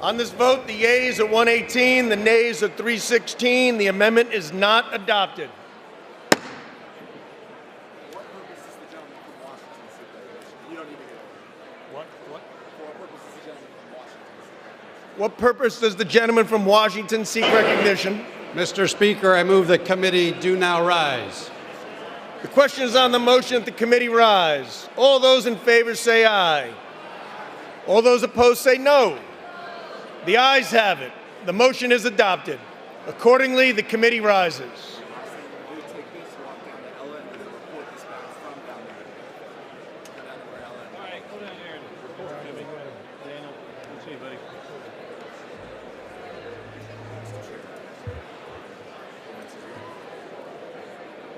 On this vote, the yeas are 118, the nays are 316. The amendment is not adopted. What purpose does the gentleman from Washington seek recognition? Mr. Speaker, I move the committee do now rise. The question is on the motion that the committee rise. All those in favor say aye. All those opposed say no. The ayes have it. The motion is adopted. Accordingly, the committee rises.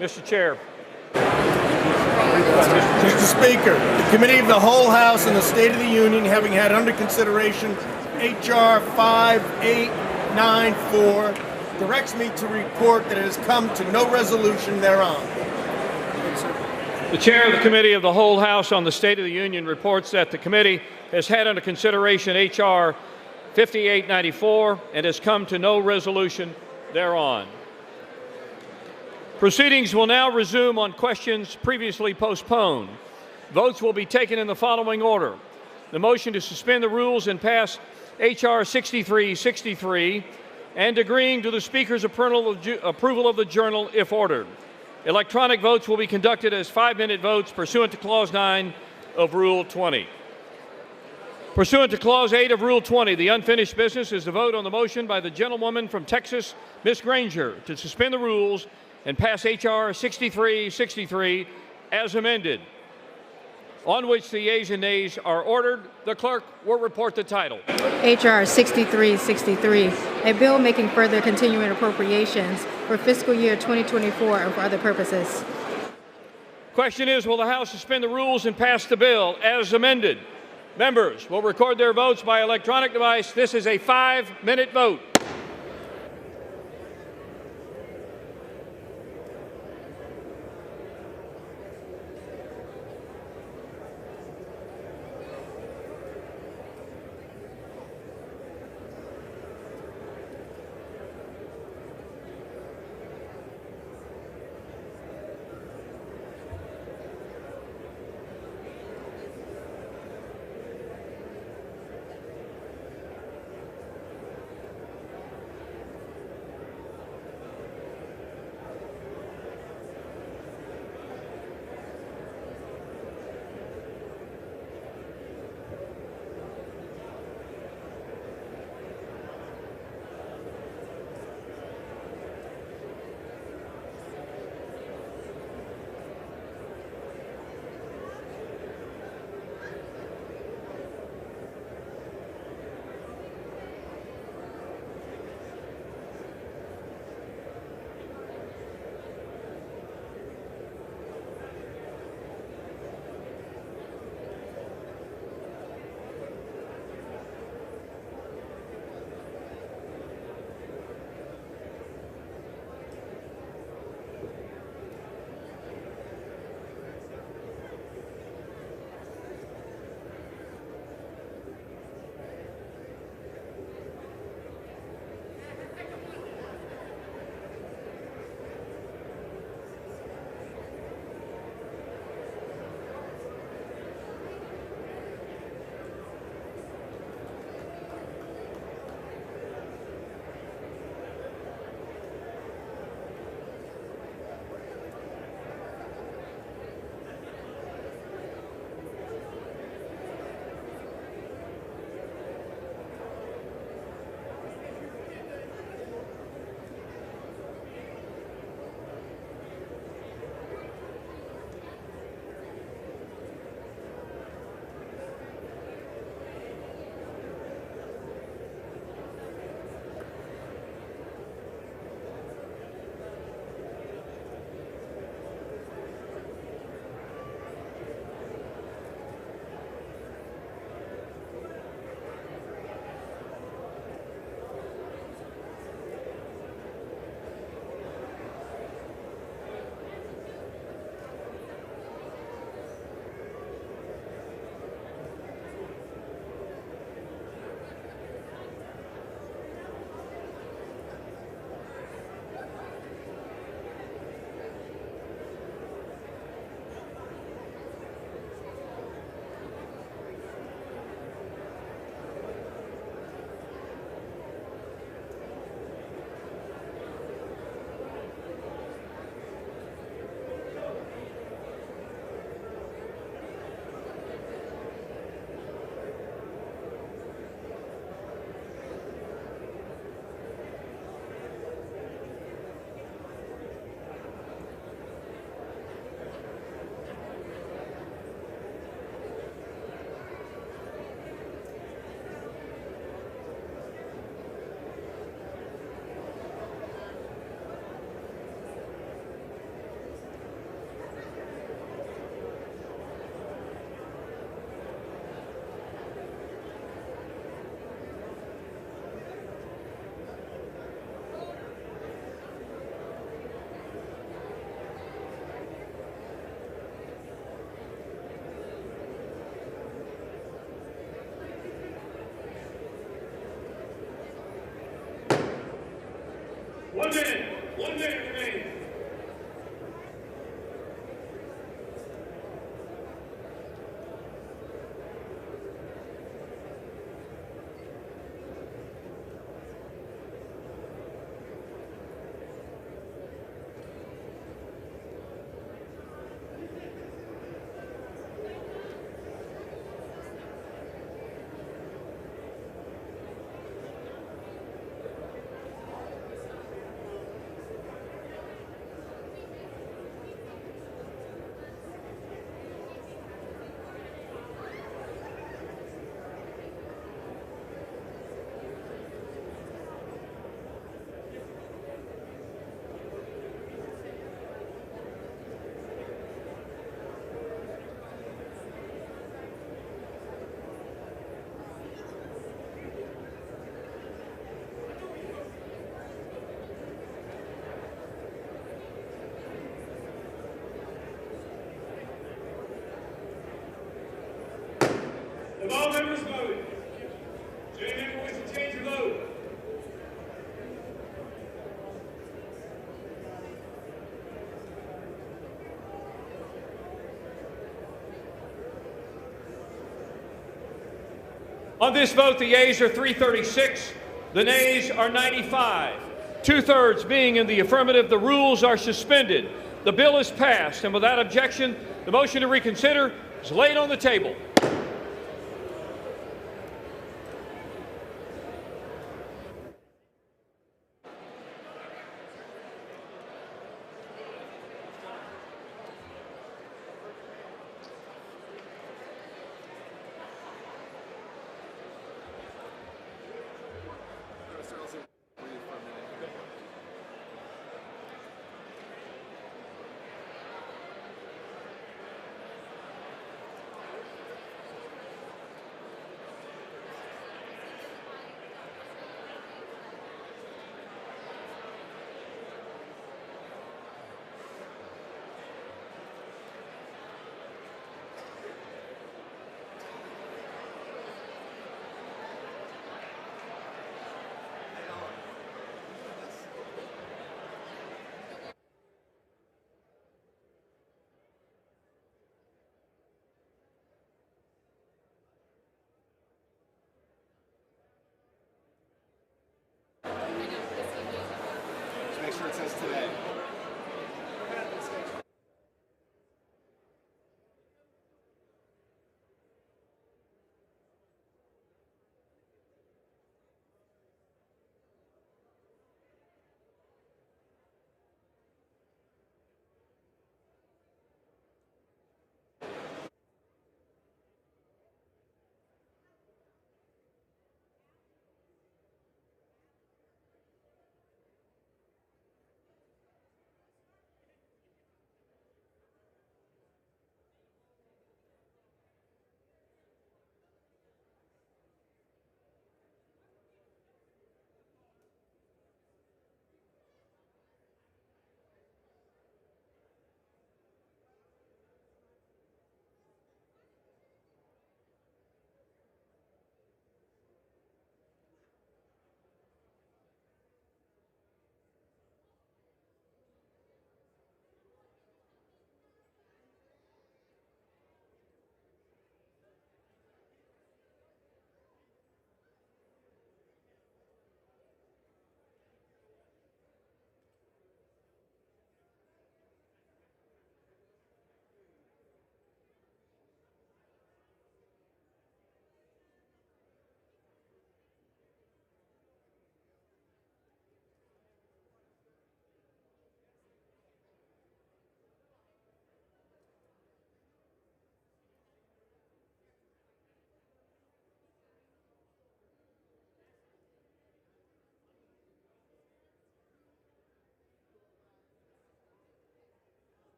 Mr. Chair. Mr. Speaker, the Committee of the Whole House and the State of the Union, having had under consideration H.R. 5894, directs me to report that it has come to no resolution thereon. The Chair of the Committee of the Whole House on the State of the Union reports that the committee has had under consideration H.R. 5894 and has come to no resolution thereon. Proceedings will now resume on questions previously postponed. Votes will be taken in the following order. The motion to suspend the rules and pass H.R. 6363 and agreeing to the Speaker's approval of the Journal if ordered. Electronic votes will be conducted as 5-minute votes pursuant to Clause 9 of Rule 20. Pursuant to Clause 8 of Rule 20, the unfinished business is the vote on the motion by the gentlewoman from Texas, Ms. Granger, to suspend the rules and pass H.R. 6363 as amended, on which the yeas and nays are ordered. The clerk will report the title. H.R. 6363, a bill making further continuing appropriations for fiscal year 2024 and for other purposes. Question is, will the House suspend the rules and pass the bill as amended? Members will record their votes by electronic device. This is a 5-minute vote. minute. 1 minute remaining. Have all members voted? Is there any member wish to change your vote? On this vote, the yeas are 336, the nays are 95. Two-thirds being in the affirmative, the rules are suspended. The bill is passed, and without objection, the motion to reconsider is laid on the table. Make sure it says today.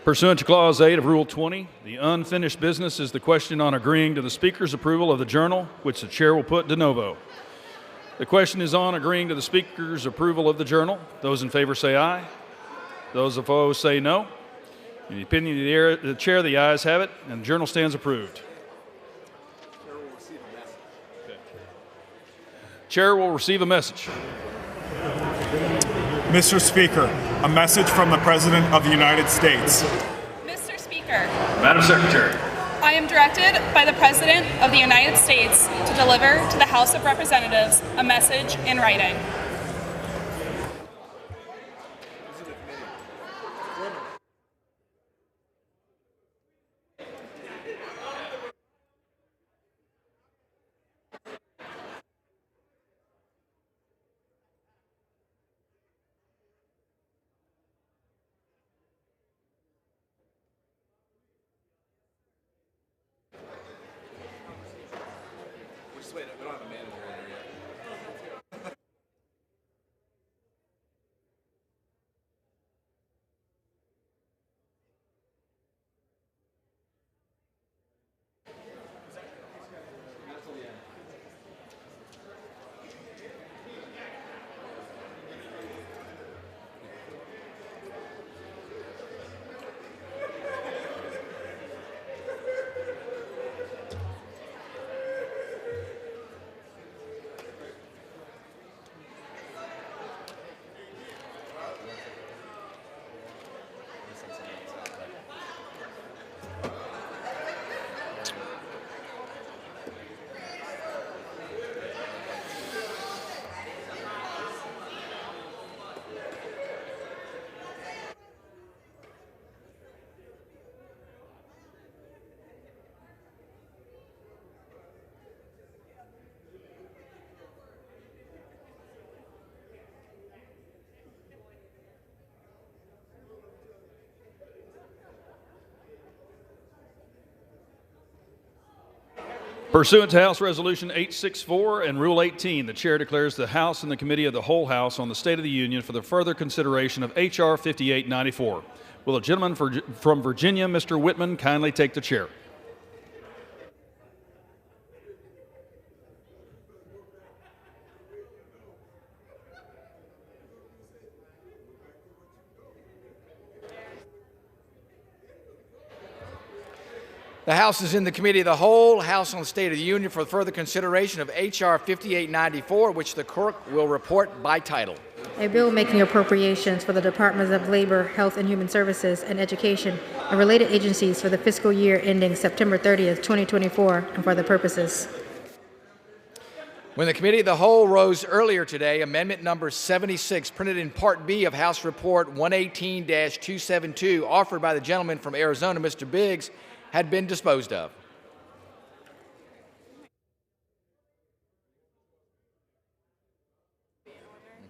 Pursuant to Clause 8 of Rule 20, the unfinished business is the question on agreeing to the Speaker's approval of the Journal, which the Chair will put de novo. The question is on agreeing to the Speaker's approval of the Journal. Those in favor say aye. Those opposed say no. In the opinion of the Chair, the ayes have it, and the Journal stands approved. Chair will receive a message. Mr. Speaker, a message from the President of the United States. Mr. Speaker, Madam Secretary. I am directed by the President of the United States to deliver to the House of Representatives a message in writing. We don't have a manager in there yet. Pursuant to House Resolution 864 and Rule 18, the Chair declares the House and the Committee of the Whole House on the State of the Union for the further consideration of H.R. 5894. Will the gentleman from Virginia, Mr. Whitman, kindly take the chair? The House is in the Committee of the Whole, House on the State of the Union for further consideration of H.R. 5894, which the clerk will report by title. A bill making appropriations for the Departments of Labor, Health and Human Services, and Education and related agencies for the fiscal year ending September 30th, 2024, and for the purposes. When the Committee of the Whole rose earlier today, Amendment number 76, printed in Part B of House Report 118-272, offered by the gentleman from Arizona, Mr. Biggs, had been disposed of.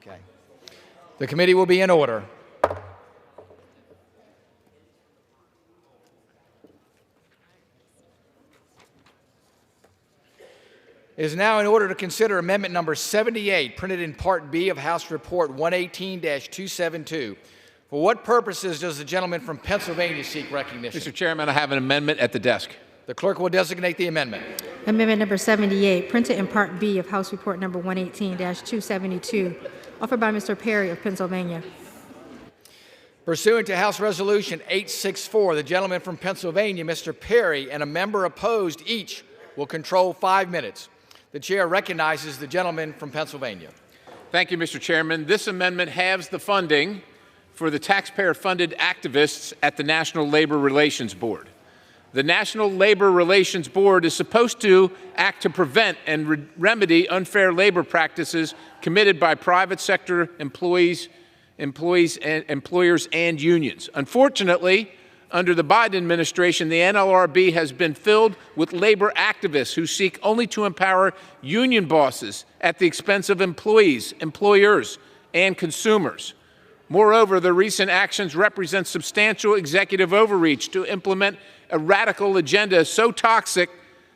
Okay. The committee will be in order. It is now in order to consider Amendment number 78, printed in Part B of House Report 118-272. For what purposes does the gentleman from Pennsylvania seek recognition? Mr. Chairman, I have an amendment at the desk. The clerk will designate the amendment. Amendment number 78, printed in Part B of House Report number 118-272, offered by Mr. Perry of Pennsylvania. Pursuant to House Resolution 864, the gentleman from Pennsylvania, Mr. Perry, and a member opposed each will control 5 minutes. The chair recognizes the gentleman from Pennsylvania. Thank you, Mr. Chairman. This amendment halves the funding for the taxpayer-funded activists at the National Labor Relations Board. The National Labor Relations Board is supposed to act to prevent and remedy unfair labor practices committed by private sector employees, employers, and unions. Unfortunately, under the Biden administration, the NLRB has been filled with labor activists who seek only to empower union bosses at the expense of employees, employers, and consumers. Moreover, the recent actions represent substantial executive overreach to implement a radical agenda so toxic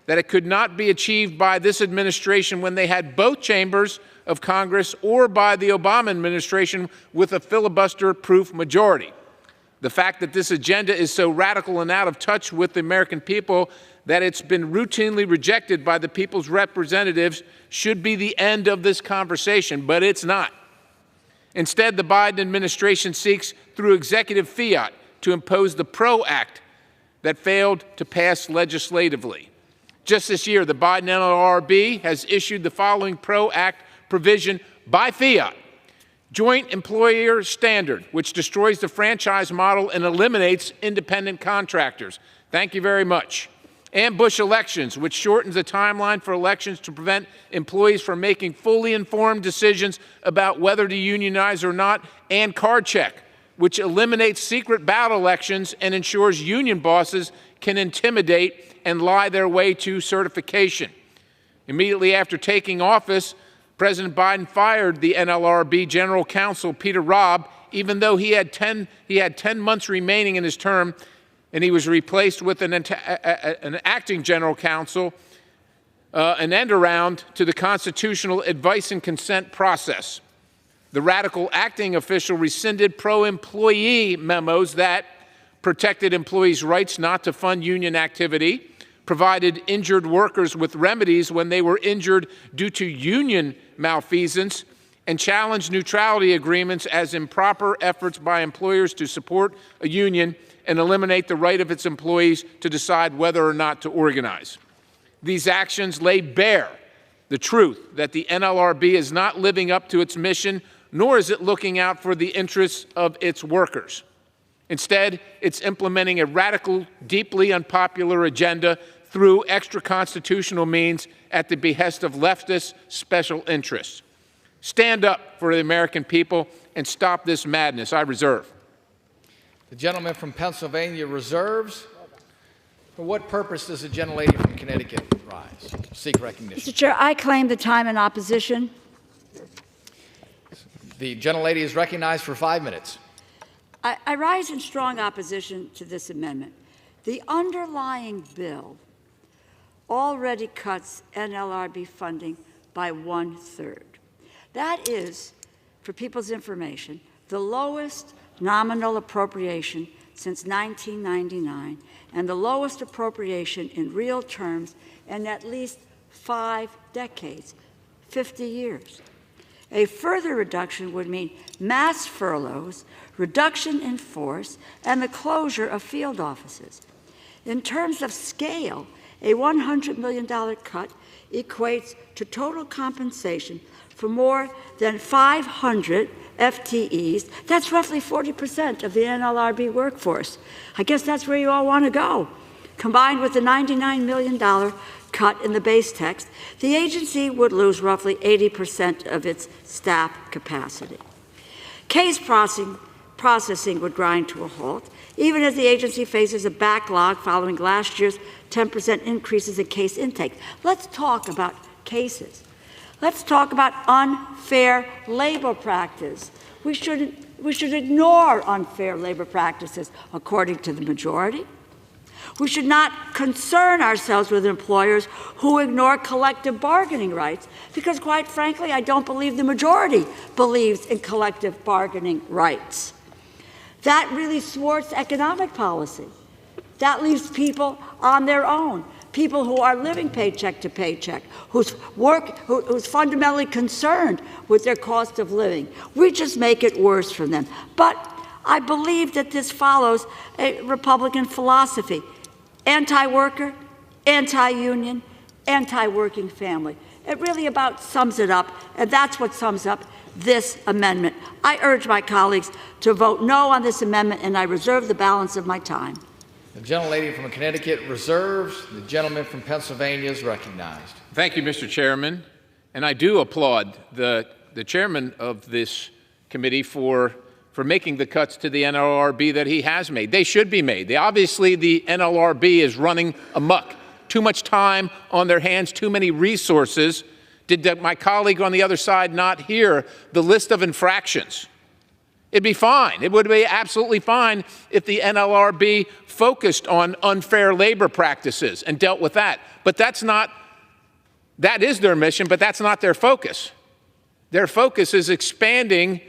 that it could not be achieved by this administration when they had both chambers of Congress or by the Obama administration with a filibuster-proof majority. The fact that this agenda is so radical and out of touch with the American people that it's been routinely rejected by the people's representatives should be the end of this conversation, but it's not. Instead, the Biden administration seeks, through executive fiat, to impose the PRO Act that failed to pass legislatively. Just this year, the Biden NLRB has issued the following PRO Act provision by fiat: Joint Employer Standard, which destroys the franchise model and eliminates independent contractors. Thank you very much. Ambush elections, which shortens the timeline for elections to prevent employees from making fully informed decisions about whether to unionize or not. And Card Check, which eliminates secret ballot elections and ensures union bosses can intimidate and lie their way to certification. Immediately after taking office, President Biden fired the NLRB General Counsel, Peter Robb, even though he had 10 months remaining in his term, and he was replaced with an acting General Counsel, an end around to the constitutional advice and consent process. The radical acting official rescinded pro-employee memos that protected employees' rights not to fund union activity, provided injured workers with remedies when they were injured due to union malfeasance, and challenged neutrality agreements as improper efforts by employers to support a union and eliminate the right of its employees to decide whether or not to organize. These actions lay bare the truth that the NLRB is not living up to its mission, nor is it looking out for the interests of its workers. Instead, it's implementing a radical, deeply unpopular agenda through extra-constitutional means at the behest of leftist special interests. Stand up for the American people and stop this madness. I reserve. The gentleman from Pennsylvania reserves. For what purpose does the gentlelady from Connecticut rise? Seek recognition. Mr. Chair, I claim the time in opposition. The gentlelady is recognized for 5 minutes. I rise in strong opposition to this amendment. The underlying bill already cuts NLRB funding by 1/3. That is, for people's information, the lowest nominal appropriation since 1999 and the lowest appropriation in real terms in at least 5 decades, 50 years. A further reduction would mean mass furloughs, reduction in force, and the closure of field offices. In terms of scale, a $100 million cut equates to total compensation for more than 500 FTEs. That's roughly 40% of the NLRB workforce. I guess that's where you all want to go. Combined with the $99 million cut in the base text, the agency would lose roughly 80% of its staff capacity. Case processing would grind to a halt, even as the agency faces a backlog following last year's 10% increases in case intake. Let's talk about cases. Let's talk about unfair labor practice. We should ignore unfair labor practices, according to the majority. We should not concern ourselves with employers who ignore collective bargaining rights, because quite frankly, I don't believe the majority believes in collective bargaining rights. That really thwarts economic policy. That leaves people on their own, people who are living paycheck to paycheck, who's fundamentally concerned with their cost of living. We just make it worse for them. But I believe that this follows a Republican philosophy: anti-worker, anti-union, anti-working family. It really about sums it up, and that's what sums up this amendment. I urge my colleagues to vote no on this amendment, and I reserve the balance of my time. The gentlelady from Connecticut reserves. The gentleman from Pennsylvania is recognized. Thank you, Mr. Chairman. And I do applaud the chairman of this committee for making the cuts to the NLRB that he has made. They should be made. Obviously, the NLRB is running amok. Too much time on their hands, too many resources. Did my colleague on the other side not hear the list of infractions? It'd be fine. It would be absolutely fine if the NLRB focused on unfair labor practices and dealt with that. But that is their mission, but that's not their focus. Their focus is expanding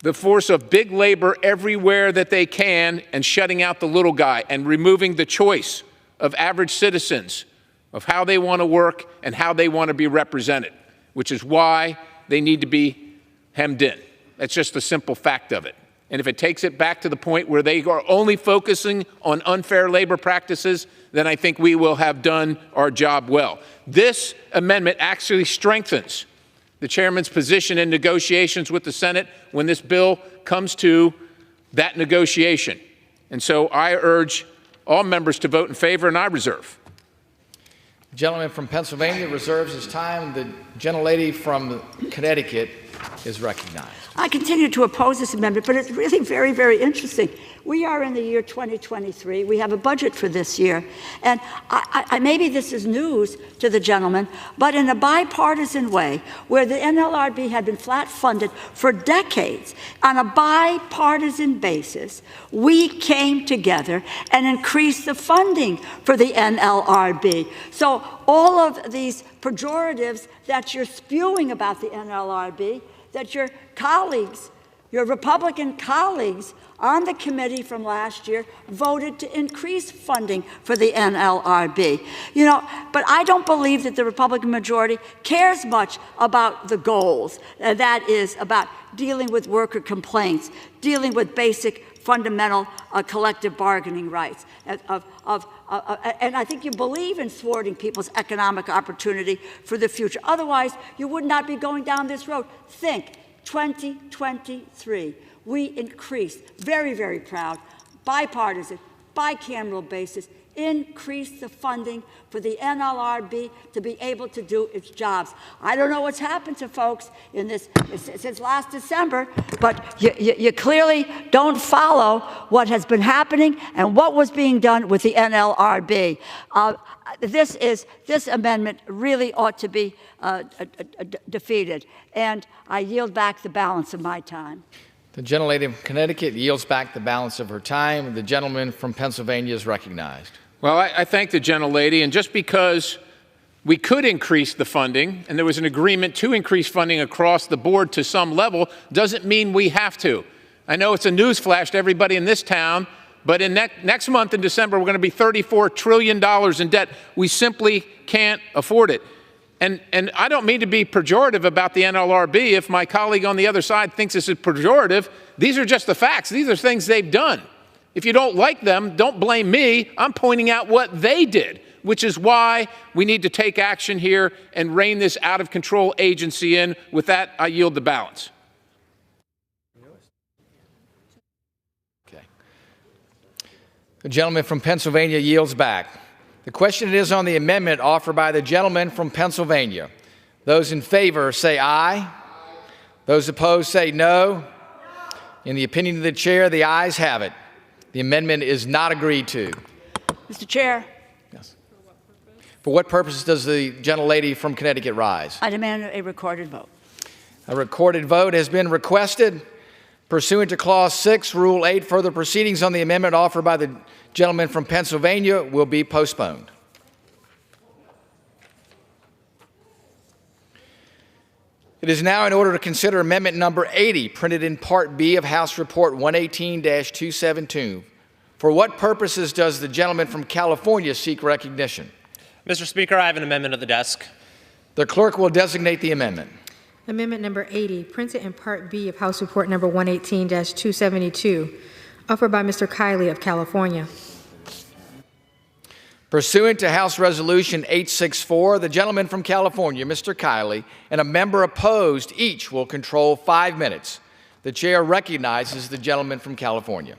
the force of big labor everywhere that they can and shutting out the little guy and removing the choice of average citizens of how they want to work and how they want to be represented, which is why they need to be hemmed in. That's just the simple fact of it. And if it takes it back to the point where they are only focusing on unfair labor practices, then I think we will have done our job well. This amendment actually strengthens the chairman's position in negotiations with the Senate when this bill comes to that negotiation. And so I urge all members to vote in favor, and I reserve. The gentleman from Pennsylvania reserves his time. The gentlelady from Connecticut is recognized. I continue to oppose this amendment, but it's really very, very interesting. We are in the year 2023. We have a budget for this year. And maybe this is news to the gentleman, but in a bipartisan way, where the NLRB had been flat funded for decades, on a bipartisan basis, we came together and increased the funding for the NLRB. So all of these pejoratives that you're spewing about the NLRB, that your colleagues, your Republican colleagues on the committee from last year voted to increase funding for the NLRB. You know, but I don't believe that the Republican majority cares much about the goals. That is about dealing with worker complaints, dealing with basic fundamental collective bargaining rights, and I think you believe in thwarting people's economic opportunity for the future. Otherwise, you would not be going down this road. Think, 2023, we increased, very, very proud, bipartisan, bicameral basis, increase the funding for the NLRB to be able to do its jobs. I don't know what's happened to folks in this since last December, but you clearly don't follow what has been happening and what was being done with the NLRB. This amendment really ought to be defeated, and I yield back the balance of my time. The gentlelady from Connecticut yields back the balance of her time. The gentleman from Pennsylvania is recognized. Well, I thank the gentlelady, and just because we could increase the funding, and there was an agreement to increase funding across the board to some level, doesn't mean we have to. I know it's a newsflash to everybody in this town, but in next month in December, we're going to be $34 trillion in debt. We simply can't afford it. And I don't mean to be pejorative about the NLRB. If my colleague on the other side thinks this is pejorative, these are just the facts. These are things they've done. If you don't like them, don't blame me. I'm pointing out what they did, which is why we need to take action here and rein this out-of-control agency in. With that, I yield the balance. Okay. The gentleman from Pennsylvania yields back. The question is on the amendment offered by the gentleman from Pennsylvania. Those in favor say aye. Those opposed say no. In the opinion of the chair, the ayes have it. The amendment is not agreed to. Mr. Chair. Yes. For what purpose does the gentlelady from Connecticut rise? I demand a recorded vote. A recorded vote has been requested. Pursuant to Clause 6, Rule 8, further proceedings on the amendment offered by the gentleman from Pennsylvania will be postponed. It is now in order to consider amendment number 80, printed in Part B of House Report 118-272. For what purposes does the gentleman from California seek recognition? Mr. Speaker, I have an amendment at the desk. The clerk will designate the amendment. Amendment number 80, printed in Part B of House Report number 118-272, offered by Mr. Kiley of California. Pursuant to House Resolution 864, the gentleman from California, Mr. Kiley, and a member opposed each will control 5 minutes. The chair recognizes the gentleman from California.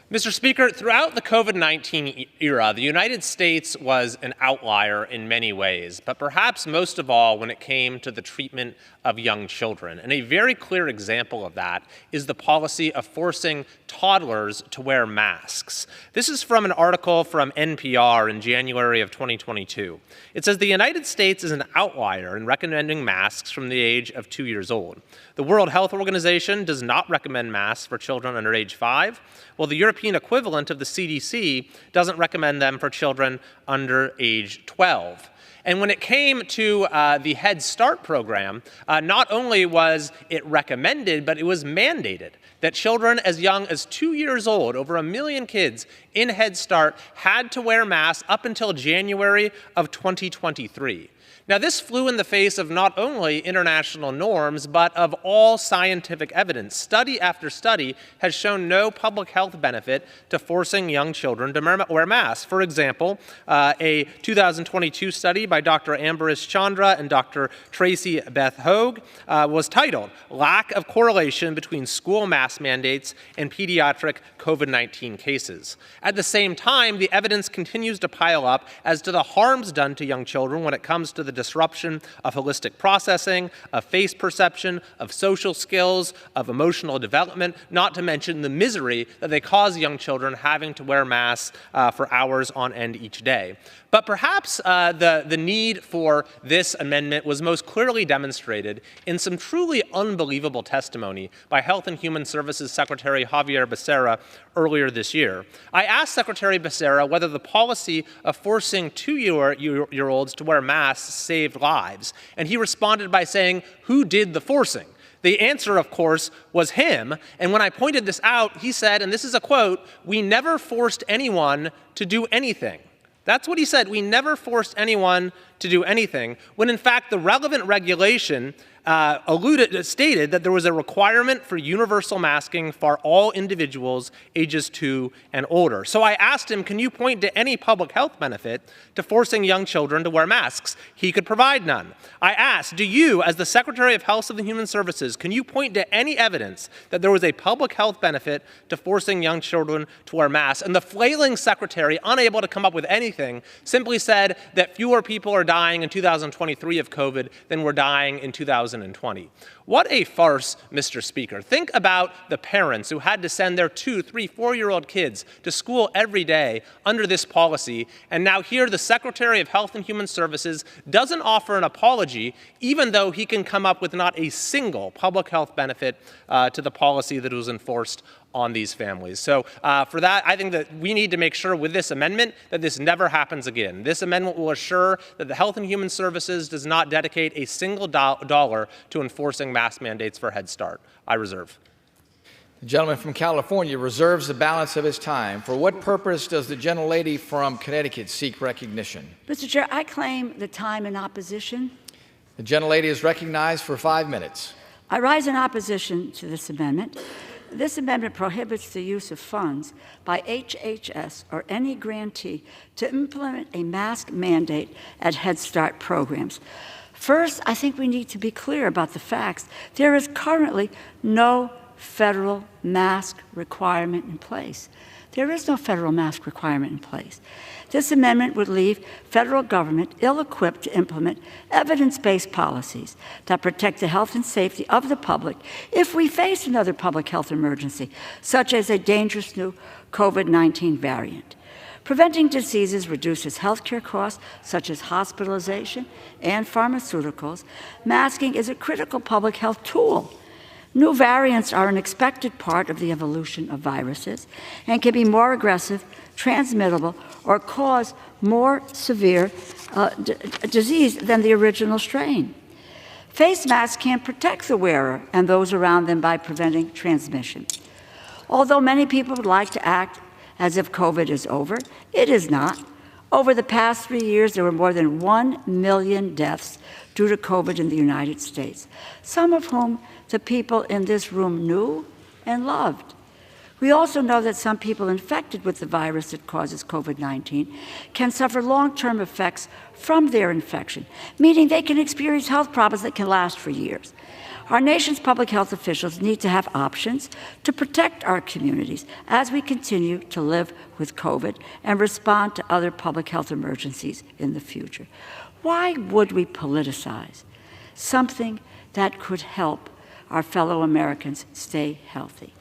Mr. Speaker, throughout the COVID-19 era, the United States was an outlier in many ways, but perhaps most of all when it came to the treatment of young children. And a very clear example of that is the policy of forcing toddlers to wear masks. This is from an article from NPR in January of 2022. It says the United States is an outlier in recommending masks from the age of 2 years old. The World Health Organization does not recommend masks for children under age 5, while the European European equivalent of the CDC doesn't recommend them for children under age 12. And when it came to the Head Start program, not only was it recommended, but it was mandated that children as young as 2 years old, over 1 million kids in Head Start, had to wear masks up until January of 2023. Now, this flew in the face of not only international norms, but of all scientific evidence. Study after study has shown no public health benefit to forcing young children to wear masks. For example, a 2022 study by Dr. Ambaresh Chandra and Dr. Tracy Beth Hogue was titled, "Lack of Correlation Between School Mask Mandates and Pediatric COVID-19 Cases." At the same time, the evidence continues to pile up as to the harms done to young children when it comes to the disruption of holistic processing, of face perception, of social skills, of emotional development, not to mention the misery that they cause young children having to wear masks for hours on end each day. But perhaps the need for this amendment was most clearly demonstrated in some truly unbelievable testimony by Health and Human Services Secretary Xavier Becerra earlier this year. I asked Secretary Becerra whether the policy of forcing 2-year-olds to wear masks saved lives, and he responded by saying, "Who did the forcing?" The answer, of course, was him, and when I pointed this out, he said, and this is a quote, "We never forced anyone to do anything." That's what he said. We never forced anyone to do anything, when in fact the relevant regulation stated that there was a requirement for universal masking for all individuals ages 2 and older. So I asked him, can you point to any public health benefit to forcing young children to wear masks? He could provide none. I asked, do you, as the Secretary of Health and Human Services, can you point to any evidence that there was a public health benefit to forcing young children to wear masks? And the flailing secretary, unable to come up with anything, simply said that fewer people are dying in 2023 of COVID than were dying in 2020. What a farce, Mr. Speaker. Think about the parents who had to send their 2-, 3-, 4-year-old kids to school every day under this policy, and now here the Secretary of Health and Human Services doesn't offer an apology, even though he can come up with not a single public health benefit to the policy that was enforced on these families. So for that, I think that we need to make sure with this amendment that this never happens again. This amendment will assure that the Health and Human Services does not dedicate a single dollar to enforcing mask mandates for Head Start. I reserve. The gentleman from California reserves the balance of his time. For what purpose does the gentlelady from Connecticut seek recognition? Mr. Chair, I claim the time in opposition. The gentlelady is recognized for 5 minutes. I rise in opposition to this amendment. This amendment prohibits the use of funds by HHS or any grantee to implement a mask mandate at Head Start programs. First, I think we need to be clear about the facts. There is currently no federal mask requirement in place. There is no federal mask requirement in place. This amendment would leave federal government ill-equipped to implement evidence-based policies that protect the health and safety of the public if we face another public health emergency, such as a dangerous new COVID-19 variant. Preventing diseases reduces healthcare costs, such as hospitalization and pharmaceuticals. Masking is a critical public health tool. New variants are an expected part of the evolution of viruses and can be more aggressive, transmittable, or cause more severe disease than the original strain. Face masks can protect the wearer and those around them by preventing transmission. Although many people would like to act as if COVID is over, it is not. Over the past 3 years, there were more than 1 million deaths due to COVID in the United States, some of whom the people in this room knew and loved. We also know that some people infected with the virus that causes COVID-19 can suffer long-term effects from their infection, meaning they can experience health problems that can last for years. Our nation's public health officials need to have options to protect our communities as we continue to live with COVID and respond to other public health emergencies in the future. Why would we politicize something that could help our fellow Americans stay healthy?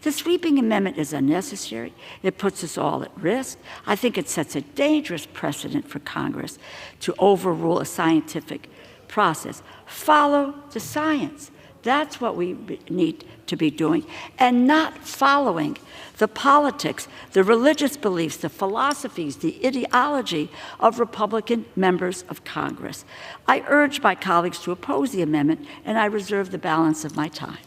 The sweeping amendment is unnecessary. It puts us all at risk. I think it sets a dangerous precedent for Congress to overrule a scientific process. Follow the science. That's what we need to be doing, and not following the politics, the religious beliefs, the philosophies, the ideology of Republican members of Congress. I urge my colleagues to oppose the amendment, and I reserve the balance of my time.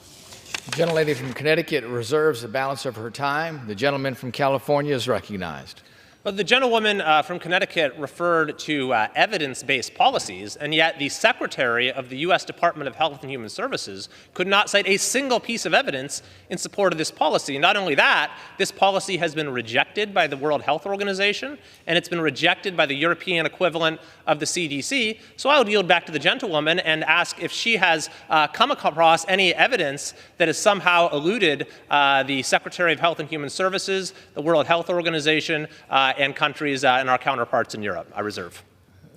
The gentlelady from Connecticut reserves the balance of her time. The gentleman from California is recognized. Well, the gentlewoman from Connecticut referred to evidence-based policies, and yet the Secretary of the U.S. Department of Health and Human Services could not cite a single piece of evidence in support of this policy. Not only that, this policy has been rejected by the World Health Organization, and it's been rejected by the European equivalent of the CDC. So I would yield back to the gentlewoman and ask if she has come across any evidence that has somehow eluded the Secretary of Health and Human Services, the World Health Organization, and countries and our counterparts in Europe. I reserve.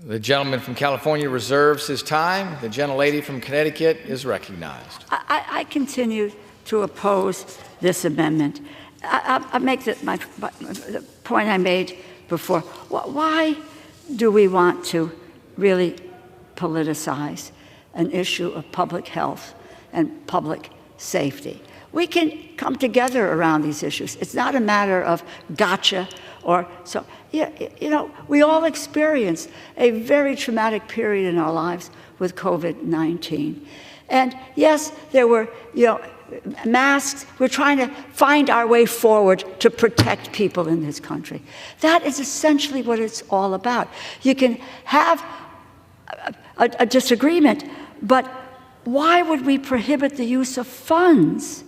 The gentleman from California reserves his time. The gentlelady from Connecticut is recognized. I continue to oppose this amendment. I make the point I made before. Why do we want to really politicize an issue of public health and public safety? We can come together around these issues. It's not a matter of gotcha or so. Yeah, you know, we all experienced a very traumatic period in our lives with COVID-19. And yes, there were, masks. We're trying to find our way forward to protect people in this country. That is essentially what it's all about. You can have a disagreement, but why would we prohibit the use of funds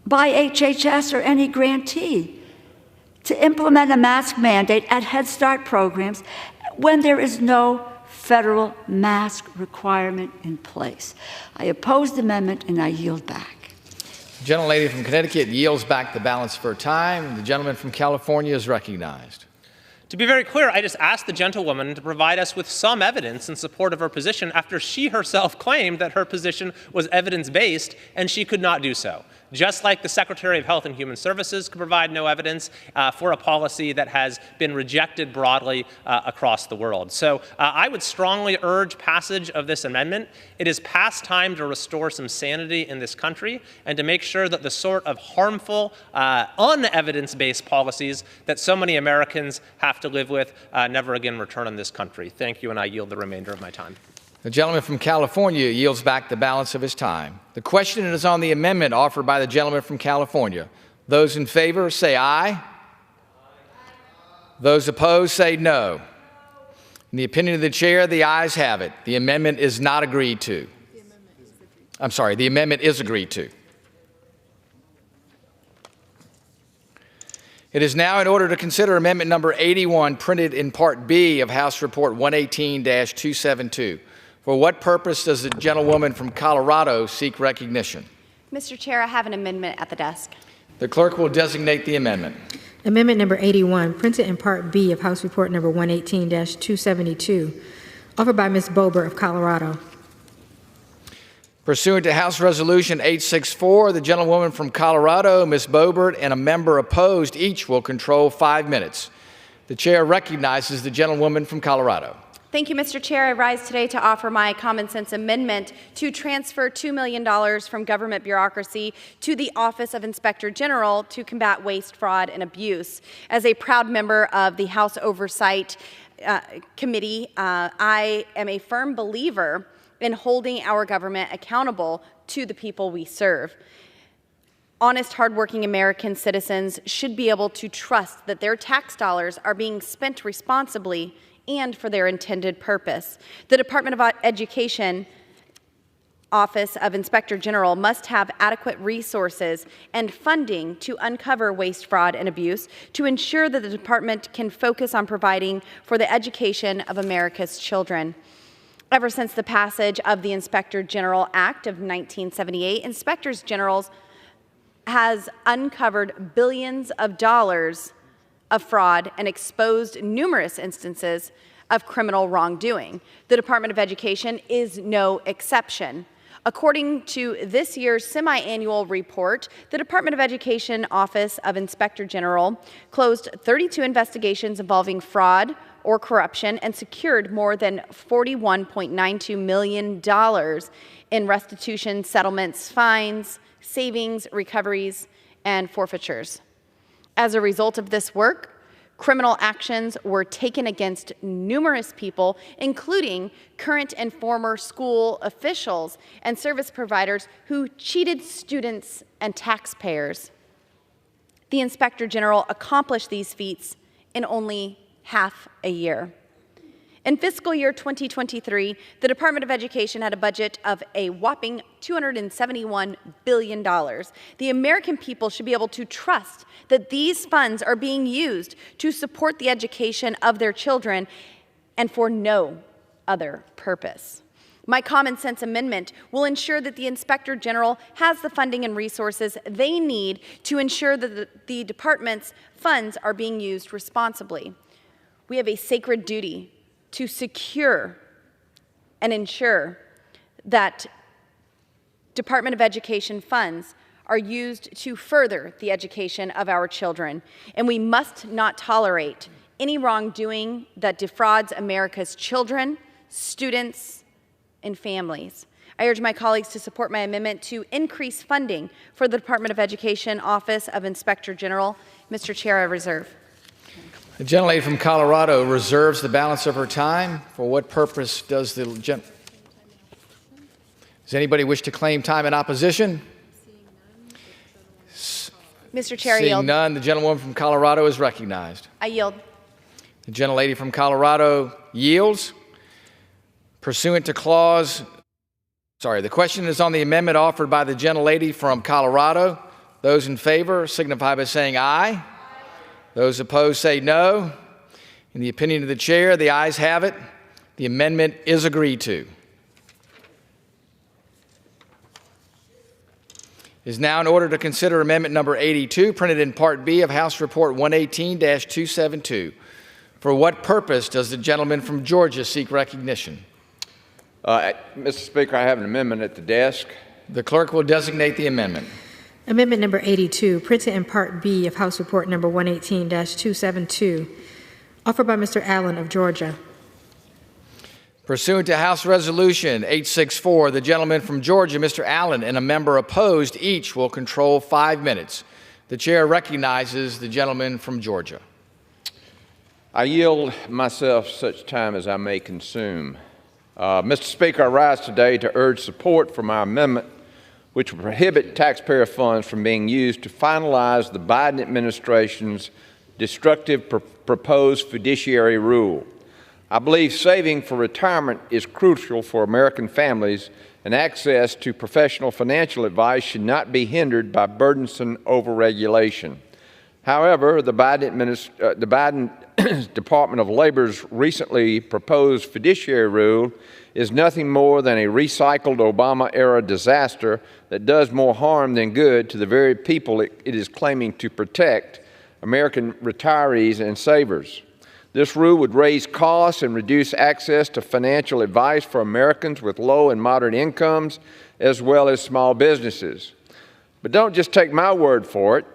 by HHS or any grantee to implement a mask mandate at Head Start programs when there is no federal mask requirement in place? I oppose the amendment and I yield back. The gentlelady from Connecticut yields back the balance of her time. The gentleman from California is recognized. To be very clear, I just asked the gentlewoman to provide us with some evidence in support of her position after she herself claimed that her position was evidence-based, and she could not do so. Just like the Secretary of Health and Human Services could provide no evidence for a policy that has been rejected broadly across the world. So I would strongly urge passage of this amendment. It is past time to restore some sanity in this country and to make sure that the sort of harmful, unevidence-based policies that so many Americans have to live with never again return in this country. Thank you, and I yield the remainder of my time. The gentleman from California yields back the balance of his time. The question is on the amendment offered by the gentleman from California. Those in favor say aye. Those opposed say no. In the opinion of the chair, the ayes have it. The amendment is not agreed to. The amendment is agreed to. It is now in order to consider amendment number 81, printed in Part B of House Report 118-272. For what purpose does the gentlewoman from Colorado seek recognition? Mr. Chair, I have an amendment at the desk. The clerk will designate the amendment. Amendment number 81, printed in Part B of House Report number 118-272, offered by Ms. Boebert of Colorado. Pursuant to House Resolution 864, the gentlewoman from Colorado, Ms. Boebert, and a member opposed each will control 5 minutes. The chair recognizes the gentlewoman from Colorado. Thank you, Mr. Chair. I rise today to offer my common sense amendment to transfer $2 million from government bureaucracy to the Office of Inspector General to combat waste, fraud, and abuse. As a proud member of the House Oversight Committee, I am a firm believer in holding our government accountable to the people we serve. Honest, hardworking American citizens should be able to trust that their tax dollars are being spent responsibly and for their intended purpose. The Department of Education Office of Inspector General must have adequate resources and funding to uncover waste, fraud, and abuse to ensure that the department can focus on providing for the education of America's children. Ever since the passage of the Inspector General Act of 1978, Inspectors General has uncovered billions of dollars of fraud and exposed numerous instances of criminal wrongdoing. The Department of Education is no exception. According to this year's semi-annual report, the Department of Education Office of Inspector General closed 32 investigations involving fraud, or corruption and secured more than $41.92 million in restitution, settlements, fines, savings, recoveries, and forfeitures. As a result of this work, criminal actions were taken against numerous people, including current and former school officials and service providers who cheated students and taxpayers. The Inspector General accomplished these feats in only half a year. In fiscal year 2023, the Department of Education had a budget of a whopping $271 billion. The American people should be able to trust that these funds are being used to support the education of their children and for no other purpose. My common sense amendment will ensure that the Inspector General has the funding and resources they need to ensure that the department's funds are being used responsibly. We have a sacred duty to secure and ensure that Department of Education funds are used to further the education of our children, and we must not tolerate any wrongdoing that defrauds America's children, students, and families. I urge my colleagues to support my amendment to increase funding for the Department of Education Office of Inspector General. Mr. Chair, I reserve. The gentlelady from Colorado reserves the balance of her time. For what purpose does does anybody wish to claim time in opposition? Mr. Chair, I Seeing yield. none, the gentlewoman from Colorado is recognized. I yield. The gentlelady from Colorado yields. Pursuant to the question is on the amendment offered by the gentlelady from Colorado. Those in favor signify by saying aye. Those opposed say no. In the opinion of the chair, the ayes have it. The amendment is agreed to. It is now in order to consider amendment number 82, printed in Part B of House Report 118-272. For what purpose does the gentleman from Georgia seek recognition? Mr. Speaker, I have an amendment at the desk. The clerk will designate the amendment. Amendment number 82, printed in Part B of House Report number 118-272, offered by Mr. Allen of Georgia. Pursuant to House Resolution 864, the gentleman from Georgia, Mr. Allen, and a member opposed, each will control 5 minutes. The chair recognizes the gentleman from Georgia. I yield myself such time as I may consume. Mr. Speaker, I rise today to urge support for my amendment, which will prohibit taxpayer funds from being used to finalize the Biden administration's destructive proposed fiduciary rule. I believe saving for retirement is crucial for American families, and access to professional financial advice should not be hindered by burdensome overregulation. However, the Biden Department of Labor's recently proposed fiduciary rule is nothing more than a recycled Obama-era disaster that does more harm than good to the very people it is claiming to protect, American retirees and savers. This rule would raise costs and reduce access to financial advice for Americans with low and moderate incomes, as well as small businesses. But don't just take my word for it.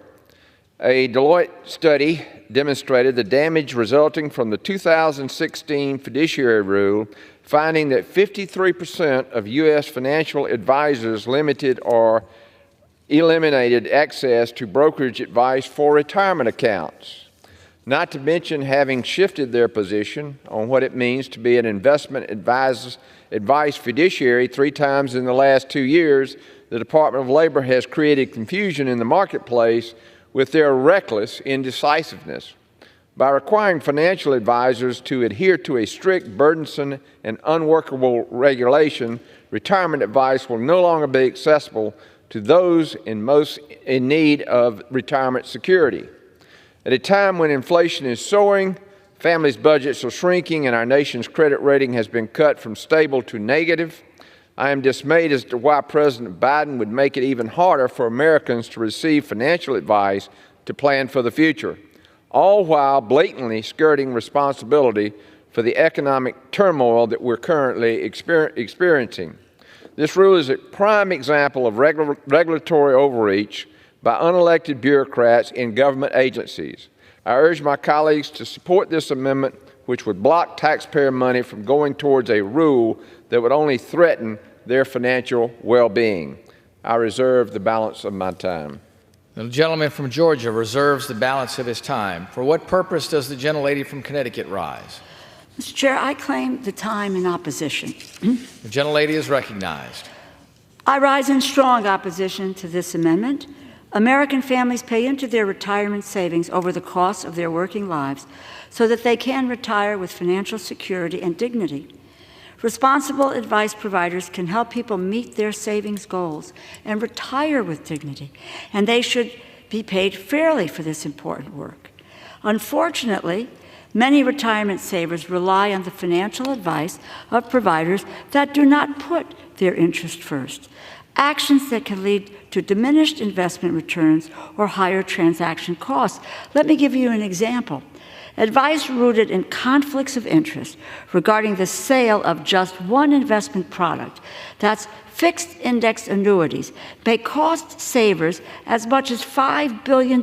A Deloitte study demonstrated the damage resulting from the 2016 fiduciary rule, finding that 53% of U.S. financial advisors limited or eliminated access to brokerage advice for retirement accounts, not to mention having shifted their position on what it means to be an investment advice fiduciary 3 times in the last 2 years. The Department of Labor has created confusion in the marketplace with their reckless indecisiveness. By requiring financial advisors to adhere to a strict, burdensome, and unworkable regulation, retirement advice will no longer be accessible to those most in need of retirement security. At a time when inflation is soaring, families' budgets are shrinking, and our nation's credit rating has been cut from stable to negative, I am dismayed as to why President Biden would make it even harder for Americans to receive financial advice to plan for the future, all while blatantly skirting responsibility for the economic turmoil that we're currently experiencing. This rule is a prime example of regulatory overreach by unelected bureaucrats in government agencies. I urge my colleagues to support this amendment, which would block taxpayer money from going towards a rule that would only threaten their financial well-being. I reserve the balance of my time. The gentleman from Georgia reserves the balance of his time. For what purpose does the gentlelady from Connecticut rise? Mr. Chair, I claim the time in opposition. The gentlelady is recognized. I rise in strong opposition to this amendment. American families pay into their retirement savings over the course of their working lives so that they can retire with financial security and dignity. Responsible advice providers can help people meet their savings goals and retire with dignity, and they should be paid fairly for this important work. Unfortunately, many retirement savers rely on the financial advice of providers that do not put their interest first, actions that can lead to diminished investment returns or higher transaction costs. Let me give you an example. Advice rooted in conflicts of interest regarding the sale of just one investment product, that's fixed index annuities, may cost savers as much as $5 billion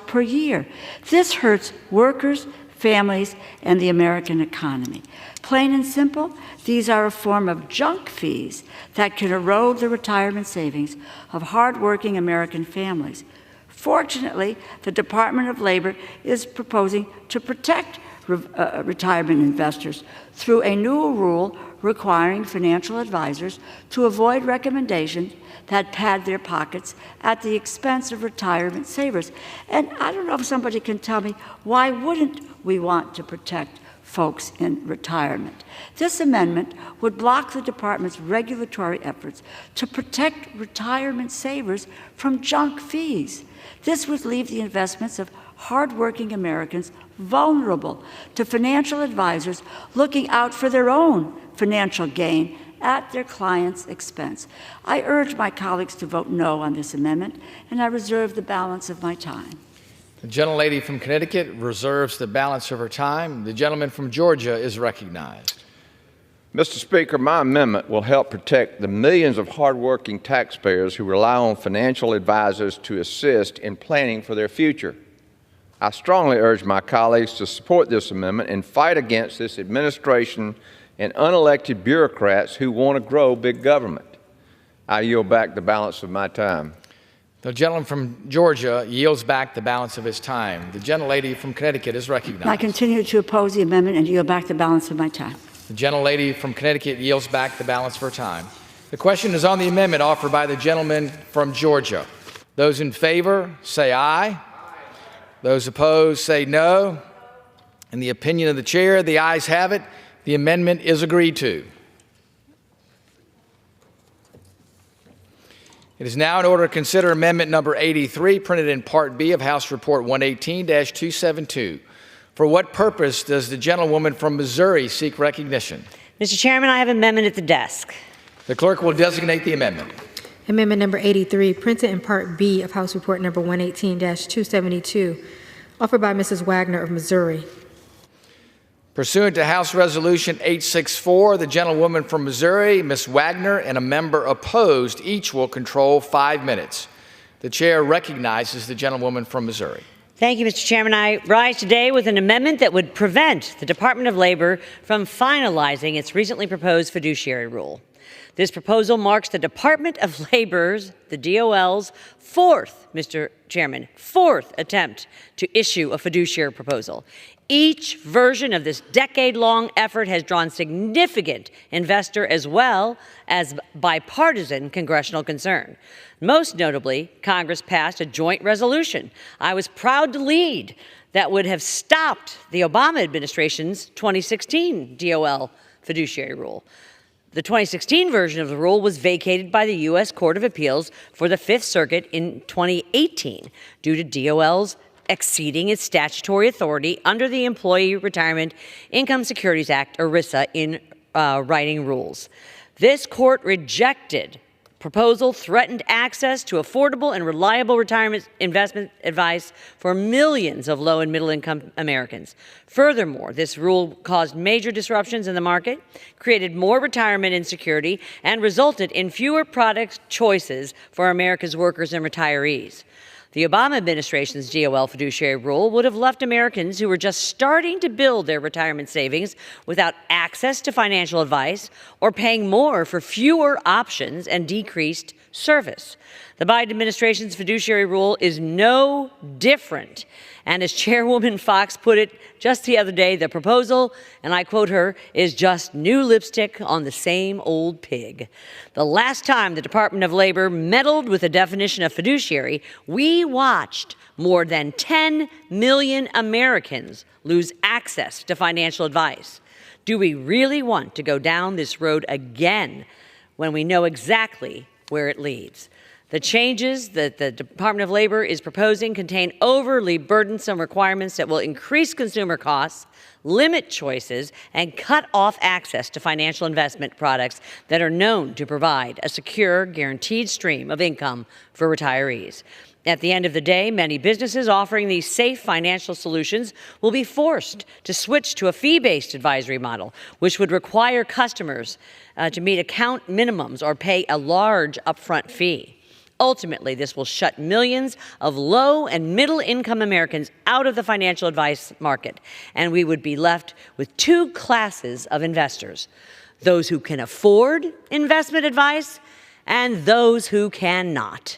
per year. This hurts workers, families, and the American economy. Plain and simple, these are a form of junk fees that can erode the retirement savings of hardworking American families. Fortunately, the Department of Labor is proposing to protect retirement investors through a new rule requiring financial advisors to avoid recommendations that pad their pockets at the expense of retirement savers. And I don't know if somebody can tell me, why wouldn't we want to protect folks in retirement? This amendment would block the department's regulatory efforts to protect retirement savers from junk fees. This would leave the investments of hardworking Americans vulnerable to financial advisors looking out for their own financial gain at their clients' expense. I urge my colleagues to vote no on this amendment, and I reserve the balance of my time. The gentlelady from Connecticut reserves the balance of her time. The gentleman from Georgia is recognized. Mr. Speaker, my amendment will help protect the millions of hardworking taxpayers who rely on financial advisors to assist in planning for their future. I strongly urge my colleagues to support this amendment and fight against this administration and unelected bureaucrats who want to grow big government. I yield back the balance of my time. The gentleman from Georgia yields back the balance of his time. The gentlelady from Connecticut is recognized. I continue to oppose the amendment and yield back the balance of my time. The gentlelady from Connecticut yields back the balance of her time. The question is on the amendment offered by the gentleman from Georgia. Those in favor say aye. Those opposed say no. In the opinion of the chair, the ayes have it. The amendment is agreed to. It is now in order to consider amendment number 83, printed in Part B of House Report 118-272. For what purpose does the gentlewoman from Missouri seek recognition? Mr. Chairman, I have an amendment at the desk. The clerk will designate the amendment. Amendment number 83, printed in Part B of House Report number 118-272, offered by Mrs. Wagner of Missouri. Pursuant to House Resolution 864, the gentlewoman from Missouri, Ms. Wagner, and a member opposed each will control 5 minutes. The chair recognizes the gentlewoman from Missouri. Thank you, Mr. Chairman. I rise today with an amendment that would prevent the Department of Labor from finalizing its recently proposed fiduciary rule. This proposal marks the Department of Labor's, the DOL's, fourth attempt to issue a fiduciary proposal. Each version of this decade-long effort has drawn significant investor as well as bipartisan congressional concern. Most notably, Congress passed a joint resolution I was proud to lead that would have stopped the Obama administration's 2016 DOL fiduciary rule. The 2016 version of the rule was vacated by the U.S. Court of Appeals for the Fifth Circuit in 2018 due to DOL's exceeding its statutory authority under the Employee Retirement Income Securities Act, ERISA, in writing rules. This court rejected proposal threatened access to affordable and reliable retirement investment advice for millions of low and middle income Americans. Furthermore, this rule caused major disruptions in the market, created more retirement insecurity, and resulted in fewer product choices for America's workers and retirees. The Obama administration's DOL fiduciary rule would have left Americans who were just starting to build their retirement savings without access to financial advice or paying more for fewer options and decreased service. The Biden administration's fiduciary rule is no different. And as Chairwoman Fox put it just the other day, the proposal, and I quote her, is just new lipstick on the same old pig. The last time the Department of Labor meddled with the definition of fiduciary, we watched more than 10 million Americans lose access to financial advice. Do we really want to go down this road again when we know exactly where it leads? The changes that the Department of Labor is proposing contain overly burdensome requirements that will increase consumer costs, limit choices, and cut off access to financial investment products that are known to provide a secure, guaranteed stream of income for retirees. At the end of the day, many businesses offering these safe financial solutions will be forced to switch to a fee-based advisory model, which would require customers to meet account minimums or pay a large upfront fee. Ultimately, this will shut millions of low and middle-income Americans out of the financial advice market, and we would be left with two classes of investors: those who can afford investment advice and those who cannot.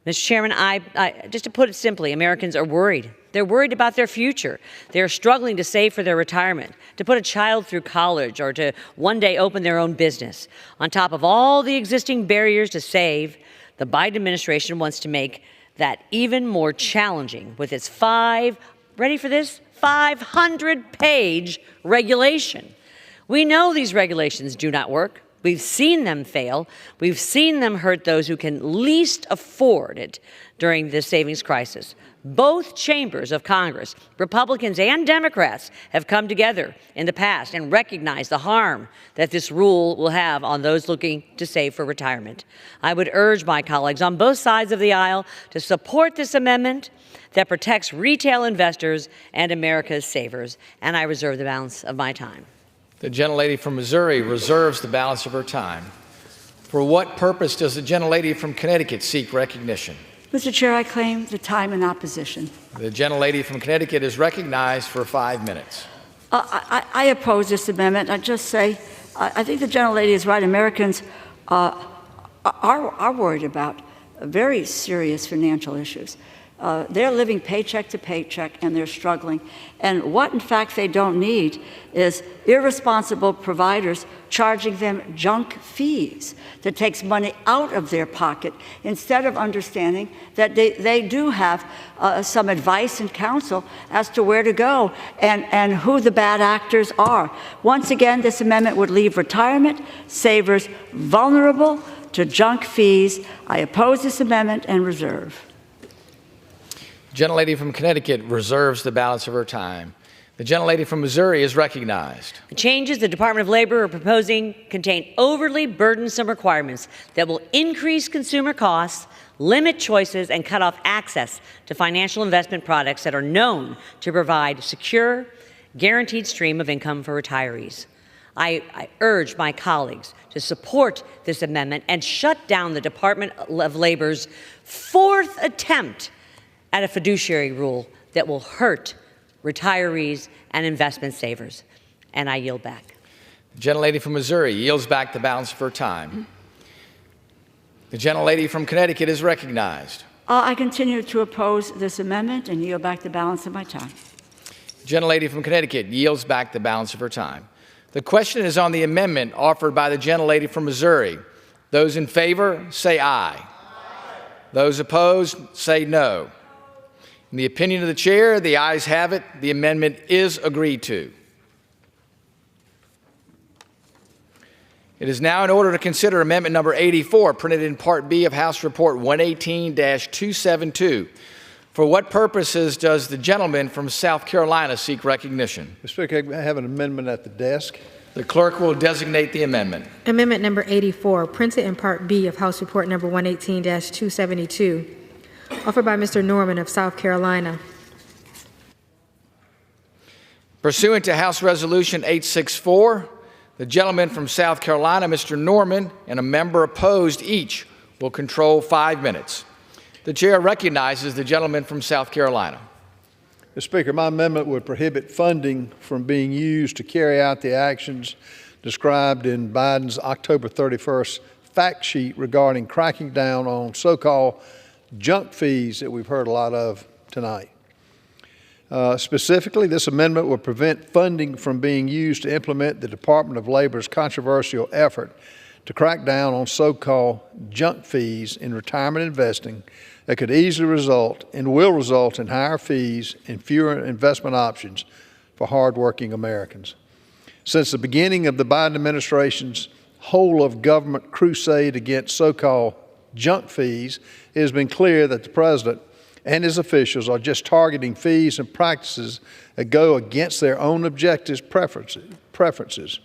Mr. Chairman, just to put it simply, Americans are worried. They're worried about their future. They're struggling to save for their retirement, to put a child through college, or to one day open their own business. On top of all the existing barriers to save, the Biden administration wants to make that even more challenging with its ready for this, 500-page regulation. We know these regulations do not work. We've seen them fail. We've seen them hurt those who can least afford it during this savings crisis. Both chambers of Congress, Republicans and Democrats, have come together in the past and recognized the harm that this rule will have on those looking to save for retirement. I would urge my colleagues on both sides of the aisle to support this amendment that protects retail investors and America's savers, and I reserve the balance of my time. The gentlelady from Missouri reserves the balance of her time. For what purpose does the gentlelady from Connecticut seek recognition? Mr. Chair, I claim the time in opposition. The gentlelady from Connecticut is recognized for 5 minutes. I oppose this amendment. I just say I think the gentlelady is right. Americans are worried about very serious financial issues. They're living paycheck to paycheck, and they're struggling. And what, in fact, they don't need is irresponsible providers charging them junk fees that takes money out of their pocket instead of understanding that they do have some advice and counsel as to where to go and who the bad actors are. Once again, this amendment would leave retirement savers vulnerable to junk fees. I oppose this amendment and reserve. Gentlelady from Connecticut reserves the balance of her time. The gentlelady from Missouri is recognized. The changes the Department of Labor are proposing contain overly burdensome requirements that will increase consumer costs, limit choices, and cut off access to financial investment products that are known to provide secure, guaranteed stream of income for retirees. I urge my colleagues to support this amendment and shut down the Department of Labor's fourth attempt at a fiduciary rule that will hurt retirees and investment savers. And I yield back. The gentlelady from Missouri yields back the balance of her time. The gentlelady from Connecticut is recognized. I continue to oppose this amendment and yield back the balance of my time. The gentlelady from Connecticut yields back the balance of her time. The question is on the amendment offered by the gentlelady from Missouri. Those in favor, say aye. Those opposed, say no. In the opinion of the chair, the ayes have it. The amendment is agreed to. It is now in order to consider amendment number 84, printed in Part B of House Report 118-272. For what purposes does the gentleman from South Carolina seek recognition? Mr. Speaker, I have an amendment at the desk. The clerk will designate the amendment. Amendment number 84, printed in Part B of House Report number 118-272, offered by Mr. Norman of South Carolina. Pursuant to House Resolution 864, the gentleman from South Carolina, Mr. Norman, and a member opposed each will control 5 minutes. The chair recognizes the gentleman from South Carolina. Mr. Speaker, my amendment would prohibit funding from being used to carry out the actions described in Biden's October 31st fact sheet regarding cracking down on so-called junk fees that we've heard a lot of tonight. Specifically, this amendment would prevent funding from being used to implement the Department of Labor's controversial effort to crack down on so-called junk fees in retirement investing that could easily result and will result in higher fees and fewer investment options for hardworking Americans. Since the beginning of the Biden administration's whole-of-government crusade against so-called junk fees, it has been clear that the president and his officials are just targeting fees and practices that go against their own objectives, preferences.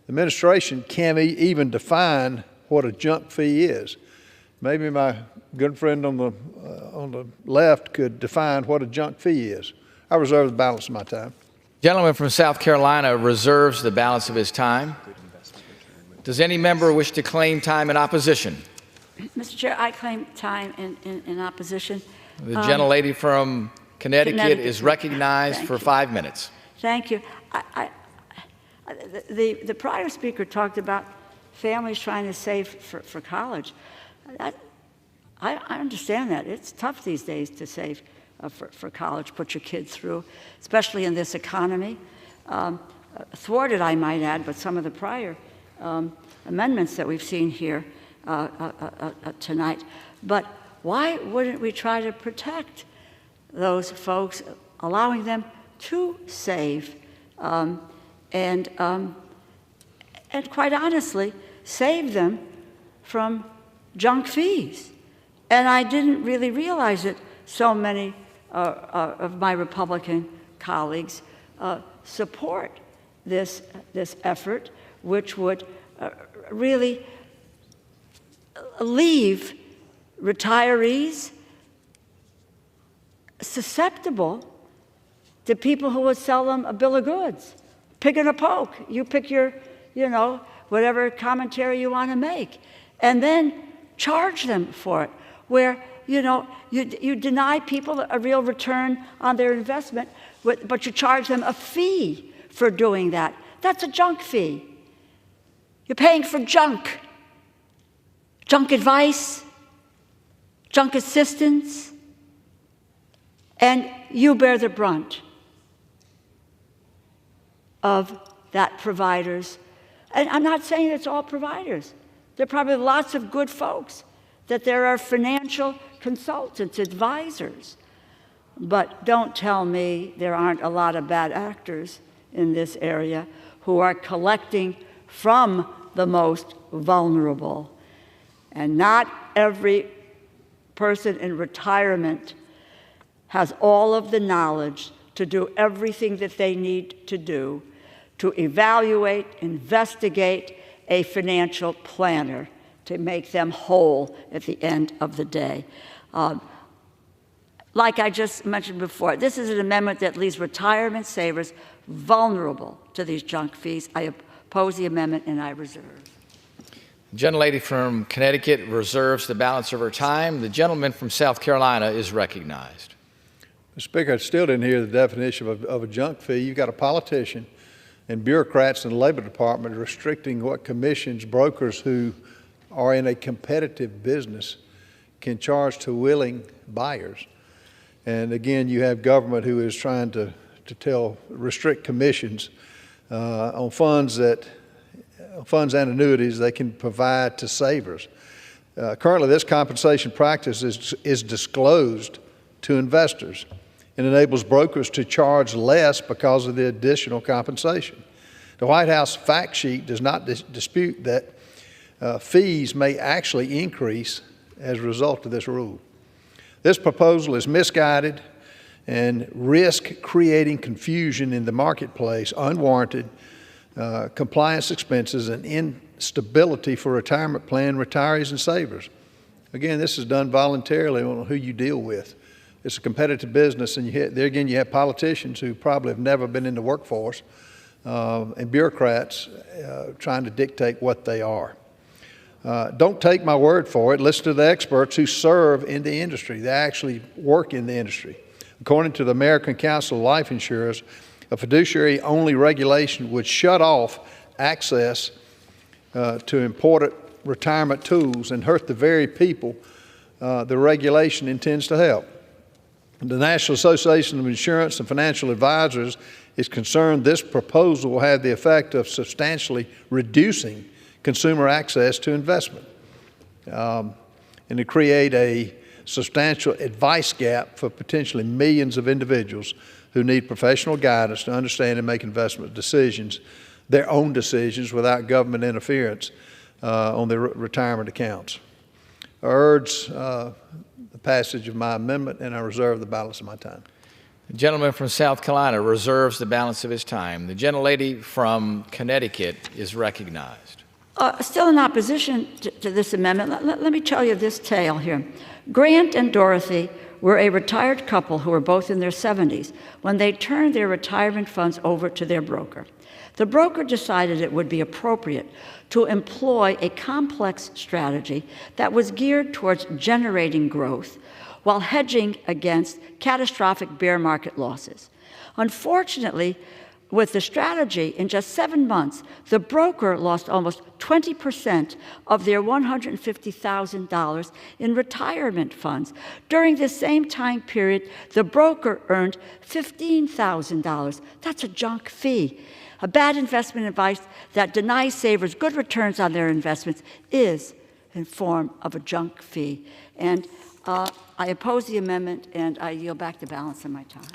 The administration can't even define what a junk fee is. Maybe my good friend on the left could define what a junk fee is. I reserve the balance of my time. Gentleman from South Carolina reserves the balance of his time. Does any member wish to claim time in opposition? Mr. Chair, I claim time in opposition. The gentlelady from Connecticut is recognized for 5 minutes. Thank you. The prior speaker talked about families trying to save for college. I understand that. It's tough these days to save for college, put your kids through, especially in this economy. Thwarted, I might add, but some of the prior amendments that we've seen here tonight. But why wouldn't we try to protect those folks, allowing them to save and quite honestly, save them from junk fees? And I didn't really realize it. So many of my Republican colleagues support this effort, which would really leave retirees susceptible to people who would sell them a bill of goods. Pick and a poke. You pick your, whatever commentary you want to make, and then charge them for it. Where, you deny people a real return on their investment, but you charge them a fee for doing that. That's a junk fee. You're paying for junk. Junk advice, junk assistance, and you bear the brunt of that providers. And I'm not saying it's all providers. There are probably lots of good folks, that there are financial consultants, advisors. But don't tell me there aren't a lot of bad actors in this area who are collecting from the most vulnerable. And not every person in retirement has all of the knowledge to do everything that they need to do to evaluate, investigate a financial planner to make them whole at the end of the day. Like I just mentioned before, this is an amendment that leaves retirement savers vulnerable to these junk fees. I oppose the amendment and I reserve. The gentlelady from Connecticut reserves the balance of her time. The gentleman from South Carolina is recognized. Mr. Speaker, I still didn't hear the definition of a junk fee. You've got a politician and bureaucrats in the Labor Department restricting what commissions brokers who are in a competitive business can charge to willing buyers. And again, you have government who is trying to restrict commissions on funds and annuities they can provide to savers. Currently, this compensation practice is disclosed to investors and enables brokers to charge less because of the additional compensation. The White House fact sheet does not dispute that fees may actually increase as a result of this rule. This proposal is misguided and risk creating confusion in the marketplace, unwarranted compliance expenses, and instability for retirement plan retirees and savers. Again, this is done voluntarily on who you deal with. It's a competitive business, and there again you have politicians who probably have never been in the workforce and bureaucrats trying to dictate what they are. Don't take my word for it. Listen to the experts who serve in the industry. They actually work in the industry. According to the American Council of Life Insurers, a fiduciary-only regulation would shut off access to important retirement tools and hurt the very people the regulation intends to help. The National Association of Insurance and Financial Advisors is concerned this proposal will have the effect of substantially reducing consumer access to investment and to create a substantial advice gap for potentially millions of individuals who need professional guidance to understand and make investment decisions, their own decisions, without government interference on their retirement accounts. I urge the passage of my amendment, and I reserve the balance of my time. The gentleman from South Carolina reserves the balance of his time. The gentlelady from Connecticut is recognized. Still in opposition to this amendment, let me tell you this tale here. Grant and Dorothy were a retired couple who were both in their 70s when they turned their retirement funds over to their broker. The broker decided it would be appropriate to employ a complex strategy that was geared towards generating growth while hedging against catastrophic bear market losses. Unfortunately, with the strategy, in just 7 months, the broker lost almost 20% of their $150,000 in retirement funds. During the same time period, the broker earned $15,000. That's a junk fee. A bad investment advice that denies savers good returns on their investments is in form of a junk fee. And I oppose the amendment, and I yield back the balance of my time.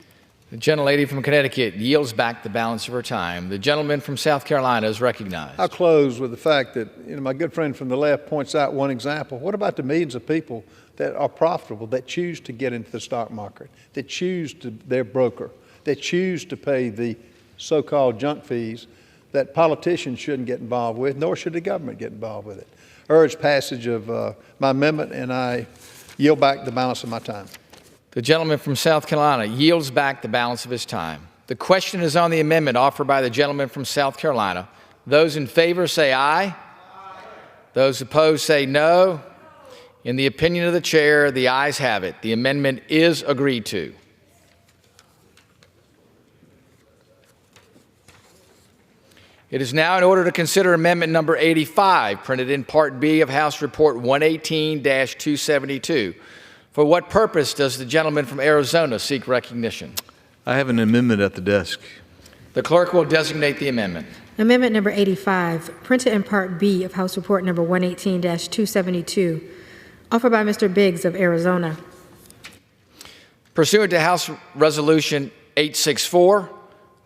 The gentlelady from Connecticut yields back the balance of her time. The gentleman from South Carolina is recognized. I'll close with the fact that my good friend from the left points out one example. What about the millions of people that are profitable, that choose to get into the stock market, that choose their broker, that choose to pay the so-called junk fees that politicians shouldn't get involved with, nor should the government get involved with it? Urge passage of my amendment, and I yield back the balance of my time. The gentleman from South Carolina yields back the balance of his time. The question is on the amendment offered by the gentleman from South Carolina. Those in favor say aye. Those opposed say no. In the opinion of the chair, the ayes have it. The amendment is agreed to. It is now in order to consider amendment number 85, printed in Part B of House Report 118-272. For what purpose does the gentleman from Arizona seek recognition? I have an amendment at the desk. The clerk will designate the amendment. Amendment number 85, printed in Part B of House Report number 118-272, offered by Mr. Biggs of Arizona. Pursuant to House Resolution 864,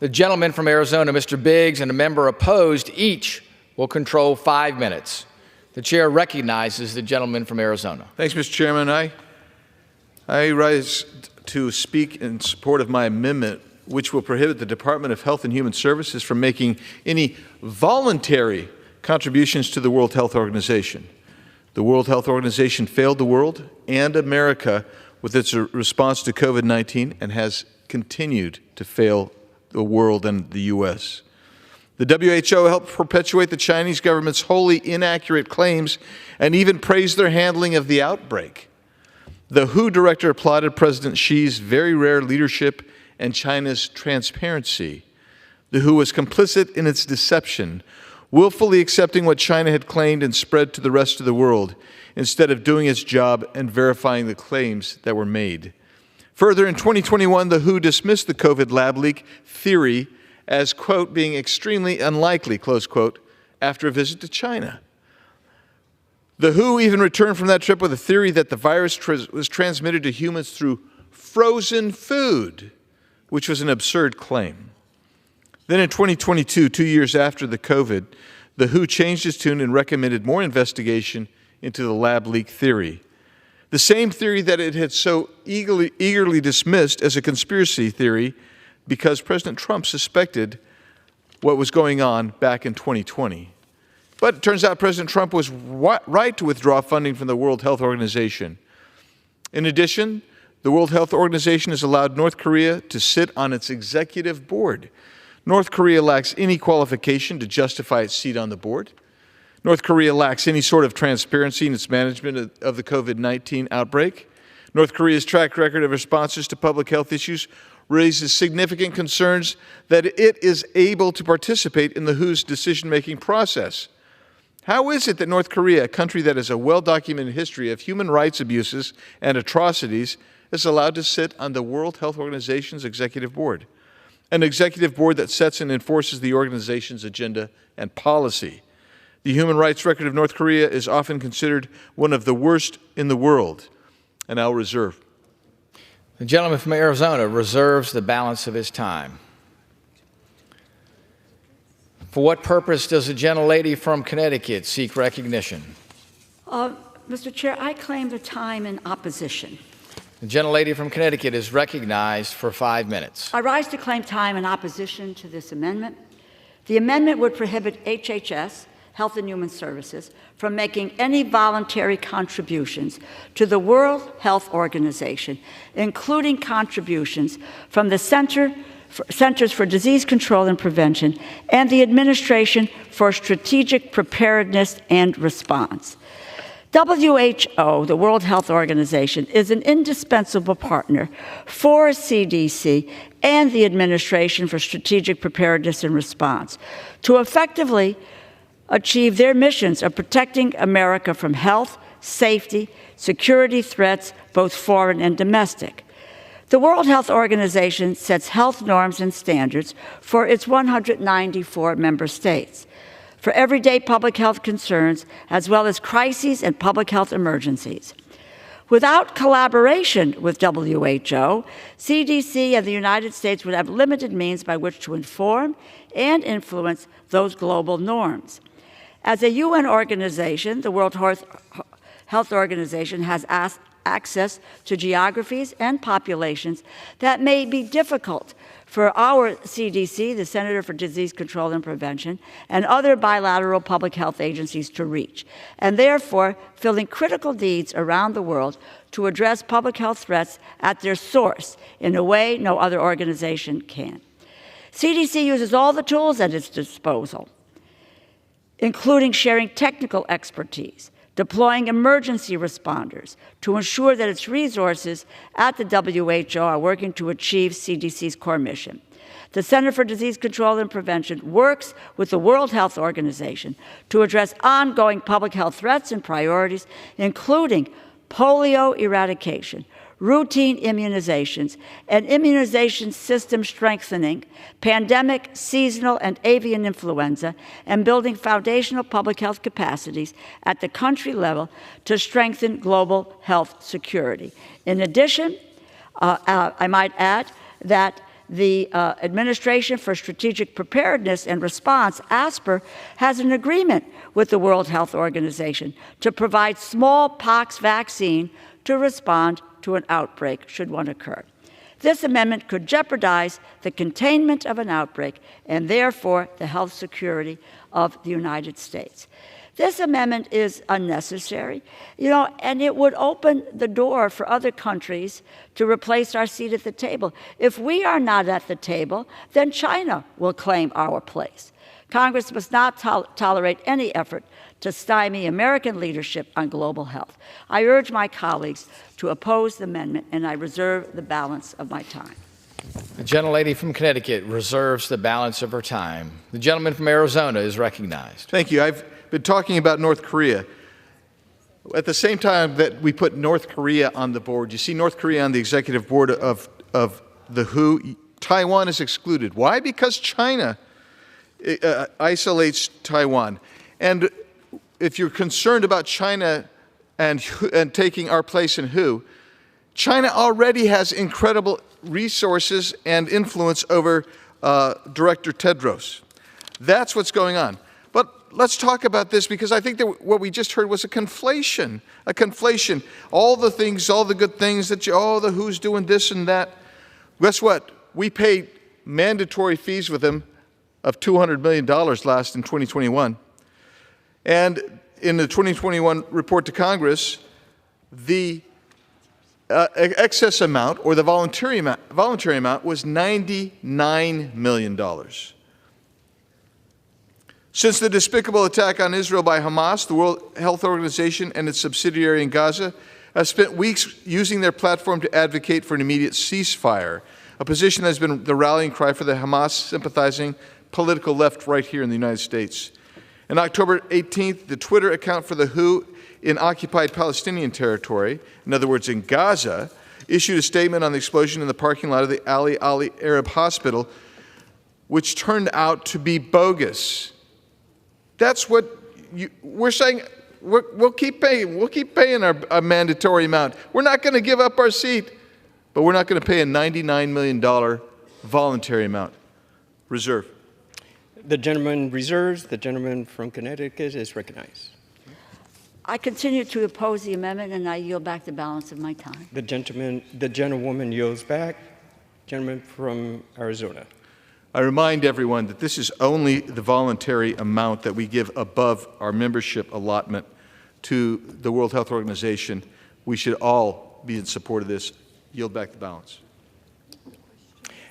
the gentleman from Arizona, Mr. Biggs, and a member opposed each will control 5 minutes. The chair recognizes the gentleman from Arizona. Thanks, Mr. Chairman. I rise to speak in support of my amendment, which will prohibit the Department of Health and Human Services from making any voluntary contributions to the World Health Organization. The World Health Organization failed the world and America with its response to COVID-19 and has continued to fail the world and the U.S. The WHO helped perpetuate the Chinese government's wholly inaccurate claims and even praised their handling of the outbreak. The WHO director applauded President Xi's very rare leadership and China's transparency. The WHO was complicit in its deception, willfully accepting what China had claimed and spread to the rest of the world, instead of doing its job and verifying the claims that were made. Further, in 2021, the WHO dismissed the COVID lab leak theory as, quote, being extremely unlikely, close quote, after a visit to China. The WHO even returned from that trip with a theory that the virus was transmitted to humans through frozen food, which was an absurd claim. Then in 2022, 2 years after the COVID, the WHO changed its tune and recommended more investigation into the lab leak theory. The same theory that it had so eagerly dismissed as a conspiracy theory because President Trump suspected what was going on back in 2020. But it turns out President Trump was right to withdraw funding from the World Health Organization. In addition, the World Health Organization has allowed North Korea to sit on its executive board. North Korea lacks any qualification to justify its seat on the board. North Korea lacks any sort of transparency in its management of the COVID-19 outbreak. North Korea's track record of responses to public health issues raises significant concerns that it is able to participate in the WHO's decision-making process. How is it that North Korea, a country that has a well-documented history of human rights abuses and atrocities, is allowed to sit on the World Health Organization's executive board, an executive board that sets and enforces the organization's agenda and policy? The human rights record of North Korea is often considered one of the worst in the world, and I'll reserve. The gentleman from Arizona reserves the balance of his time. For what purpose does the gentlelady from Connecticut seek recognition? Mr. Chair, I claim the time in opposition. The gentlelady from Connecticut is recognized for 5 minutes. I rise to claim time in opposition to this amendment. The amendment would prohibit HHS, Health and Human Services, from making any voluntary contributions to the World Health Organization, including contributions from the Centers for Disease Control and Prevention and the Administration for Strategic Preparedness and Response. WHO, the World Health Organization, is an indispensable partner for CDC and the Administration for Strategic Preparedness and Response to effectively achieve their missions of protecting America from health, safety, security threats, both foreign and domestic. The World Health Organization sets health norms and standards for its 194 member states, for everyday public health concerns, as well as crises and public health emergencies. Without collaboration with WHO, CDC and the United States would have limited means by which to inform and influence those global norms. As a UN organization, the World Health Organization has access to geographies and populations that may be difficult for our CDC, the Center for Disease Control and Prevention, and other bilateral public health agencies to reach, and therefore filling critical needs around the world to address public health threats at their source in a way no other organization can. CDC uses all the tools at its disposal, including sharing technical expertise, deploying emergency responders to ensure that its resources at the WHO are working to achieve CDC's core mission. The Center for Disease Control and Prevention works with the World Health Organization to address ongoing public health threats and priorities, including polio eradication, routine immunizations, and immunization system strengthening, pandemic, seasonal, and avian influenza, and building foundational public health capacities at the country level to strengthen global health security. In addition, I might add that the Administration for Strategic Preparedness and Response, ASPR, has an agreement with the World Health Organization to provide smallpox vaccine to respond to an outbreak should one occur. This amendment could jeopardize the containment of an outbreak and therefore the health security of the United States. This amendment is unnecessary, and it would open the door for other countries to replace our seat at the table. If we are not at the table, then China will claim our place. Congress must not tolerate any effort to stymie American leadership on global health. I urge my colleagues to oppose the amendment, and I reserve the balance of my time. The gentlelady from Connecticut reserves the balance of her time. The gentleman from Arizona is recognized. Thank you. I've been talking about North Korea. At the same time that we put North Korea on the board, you see North Korea on the executive board of the WHO, Taiwan is excluded. Why? Because China isolates Taiwan. And if you're concerned about China and taking our place in WHO, China already has incredible resources and influence over Director Tedros. That's what's going on. But let's talk about this, because I think that what we just heard was a conflation. All the things, all the good things that the WHO's doing this and that. Guess what? We paid mandatory fees with them of $200 million last in 2021. And in the 2021 report to Congress, the excess amount, or the voluntary amount, was $99 million. Since the despicable attack on Israel by Hamas, the World Health Organization and its subsidiary in Gaza have spent weeks using their platform to advocate for an immediate ceasefire, a position that has been the rallying cry for the Hamas-sympathizing political left right here in the United States. On October 18th, the Twitter account for the WHO in occupied Palestinian territory, in other words, in Gaza, issued a statement on the explosion in the parking lot of the Ali Arab Hospital, which turned out to be bogus. That's what we're saying. We'll keep paying. We'll keep paying our mandatory amount. We're not going to give up our seat, but we're not going to pay a $99 million voluntary amount. Reserve. The gentleman reserves. The gentleman from Connecticut is recognized. I continue to oppose the amendment, and I yield back the balance of my time. The gentlewoman yields back. Gentleman from Arizona. I remind everyone that this is only the voluntary amount that we give above our membership allotment to the World Health Organization. We should all be in support of this. Yield back the balance.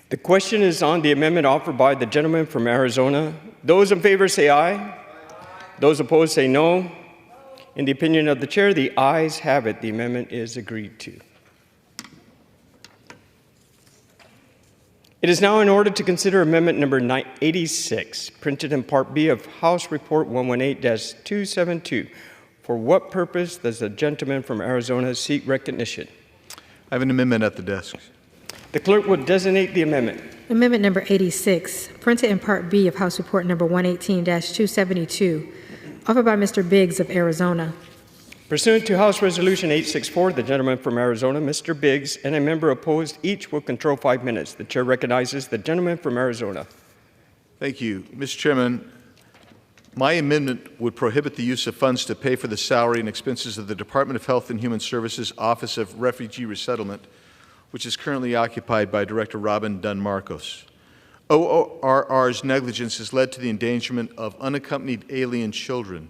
The question is on the amendment offered by the gentleman from Arizona. Those in favor say aye. Those opposed say no. In the opinion of the chair, the ayes have it. The amendment is agreed to. It is now in order to consider amendment number 86, printed in Part B of House Report 118-272. For what purpose does the gentleman from Arizona seek recognition? I have an amendment at the desk. The clerk will designate the amendment. Amendment number 86, printed in Part B of House Report number 118-272, offered by Mr. Biggs of Arizona. Pursuant to House Resolution 864, the gentleman from Arizona, Mr. Biggs, and a member opposed each will control 5 minutes. The chair recognizes the gentleman from Arizona. Thank you. Mr. Chairman, my amendment would prohibit the use of funds to pay for the salary and expenses of the Department of Health and Human Services Office of Refugee Resettlement, which is currently occupied by Director Robin Dunn Marcos. ORR's negligence has led to the endangerment of unaccompanied alien children.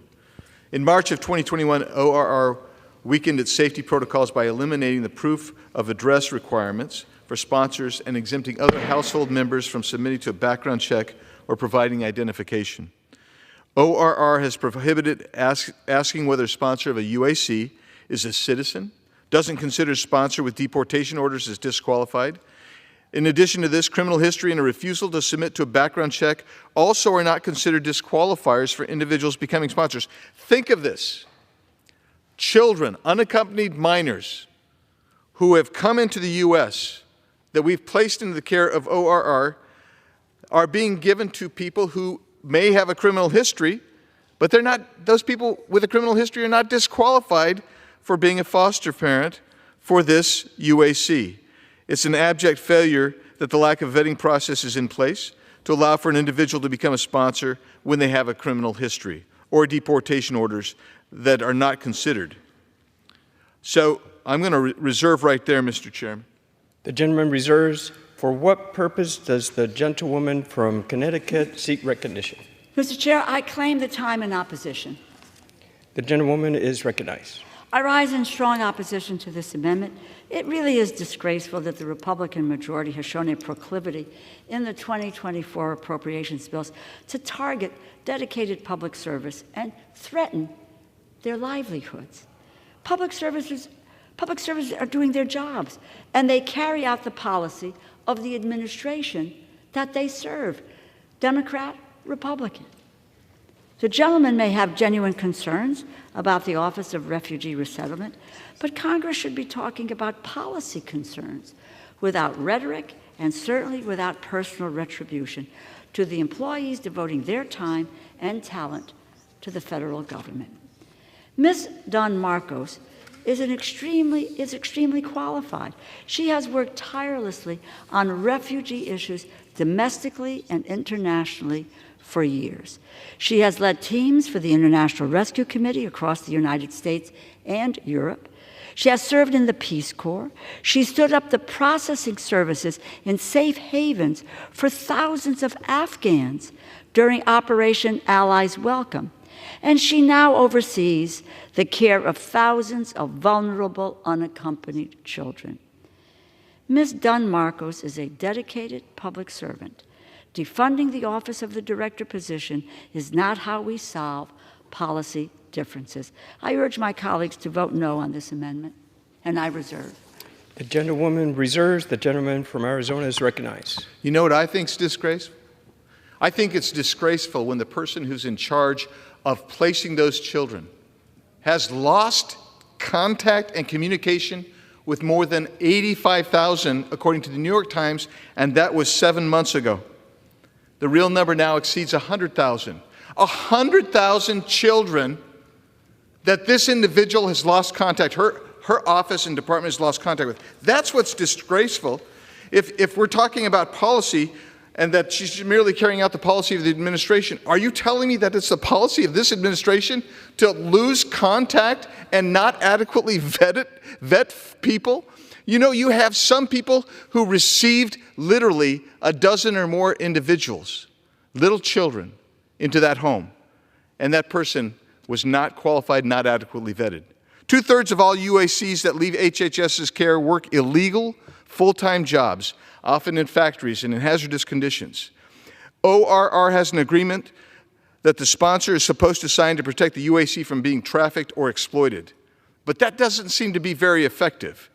In March of 2021, ORR weakened its safety protocols by eliminating the proof of address requirements for sponsors and exempting other household members from submitting to a background check or providing identification. ORR has prohibited asking whether a sponsor of a UAC is a citizen, doesn't consider sponsor with deportation orders as disqualified. In addition to this, criminal history and a refusal to submit to a background check also are not considered disqualifiers for individuals becoming sponsors. Think of this. Children, unaccompanied minors, who have come into the U.S. that we've placed into the care of ORR are being given to people who may have a criminal history, but they're not, those people with a criminal history are not disqualified for being a foster parent for this UAC. It's an abject failure that the lack of vetting process is in place to allow for an individual to become a sponsor when they have a criminal history or deportation orders that are not considered. So I'm going to reserve right there, Mr. Chairman. The gentleman reserves. For what purpose does the gentlewoman from Connecticut seek recognition? Mr. Chair, I claim the time in opposition. The gentlewoman is recognized. I rise in strong opposition to this amendment. It really is disgraceful that the Republican majority has shown a proclivity in the 2024 appropriations bills to target dedicated public service and threaten their livelihoods. Public services are doing their jobs, and they carry out the policy of the administration that they serve, Democrat, Republican. The gentleman may have genuine concerns about the Office of Refugee Resettlement, but Congress should be talking about policy concerns without rhetoric and certainly without personal retribution to the employees devoting their time and talent to the federal government. Ms. Dunn Marcos is extremely qualified. She has worked tirelessly on refugee issues domestically and internationally for years. She has led teams for the International Rescue Committee across the United States and Europe. She has served in the Peace Corps. She stood up the processing services in safe havens for thousands of Afghans during Operation Allies Welcome. And she now oversees the care of thousands of vulnerable, unaccompanied children. Ms. Dunn Marcos is a dedicated public servant, Defunding the office of the director position is not how we solve policy differences. I urge my colleagues to vote no on this amendment, and I reserve. The gentlewoman reserves. The gentleman from Arizona is recognized. You know what I think is disgraceful? I think it's disgraceful when the person who's in charge of placing those children has lost contact and communication with more than 85,000, according to the New York Times, and that was 7 months ago. The real number now exceeds 100,000. 100,000 children that this individual has lost contact, her office and department has lost contact with. That's what's disgraceful. If we're talking about policy and that she's merely carrying out the policy of the administration, are you telling me that it's the policy of this administration to lose contact and not adequately vet people? You know, you have some people who received literally a dozen or more individuals, little children, into that home, and that person was not qualified, not adequately vetted. 2/3 of all UACs that leave HHS's care work illegal, full-time jobs, often in factories and in hazardous conditions. ORR has an agreement that the sponsor is supposed to sign to protect the UAC from being trafficked or exploited. But that doesn't seem to be very effective.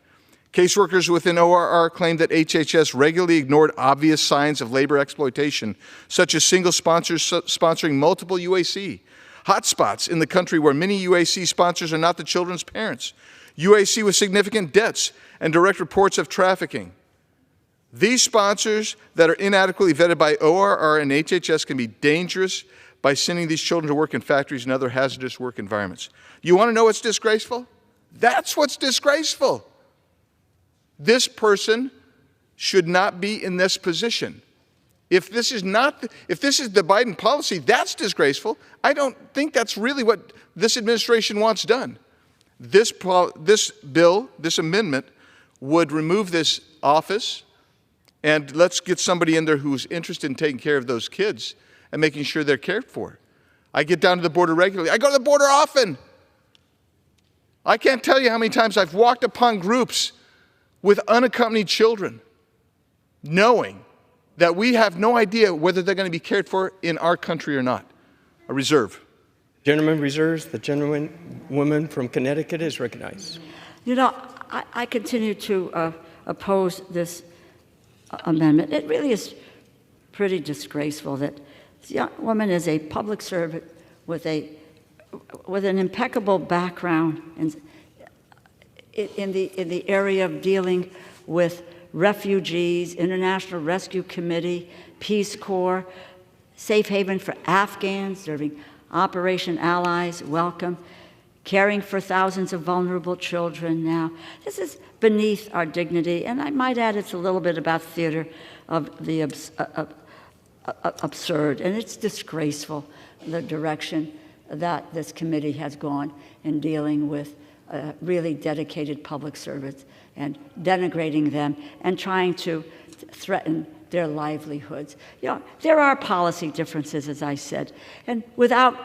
Caseworkers within ORR claim that HHS regularly ignored obvious signs of labor exploitation, such as single sponsors sponsoring multiple UAC, hotspots in the country where many UAC sponsors are not the children's parents, UAC with significant debts, and direct reports of trafficking. These sponsors that are inadequately vetted by ORR and HHS can be dangerous by sending these children to work in factories and other hazardous work environments. You want to know what's disgraceful? That's what's disgraceful. This person should not be in this position. If this is the Biden policy, that's disgraceful. I don't think that's really what this administration wants done. This bill, this amendment, would remove this office, and let's get somebody in there who's interested in taking care of those kids and making sure they're cared for. I get down to the border regularly. I go to the border often. I can't tell you how many times I've walked upon groups with unaccompanied children, knowing that we have no idea whether they're going to be cared for in our country or not. A reserve. Gentleman reserves. The gentlewoman from Connecticut is recognized. You know, I continue to oppose this amendment. It really is pretty disgraceful that this young woman is a public servant with an impeccable background in the area of dealing with refugees, International Rescue Committee, Peace Corps, Safe Haven for Afghans, serving Operation Allies, Welcome, caring for thousands of vulnerable children now. This is beneath our dignity, and I might add it's a little bit about theater of the absurd, and it's disgraceful, the direction that this committee has gone in dealing with really dedicated public servants and denigrating them and trying to threaten their livelihoods. You know, there are policy differences, as I said, and without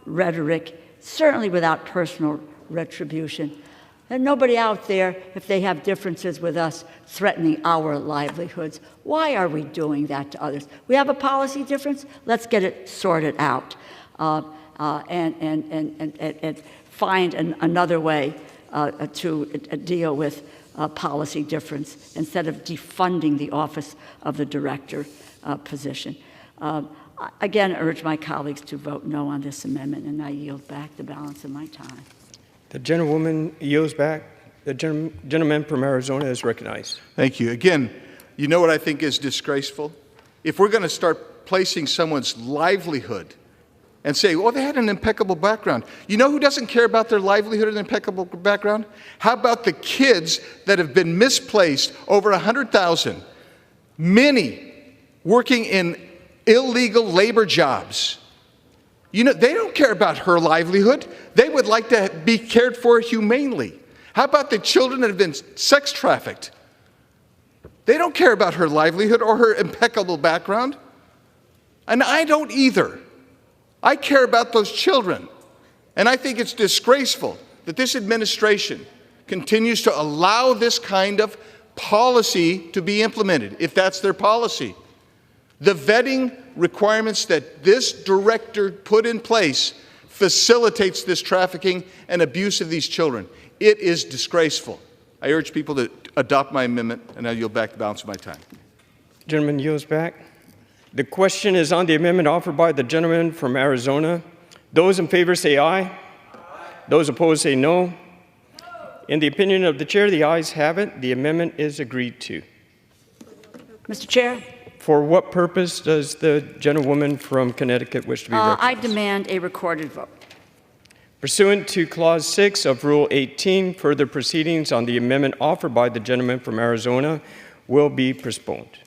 rhetoric, certainly without personal retribution. And nobody out there, if they have differences with us, threatening our livelihoods. Why are we doing that to others? We have a policy difference. Let's get it sorted out and find another way to deal with policy difference instead of defunding the office of the director position. Again, I urge my colleagues to vote no on this amendment, and I yield back the balance of my time. The gentlewoman yields back. The gentleman from Arizona is recognized. Thank you. Again, you know what I think is disgraceful? If we're going to start placing someone's livelihood and say, well, they had an impeccable background. You know who doesn't care about their livelihood and impeccable background? How about the kids that have been misplaced, over 100,000, many working in illegal labor jobs? You know, they don't care about her livelihood. They would like to be cared for humanely. How about the children that have been sex trafficked? They don't care about her livelihood or her impeccable background. And I don't either. I care about those children. And I think it's disgraceful that this administration continues to allow this kind of policy to be implemented, if that's their policy. The vetting requirements that this director put in place facilitates this trafficking and abuse of these children. It is disgraceful. I urge people to adopt my amendment, and I yield back the balance of my time. Gentleman yields back. The question is on the amendment offered by the gentleman from Arizona. Those in favor say aye. Those opposed say no. In the opinion of the chair, the ayes have it. The amendment is agreed to. Mr. Chair. For what purpose does the gentlewoman from Connecticut wish to be recognized? I demand a recorded vote. Pursuant to Clause 6 of Rule 18, further proceedings on the amendment offered by the gentleman from Arizona will be postponed.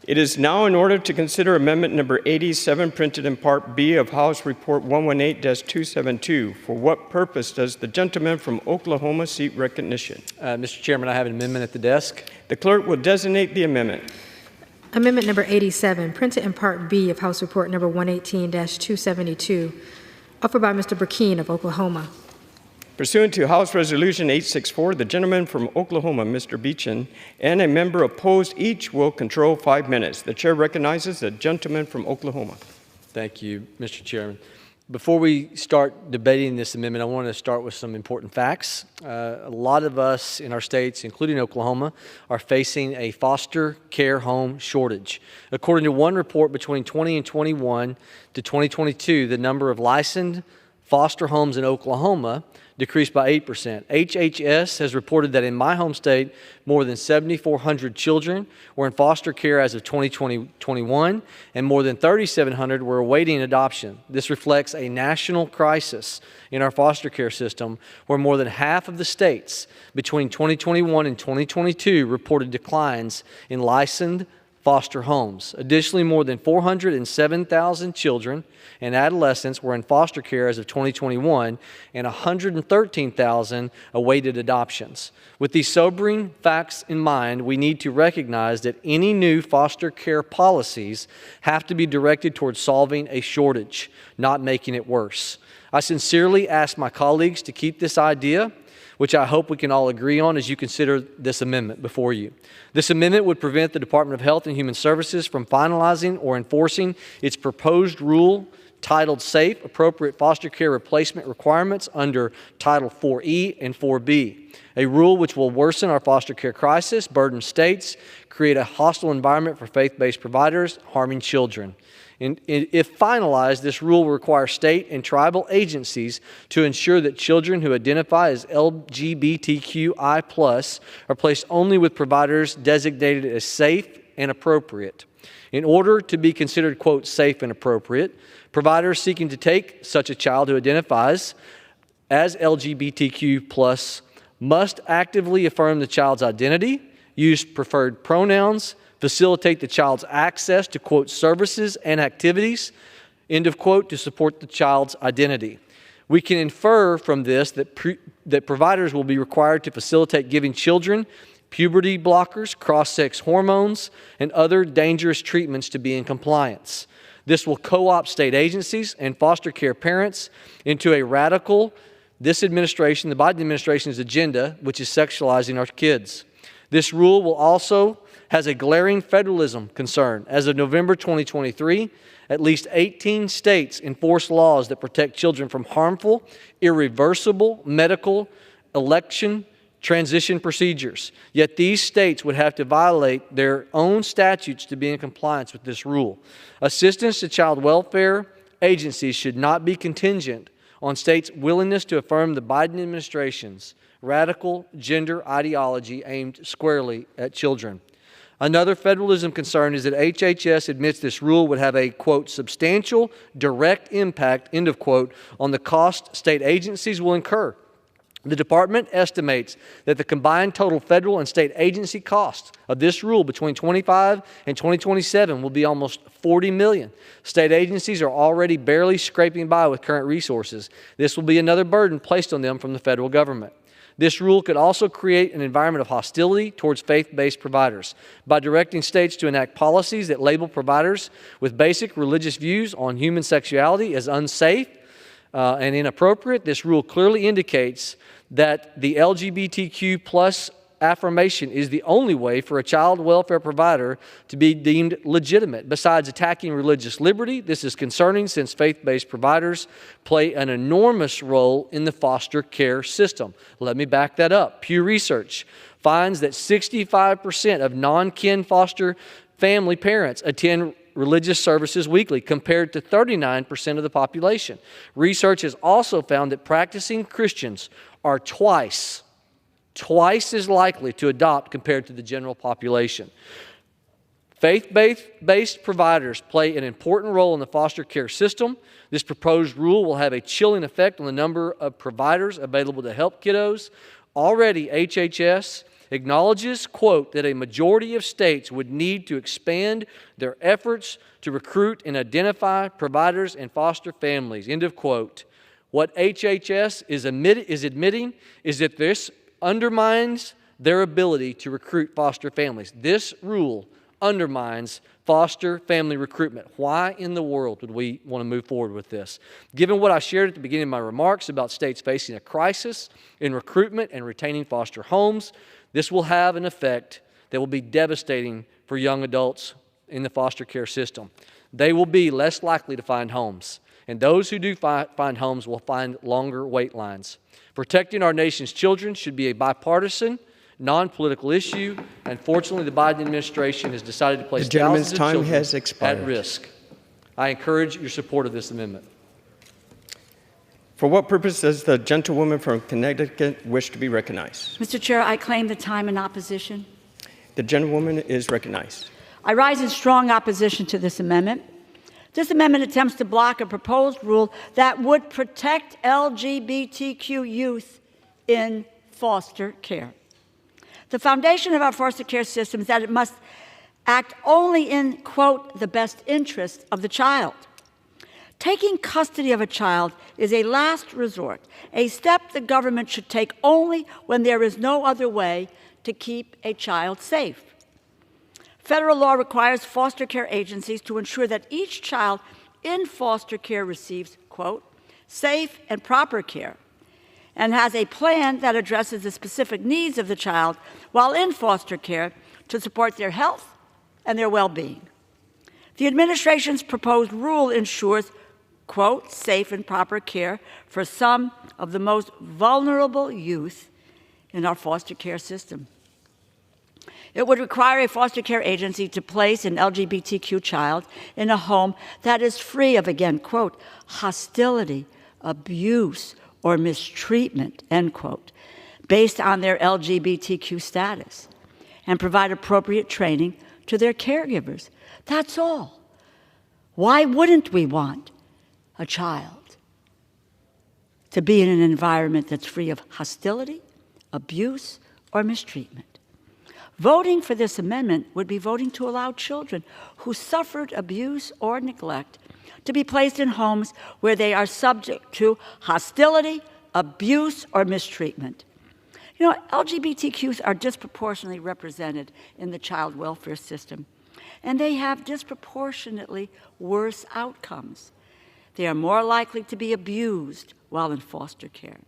It is now in order to consider Amendment Number 87, printed in Part B of House Report 118-272. For what purpose does the gentleman from Oklahoma seek recognition? Mr. Chairman, I have an amendment at the desk. The clerk will designate the amendment. Amendment number 87, printed in Part B of House Report number 118-272, offered by Mr. Burkeen of Oklahoma. Pursuant to House Resolution 864, the gentleman from Oklahoma, Mr. Beechin, and a member opposed each will control 5 minutes. The chair recognizes the gentleman from Oklahoma. Thank you, Mr. Chairman. Before we start debating this amendment, I want to start with some important facts. A lot of us in our states, including Oklahoma, are facing a foster care home shortage. According to one report between 2021 to 2022, the number of licensed foster homes in Oklahoma decreased by 8%. HHS has reported that in my home state, more than 7,400 children were in foster care as of 2021, and more than 3,700 were awaiting adoption. This reflects a national crisis in our foster care system, where more than half of the states between 2021 and 2022 reported declines in licensed foster homes. Additionally, more than 407,000 children and adolescents were in foster care as of 2021, and 113,000 awaited adoptions. With these sobering facts in mind, we need to recognize that any new foster care policies have to be directed towards solving a shortage, not making it worse. I sincerely ask my colleagues to keep this idea, which I hope we can all agree on, as you consider this amendment before you. This amendment would prevent the Department of Health and Human Services from finalizing or enforcing its proposed rule titled Safe, Appropriate Foster Care Replacement Requirements under Title 4E and 4B, a rule which will worsen our foster care crisis, burden states, create a hostile environment for faith-based providers, harming children. If finalized, this rule will require state and tribal agencies to ensure that children who identify as LGBTQI+ are placed only with providers designated as safe and appropriate. In order to be considered, quote, safe and appropriate, providers seeking to take such a child who identifies as LGBTQ+ must actively affirm the child's identity, use preferred pronouns, facilitate the child's access to, quote, services and activities, end of quote, to support the child's identity. We can infer from this that providers will be required to facilitate giving children puberty blockers, cross-sex hormones, and other dangerous treatments to be in compliance. This will co-opt state agencies and foster care parents into a radical, the Biden administration's agenda, which is sexualizing our kids. This rule will also has a glaring federalism concern. As of November 2023, at least 18 states enforce laws that protect children from harmful, irreversible medical, election, transition procedures. Yet these states would have to violate their own statutes to be in compliance with this rule. Assistance to child welfare agencies should not be contingent on states' willingness to affirm the Biden administration's radical gender ideology aimed squarely at children. Another federalism concern is that HHS admits this rule would have a, quote, substantial direct impact, end of quote, on the cost state agencies will incur. The department estimates that the combined total federal and state agency costs of this rule between 2025 and 2027 will be almost $40 million. State agencies are already barely scraping by with current resources. This will be another burden placed on them from the federal government. This rule could also create an environment of hostility towards faith-based providers. By directing states to enact policies that label providers with basic religious views on human sexuality as unsafe and inappropriate, this rule clearly indicates that the LGBTQ+ affirmation is the only way for a child welfare provider to be deemed legitimate. Besides attacking religious liberty, this is concerning since faith-based providers play an enormous role in the foster care system. Let me back that up. Pew Research finds that 65% of non-kin foster family parents attend religious services weekly, compared to 39% of the population. Research has also found that practicing Christians are twice as likely to adopt compared to the general population. Faith-based providers play an important role in the foster care system. This proposed rule will have a chilling effect on the number of providers available to help kiddos. Already, HHS acknowledges, quote, that a majority of states would need to expand their efforts to recruit and identify providers and foster families, end of quote. What HHS is admitting is that this undermines their ability to recruit foster families. This rule undermines foster family recruitment. Why in the world would we want to move forward with this? Given what I shared at the beginning of my remarks about states facing a crisis in recruitment and retaining foster homes, this will have an effect that will be devastating for young adults in the foster care system. They will be less likely to find homes, and those who do find homes will find longer wait lines. Protecting our nation's children should be a bipartisan, non-political issue, and fortunately the Biden administration has decided to place thousands of children at risk. I encourage your support of this amendment. For what purpose does the gentlewoman from Connecticut wish to be recognized? Mr. Chair, I claim the time in opposition. The gentlewoman is recognized. I rise in strong opposition to this amendment. This amendment attempts to block a proposed rule that would protect LGBTQ youth in foster care. The foundation of our foster care system is that it must act only in, quote, the best interest of the child. Taking custody of a child is a last resort, a step the government should take only when there is no other way to keep a child safe. Federal law requires foster care agencies to ensure that each child in foster care receives, quote, safe and proper care, and has a plan that addresses the specific needs of the child while in foster care to support their health and their well-being. The administration's proposed rule ensures, quote, safe and proper care for some of the most vulnerable youth in our foster care system. It would require a foster care agency to place an LGBTQ child in a home that is free of, again, quote, hostility, abuse, or mistreatment, end quote, based on their LGBTQ status, and provide appropriate training to their caregivers. That's all. Why wouldn't we want a child to be in an environment that's free of hostility, abuse, or mistreatment? Voting for this amendment would be voting to allow children who suffered abuse or neglect to be placed in homes where they are subject to hostility, abuse, or mistreatment. You know, LGBTQs are disproportionately represented in the child welfare system, and they have disproportionately worse outcomes. They are more likely to be abused while in foster care.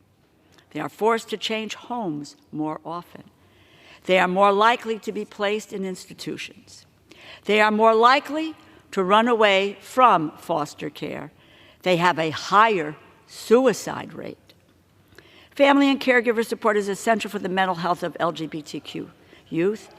They are forced to change homes more often. They are more likely to be placed in institutions. They are more likely to run away from foster care. They have a higher suicide rate. Family and caregiver support is essential for the mental health of LGBTQ youth.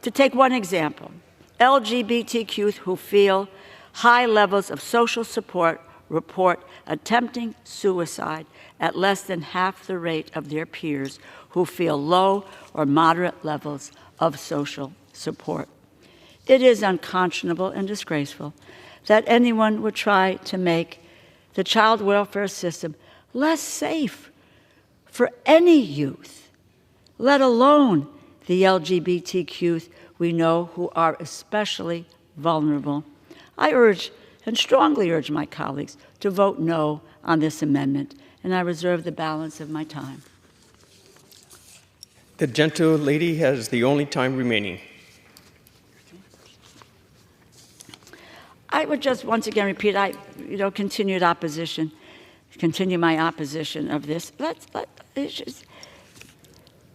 To take one example, LGBTQ youth who feel high levels of social support report attempting suicide at less than half the rate of their peers who feel low or moderate levels of social support. It is unconscionable and disgraceful that anyone would try to make the child welfare system less safe for any youth, let alone the LGBTQ youth we know who are especially vulnerable. I urge and strongly urge my colleagues to vote no on this amendment, and I reserve the balance of my time. The gentle lady has the only time remaining. I would just once again repeat, continue my opposition of this.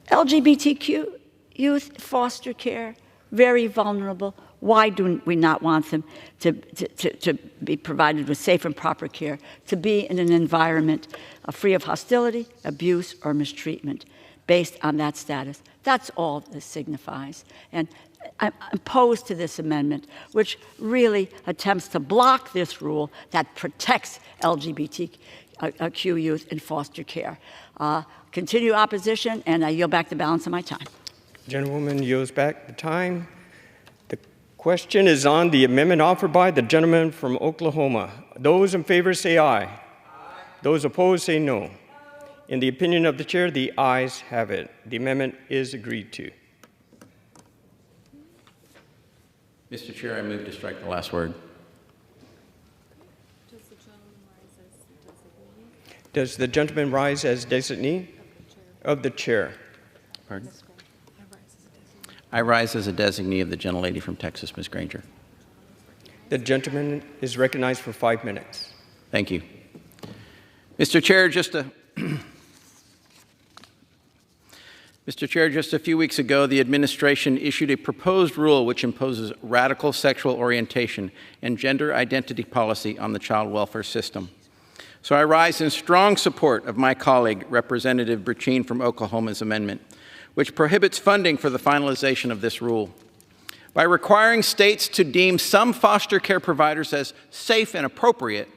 LGBTQ youth foster care, very vulnerable. Why do we not want them to be provided with safe and proper care, to be in an environment free of hostility, abuse, or mistreatment based on that status? That's all this signifies. And I'm opposed to this amendment, which really attempts to block this rule that protects LGBTQ youth in foster care. Continue opposition, and I yield back the balance of my time. Gentlewoman yields back the time. The question is on the amendment offered by the gentleman from Oklahoma. Those in favor say aye. Aye. Those opposed say no. In the opinion of the chair, the ayes have it. The amendment is agreed to. Mr. Chair, I move to strike the last word. Does the gentleman rise as designee of the chair? Pardon? I rise as a designee of the gentlelady from Texas, Ms. Granger. The gentleman is recognized for 5 minutes. Thank you. Mr. Chair, Mr. Chair, just a few weeks ago, the administration issued a proposed rule which imposes radical sexual orientation and gender identity policy on the child welfare system. So I rise in strong support of my colleague, Representative Burchine from Oklahoma's amendment, which prohibits funding for the finalization of this rule. By requiring states to deem some foster care providers as safe and appropriate,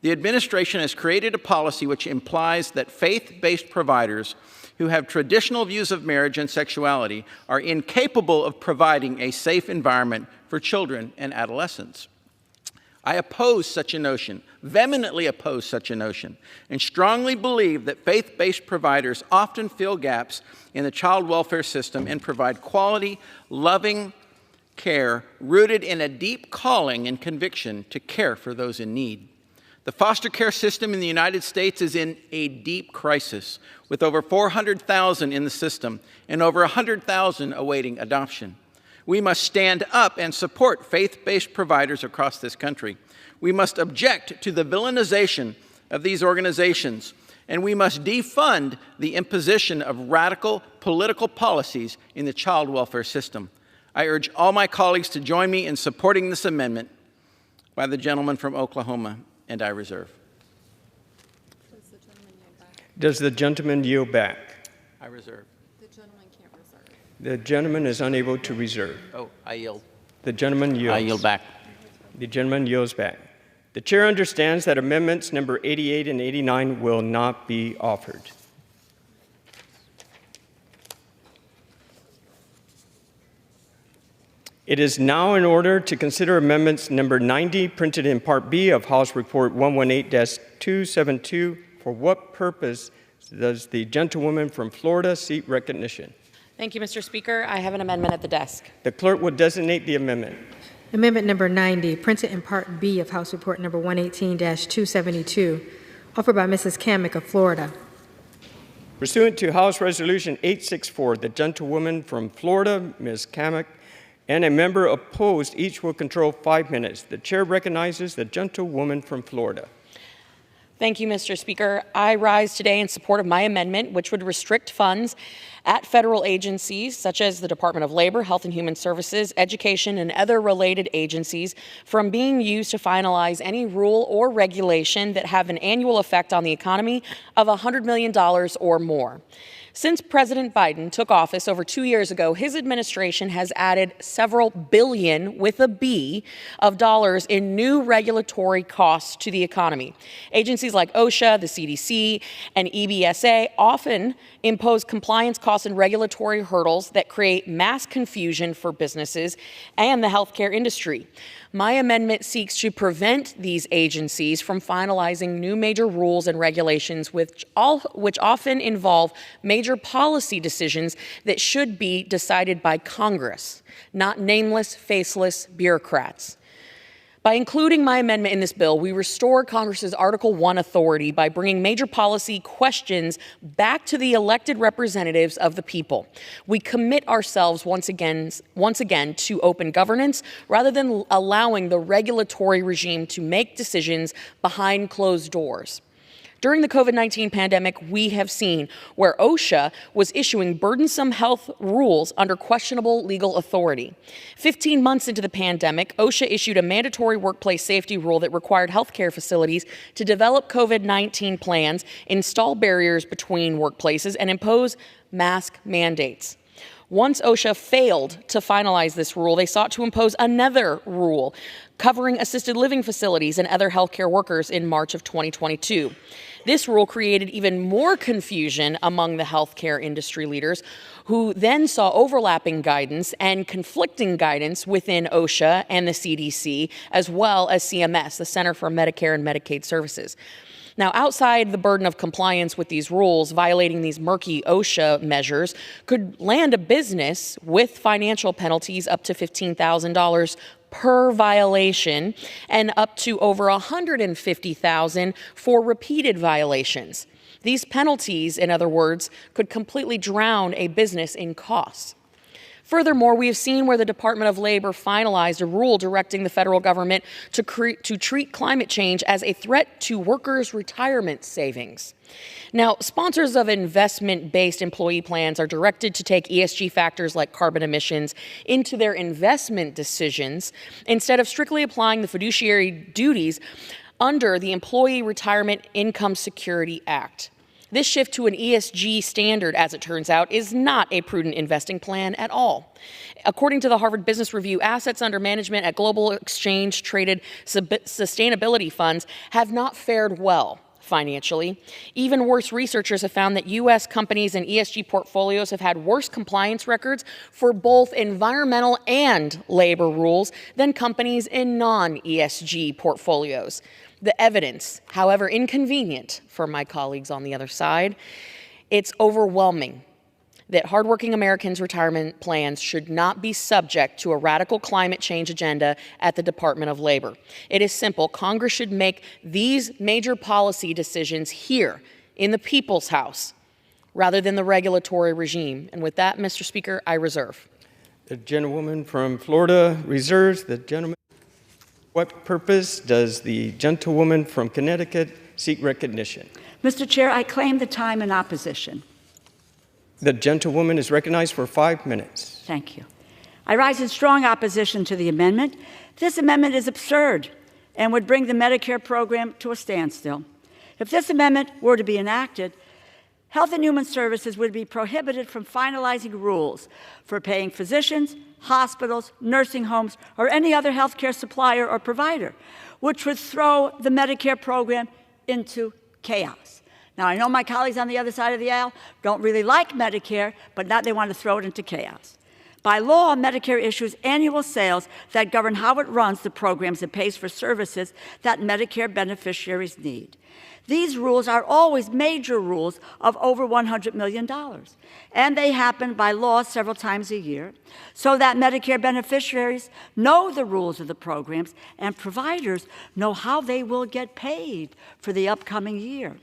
the administration has created a policy which implies that faith-based providers who have traditional views of marriage and sexuality are incapable of providing a safe environment for children and adolescents. I oppose such a notion, vehemently oppose such a notion, and strongly believe that faith-based providers often fill gaps in the child welfare system and provide quality, loving care rooted in a deep calling and conviction to care for those in need. The foster care system in the United States is in a deep crisis, with over 400,000 in the system and over 100,000 awaiting adoption. We must stand up and support faith-based providers across this country. We must object to the villainization of these organizations, and we must defund the imposition of radical political policies in the child welfare system. I urge all my colleagues to join me in supporting this amendment by the gentleman from Oklahoma, and I reserve. Does the gentleman yield back? I reserve. The gentleman can't reserve. The gentleman is unable to reserve. Oh, I yield. The gentleman yields. I yield back. The gentleman yields back. The chair understands that amendments number 88 and 89 will not be offered. It is now in order to consider amendments number 90, printed in Part B of House Report 118-272. For what purpose does the gentlewoman from Florida seek recognition? Thank you, Mr. Speaker. I have an amendment at the desk. The clerk will designate the amendment. Amendment number 90, printed in Part B of House Report number 118-272, offered by Mrs. Kamick of Florida. Pursuant to House Resolution 864, the gentlewoman from Florida, Ms. Kamick, and a member opposed, each will control 5 minutes. The chair recognizes the gentlewoman from Florida. Thank you, Mr. Speaker. I rise today in support of my amendment, which would restrict funds at federal agencies such as the Department of Labor, Health and Human Services, Education, and other related agencies from being used to finalize any rule or regulation that have an annual effect on the economy of $100 million or more. Since President Biden took office over 2 years ago, his administration has added several billion, with a B, of dollars in new regulatory costs to the economy. Agencies like OSHA, the CDC, and EBSA often impose compliance costs and regulatory hurdles that create mass confusion for businesses and the healthcare industry. My amendment seeks to prevent these agencies from finalizing new major rules and regulations which often involve major policy decisions that should be decided by Congress, not nameless, faceless bureaucrats. By including my amendment in this bill, we restore Congress's Article 1 authority by bringing major policy questions back to the elected representatives of the people. We commit ourselves once again to open governance rather than allowing the regulatory regime to make decisions behind closed doors. During the COVID-19 pandemic, we have seen where OSHA was issuing burdensome health rules under questionable legal authority. 15 months into the pandemic, OSHA issued a mandatory workplace safety rule that required healthcare facilities to develop COVID-19 plans, install barriers between workplaces, and impose mask mandates. Once OSHA failed to finalize this rule, they sought to impose another rule covering assisted living facilities and other healthcare workers in March of 2022. This rule created even more confusion among the healthcare industry leaders, who then saw overlapping guidance and conflicting guidance within OSHA and the CDC, as well as CMS, the Center for Medicare and Medicaid Services. Now, outside the burden of compliance with these rules, violating these murky OSHA measures could land a business with financial penalties up to $15,000 per violation and up to over $150,000 for repeated violations. These penalties, in other words, could completely drown a business in costs. Furthermore, we have seen where the Department of Labor finalized a rule directing the federal government to treat climate change as a threat to workers' retirement savings. Now, sponsors of investment-based employee plans are directed to take ESG factors like carbon emissions into their investment decisions instead of strictly applying the fiduciary duties under the Employee Retirement Income Security Act. This shift to an ESG standard, as it turns out, is not a prudent investing plan at all. According to the Harvard Business Review, assets under management at global exchange-traded sustainability funds have not fared well financially. Even worse, researchers have found that U.S. companies and ESG portfolios have had worse compliance records for both environmental and labor rules than companies in non-ESG portfolios. The evidence, however inconvenient for my colleagues on the other side, it's overwhelming that hardworking Americans' retirement plans should not be subject to a radical climate change agenda at the Department of Labor. It is simple. Congress should make these major policy decisions here in the People's House rather than the regulatory regime. And with that, Mr. Speaker, I reserve. The gentlewoman from Florida reserves. The gentleman. What purpose does the gentlewoman from Connecticut seek recognition? Mr. Chair, I claim the time in opposition. The gentlewoman is recognized for 5 minutes. Thank you. I rise in strong opposition to the amendment. This amendment is absurd and would bring the Medicare program to a standstill. If this amendment were to be enacted, Health and Human Services would be prohibited from finalizing rules for paying physicians, hospitals, nursing homes, or any other healthcare supplier or provider, which would throw the Medicare program into chaos. Now, I know my colleagues on the other side of the aisle don't really like Medicare, but now they want to throw it into chaos. By law, Medicare issues annual sales that govern how it runs the programs and pays for services that Medicare beneficiaries need. These rules are always major rules of over $100 million, and they happen by law several times a year so that Medicare beneficiaries know the rules of the programs and providers know how they will get paid for the upcoming year.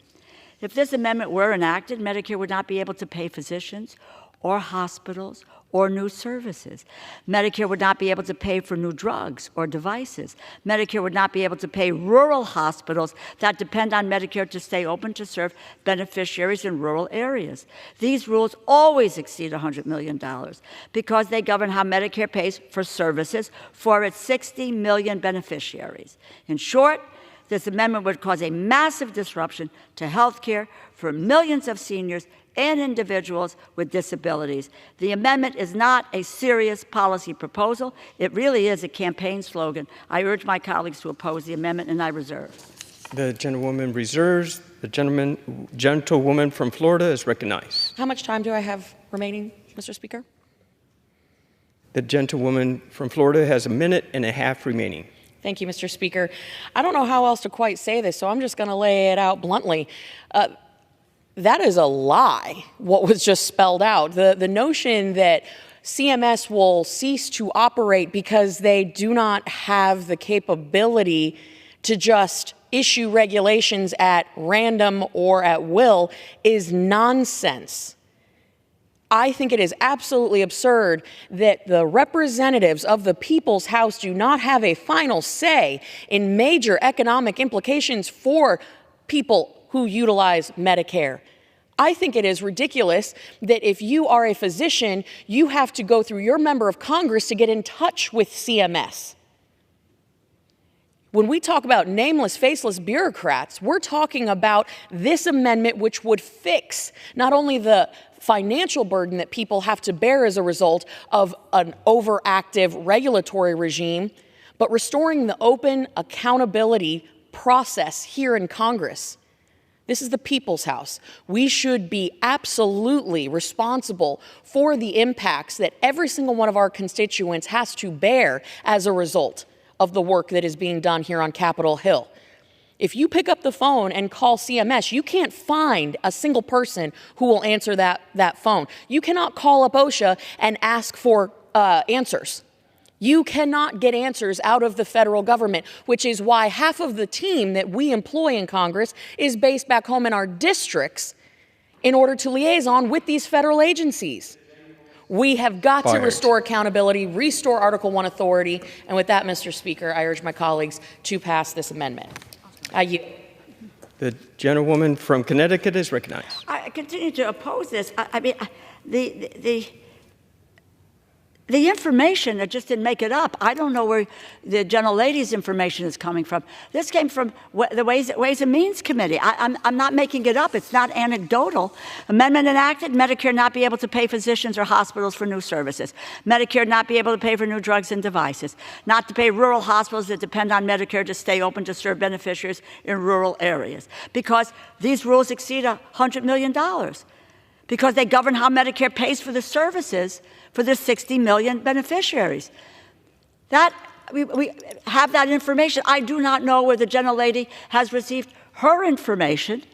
If this amendment were enacted, Medicare would not be able to pay physicians or hospitals or new services. Medicare would not be able to pay for new drugs or devices. Medicare would not be able to pay rural hospitals that depend on Medicare to stay open to serve beneficiaries in rural areas. These rules always exceed $100 million because they govern how Medicare pays for services for its 60 million beneficiaries. In short, this amendment would cause a massive disruption to health care for millions of seniors and individuals with disabilities. The amendment is not a serious policy proposal. It really is a campaign slogan. I urge my colleagues to oppose the amendment, and I reserve. The gentlewoman reserves. The gentlewoman from Florida is recognized. How much time do I have remaining, Mr. Speaker? The gentlewoman from Florida has 1.5 minutes remaining. Thank you, Mr. Speaker. I don't know how else to quite say this, so I'm just going to lay it out bluntly. That is a lie, what was just spelled out. The notion that CMS will cease to operate because they do not have the capability to just issue regulations at random or at will is nonsense. I think it is absolutely absurd that the representatives of the People's House do not have a final say in major economic implications for people who utilize Medicare. I think it is ridiculous that if you are a physician, you have to go through your member of Congress to get in touch with CMS. When we talk about nameless, faceless bureaucrats, we're talking about this amendment, which would fix not only the financial burden that people have to bear as a result of an overactive regulatory regime, but restoring the open accountability process here in Congress. This is the people's house. We should be absolutely responsible for the impacts that every single one of our constituents has to bear as a result of the work that is being done here on Capitol Hill. If you pick up the phone and call CMS, you can't find a single person who will answer that phone. You cannot call up OSHA and ask for answers. You cannot get answers out of the federal government, which is why half of the team that we employ in Congress is based back home in our districts in order to liaison with these federal agencies. We have got to restore accountability, restore Article 1 authority, and with that, Mr. Speaker, I urge my colleagues to pass this amendment. The gentlewoman from Connecticut is recognized. I continue to oppose this. I mean, the information, I just didn't make it up. I don't know where the gentlelady's information is coming from. This came from the Ways and Means Committee. I'm not making it up. It's not anecdotal. Amendment enacted, Medicare not be able to pay physicians or hospitals for new services. Medicare not be able to pay for new drugs and devices. Not to pay rural hospitals that depend on Medicare to stay open to serve beneficiaries in rural areas. Because these rules exceed $100 million. Because they govern how Medicare pays for the services for the 60 million beneficiaries. We have that information. I do not know where the gentlelady has received her information,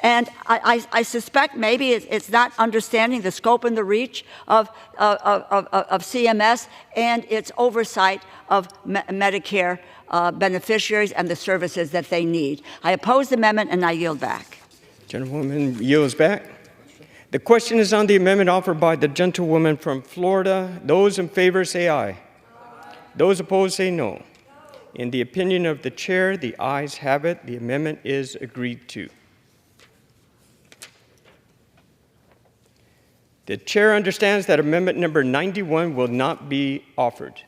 and I suspect maybe it's not understanding the scope and the reach of CMS and its oversight of Medicare beneficiaries and the services that they need. I oppose the amendment, and I yield back. Gentlewoman yields back. The question is on the amendment offered by the gentlewoman from Florida. Those in favor say aye. Those opposed say no. In the opinion of the chair, the ayes have it. The amendment is agreed to. The chair understands that amendment number 91 will not be offered.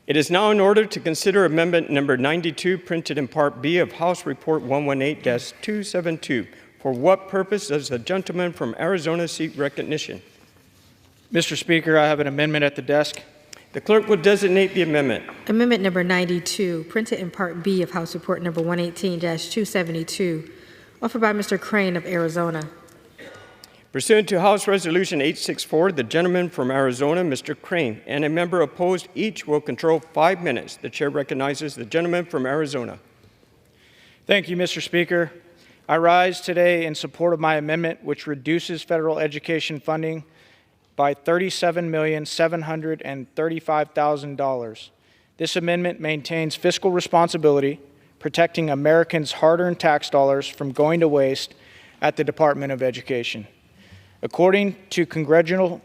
It is now in order to consider amendment number 92, printed in Part B of House Report 118-272. For what purpose does the gentleman from Arizona seek recognition? Mr. Speaker, I have an amendment at the desk. The clerk will designate the amendment. Amendment number 92, printed in Part B of House Report number 118-272, offered by Mr. Crane of Arizona. Pursuant to House Resolution 864, the gentleman from Arizona, Mr. Crane, and a member opposed each will control 5 minutes. The chair recognizes the gentleman from Arizona. Thank you, Mr. Speaker. I rise today in support of my amendment, which reduces federal education funding by $37,735,000. This amendment maintains fiscal responsibility, protecting Americans' hard-earned tax dollars from going to waste at the Department of Education. According to Congressional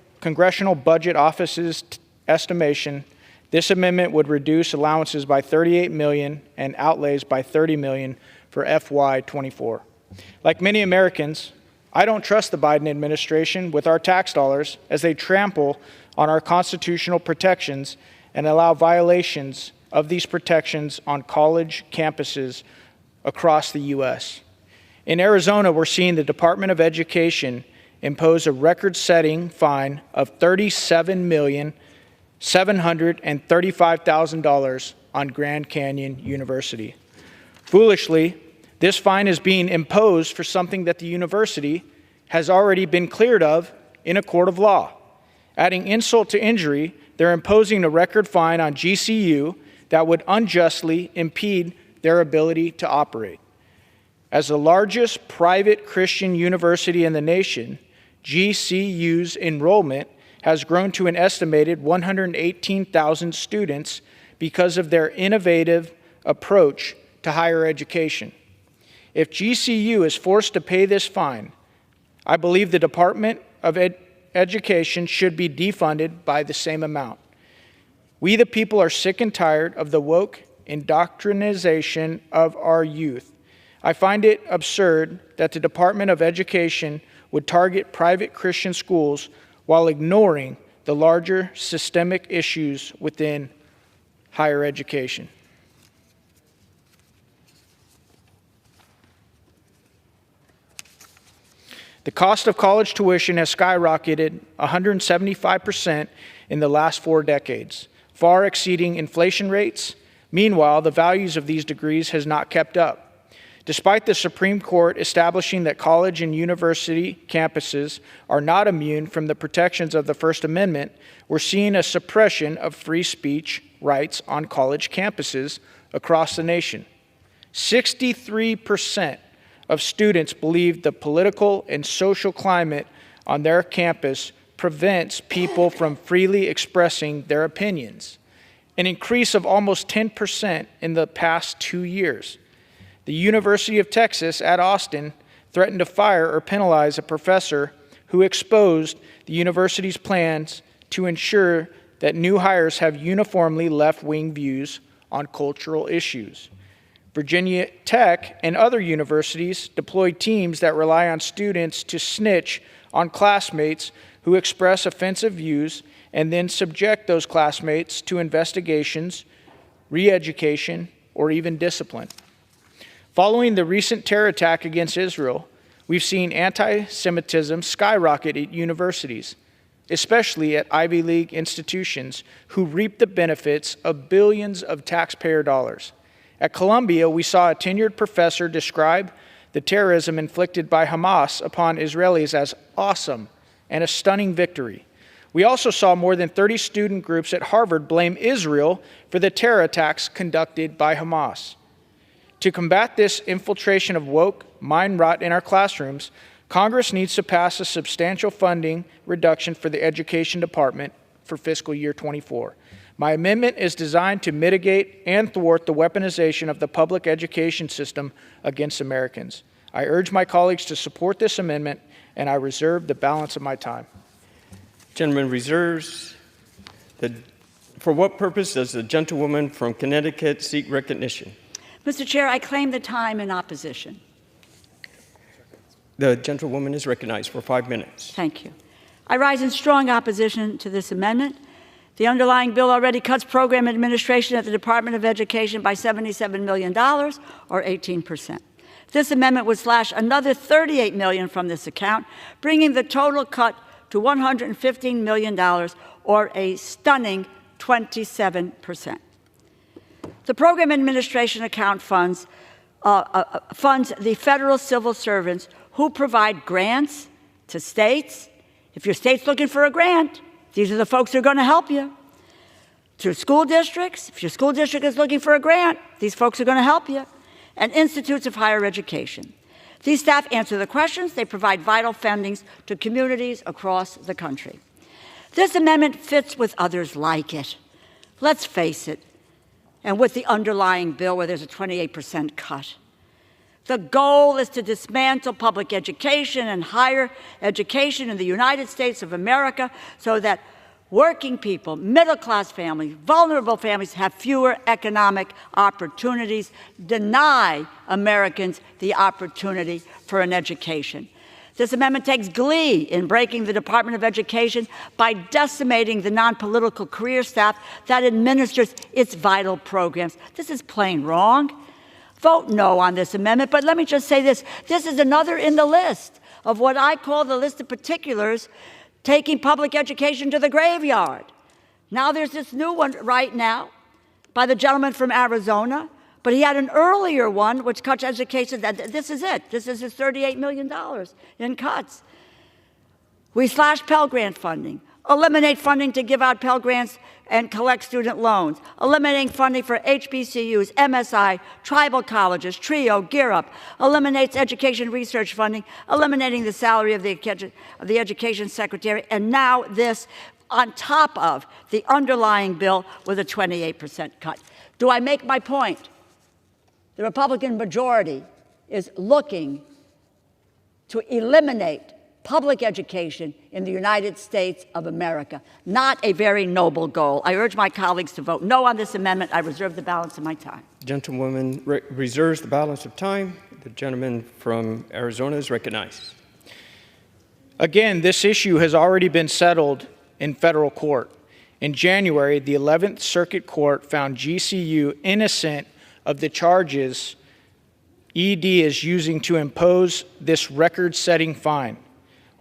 Budget Office's estimation, this amendment would reduce allowances by $38 million and outlays by $30 million for FY24. Like many Americans, I don't trust the Biden administration with our tax dollars as they trample on our constitutional protections and allow violations of these protections on college campuses across the U.S. In Arizona, we're seeing the Department of Education impose a record-setting fine of $37,735,000 on Grand Canyon University. Foolishly, this fine is being imposed for something that the university has already been cleared of in a court of law. Adding insult to injury, they're imposing a record fine on GCU that would unjustly impede their ability to operate. As the largest private Christian university in the nation, GCU's enrollment has grown to an estimated 118,000 students because of their innovative approach to higher education. If GCU is forced to pay this fine, I believe the Department of Education should be defunded by the same amount. We the people are sick and tired of the woke indoctrination of our youth. I find it absurd that the Department of Education would target private Christian schools while ignoring the larger systemic issues within higher education. The cost of college tuition has skyrocketed 175% in the last 4 decades, far exceeding inflation rates. Meanwhile, the values of these degrees has not kept up. Despite the Supreme Court establishing that college and university campuses are not immune from the protections of the First Amendment, we're seeing a suppression of free speech rights on college campuses across the nation. 63% of students believe the political and social climate on their campus prevents people from freely expressing their opinions, an increase of almost 10% in the past 2 years. The University of Texas at Austin threatened to fire or penalize a professor who exposed the university's plans to ensure that new hires have uniformly left-wing views on cultural issues. Virginia Tech and other universities deploy teams that rely on students to snitch on classmates who express offensive views and then subject those classmates to investigations, re-education, or even discipline. Following the recent terror attack against Israel, we've seen anti-Semitism skyrocket at universities, especially at Ivy League institutions who reap the benefits of billions of taxpayer dollars. At Columbia, we saw a tenured professor describe the terrorism inflicted by Hamas upon Israelis as awesome and a stunning victory. We also saw more than 30 student groups at Harvard blame Israel for the terror attacks conducted by Hamas. To combat this infiltration of woke mind rot in our classrooms, Congress needs to pass a substantial funding reduction for the Education Department for fiscal year 24. My amendment is designed to mitigate and thwart the weaponization of the public education system against Americans. I urge my colleagues to support this amendment, and I reserve the balance of my time. Gentleman reserves. For what purpose does the gentlewoman from Connecticut seek recognition? Mr. Chair, I claim the time in opposition. The gentlewoman is recognized for 5 minutes. Thank you. I rise in strong opposition to this amendment. The underlying bill already cuts program administration at the Department of Education by $77 million, or 18%. This amendment would slash another $38 million from this account, bringing the total cut to $115 million, or a stunning 27%. The program administration account funds the federal civil servants who provide grants to states. If your state's looking for a grant, these are the folks who are going to help you. To school districts, if your school district is looking for a grant, these folks are going to help you. And institutes of higher education. These staff answer the questions. They provide vital fundings to communities across the country. This amendment fits with others like it. Let's face it, and with the underlying bill where there's a 28% cut. The goal is to dismantle public education and higher education in the United States of America so that working people, middle-class families, vulnerable families have fewer economic opportunities, deny Americans the opportunity for an education. This amendment takes glee in breaking the Department of Education by decimating the non-political career staff that administers its vital programs. This is plain wrong. Vote no on this amendment, but let me just say this. This is another in the list of what I call the list of particulars taking public education to the graveyard. Now there's this new one right now by the gentleman from Arizona, but he had an earlier one which cuts education. This is it. This is his $38 million in cuts. We slash Pell Grant funding, eliminate funding to give out Pell Grants and collect student loans, eliminating funding for HBCUs, MSI, tribal colleges, TRIO, Gear Up, eliminates education research funding, eliminating the salary of the education secretary, and now this on top of the underlying bill with a 28% cut. Do I make my point? The Republican majority is looking to eliminate public education in the United States of America. Not a very noble goal. I urge my colleagues to vote no on this amendment. I reserve the balance of my time. Gentlewoman reserves the balance of time. The gentleman from Arizona is recognized. Again, this issue has already been settled in federal court. In January, the 11th Circuit Court found GCU innocent of the charges ED is using to impose this record-setting fine.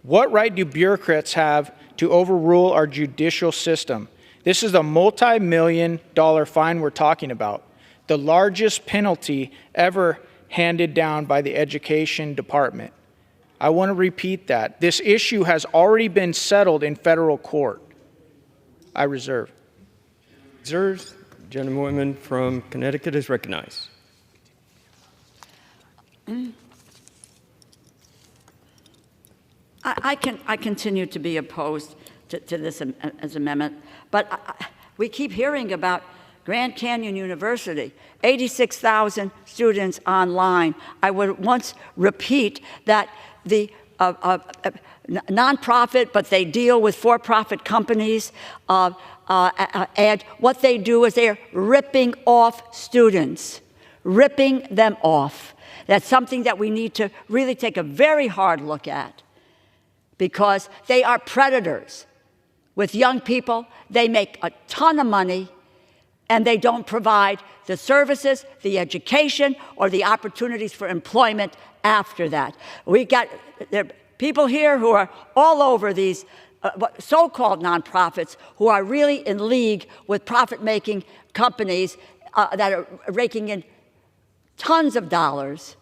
What right do bureaucrats have to overrule our judicial system? This is a multi-million-dollar fine we're talking about, the largest penalty ever handed down by the Education Department. I want to repeat that. This issue has already been settled in federal court. I reserve. Reserves. Gentlewoman from Connecticut is recognized. I continue to be opposed to this as amendment, but we keep hearing about Grand Canyon University, 86,000 students online. I would once repeat that the nonprofit, but they deal with for-profit companies, and what they do is they're ripping off students, ripping them off. That's something that we need to really take a very hard look at, because they are predators with young people. They make a ton of money, and they don't provide the services, the education, or the opportunities for employment after that. There are people here who are all over these so-called nonprofits who are really in league with profit-making companies that are raking in tons of dollars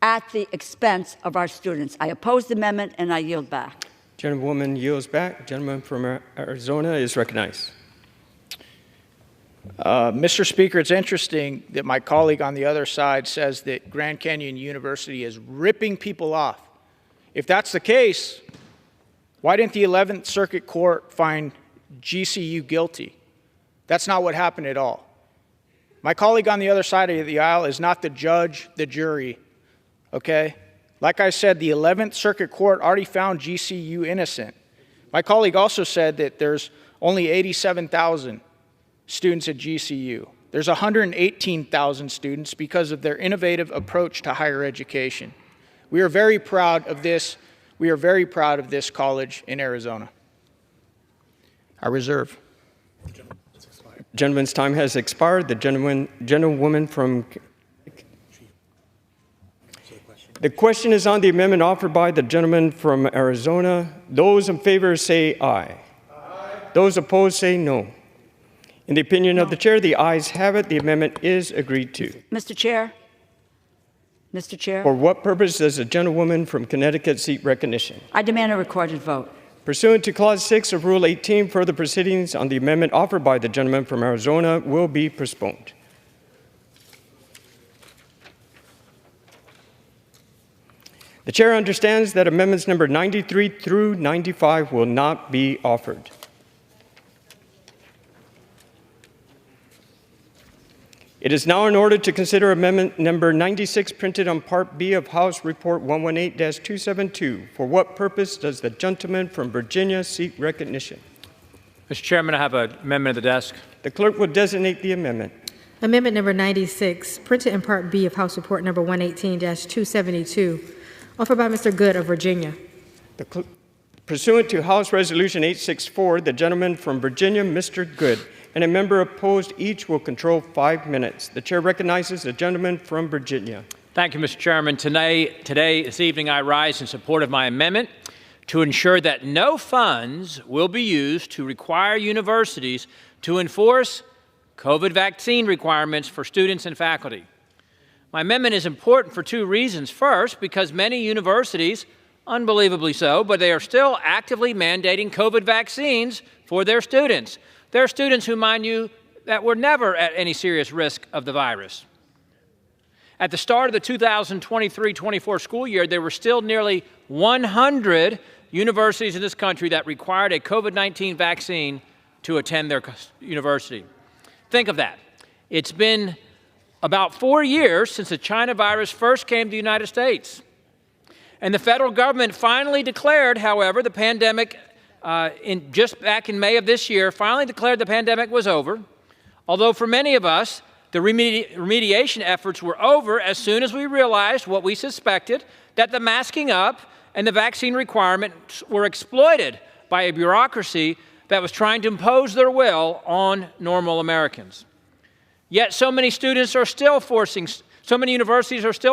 at the expense of our students. I oppose the amendment, and I yield back. Gentlewoman yields back. Gentleman from Arizona is recognized. Mr. Speaker, it's interesting that my colleague on the other side says that Grand Canyon University is ripping people off. If that's the case, why didn't the 11th Circuit Court find GCU guilty? That's not what happened at all. My colleague on the other side of the aisle is not the judge, the jury, okay? Like I said, the 11th Circuit Court already found GCU innocent. My colleague also said that there's only 87,000 students at GCU. There's 118,000 students because of their innovative approach to higher education. We are very proud of this. We are very proud of this college in Arizona. I reserve. Gentleman's time has expired. The gentlewoman from... The question is on the amendment offered by the gentleman from Arizona. Those in favor say aye. Aye. Those opposed say no. In the opinion of the chair, the ayes have it. The amendment is agreed to. Mr. Chair. Mr. Chair. For what purpose does the gentlewoman from Connecticut seek recognition? I demand a recorded vote. Pursuant to Clause 6 of Rule 18, further proceedings on the amendment offered by the gentleman from Arizona will be postponed. The chair understands that amendments number 93 through 95 will not be offered. It is now in order to consider amendment number 96 printed on Part B of House Report 118-272. For what purpose does the gentleman from Virginia seek recognition? Mr. Chairman, I have an amendment at the desk. The clerk will designate the amendment. Amendment number 96, printed in Part B of House Report number 118-272, offered by Mr. Good of Virginia. Pursuant to House Resolution 864, the gentleman from Virginia, Mr. Good, and a member opposed each will control 5 minutes. The chair recognizes the gentleman from Virginia. Thank you, Mr. Chairman. This evening, I rise in support of my amendment to ensure that no funds will be used to require universities to enforce COVID vaccine requirements for students and faculty. My amendment is important for two reasons. First, because many universities, unbelievably so, but they are still actively mandating COVID vaccines for their students. There are students who, mind you, that were never at any serious risk of the virus. At the start of the 2023-24 school year, there were still nearly 100 universities in this country that required a COVID-19 vaccine to attend their university. Think of that. It's been about 4 years since the China virus first came to the United States. And the federal government finally declared, however, the pandemic, just back in May of this year, finally declared the pandemic was over. Although for many of us, the remediation efforts were over as soon as we realized what we suspected, that the masking up and the vaccine requirements were exploited by a bureaucracy that was trying to impose their will on normal Americans. Yet so many universities are still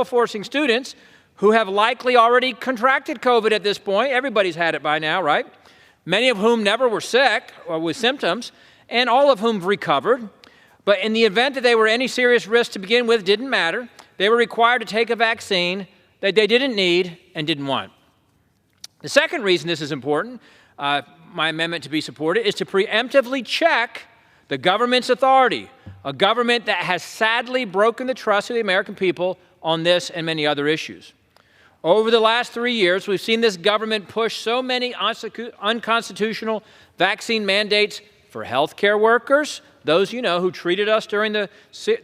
forcing students who have likely already contracted COVID at this point. Everybody's had it by now, right? Many of whom never were sick or with symptoms, and all of whom recovered. But in the event that they were any serious risk to begin with, didn't matter. They were required to take a vaccine that they didn't need and didn't want. The second reason this is important, my amendment to be supported, is to preemptively check the government's authority, a government that has sadly broken the trust of the American people on this and many other issues. Over the last 3 years, we've seen this government push so many unconstitutional vaccine mandates for healthcare workers, those who treated us during the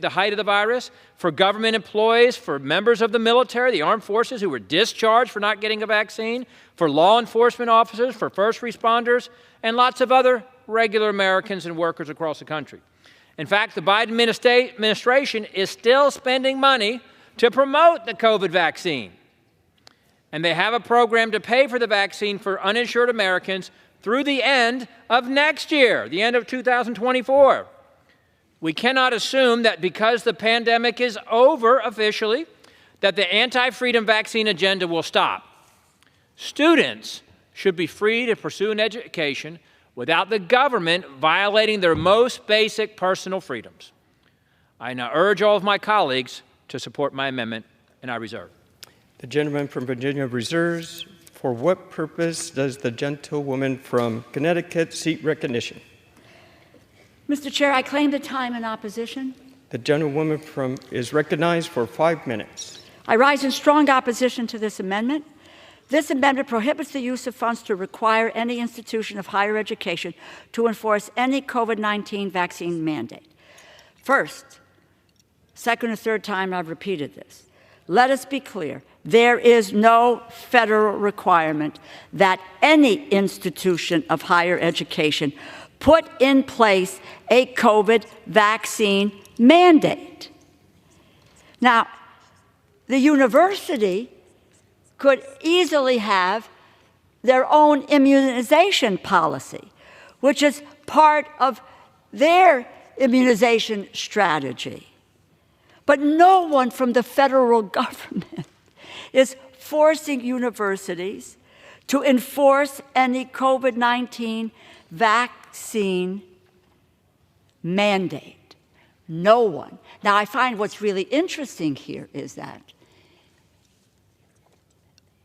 height of the virus, for government employees, for members of the military, the armed forces who were discharged for not getting a vaccine, for law enforcement officers, for first responders, and lots of other regular Americans and workers across the country. In fact, the Biden administration is still spending money to promote the COVID vaccine. And they have a program to pay for the vaccine for uninsured Americans through the end of next year, the end of 2024. We cannot assume that because the pandemic is over officially, that the anti-freedom vaccine agenda will stop. Students should be free to pursue an education without the government violating their most basic personal freedoms. I now urge all of my colleagues to support my amendment, and I reserve. The gentleman from Virginia reserves. For what purpose does the gentlewoman from Connecticut seek recognition? Mr. Chair, I claim the time in opposition. The gentlewoman is recognized for 5 minutes. I rise in strong opposition to this amendment. This amendment prohibits the use of funds to require any institution of higher education to enforce any COVID-19 vaccine mandate. First, second or third time I've repeated this. Let us be clear. There is no federal requirement that any institution of higher education put in place a COVID vaccine mandate. Now, the university could easily have their own immunization policy, which is part of their immunization strategy. But no one from the federal government is forcing universities to enforce any COVID-19 vaccine mandate. No one. Now, I find what's really interesting here is that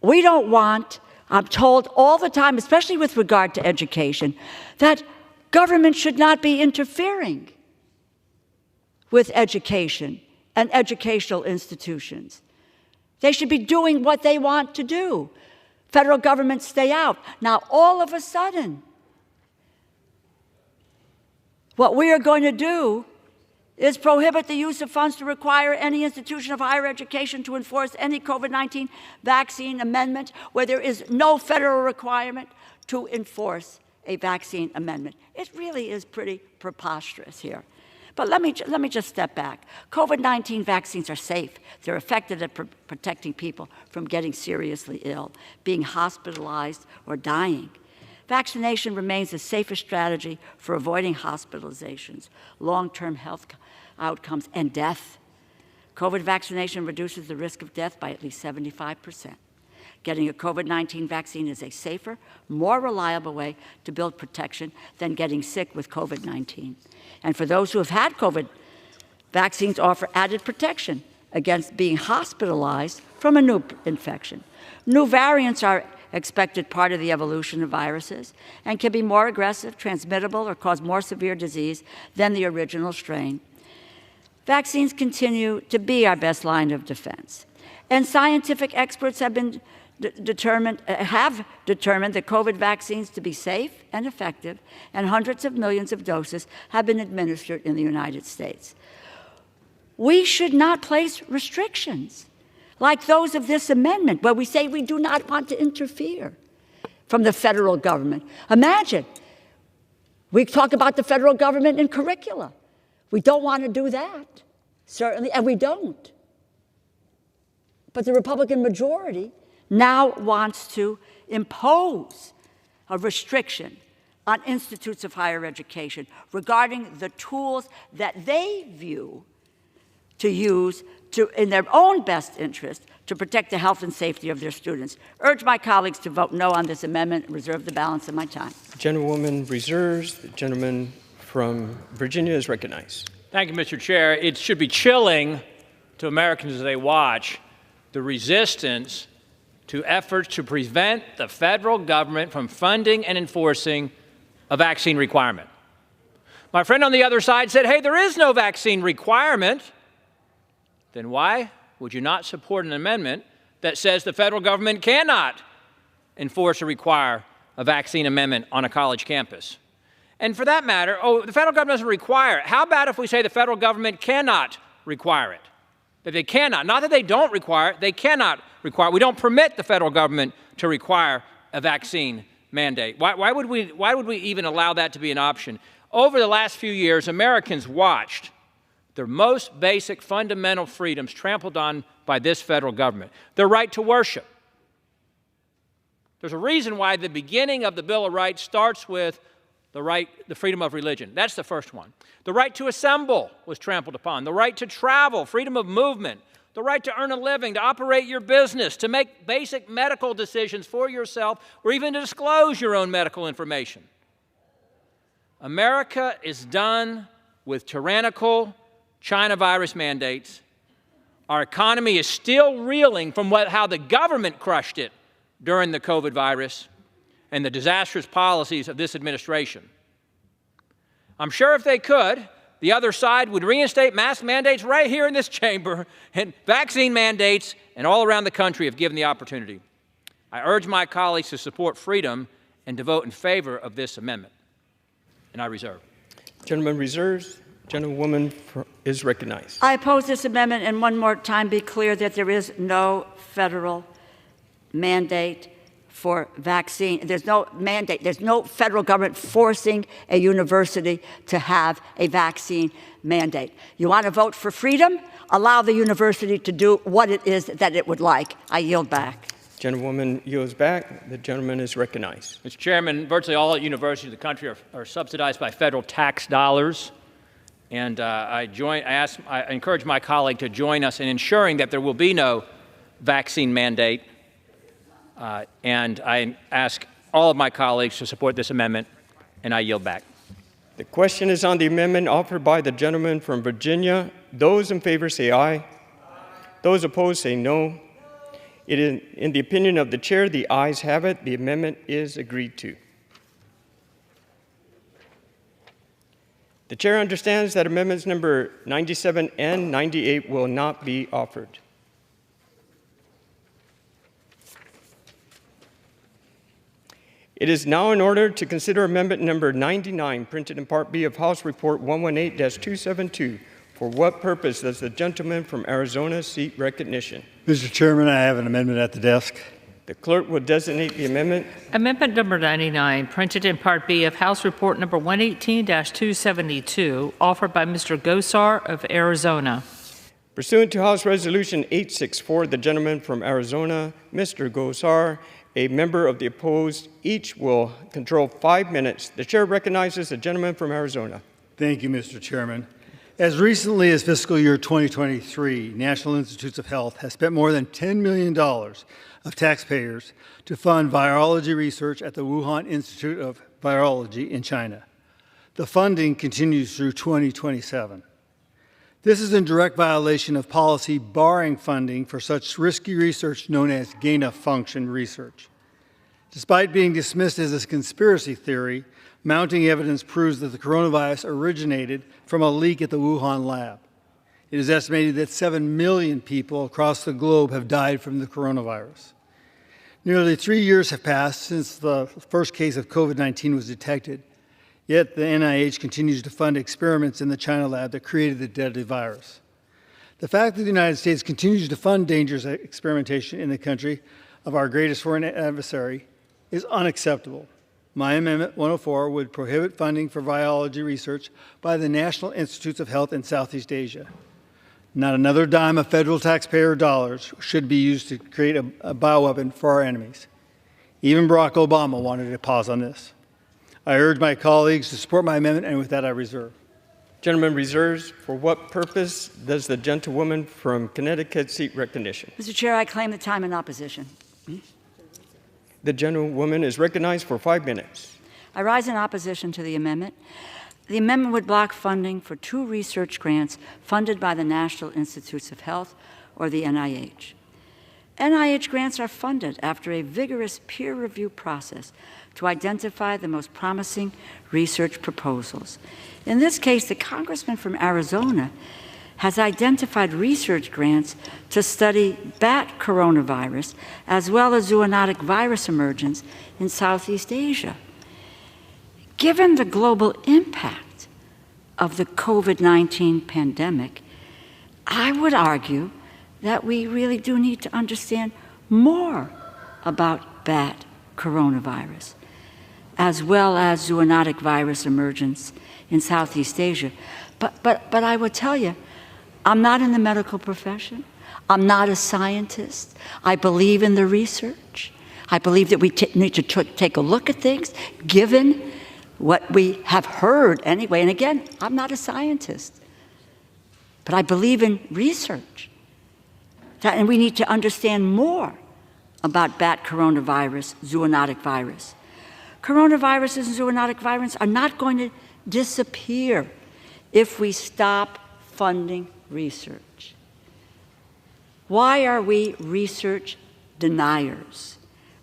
we don't want, I'm told all the time, especially with regard to education, that government should not be interfering with education and educational institutions. They should be doing what they want to do. Federal government stay out. Now, all of a sudden, what we are going to do is prohibit the use of funds to require any institution of higher education to enforce any COVID-19 vaccine amendment where there is no federal requirement to enforce a vaccine amendment. It really is pretty preposterous here. But let me just step back. COVID-19 vaccines are safe. They're effective at protecting people from getting seriously ill, being hospitalized, or dying. Vaccination remains the safest strategy for avoiding hospitalizations, long-term health outcomes, and death. COVID vaccination reduces the risk of death by at least 75%. Getting a COVID-19 vaccine is a safer, more reliable way to build protection than getting sick with COVID-19. And for those who have had COVID, vaccines offer added protection against being hospitalized from a new infection. New variants are expected part of the evolution of viruses and can be more aggressive, transmittable, or cause more severe disease than the original strain. Vaccines continue to be our best line of defense. And scientific experts have determined that COVID vaccines to be safe and effective, and hundreds of millions of doses have been administered in the United States. We should not place restrictions like those of this amendment, where we say we do not want to interfere from the federal government. Imagine, we talk about the federal government in curricula. We don't want to do that, certainly, and we don't. But the Republican majority now wants to impose a restriction on institutes of higher education regarding the tools that they view to use in their own best interest to protect the health and safety of their students. Urge my colleagues to vote no on this amendment and reserve the balance of my time. The gentlewoman reserves. The gentleman from Virginia is recognized. Thank you, Mr. Chair. It should be chilling to Americans as they watch the resistance to efforts to prevent the federal government from funding and enforcing a vaccine requirement. My friend on the other side said, hey, there is no vaccine requirement. Then why would you not support an amendment that says the federal government cannot enforce or require a vaccine amendment on a college campus? And for that matter, the federal government doesn't require it. How about if we say the federal government cannot require it? That they cannot, not that they don't require it, they cannot require it. We don't permit the federal government to require a vaccine mandate. Why would we even allow that to be an option? Over the last few years, Americans watched their most basic fundamental freedoms trampled on by this federal government. Their right to worship. There's a reason why the beginning of the Bill of Rights starts with the freedom of religion. That's the first one. The right to assemble was trampled upon. The right to travel, freedom of movement, the right to earn a living, to operate your business, to make basic medical decisions for yourself, or even to disclose your own medical information. America is done with tyrannical China virus mandates. Our economy is still reeling from how the government crushed it during the COVID virus and the disastrous policies of this administration. I'm sure if they could, the other side would reinstate mask mandates right here in this chamber, and vaccine mandates and all around the country if given the opportunity. I urge my colleagues to support freedom and to vote in favor of this amendment. And I reserve. Gentleman reserves. Gentlewoman is recognized. I oppose this amendment, and one more time be clear that there is no federal mandate for vaccine. There's no mandate. There's no federal government forcing a university to have a vaccine mandate. You want to vote for freedom? Allow the university to do what it is that it would like. I yield back. Gentlewoman yields back. The gentleman is recognized. Mr. Chairman, virtually all universities in the country are subsidized by federal tax dollars. And I encourage my colleague to join us in ensuring that there will be no vaccine mandate. And I ask all of my colleagues to support this amendment, and I yield back. The question is on the amendment offered by the gentleman from Virginia. Those in favor say aye. Those opposed say no. In the opinion of the chair, the ayes have it. The amendment is agreed to. The chair understands that amendments number 97 and 98 will not be offered. It is now in order to consider amendment number 99, printed in Part B of House Report 118-272. For what purpose does the gentleman from Arizona seek recognition? Mr. Chairman, I have an amendment at the desk. The clerk will designate the amendment. Amendment number 99, printed in Part B of House Report number 118-272, offered by Mr. Gosar of Arizona. Pursuant to House Resolution 864, the gentleman from Arizona, Mr. Gosar, a member of the opposed, each will control 5 minutes. The chair recognizes the gentleman from Arizona. Thank you, Mr. Chairman. As recently as fiscal year 2023, National Institutes of Health has spent more than $10 million of taxpayers to fund virology research at the Wuhan Institute of Virology in China. The funding continues through 2027. This is in direct violation of policy barring funding for such risky research known as gain-of-function research. Despite being dismissed as a conspiracy theory, mounting evidence proves that the coronavirus originated from a leak at the Wuhan lab. It is estimated that 7 million people across the globe have died from the coronavirus. Nearly 3 years have passed since the first case of COVID-19 was detected, yet the NIH continues to fund experiments in the China lab that created the deadly virus. The fact that the United States continues to fund dangerous experimentation in the country of our greatest foreign adversary is unacceptable. My Amendment 104 would prohibit funding for virology research by the National Institutes of Health in Southeast Asia. Not another dime of federal taxpayer dollars should be used to create a bioweapon for our enemies. Even Barack Obama wanted a pause on this. I urge my colleagues to support my amendment, and with that I reserve. Gentleman reserves. For what purpose does the gentlewoman from Connecticut seek recognition? Mr. Chair, I claim the time in opposition. The gentlewoman is recognized for 5 minutes. I rise in opposition to the amendment. The amendment would block funding for 2 research grants funded by the National Institutes of Health, or the NIH. NIH grants are funded after a vigorous peer review process to identify the most promising research proposals. In this case, the congressman from Arizona has identified research grants to study bat coronavirus as well as zoonotic virus emergence in Southeast Asia. Given the global impact of the COVID-19 pandemic, I would argue that we really do need to understand more about bat coronavirus, as well as zoonotic virus emergence in Southeast Asia. But I would tell you, I'm not in the medical profession. I'm not a scientist. I believe in the research. I believe that we need to take a look at things, given what we have heard anyway. And again, I'm not a scientist, but I believe in research. And we need to understand more about bat coronavirus, zoonotic virus. Coronaviruses and zoonotic virus are not going to disappear if we stop funding research. Why are we research deniers?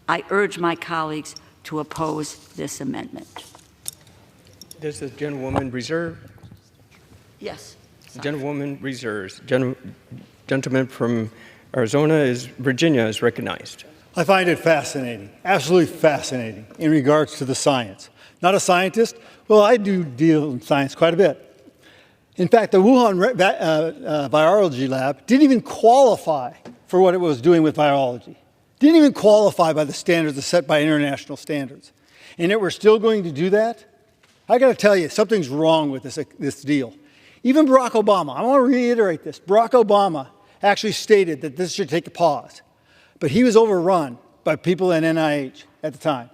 I urge my colleagues to oppose this amendment. Does the gentlewoman reserve? Yes. The gentlewoman reserves. Gentleman from Virginia is recognized. I find it fascinating, absolutely fascinating, in regards to the science. Not a scientist? Well, I do deal in science quite a bit. In fact, the Wuhan virology lab didn't even qualify for what it was doing with virology. Didn't even qualify by the standards set by international standards. And yet we're still going to do that? I got to tell you, something's wrong with this deal. Even Barack Obama, I want to reiterate this, Barack Obama actually stated that this should take a pause. But he was overrun by people in NIH at the time.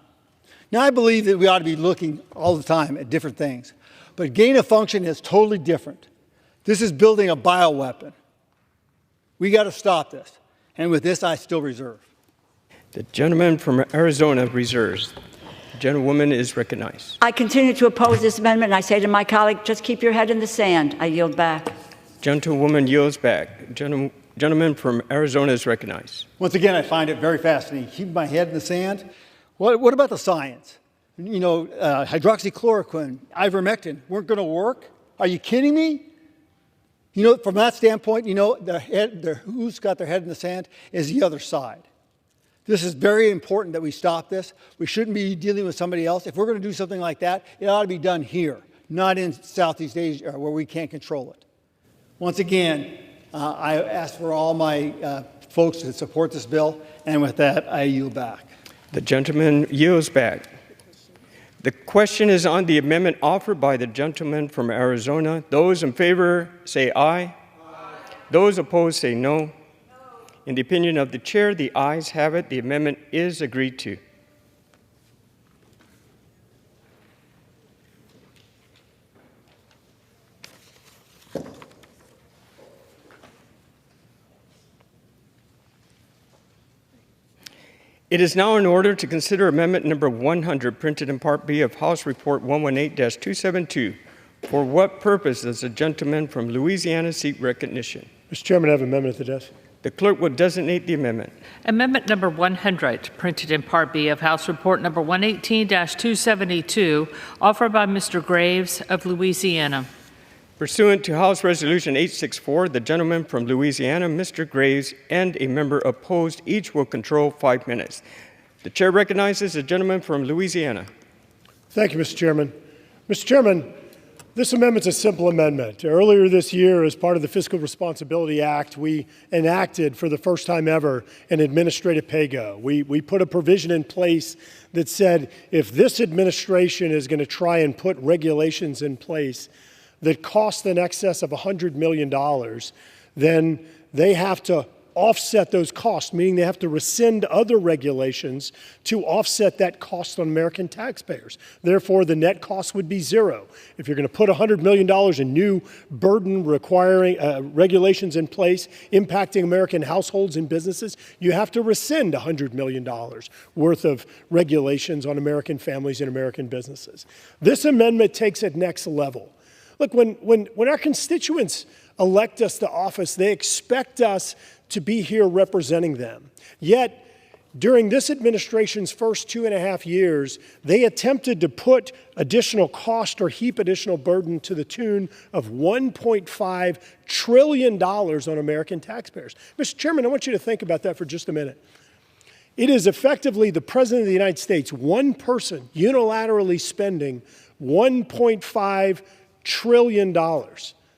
Now, I believe that we ought to be looking all the time at different things. But gain of function is totally different. This is building a bioweapon. We got to stop this. And with this, I still reserve. The gentleman from Arizona reserves. The gentlewoman is recognized. I continue to oppose this amendment, and I say to my colleague, just keep your head in the sand. I yield back. Gentlewoman yields back. Gentleman from Arizona is recognized. Once again, I find it very fascinating. Keep my head in the sand. What about the science? You know, hydroxychloroquine, ivermectin weren't going to work? Are you kidding me? You know, from that standpoint, you know, who's got their head in the sand is the other side. This is very important that we stop this. We shouldn't be dealing with somebody else. If we're going to do something like that, it ought to be done here, not in Southeast Asia where we can't control it. Once again, I ask for all my folks to support this bill, and with that, I yield back. The gentleman yields back. The question is on the amendment offered by the gentleman from Arizona. Those in favor say aye. Aye. Those opposed say no. In the opinion of the chair, the ayes have it. The amendment is agreed to. It is now in order to consider amendment number 100, printed in Part B of House Report 118-272. For what purpose does the gentleman from Louisiana seek recognition? Mr. Chairman, I have an amendment at the desk. The clerk will designate the amendment. Amendment number 100, printed in Part B of House Report number 118-272, offered by Mr. Graves of Louisiana. Pursuant to House Resolution 864, the gentleman from Louisiana, Mr. Graves, and a member opposed each will control 5 minutes. The chair recognizes the gentleman from Louisiana. Thank you, Mr. Chairman. Mr. Chairman, This amendment's a simple amendment. Earlier this year, as part of the Fiscal Responsibility Act, we enacted for the first time ever an administrative pay-go. We put a provision in place that said if this administration is going to try and put regulations in place that cost in excess of $100 million, then they have to offset those costs, meaning they have to rescind other regulations to offset that cost on American taxpayers. Therefore, the net cost would be zero. If you're going to put $100 million in new burden requiring regulations in place impacting American households and businesses, you have to rescind $100 million worth of regulations on American families and American businesses. This amendment takes it next level. Look, when our constituents elect us to office, they expect us to be here representing them. Yet, during this administration's first 2.5 years, they attempted to put additional cost or heap additional burden to the tune of $1.5 trillion on American taxpayers. Mr. Chairman, I want you to think about that for just a minute. It is effectively the President of the United States, one person, unilaterally spending $1.5 trillion.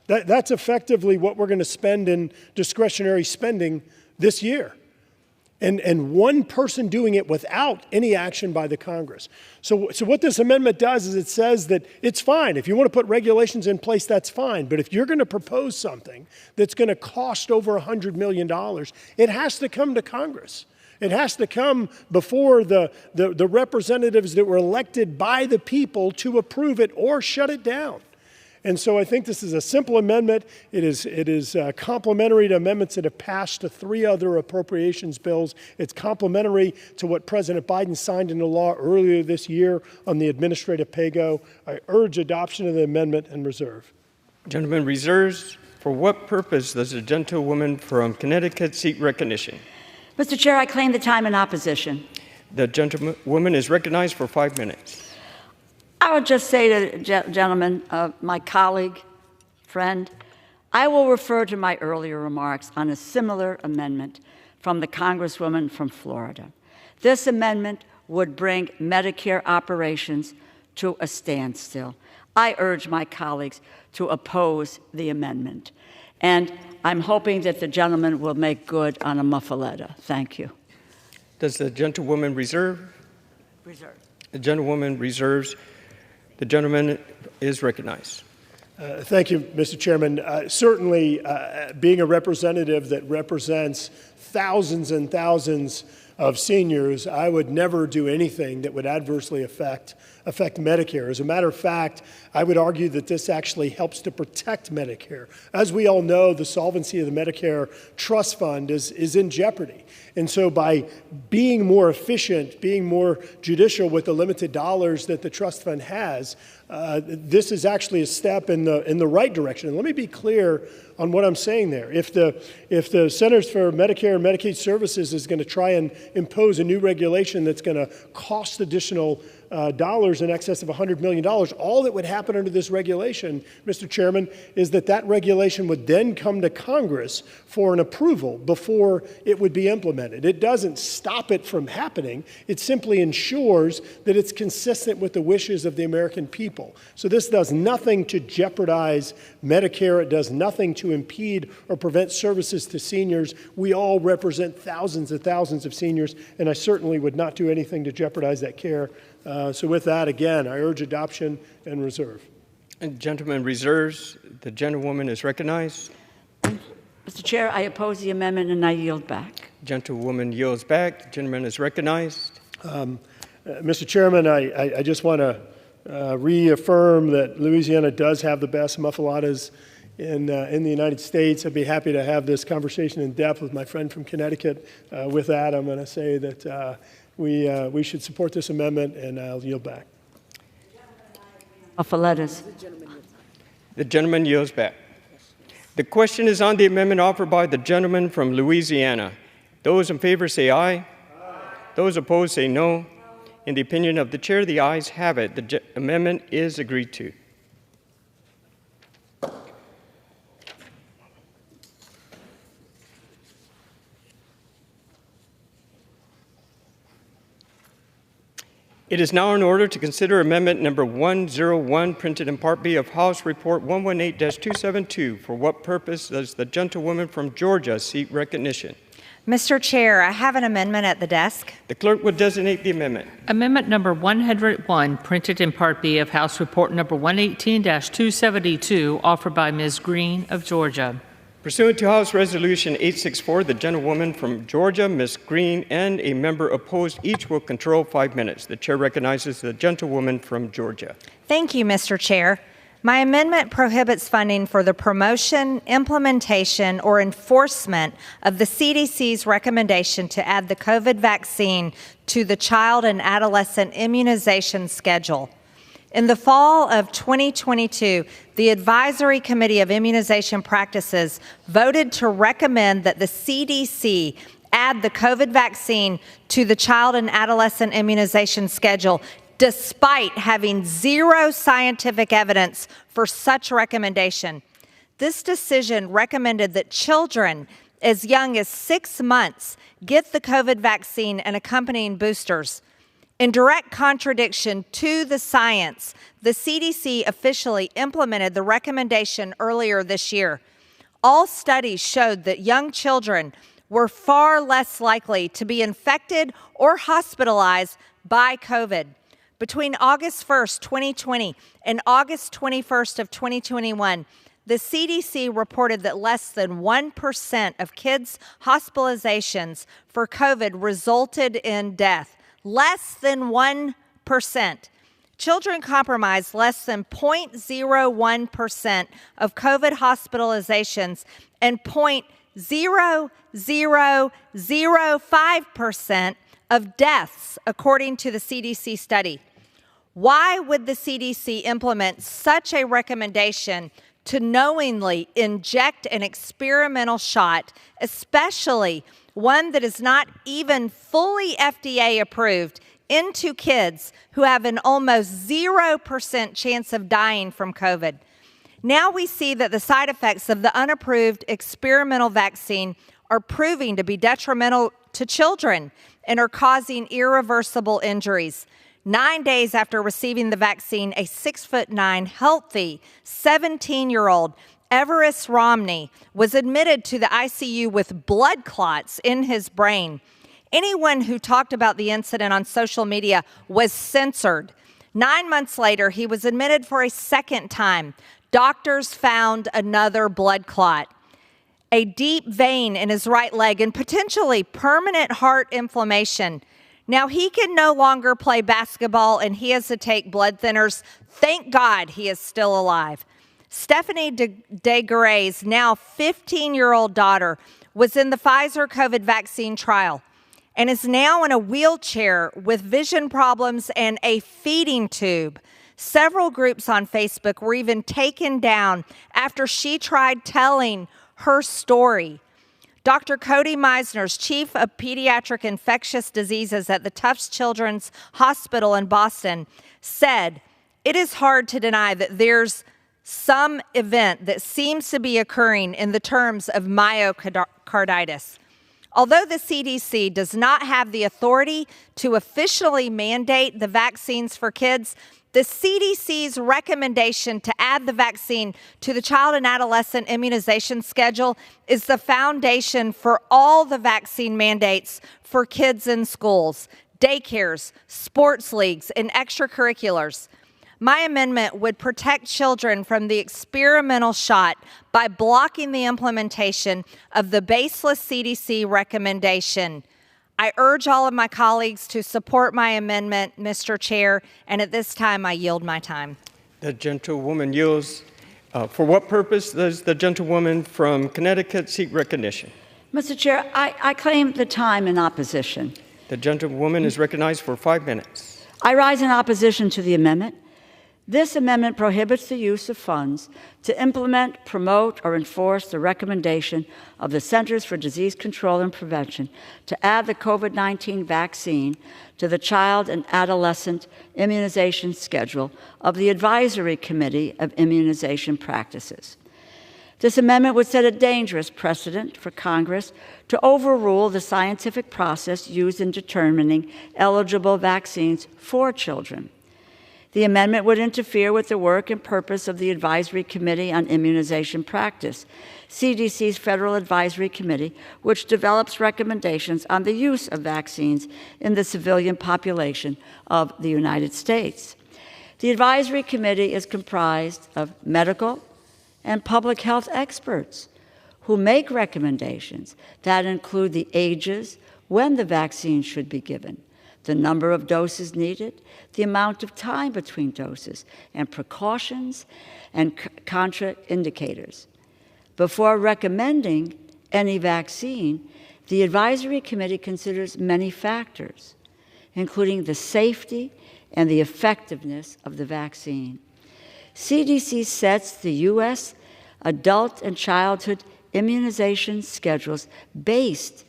That's effectively what we're going to spend in discretionary spending this year. And one person doing it without any action by the Congress. So what this amendment does is it says that it's fine. If you want to put regulations in place, that's fine. But if you're going to propose something that's going to cost over $100 million, it has to come to Congress. It has to come before the representatives that were elected by the people to approve it or shut it down. And so I think this is a simple amendment. It is complementary to amendments that have passed to 3 other appropriations bills. It's complementary to what President Biden signed into law earlier this year on the administrative pay-go. I urge adoption of the amendment and reserve. Gentleman reserves. For what purpose does the gentlewoman from Connecticut seek recognition? Mr. Chair, I claim the time in opposition. The gentlewoman is recognized for 5 minutes. I would just say to the gentleman, my colleague, friend, I will refer to my earlier remarks on a similar amendment from the Congresswoman from Florida. This amendment would bring Medicare operations to a standstill. I urge my colleagues to oppose the amendment. And I'm hoping that the gentleman will make good on a muffaletta. Thank you. Does the gentlewoman reserve? Reserve. The gentlewoman reserves. The gentleman is recognized. Thank you, Mr. Chairman. Certainly, being a representative that represents thousands and thousands of seniors, I would never do anything that would adversely affect Medicare. As a matter of fact, I would argue that this actually helps to protect Medicare. As we all know, the solvency of the Medicare Trust Fund is in jeopardy. And so by being more efficient, being more judicial with the limited dollars that the trust fund has, this is actually a step in the right direction. And let me be clear on what I'm saying there. If the Centers for Medicare and Medicaid Services is going to try and impose a new regulation that's going to cost additional dollars in excess of $100 million, all that would happen under this regulation, Mr. Chairman, is that regulation would then come to Congress for an approval before it would be implemented. It doesn't stop it from happening. It simply ensures that it's consistent with the wishes of the American people. So this does nothing to jeopardize Medicare. It does nothing to impede or prevent services to seniors. We all represent thousands and thousands of seniors, and I certainly would not do anything to jeopardize that care. So with that, again, I urge adoption and reserve. And gentleman reserves. The gentlewoman is recognized. Mr. Chair, I oppose the amendment and I yield back. Gentlewoman yields back. The gentleman is recognized. Mr. Chairman, I just want to reaffirm that Louisiana does have the best muffalettas in the United States. I'd be happy to have this conversation in depth with my friend from Connecticut. With that, I'm going to say that we should support this amendment, and I'll yield back. Muffalettas. The gentleman yields back. The question is on the amendment offered by the gentleman from Louisiana. Those in favor say aye. Aye. Those opposed say no. In the opinion of the chair, the ayes have it. The amendment is agreed to. It is now in order to consider Amendment Number 101, printed in Part B of House Report 118-272. For what purpose does the gentlewoman from Georgia seek recognition? Mr. Chair, I have an amendment at the desk. The clerk will designate the amendment. Amendment number 101, printed in Part B of House Report number 118-272, offered by Ms. Green of Georgia. Pursuant to House Resolution 864, the gentlewoman from Georgia, Ms. Green, and a member opposed each will control 5 minutes. The chair recognizes the gentlewoman from Georgia. Thank you, Mr. Chair. My amendment prohibits funding for the promotion, implementation, or enforcement of the CDC's recommendation to add the COVID vaccine to the child and adolescent immunization schedule. In the fall of 2022, the Advisory Committee of Immunization Practices voted to recommend that the CDC add the COVID vaccine to the child and adolescent immunization schedule, despite having zero scientific evidence for such recommendation. This decision recommended that children as young as 6 months get the COVID vaccine and accompanying boosters. In direct contradiction to the science, the CDC officially implemented the recommendation earlier this year. All studies showed that young children were far less likely to be infected or hospitalized by COVID. Between August 1st, 2020 and August 21st of 2021, the CDC reported that less than 1% of kids' hospitalizations for COVID resulted in death. Less than 1%. Children comprised less than 0.01% of COVID hospitalizations and 0.0005% of deaths, according to the CDC study. Why would the CDC implement such a recommendation to knowingly inject an experimental shot, especially one that is not even fully FDA approved, into kids who have an almost 0% chance of dying from COVID? Now we see that the side effects of the unapproved experimental vaccine are proving to be detrimental to children and are causing irreversible injuries. 9 days after receiving the vaccine, a 6'9", healthy 17-year-old Everest Romney was admitted to the ICU with blood clots in his brain. Anyone who talked about the incident on social media was censored. 9 months later, he was admitted for a second time. Doctors found another blood clot, a deep vein in his right leg, and potentially permanent heart inflammation. Now he can no longer play basketball and he has to take blood thinners. Thank God he is still alive. Stephanie DeGaray's now 15-year-old daughter was in the Pfizer COVID vaccine trial and is now in a wheelchair with vision problems and a feeding tube. Several groups on Facebook were even taken down after she tried telling her story. Dr. Cody Meisner's chief of pediatric infectious diseases at the Tufts Children's Hospital in Boston said, "It is hard to deny that there's some event that seems to be occurring in the terms of myocarditis. Although the CDC does not have the authority to officially mandate the vaccines for kids, the CDC's recommendation to add the vaccine to the child and adolescent immunization schedule is the foundation for all the vaccine mandates for kids in schools, daycares, sports leagues, and extracurriculars. My amendment would protect children from the experimental shot by blocking the implementation of the baseless CDC recommendation. I urge all of my colleagues to support my amendment, Mr. Chair, and at this time I yield my time. The gentlewoman yields. For what purpose does the gentlewoman from Connecticut seek recognition? Mr. Chair, I claim the time in opposition. The gentlewoman is recognized for 5 minutes. I rise in opposition to the amendment. This amendment prohibits the use of funds to implement, promote, or enforce the recommendation of the Centers for Disease Control and Prevention to add the COVID-19 vaccine to the child and adolescent immunization schedule of the Advisory Committee of Immunization Practices. This amendment would set a dangerous precedent for Congress to overrule the scientific process used in determining eligible vaccines for children. The amendment would interfere with the work and purpose of the Advisory Committee on Immunization Practice, CDC's Federal Advisory Committee, which develops recommendations on the use of vaccines in the civilian population of the United States. The Advisory Committee is comprised of medical and public health experts who make recommendations that include the ages when the vaccine should be given, the number of doses needed, the amount of time between doses, and precautions and contraindicators. Before recommending any vaccine, the Advisory Committee considers many factors, including the safety and the effectiveness of the vaccine. CDC sets the U.S. adult and childhood immunization schedules based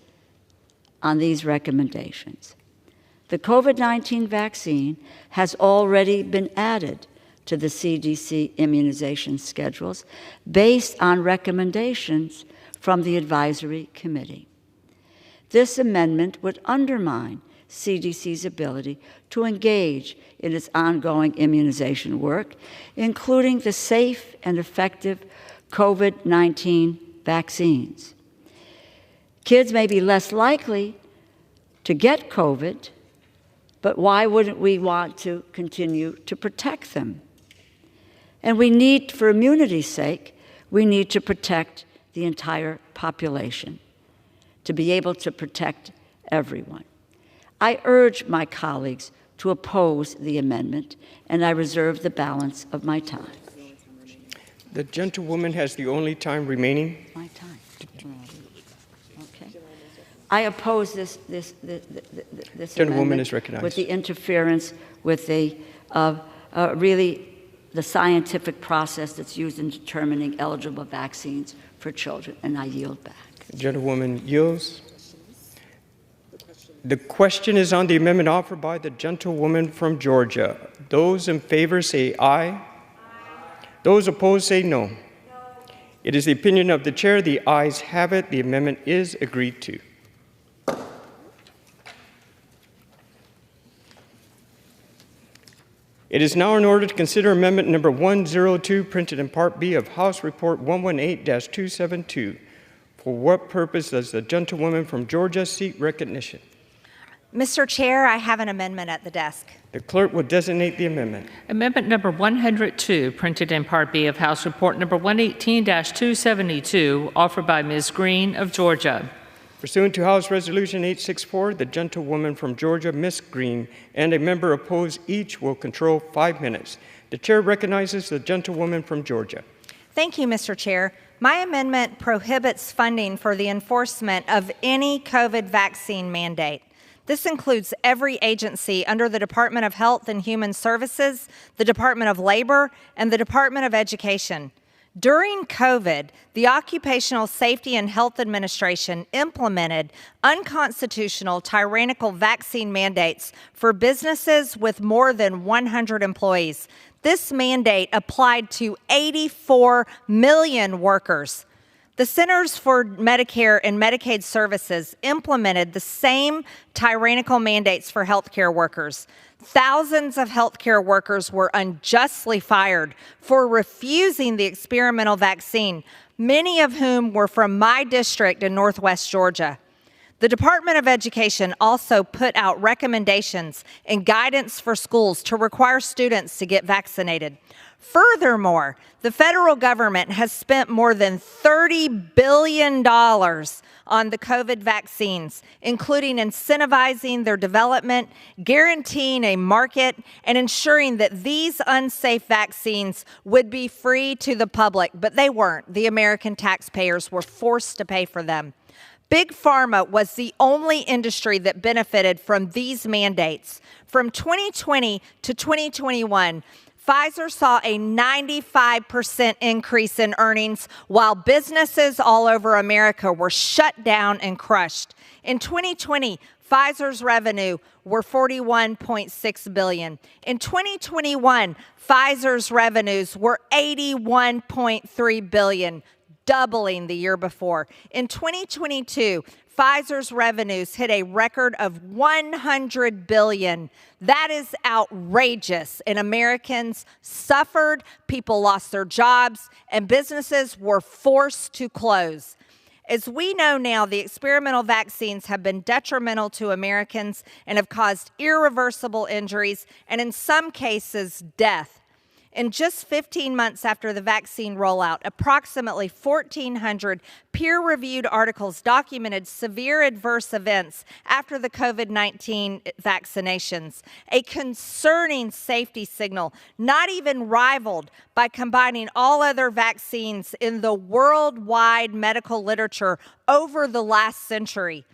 on these recommendations. The COVID-19 vaccine has already been added to the CDC immunization schedules based on recommendations from the Advisory Committee. This amendment would undermine CDC's ability to engage in its ongoing immunization work, including the safe and effective COVID-19 vaccines. Kids may be less likely to get COVID, but why wouldn't we want to continue to protect them? And we need, for immunity's sake, we need to protect the entire population, to be able to protect everyone. I urge my colleagues to oppose the amendment, and I reserve the balance of my time. The gentlewoman has the only time remaining. My time. Okay. I oppose this Gentlewoman amendment is recognized. with the interference with the really the scientific process that's used in determining eligible vaccines for children, and I yield back. The gentlewoman yields. The question is on the amendment offered by the gentlewoman from Georgia. Those in favor say aye. Those opposed say no. It is the opinion of the chair. The ayes have it. The amendment is agreed to. It is now in order to consider amendment number 102, printed in Part B of House Report 118-272. For what purpose does the gentlewoman from Georgia seek recognition? Mr. Chair, I have an amendment at the desk. The clerk will designate the amendment. Amendment number 102, printed in Part B of House Report number 118-272, offered by Ms. Green of Georgia. Pursuant to House Resolution 864, the gentlewoman from Georgia, Ms. Green, and a member opposed each will control 5 minutes. The chair recognizes the gentlewoman from Georgia. Thank you, Mr. Chair. My amendment prohibits funding for the enforcement of any COVID vaccine mandate. This includes every agency under the Department of Health and Human Services, the Department of Labor, and the Department of Education. During COVID, the Occupational Safety and Health Administration implemented unconstitutional, tyrannical vaccine mandates for businesses with more than 100 employees. This mandate applied to 84 million workers. The Centers for Medicare and Medicaid Services implemented the same tyrannical mandates for healthcare workers. Thousands of healthcare workers were unjustly fired for refusing the experimental vaccine, many of whom were from my district in Northwest Georgia. The Department of Education also put out recommendations and guidance for schools to require students to get vaccinated. Furthermore, the federal government has spent more than $30 billion on the COVID vaccines, including incentivizing their development, guaranteeing a market, and ensuring that these unsafe vaccines would be free to the public, but they weren't. The American taxpayers were forced to pay for them. Big Pharma was the only industry that benefited from these mandates. From 2020 to 2021, Pfizer saw a 95% increase in earnings, while businesses all over America were shut down and crushed. In 2020, Pfizer's revenue were $41.6 billion. In 2021, Pfizer's revenues were $81.3 billion, doubling the year before. In 2022, Pfizer's revenues hit a record of $100 billion. That is outrageous. And Americans suffered, people lost their jobs, and businesses were forced to close. As we know now, the experimental vaccines have been detrimental to Americans and have caused irreversible injuries and, in some cases, death. In just 15 months after the vaccine rollout, approximately 1,400 peer-reviewed articles documented severe adverse events after the COVID-19 vaccinations, a concerning safety signal not even rivaled by combining all other vaccines in the worldwide medical literature over the last century.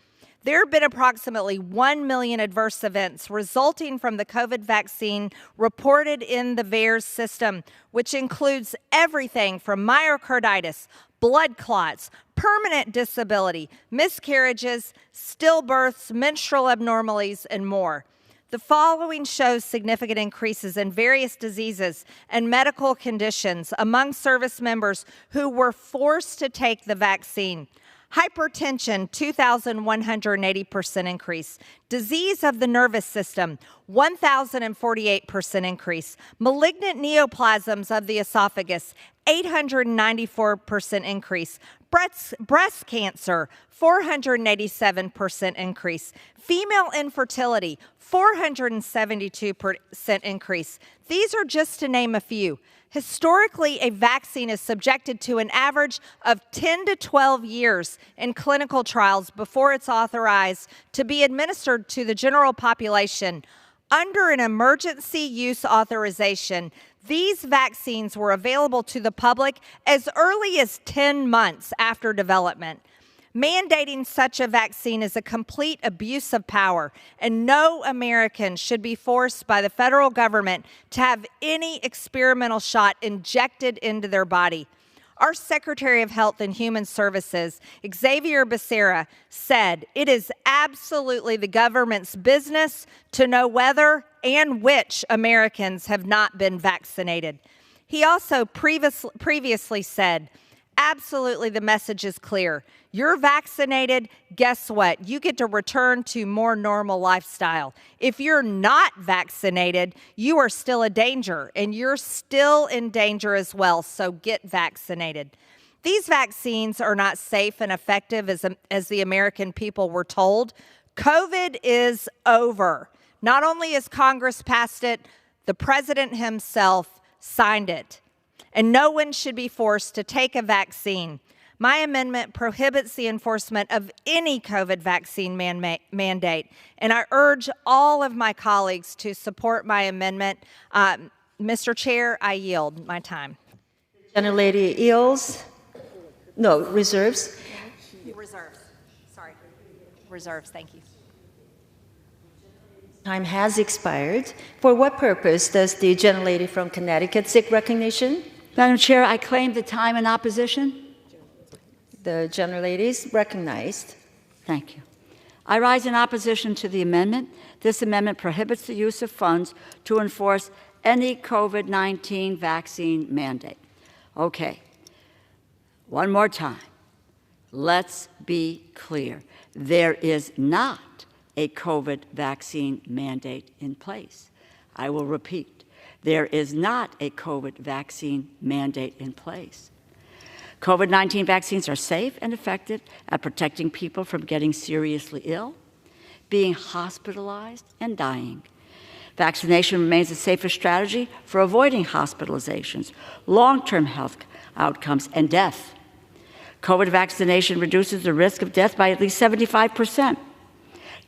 There have been approximately 1 million adverse events resulting from the COVID vaccine reported in the VAERS system, which includes everything from myocarditis, blood clots, permanent disability, miscarriages, stillbirths, menstrual abnormalities, and more. The following shows significant increases in various diseases and medical conditions among service members who were forced to take the vaccine. Hypertension, 2,180% increase. Disease of the nervous system, 1,048% increase. Malignant neoplasms of the esophagus, 894% increase. Breast cancer, 487% increase. Female infertility, 472% increase. These are just to name a few. Historically, a vaccine is subjected to an average of 10 to 12 years in clinical trials before it's authorized to be administered to the general population. Under an emergency use authorization, these vaccines were available to the public as early as 10 months after development. Mandating such a vaccine is a complete abuse of power, and no American should be forced by the federal government to have any experimental shot injected into their body. Our Secretary of Health and Human Services, Xavier Becerra, said it is absolutely the government's business to know whether and which Americans have not been vaccinated. He also previously said, absolutely, the message is clear. You're vaccinated, guess what? You get to return to more normal lifestyle. If you're not vaccinated, you are still a danger, and you're still in danger as well, so get vaccinated. These vaccines are not safe and effective as the American people were told. COVID is over. Not only has Congress passed it, the president himself signed it. And no one should be forced to take a vaccine. My amendment prohibits the enforcement of any COVID vaccine mandate, and I urge all of my colleagues to support my amendment. Mr. Chair, I yield my time. Gentlelady yields. No, reserves. Reserves. Sorry. Reserves. Thank you. Time has expired. For what purpose does the gentlelady from Connecticut seek recognition? Madam Chair, I claim the time in opposition. The gentlelady is recognized. Thank you. I rise in opposition to the amendment. This amendment prohibits the use of funds to enforce any COVID-19 vaccine mandate. Okay. One more time. Let's be clear. There is not a COVID vaccine mandate in place. I will repeat. There is not a COVID vaccine mandate in place. COVID-19 vaccines are safe and effective at protecting people from getting seriously ill, being hospitalized, and dying. Vaccination remains the safest strategy for avoiding hospitalizations, long-term health outcomes, and death. COVID vaccination reduces the risk of death by at least 75%.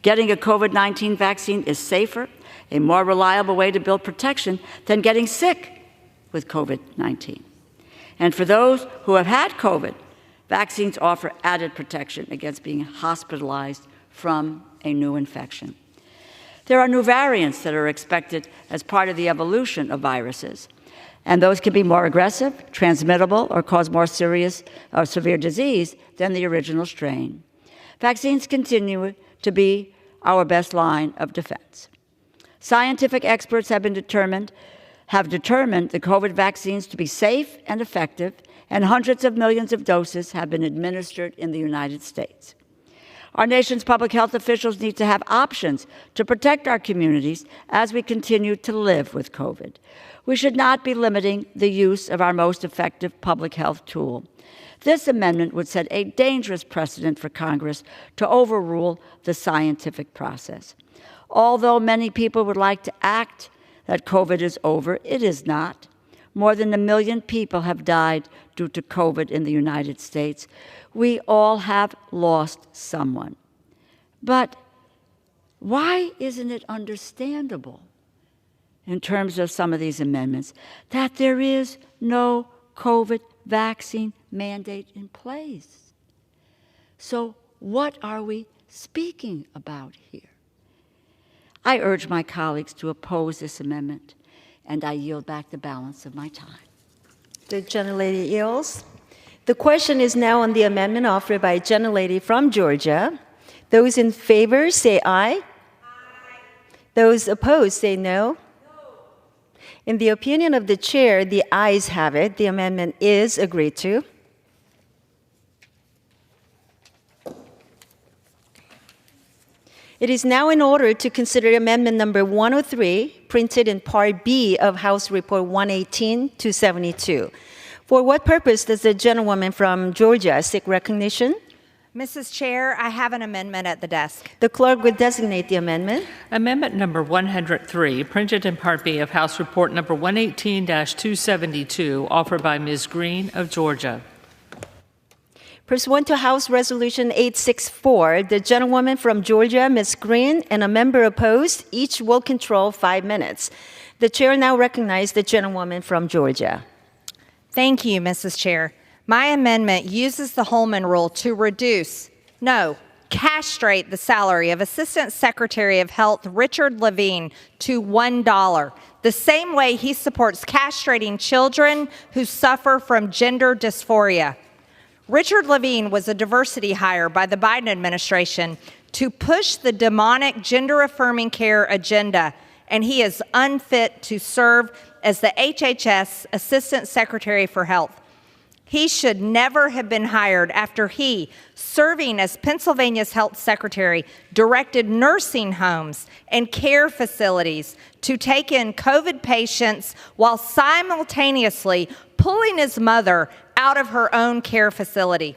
Getting a COVID-19 vaccine is safer, a more reliable way to build protection than getting sick with COVID-19. And for those who have had COVID, vaccines offer added protection against being hospitalized from a new infection. There are new variants that are expected as part of the evolution of viruses, and those can be more aggressive, transmittable, or cause more serious or severe disease than the original strain. Vaccines continue to be our best line of defense. Scientific experts have determined the COVID vaccines to be safe and effective, and hundreds of millions of doses have been administered in the United States. Our nation's public health officials need to have options to protect our communities as we continue to live with COVID. We should not be limiting the use of our most effective public health tool. This amendment would set a dangerous precedent for Congress to overrule the scientific process. Although many people would like to act that COVID is over, it is not. More than 1 million people have died due to COVID in the United States. We all have lost someone. But why isn't it understandable, in terms of some of these amendments, that there is no COVID vaccine mandate in place? So what are we speaking about here? I urge my colleagues to oppose this amendment, and I yield back the balance of my time. The gentlelady yields. The question is now on the amendment offered by a gentlelady from Georgia. Those in favor say aye. Aye. Those opposed say no. In the opinion of the chair, the ayes have it. The amendment is agreed to. It is now in order to consider amendment number 103, printed in Part B of House Report 118-272. For what purpose does the gentlewoman from Georgia seek recognition? Mrs. Chair, I have an amendment at the desk. The clerk would designate the amendment. Amendment number 103, printed in Part B of House Report number 118-272, offered by Ms. Green of Georgia. Pursuant to House Resolution 864, the gentlewoman from Georgia, Ms. Green, and a member opposed, each will control 5 minutes. The chair now recognizes the gentlewoman from Georgia. Thank you, Mrs. Chair. My amendment uses the Holman Rule to castrate the salary of Assistant Secretary of Health Richard Levine to $1, the same way he supports castrating children who suffer from gender dysphoria. Richard Levine was a diversity hire by the Biden administration to push the demonic gender-affirming care agenda, and he is unfit to serve as the HHS Assistant Secretary for Health. He should never have been hired after he, serving as Pennsylvania's health secretary, directed nursing homes and care facilities to take in COVID patients while simultaneously pulling his mother out of her own care facility.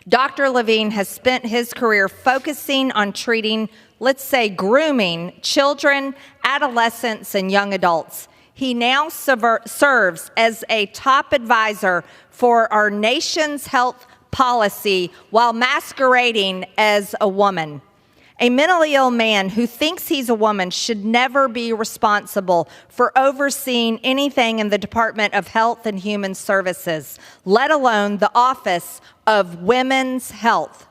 Dr. Levine has spent his career focusing on treating, let's say, grooming children, adolescents, and young adults. He now serves as a top advisor for our nation's health policy while masquerading as a woman. A mentally ill man who thinks he's a woman should never be responsible for overseeing anything in the Department of Health and Human Services, let alone the Office of Women's Health.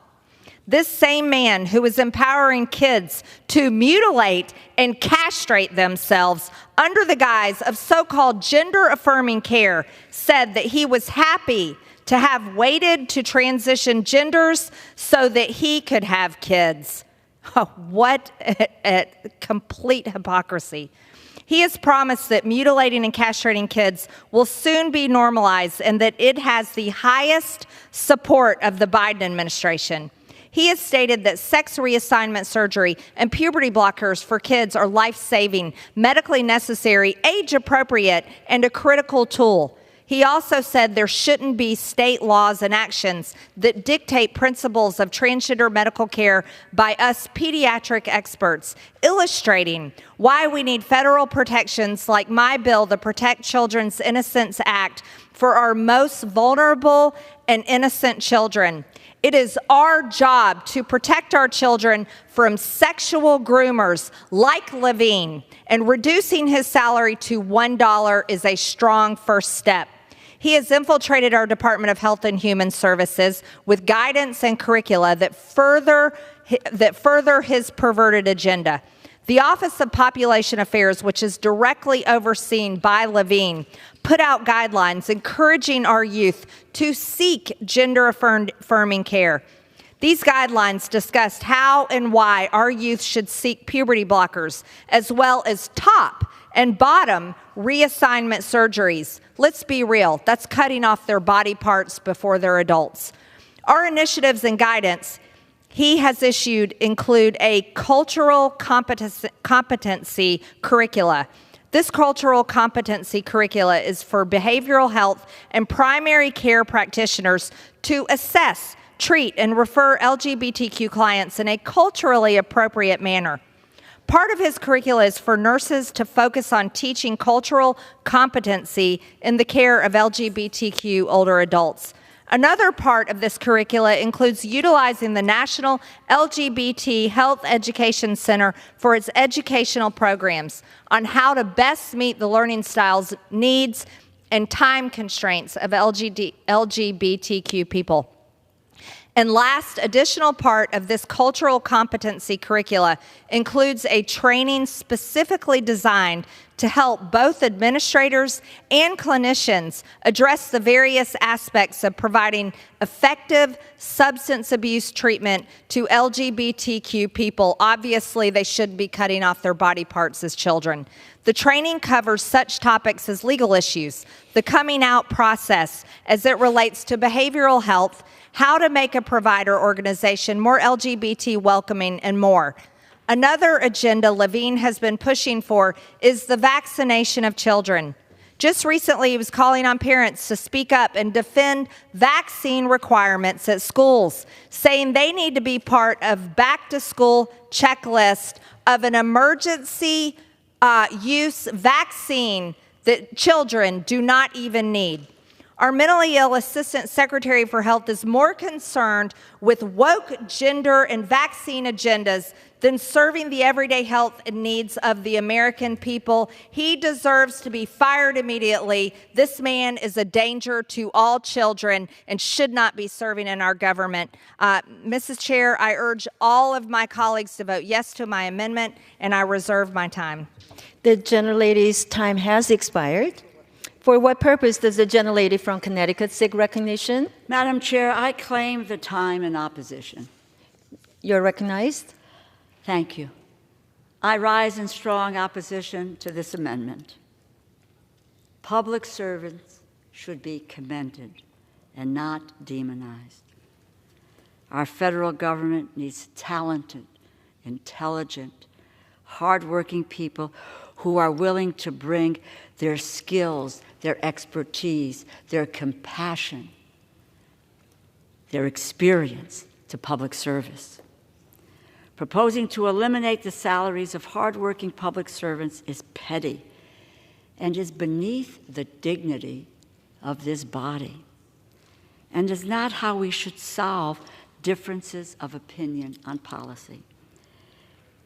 This same man who is empowering kids to mutilate and castrate themselves under the guise of so-called gender-affirming care said that he was happy to have waited to transition genders so that he could have kids. Oh, what a complete hypocrisy. He has promised that mutilating and castrating kids will soon be normalized and that it has the highest support of the Biden administration. He has stated that sex reassignment surgery and puberty blockers for kids are life-saving, medically necessary, age-appropriate, and a critical tool. He also said there shouldn't be state laws and actions that dictate principles of transgender medical care by us pediatric experts, illustrating why we need federal protections like my bill, the Protect Children's Innocence Act, for our most vulnerable and innocent children. It is our job to protect our children from sexual groomers like Levine, and reducing his salary to $1 is a strong first step. He has infiltrated our Department of Health and Human Services with guidance and curricula that further his perverted agenda. The Office of Population Affairs, which is directly overseen by Levine, put out guidelines encouraging our youth to seek gender-affirming care. These guidelines discussed how and why our youth should seek puberty blockers, as well as top And bottom, reassignment surgeries. Let's be real, that's cutting off their body parts before they're adults. Our initiatives and guidance he has issued include a cultural competency curricula. This cultural competency curricula is for behavioral health and primary care practitioners to assess, treat, and refer LGBTQ clients in a culturally appropriate manner. Part of his curricula is for nurses to focus on teaching cultural competency in the care of LGBTQ older adults. Another part of this curricula includes utilizing the National LGBT Health Education Center for its educational programs on how to best meet the learning styles, needs, and time constraints of LGBTQ people. And last, additional part of this cultural competency curricula includes a training specifically designed to help both administrators and clinicians address the various aspects of providing effective substance abuse treatment to LGBTQ people. Obviously, they shouldn't be cutting off their body parts as children. The training covers such topics as legal issues, the coming out process as it relates to behavioral health, how to make a provider organization more LGBT welcoming, and more. Another agenda Levine has been pushing for is the vaccination of children. Just recently, he was calling on parents to speak up and defend vaccine requirements at schools, saying they need to be part of back-to-school checklist of an emergency use vaccine that children do not even need. Our mentally ill Assistant Secretary for Health is more concerned with woke gender and vaccine agendas than serving the everyday health and needs of the American people. He deserves to be fired immediately. This man is a danger to all children and should not be serving in our government. Mrs. Chair, I urge all of my colleagues to vote yes to my amendment, and I reserve my time. The gentlelady's time has expired. For what purpose does the gentlelady from Connecticut seek recognition? Madam Chair, I claim the time in opposition. You're recognized. Thank you. I rise in strong opposition to this amendment. Public servants should be commended and not demonized. Our federal government needs talented, intelligent, hardworking people who are willing to bring their skills, their expertise, their compassion, their experience to public service. Proposing to eliminate the salaries of hardworking public servants is petty and is beneath the dignity of this body, and is not how we should solve differences of opinion on policy.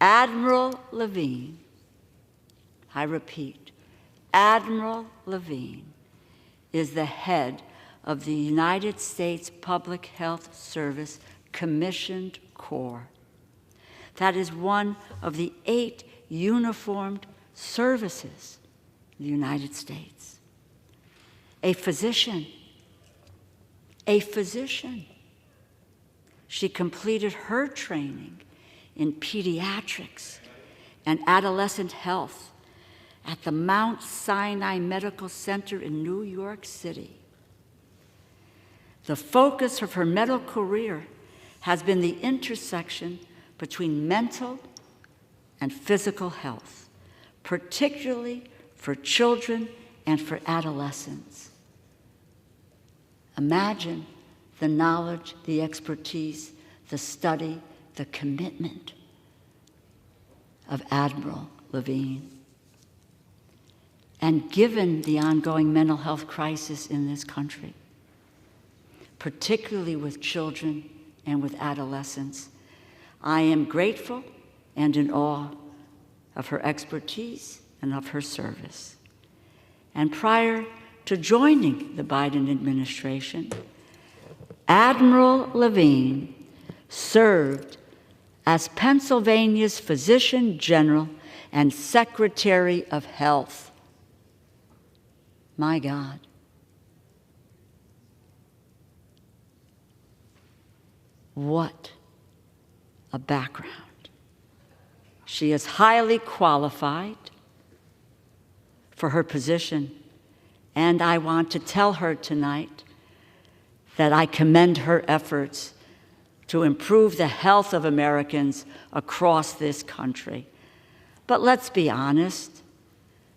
Admiral Levine, I repeat, Admiral Levine is the head of the United States Public Health Service Commissioned Corps. That is one of the 8 uniformed services in the United States. A physician. She completed her training in pediatrics and adolescent health at the Mount Sinai Medical Center in New York City. The focus of her medical career has been the intersection between mental and physical health, particularly for children and for adolescents. Imagine the knowledge, the expertise, the study, the commitment of Admiral Levine. And given the ongoing mental health crisis in this country, particularly with children and with adolescents, I am grateful and in awe of her expertise and of her service. And prior to joining the Biden administration, Admiral Levine served as Pennsylvania's Physician General and Secretary of Health. My God. What a background. She is highly qualified, for her position. And I want to tell her tonight that I commend her efforts to improve the health of Americans across this country. But let's be honest,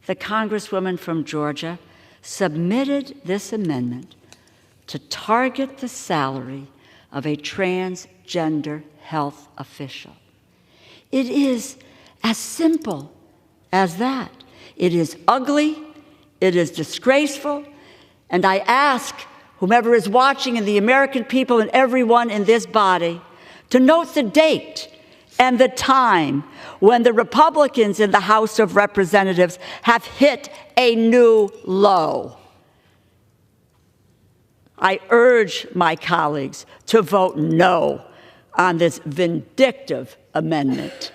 the Congresswoman from Georgia submitted this amendment to target the salary of a transgender health official. It is as simple as that. It is ugly, it is disgraceful, and I ask whomever is watching and the American people and everyone in this body to note the date and the time when the Republicans in the House of Representatives have hit a new low. I urge my colleagues to vote no on this vindictive amendment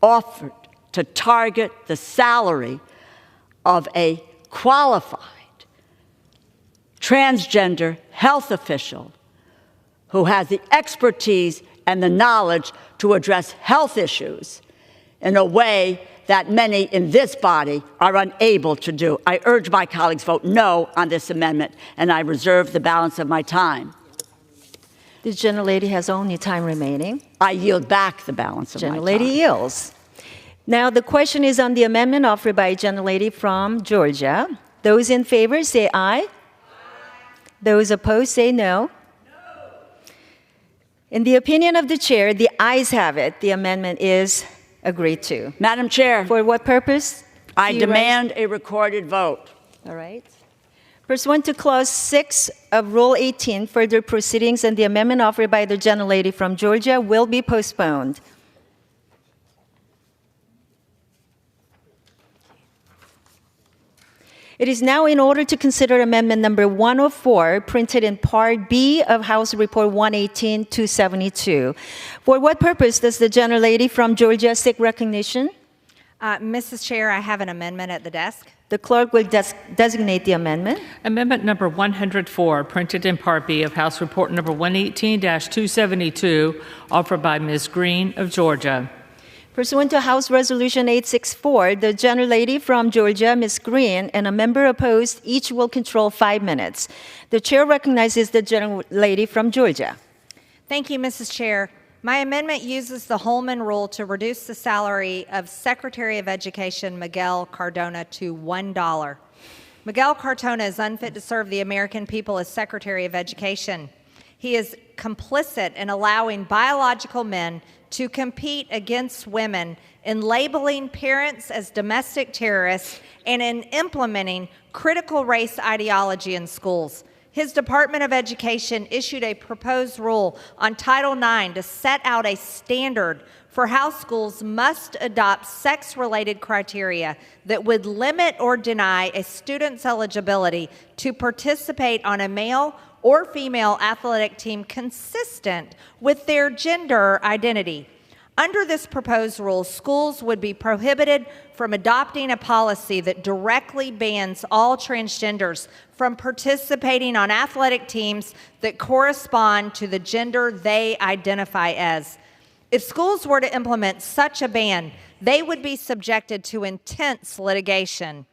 offered to target the salary of a qualified transgender health official who has the expertise and the knowledge to address health issues in a way that many in this body are unable to do. I urge my colleagues vote no on this amendment, and I reserve the balance of my time. The gentlelady has only time remaining. I yield back the balance of my time. Gentlelady yields. Now the question is on the amendment offered by a gentlelady from Georgia. Those in favor say aye. Those opposed say no. In the opinion of the chair, the ayes have it. The amendment is agreed to. Madam Chair. For what purpose? I demand a recorded vote. All right. Pursuant to Clause 6 of Rule 18, further proceedings on the amendment offered by the gentlelady from Georgia will be postponed. It is now in order to consider amendment number 104, printed in Part B of House Report 118-272. For what purpose does the gentlelady from Georgia seek recognition? Mrs. Chair, I have an amendment at the desk. The clerk will designate the amendment. Amendment number 104, printed in Part B of House Report number 118-272, offered by Ms. Green of Georgia. Pursuant to House Resolution 864, the gentlelady from Georgia, Ms. Green, and a member opposed, each will control 5 minutes. The chair recognizes the gentlelady from Georgia. Thank you, Mrs. Chair. My amendment uses the Holman Rule to reduce the salary of Secretary of Education Miguel Cardona to $1. Miguel Cardona is unfit to serve the American people as Secretary of Education. He is complicit in allowing biological men to compete against women in labeling parents as domestic terrorists and in implementing critical race ideology in schools. His Department of Education issued a proposed rule on Title IX to set out a standard for how schools must adopt sex-related criteria that would limit or deny a student's eligibility to participate on a male or female athletic team consistent with their gender identity. Under this proposed rule, schools would be prohibited from adopting a policy that directly bans all transgenders from participating on athletic teams that correspond to the gender they identify as. If schools were to implement such a ban, they would be subjected to intense litigation.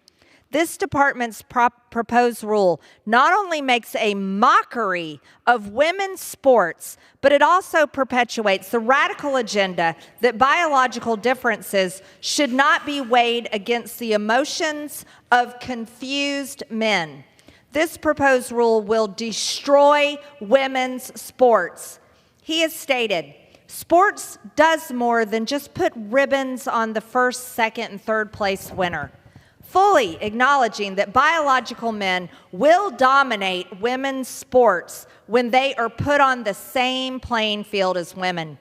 This department's proposed rule not only makes a mockery of women's sports, but it also perpetuates the radical agenda that biological differences should not be weighed against the emotions of confused men. This proposed rule will destroy women's sports. He has stated, sports does more than just put ribbons on the first, second, and third place winner. Fully acknowledging that biological men will dominate women's sports when they are put on the same playing field as women.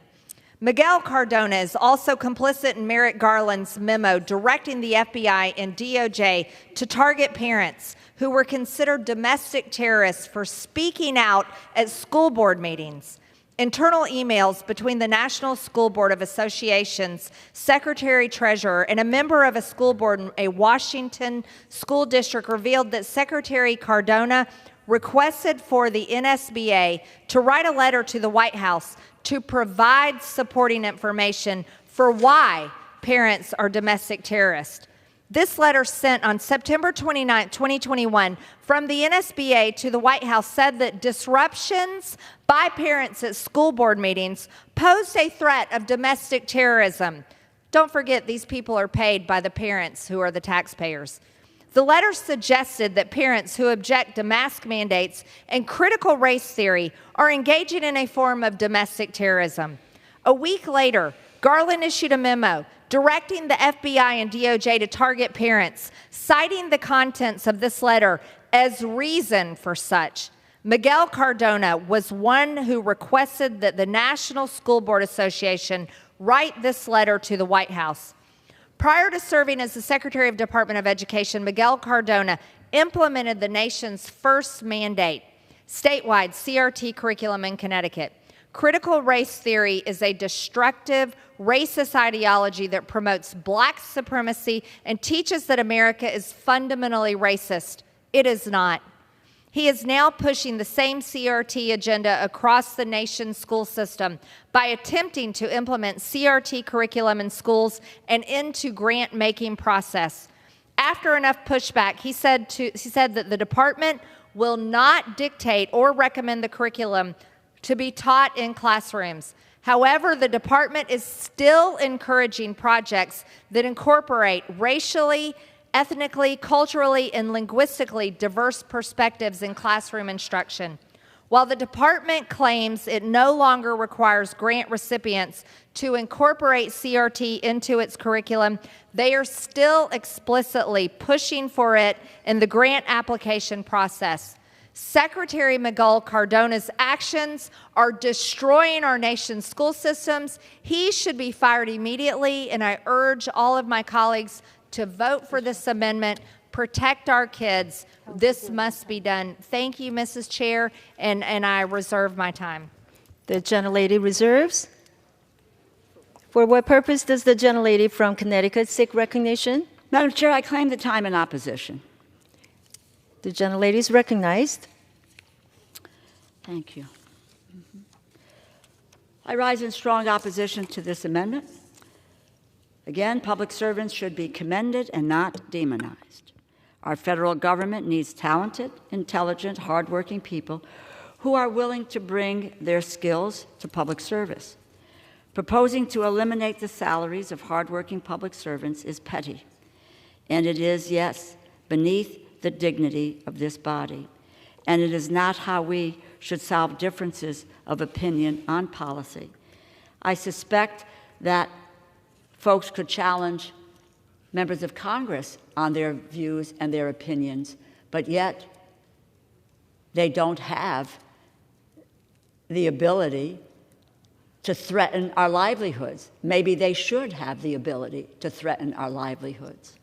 Miguel Cardona is also complicit in Merrick Garland's memo directing the FBI and DOJ to target parents who were considered domestic terrorists for speaking out at school board meetings. Internal emails between the National School Board of Association's Secretary-Treasurer and a member of a school board in a Washington school district revealed that Secretary Cardona requested for the NSBA to write a letter to the White House to provide supporting information for why parents are domestic terrorists. This letter sent on September 29, 2021 from the NSBA to the White House said that disruptions by parents at school board meetings posed a threat of domestic terrorism. Don't forget, these people are paid by the parents who are the taxpayers. The letter suggested that parents who object to mask mandates and critical race theory are engaging in a form of domestic terrorism. A week later, Garland issued a memo directing the FBI and DOJ to target parents, citing the contents of this letter as reason for such. Miguel Cardona was one who requested that the National School Board Association write this letter to the White House. Prior to serving as the Secretary of Department of Education, Miguel Cardona implemented the nation's first mandate, statewide CRT curriculum in Connecticut. Critical race theory is a destructive, racist ideology that promotes black supremacy and teaches that America is fundamentally racist. It is not. He is now pushing the same CRT agenda across the nation's school system by attempting to implement CRT curriculum in schools and into grant-making process. After enough pushback, he said that the department will not dictate or recommend the curriculum to be taught in classrooms. However, the department is still encouraging projects that incorporate racially, ethnically, culturally, and linguistically diverse perspectives in classroom instruction. While the department claims it no longer requires grant recipients to incorporate CRT into its curriculum, they are still explicitly pushing for it in the grant application process. Secretary Miguel Cardona's actions are destroying our nation's school systems. He should be fired immediately, and I urge all of my colleagues to vote for this amendment. Protect our kids. This must be done. Thank you, Mrs. Chair, and I reserve my time. The gentlelady reserves. For what purpose does the gentlelady from Connecticut seek recognition? Madam Chair, I claim the time in opposition. The gentlelady is recognized. Thank you. I rise in strong opposition to this amendment. Again, public servants should be commended and not demonized. Our federal government needs talented, intelligent, hardworking people who are willing to bring their skills to public service. Proposing to eliminate the salaries of hardworking public servants is petty, and it is, yes, beneath the dignity of this body, and it is not how we should solve differences of opinion on policy. I suspect that folks could challenge members of Congress on their views and their opinions, but yet they don't have the ability to threaten our livelihoods. Maybe they should have the ability to threaten our livelihoods.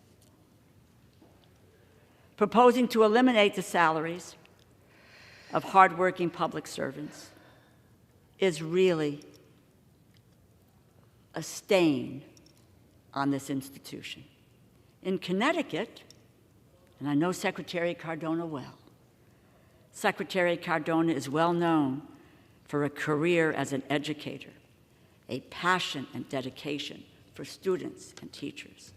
Proposing to eliminate the salaries of hardworking public servants is really a stain on this institution. In Connecticut, and I know Secretary Cardona well, Secretary Cardona is well known for a career as an educator, a passion and dedication for students and teachers,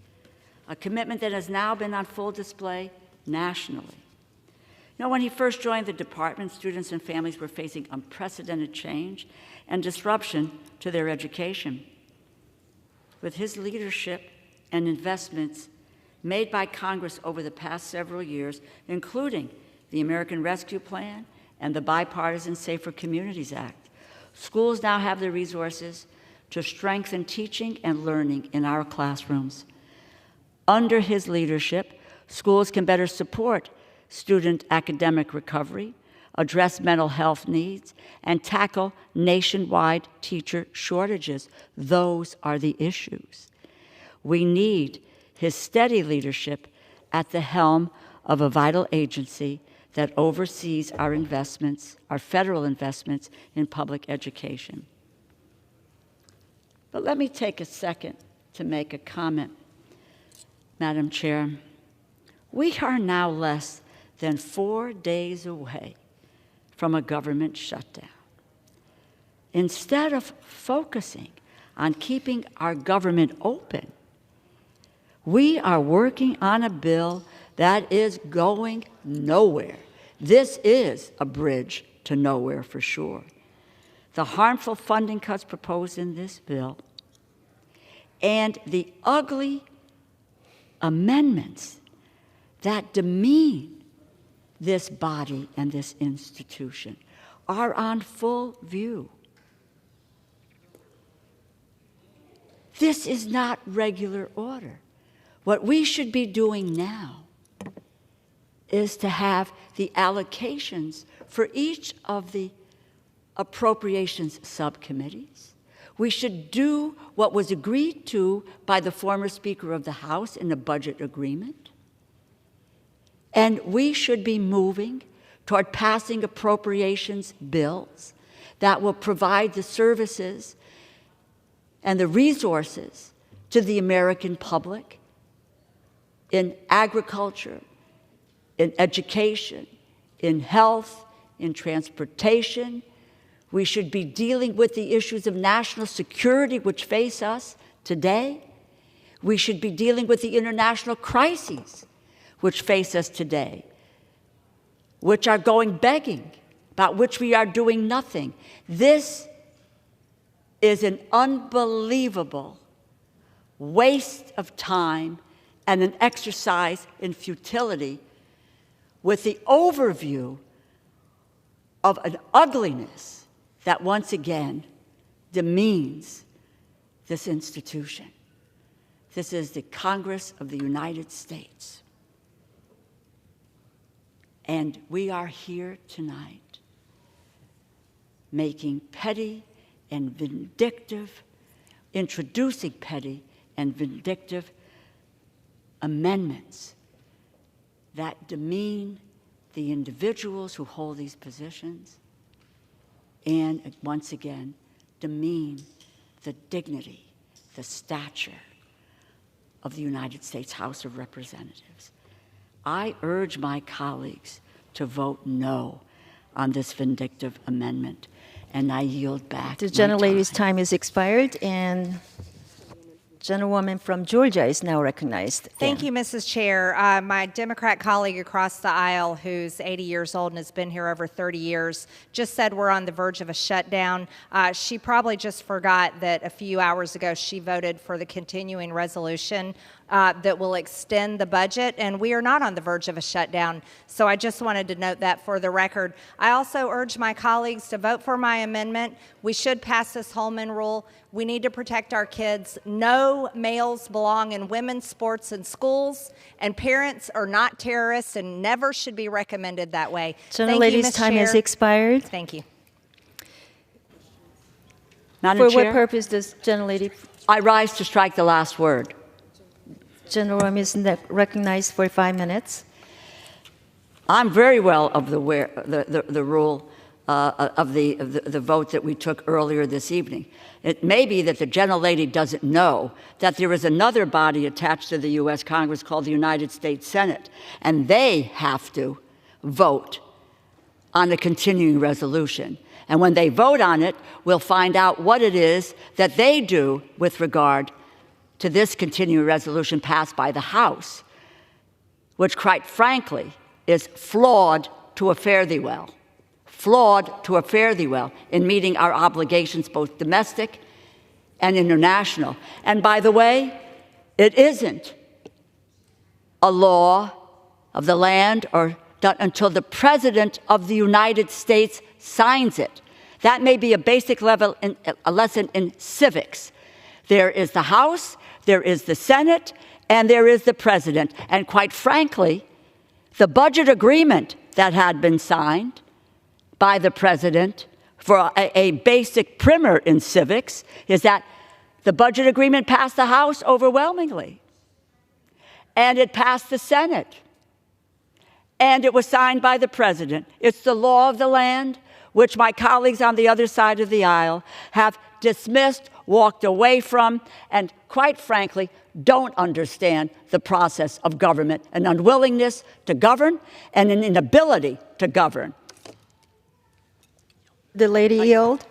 a commitment that has now been on full display nationally. You know, when he first joined the department, students and families were facing unprecedented change and disruption to their education. With his leadership and investments made by Congress over the past several years, including the American Rescue Plan and the Bipartisan Safer Communities Act, schools now have the resources to strengthen teaching and learning in our classrooms. Under his leadership, schools can better support student academic recovery, address mental health needs, and tackle nationwide teacher shortages. Those are the issues. We need his steady leadership at the helm of a vital agency that oversees our investments, our federal investments in public education. But let me take a second to make a comment, Madam Chair. We are now less than 4 days away from a government shutdown. Instead of focusing on keeping our government open, We are working on a bill that is going nowhere. This is a bridge to nowhere for sure. The harmful funding cuts proposed in this bill and the ugly amendments that demean this body and this institution are on full view. This is not regular order. What we should be doing now is to have the allocations for each of the appropriations subcommittees. We should do what was agreed to by the former Speaker of the House in the budget agreement. And we should be moving toward passing appropriations bills that will provide the services and the resources to the American public in agriculture, in education, in health, in transportation. We should be dealing with the issues of national security which face us today. We should be dealing with the international crises which face us today, which are going begging, about which we are doing nothing. This is an unbelievable waste of time and an exercise in futility with the overview of an ugliness that once again demeans this institution. This is the Congress of the United States. And we are here tonight making petty and vindictive, introducing petty and vindictive amendments that demean the individuals who hold these positions and, once again, demean the dignity, the stature of the United States House of Representatives. I urge my colleagues to vote no on this vindictive amendment, and I yield back. The gentlelady's time is expired, and Gentlewoman from Georgia is now recognized. Thank you, Mrs. Chair. My Democrat colleague across the aisle, who's 80 years old and has been here over 30 years, just said we're on the verge of a shutdown. She probably just forgot that a few hours ago she voted for the continuing resolution that will extend the budget, and we are not on the verge of a shutdown. So I just wanted to note that for the record. I also urge my colleagues to vote for my amendment. We should pass this Holman rule. We need to protect our kids. No males belong in women's sports and schools, and parents are not terrorists and never should be recommended that way. Gentlelady's time has expired. Thank you. Madam For Chair? what purpose does gentlelady? I rise to strike the last word. Gentlewoman is recognized for 5 minutes. I'm very well aware the rule of the vote that we took earlier this evening. It may be that the gentlelady doesn't know that there is another body attached to the U.S. Congress called the United States Senate, and they have to vote on a continuing resolution. And when they vote on it, we'll find out what it is that they do with regard to this continuing resolution passed by the House, which, quite frankly, is flawed to a fare thee well. Flawed to a fare thee well in meeting our obligations, both domestic and international. And by the way, it isn't a law of the land or done until the President of the United States signs it. That may be a basic level, a lesson in civics. There is the House, there is the Senate, and there is the President. And quite frankly, the budget agreement that had been signed by the President for a basic primer in civics is that the budget agreement passed the House overwhelmingly, and it passed the Senate, and it was signed by the President. It's the law of the land, which my colleagues on the other side of the aisle have dismissed, walked away from, and quite frankly, don't understand the process of government, an unwillingness to govern and an inability to govern. The lady yield.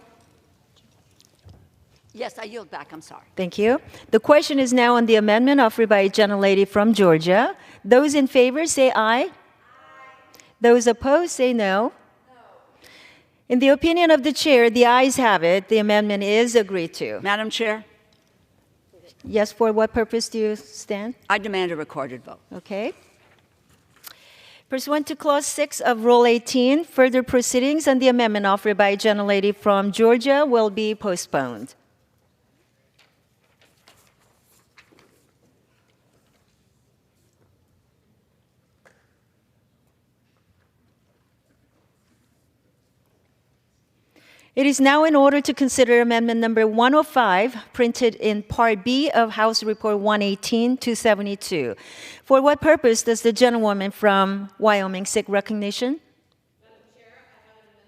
Yes, I yield back. I'm sorry. Thank you. The question is now on the amendment offered by a gentlelady from Georgia. Those in favor say aye. Those opposed say no. In the opinion of the chair, the ayes have it. The amendment is agreed to. Madam Chair? Yes, for what purpose do you stand? I demand a recorded vote. Okay. Pursuant to Clause 6 of Rule 18, further proceedings on the amendment offered by a gentlelady from Georgia will be postponed. It is now in order to consider amendment number 105, printed in Part B of House Report 118-272. For what purpose does the gentlewoman from Wyoming seek recognition?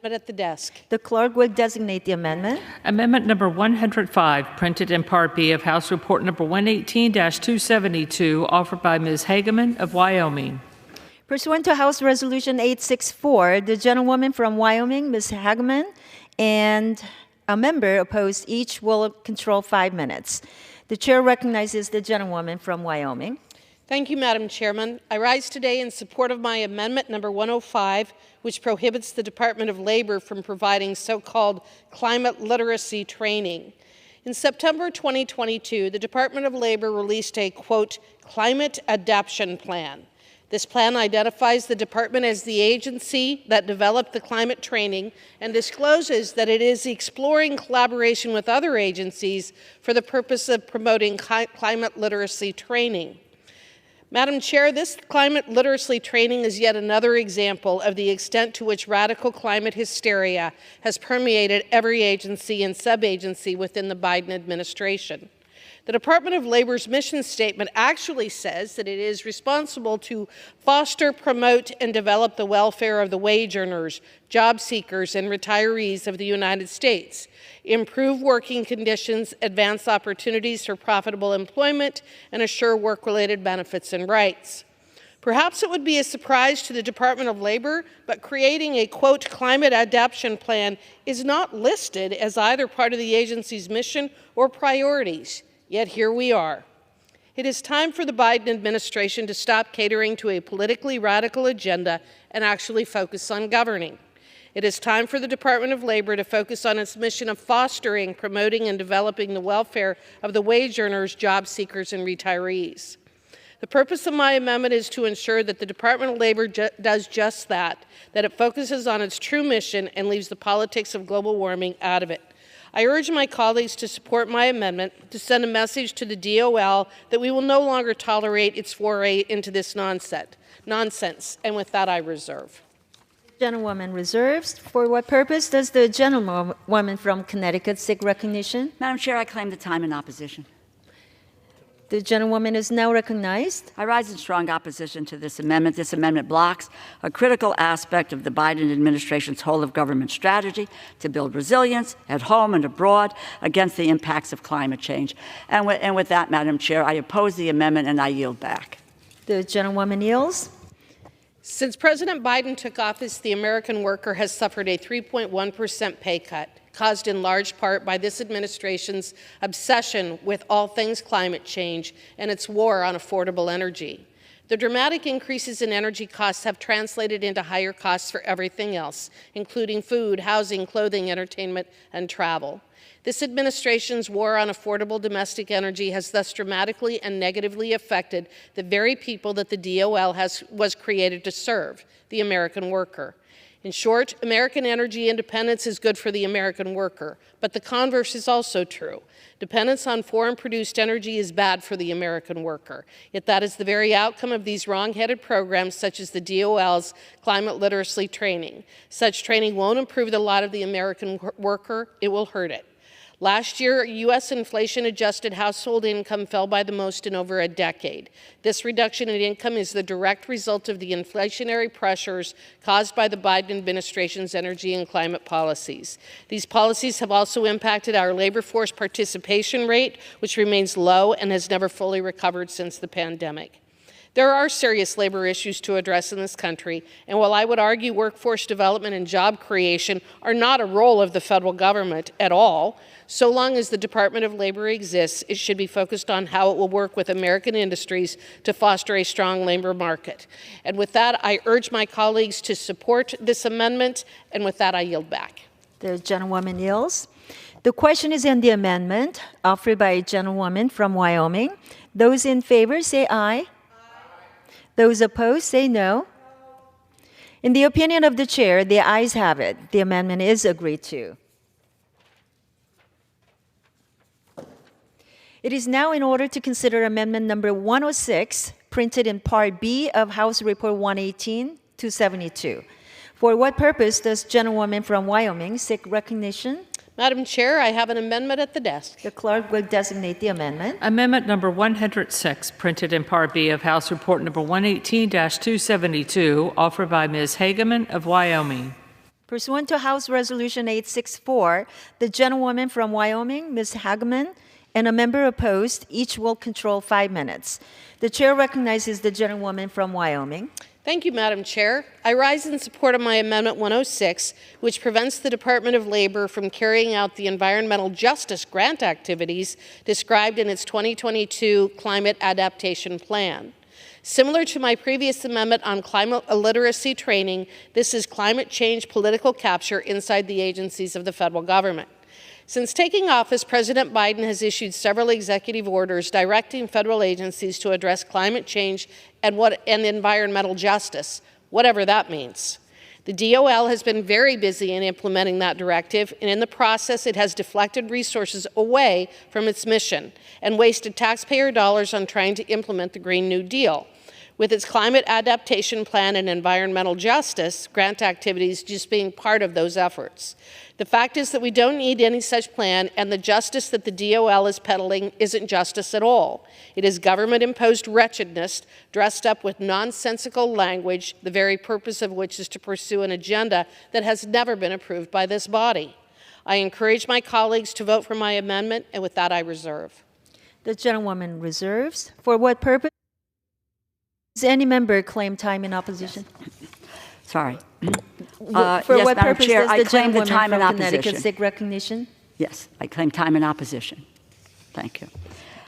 But at the desk. The clerk will designate the amendment. Amendment number 105, printed in Part B of House Report number 118-272, offered by Ms. Hageman of Wyoming. Pursuant to House Resolution 864, the gentlewoman from Wyoming, Ms. Hageman, and a member opposed each will control 5 minutes. The chair recognizes the gentlewoman from Wyoming. Thank you, Madam Chairman. I rise today in support of my amendment number 105, which prohibits the Department of Labor from providing so-called climate literacy training. In September 2022, the Department of Labor released a, quote, climate adaptation plan. This plan identifies the department as the agency that developed the climate training and discloses that it is exploring collaboration with other agencies for the purpose of promoting climate literacy training. Madam Chair, this climate literacy training is yet another example of the extent to which radical climate hysteria has permeated every agency and sub-agency within the Biden administration. The Department of Labor's mission statement actually says that it is responsible to foster, promote, and develop the welfare of the wage earners, job seekers, and retirees of the United States, improve working conditions, advance opportunities for profitable employment, and assure work-related benefits and rights. Perhaps it would be a surprise to the Department of Labor, but creating a, quote, climate adaptation plan is not listed as either part of the agency's mission or priorities. Yet here we are. It is time for the Biden administration to stop catering to a politically radical agenda and actually focus on governing. It is time for the Department of Labor to focus on its mission of fostering, promoting, and developing the welfare of the wage earners, job seekers, and retirees. The purpose of my amendment is to ensure that the Department of Labor does just that it focuses on its true mission and leaves the politics of global warming out of it. I urge my colleagues to support my amendment to send a message to the DOL that we will no longer tolerate its foray into this nonsense. And with that, I reserve. Gentlewoman reserves. For what purpose does the gentlewoman from Connecticut seek recognition? Madam Chair, I claim the time in opposition. The gentlewoman is now recognized. I rise in strong opposition to this amendment. This amendment blocks a critical aspect of the Biden administration's whole-of-government strategy to build resilience at home and abroad against the impacts of climate change. And with that, Madam Chair, I oppose the amendment and I yield back. The gentlewoman yields. Since President Biden took office, the American worker has suffered a 3.1% pay cut, caused in large part by this administration's obsession with all things climate change and its war on affordable energy. The dramatic increases in energy costs have translated into higher costs for everything else, including food, housing, clothing, entertainment, and travel. This administration's war on affordable domestic energy has thus dramatically and negatively affected the very people that the DOL was created to serve, the American worker. In short, American energy independence is good for the American worker, but the converse is also true. Dependence on foreign-produced energy is bad for the American worker. Yet that is the very outcome of these wrong-headed programs such as the DOL's climate literacy training. Such training won't improve the lot of the American worker, it will hurt it. Last year, U.S. inflation-adjusted household income fell by the most in over a decade. This reduction in income is the direct result of the inflationary pressures caused by the Biden administration's energy and climate policies. These policies have also impacted our labor force participation rate, which remains low and has never fully recovered since the pandemic. There are serious labor issues to address in this country, and while I would argue workforce development and job creation are not a role of the federal government at all, so long as the Department of Labor exists, it should be focused on how it will work with American industries to foster a strong labor market. And with that, I urge my colleagues to support this amendment, and with that, I yield back. The gentlewoman yields. The question is on the amendment offered by a gentlewoman from Wyoming. Those in favor say aye. Those opposed say no. In the opinion of the chair, the ayes have it. The amendment is agreed to. It is now in order to consider amendment number 106, printed in Part B of House Report 118-272. For what purpose does gentlewoman from Wyoming seek recognition? Madam Chair, I have an amendment at the desk. The clerk will designate the amendment. Amendment number 106, printed in Part B of House Report number 118-272, offered by Ms. Hageman of Wyoming. Pursuant to House Resolution 864, the gentlewoman from Wyoming, Ms. Hageman, and a member opposed, each will control 5 minutes. The chair recognizes the gentlewoman from Wyoming. Thank you, Madam Chair. I rise in support of my Amendment 106, which prevents the Department of Labor from carrying out the environmental justice grant activities described in its 2022 Climate Adaptation Plan. Similar to my previous amendment on climate literacy training, this is climate change political capture inside the agencies of the federal government. Since taking office, President Biden has issued several executive orders directing federal agencies to address climate change and environmental justice, whatever that means. The DOL has been very busy in implementing that directive, and in the process, it has deflected resources away from its mission and wasted taxpayer dollars on trying to implement the Green New Deal. With its climate adaptation plan and environmental justice grant activities just being part of those efforts. The fact is that we don't need any such plan, and the justice that the DOL is peddling isn't justice at all. It is government-imposed wretchedness dressed up with nonsensical language, the very purpose of which is to pursue an agenda that has never been approved by this body. I encourage my colleagues to vote for my amendment, and with that I reserve. The gentlewoman reserves. For what purpose? Does any member claim time in opposition? Sorry. For yes, what Madam purpose Chair, does I the claim the gentlewoman time in from Connecticut opposition. seek recognition? Yes, I claim time in opposition. Thank you. I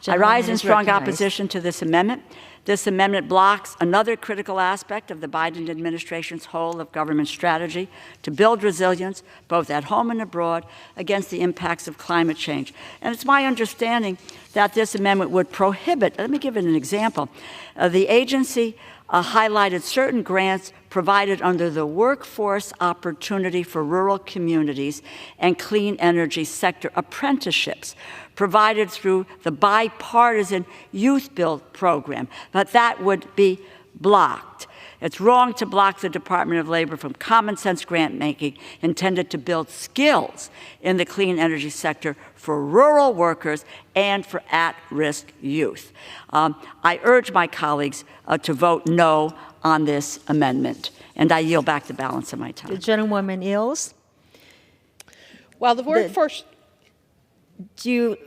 Gentlewoman rise in is strong recognized. opposition to this amendment. This amendment blocks another critical aspect of the Biden administration's whole of government strategy to build resilience, both at home and abroad, against the impacts of climate change. And it's my understanding that this amendment would prohibit, let me give it an example. The agency highlighted certain grants provided under the Workforce Opportunity for Rural Communities and Clean Energy Sector apprenticeships provided through the bipartisan Youth Build program, but that would be blocked. It's wrong to block the Department of Labor from common sense grant making intended to build skills in the clean energy sector for rural workers and for at-risk youth. I urge my colleagues to vote no on this amendment, and I yield back the balance of my time. The gentlewoman yields. While the workforce... The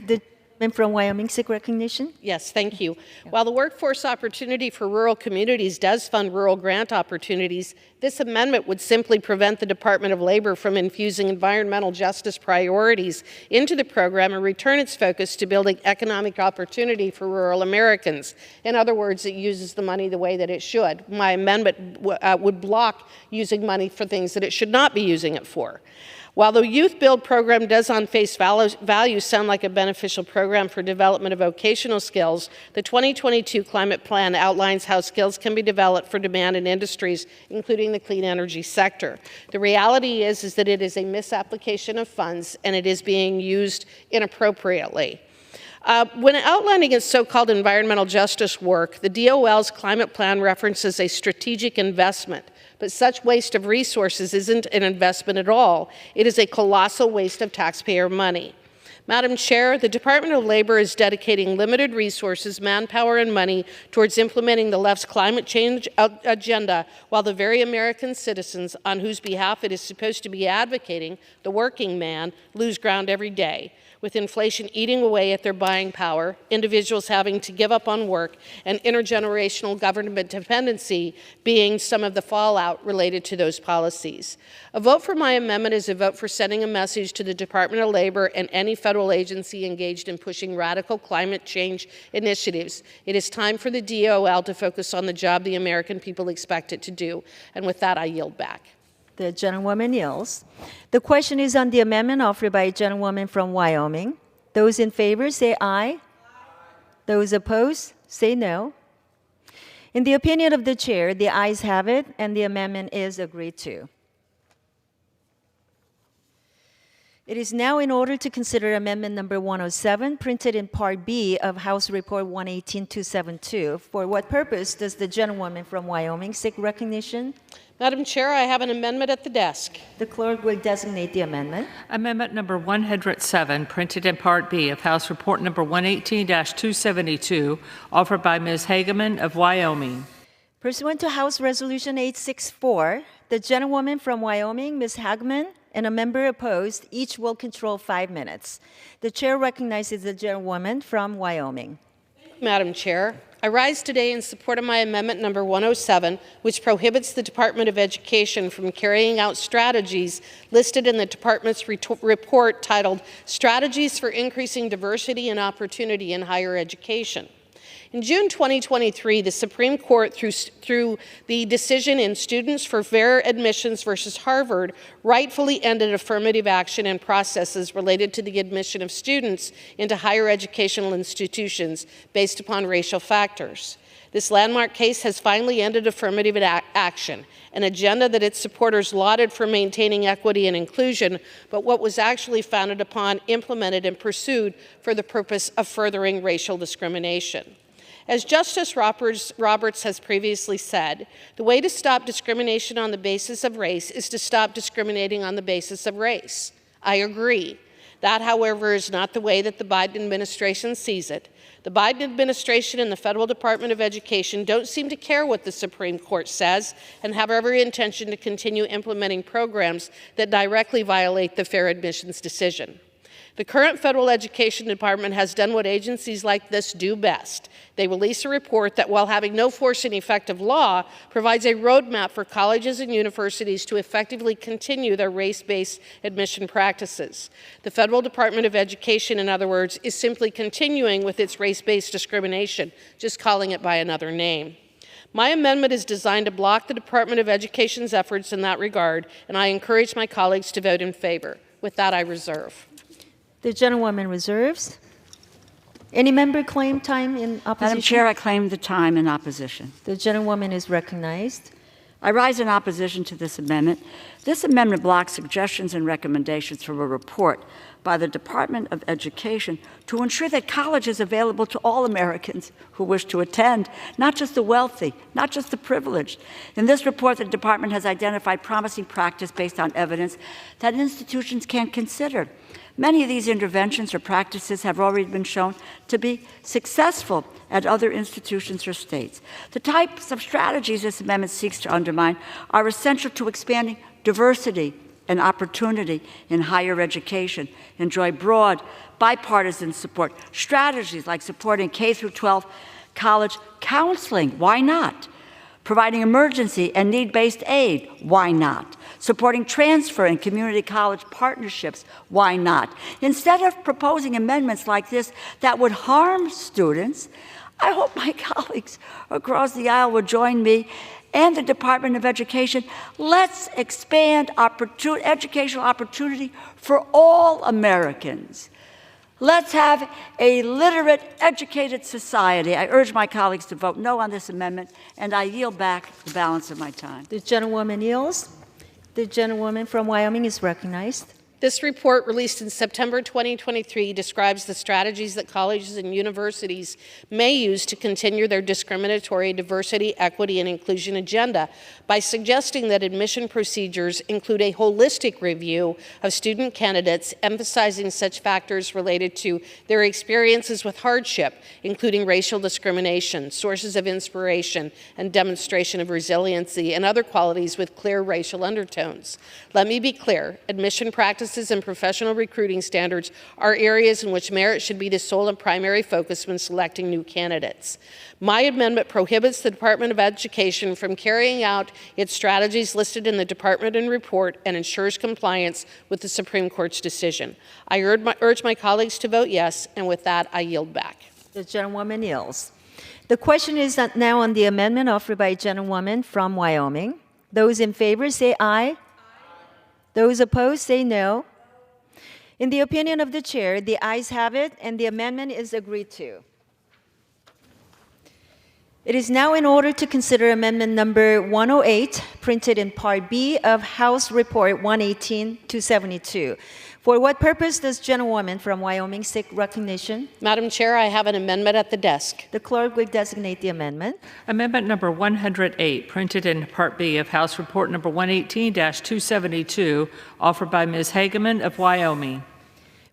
gentleman from Wyoming seek recognition? Yes, thank you. While the Workforce Opportunity for Rural Communities does fund rural grant opportunities, this amendment would simply prevent the Department of Labor from infusing environmental justice priorities into the program and return its focus to building economic opportunity for rural Americans. In other words, it uses the money the way that it should. My amendment would block using money for things that it should not be using it for. While the Youth Build program does on face value sound like a beneficial program for development of vocational skills, the 2022 Climate Plan outlines how skills can be developed for demand in industries, including the clean energy sector. The reality is that it is a misapplication of funds and it is being used inappropriately. When outlining its so-called environmental justice work, the DOL's climate plan references a strategic investment. But such waste of resources isn't an investment at all. It is a colossal waste of taxpayer money. Madam Chair, the Department of Labor is dedicating limited resources, manpower, and money towards implementing the left's climate change agenda, while the very American citizens on whose behalf it is supposed to be advocating, the working man, lose ground every day. With inflation eating away at their buying power, individuals having to give up on work, and intergenerational government dependency being some of the fallout related to those policies. A vote for my amendment is a vote for sending a message to the Department of Labor and any federal agency engaged in pushing radical climate change initiatives. It is time for the DOL to focus on the job the American people expect it to do. And with that, I yield back. The gentlewoman yields. The question is on the amendment offered by a gentlewoman from Wyoming. Those in favor say aye. Those opposed say no. In the opinion of the chair, the ayes have it, and the amendment is agreed to. It is now in order to consider amendment number 107, printed in Part B of House Report 118-272. For what purpose does the gentlewoman from Wyoming seek recognition? Madam Chair, I have an amendment at the desk. The clerk will designate the amendment. Amendment number 107, printed in Part B of House Report number 118-272, offered by Ms. Hageman of Wyoming. Pursuant to House Resolution 864, the gentlewoman from Wyoming, Ms. Hageman, and a member opposed, each will control 5 minutes. The chair recognizes the gentlewoman from Wyoming. Madam Chair, I rise today in support of my amendment number 107, which prohibits the Department of Education from carrying out strategies listed in the department's report titled Strategies for Increasing Diversity and Opportunity in Higher Education. In June 2023, the Supreme Court, through the decision in Students for Fair Admissions versus Harvard, rightfully ended affirmative action and processes related to the admission of students into higher educational institutions based upon racial factors. This landmark case has finally ended affirmative action, an agenda that its supporters lauded for maintaining equity and inclusion, but what was actually founded upon, implemented, and pursued for the purpose of furthering racial discrimination. As Justice Roberts has previously said, the way to stop discrimination on the basis of race is to stop discriminating on the basis of race. I agree. That, however, is not the way that the Biden administration sees it. The Biden administration and the Federal Department of Education don't seem to care what the Supreme Court says and have every intention to continue implementing programs that directly violate the fair admissions decision. The current federal education department has done what agencies like this do best. They release a report that, while having no force and effect of law, provides a roadmap for colleges and universities to effectively continue their race-based admission practices. The Federal Department of Education, in other words, is simply continuing with its race-based discrimination, just calling it by another name. My amendment is designed to block the Department of Education's efforts in that regard, and I encourage my colleagues to vote in favor. With that, I reserve. The gentlewoman reserves. Any member claim time in opposition? Madam Chair, I claim the time in opposition. The gentlewoman is recognized. I rise in opposition to this amendment. This amendment blocks suggestions and recommendations from a report by the Department of Education to ensure that college is available to all Americans who wish to attend, not just the wealthy, not just the privileged. In this report, the department has identified promising practice based on evidence that institutions can consider. Many of these interventions or practices have already been shown to be successful at other institutions or states. The types of strategies this amendment seeks to undermine are essential to expanding diversity and opportunity in higher education. Enjoy broad, bipartisan support. Strategies like supporting K-12 college counseling, why not? Providing emergency and need-based aid, why not? Supporting transfer and community college partnerships, why not? Instead of proposing amendments like this that would harm students, I hope my colleagues across the aisle will join me and the Department of Education. Let's expand educational opportunity for all Americans. Let's have a literate, educated society. I urge my colleagues to vote no on this amendment, and I yield back the balance of my time. The gentlewoman yields. The gentlewoman from Wyoming is recognized. This report, released in September 2023, describes the strategies that colleges and universities may use to continue their discriminatory diversity, equity, and inclusion agenda by suggesting that admission procedures include a holistic review of student candidates, emphasizing such factors related to their experiences with hardship, including racial discrimination, sources of inspiration, and demonstration of resiliency, and other qualities with clear racial undertones. Let me be clear, admission practices and professional recruiting standards are areas in which merit should be the sole and primary focus when selecting new candidates. My amendment prohibits the Department of Education from carrying out its strategies listed in the Department and report and ensures compliance with the Supreme Court's decision. I urge my colleagues to vote yes, and with that, I yield back. The gentlewoman yields. The question is now on the amendment offered by a gentlewoman from Wyoming. Those in favor say aye. Those opposed say no. In the opinion of the chair, the ayes have it, and the amendment is agreed to. It is now in order to consider amendment number 108, printed in Part B of House Report 118-272. For what purpose does gentlewoman from Wyoming seek recognition? Madam Chair, I have an amendment at the desk. The clerk will designate the amendment. Amendment number 108, printed in Part B of House Report number 118-272, offered by Ms. Hageman of Wyoming.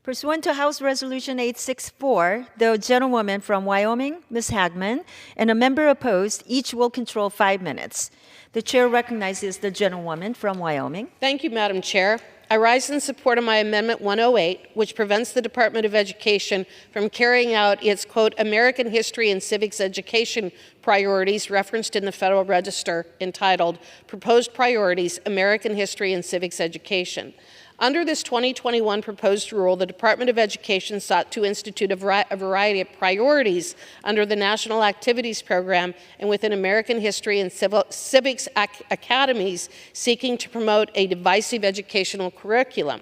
Pursuant to House Resolution 864, the gentlewoman from Wyoming, Ms. Hagman, and a member opposed, each will control 5 minutes. The chair recognizes the gentlewoman from Wyoming. Thank you, Madam Chair. I rise in support of my Amendment 108, which prevents the Department of Education from carrying out its, quote, American History and Civics Education priorities referenced in the Federal Register entitled Proposed Priorities, American History and Civics Education. Under this 2021 proposed rule, the Department of Education sought to institute a variety of priorities under the National Activities Program and within American History and Civics Academies, seeking to promote a divisive educational curriculum.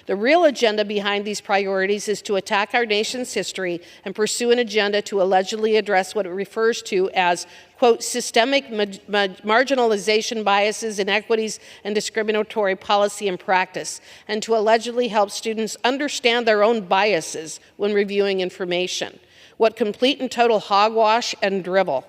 The real agenda behind these priorities is to attack our nation's history and pursue an agenda to allegedly address what it refers to as, quote, systemic marginalization, biases, inequities, and discriminatory policy and practice, and to allegedly help students understand their own biases when reviewing information. What complete and total hogwash and drivel.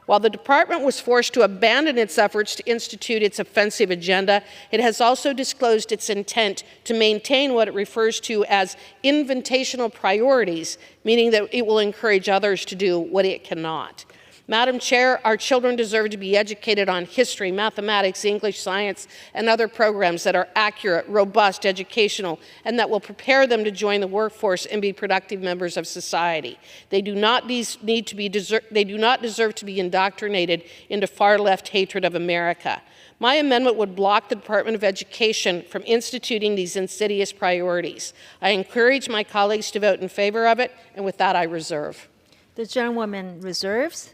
While the department was forced to abandon its efforts to institute its offensive agenda, it has also disclosed its intent to maintain what it refers to as invitational priorities, meaning that it will encourage others to do what it cannot. Madam Chair, our children deserve to be educated on history, mathematics, English, science, and other programs that are accurate, robust, educational, and that will prepare them to join the workforce and be productive members of society. They do not deserve to be indoctrinated into far-left hatred of America. My amendment would block the Department of Education from instituting these insidious priorities. I encourage my colleagues to vote in favor of it, and with that, I reserve. The gentlewoman reserves.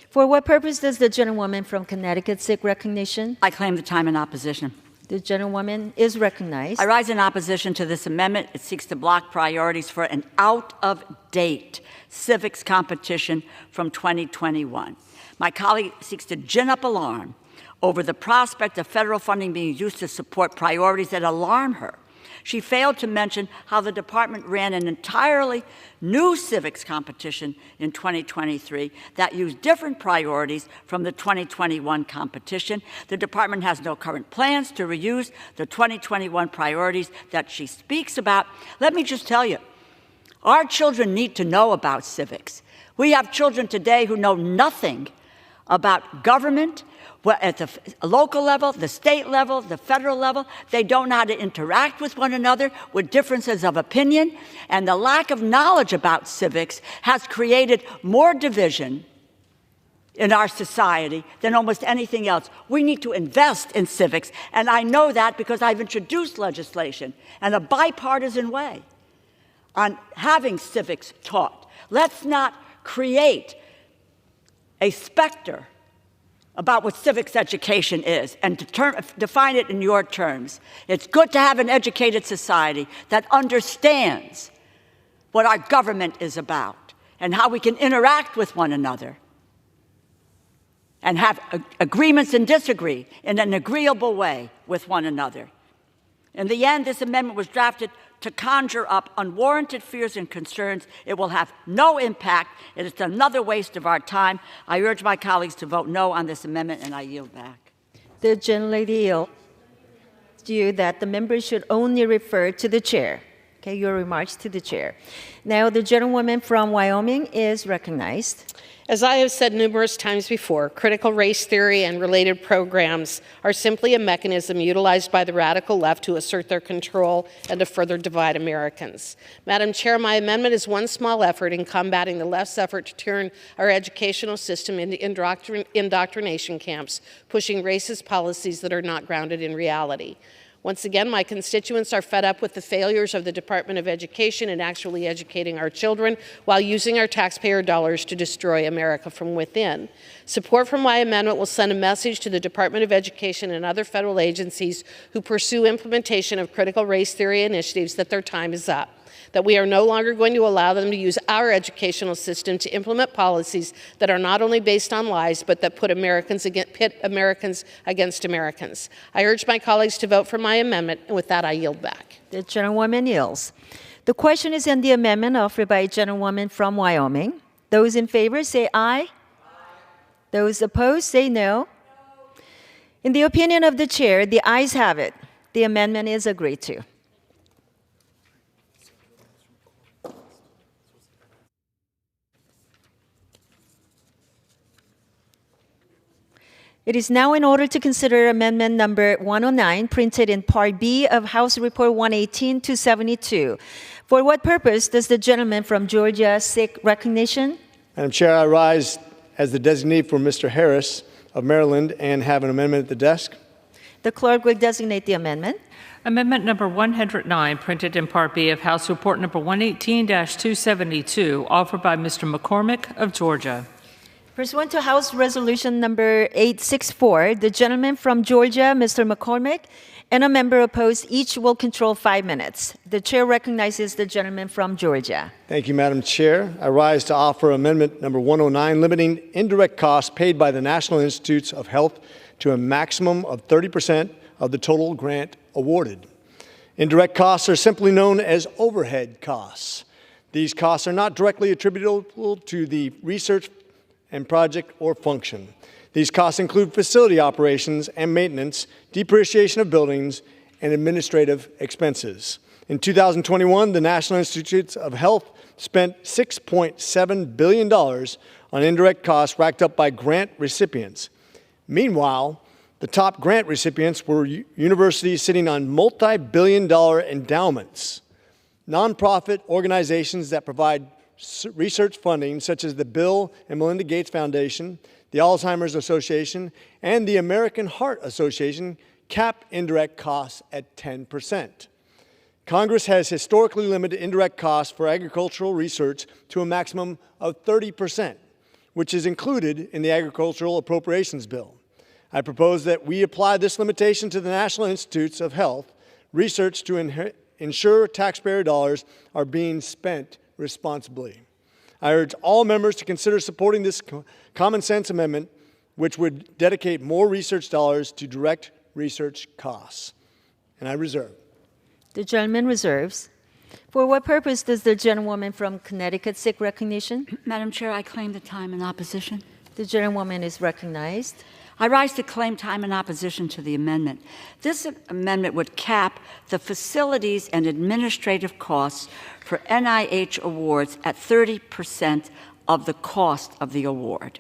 For what purpose does the gentlewoman from Connecticut seek recognition? I claim the time in opposition. The gentlewoman is recognized. I rise in opposition to this amendment. It seeks to block priorities for an out-of-date civics competition from 2021. My colleague seeks to gin up alarm over the prospect of federal funding being used to support priorities that alarm her. She failed to mention how the department ran an entirely new civics competition in 2023 that used different priorities from the 2021 competition. The department has no current plans to reuse the 2021 priorities that she speaks about. Let me just tell you, our children need to know about civics. We have children today who know nothing about government, at the local level, the state level, the federal level. They don't know how to interact with one another with differences of opinion, and the lack of knowledge about civics has created more division in our society than almost anything else. We need to invest in civics, and I know that because I've introduced legislation in a bipartisan way on having civics taught. Let's not create a specter about what civics education is and define it in your terms. It's good to have an educated society that understands what our government is about and how we can interact with one another and have agreements and disagree in an agreeable way with one another. In the end, this amendment was drafted to conjure up unwarranted fears and concerns. It will have no impact. It is another waste of our time. I urge my colleagues to vote no on this amendment, and I yield back. The gentlelady yields you that the members should only refer to the chair. Okay, your remarks to the chair. Now, the gentlewoman from Wyoming is recognized. As I have said numerous times before, critical race theory and related programs are simply a mechanism utilized by the radical left to assert their control and to further divide Americans. Madam Chair, my amendment is one small effort in combating the left's effort to turn our educational system into indoctrination camps, pushing racist policies that are not grounded in reality. Once again, my constituents are fed up with the failures of the Department of Education in actually educating our children while using our taxpayer dollars to destroy America from within. Support for my amendment will send a message to the Department of Education and other federal agencies who pursue implementation of critical race theory initiatives that their time is up, that we are no longer going to allow them to use our educational system to implement policies that are not only based on lies, but that pit Americans against Americans. I urge my colleagues to vote for my amendment, and with that, I yield back. The gentlewoman yields. The question is on the amendment offered by a gentlewoman from Wyoming. Those in favor say aye. Those opposed say no. In the opinion of the chair, the ayes have it. The amendment is agreed to. It is now in order to consider amendment number 109, printed in Part B of House Report 118-272. For what purpose does the gentleman from Georgia seek recognition? Madam Chair, I rise as the designee for Mr. Harris of Maryland and have an amendment at the desk. The clerk will designate the amendment. Amendment number 109, printed in Part B of House Report number 118-272, offered by Mr. McCormick of Georgia. Pursuant to House Resolution number 864, the gentleman from Georgia, Mr. McCormick, and a member opposed each will control 5 minutes. The chair recognizes the gentleman from Georgia. Thank you, Madam Chair. I rise to offer amendment number 109, limiting indirect costs paid by the National Institutes of Health to a maximum of 30% of the total grant awarded. Indirect costs are simply known as overhead costs. These costs are not directly attributable to the research and project or function. These costs include facility operations and maintenance, depreciation of buildings, and administrative expenses. In 2021, the National Institutes of Health spent $6.7 billion on indirect costs racked up by grant recipients. Meanwhile, the top grant recipients were universities sitting on multi-billion-dollar endowments, nonprofit organizations that provide research funding, such as the Bill and Melinda Gates Foundation, the Alzheimer's Association, and the American Heart Association, cap indirect costs at 10%. Congress has historically limited indirect costs for agricultural research to a maximum of 30%, which is included in the Agricultural Appropriations Bill. I propose that we apply this limitation to the National Institutes of Health research to ensure taxpayer dollars are being spent responsibly. I urge all members to consider supporting this common sense amendment, which would dedicate more research dollars to direct research costs. And I reserve. The gentleman reserves. For what purpose does the gentlewoman from Connecticut seek recognition? Madam Chair, I claim the time in opposition. The gentlewoman is recognized. I rise to claim time in opposition to the amendment. This amendment would cap the facilities and administrative costs for NIH awards at 30% of the cost of the award.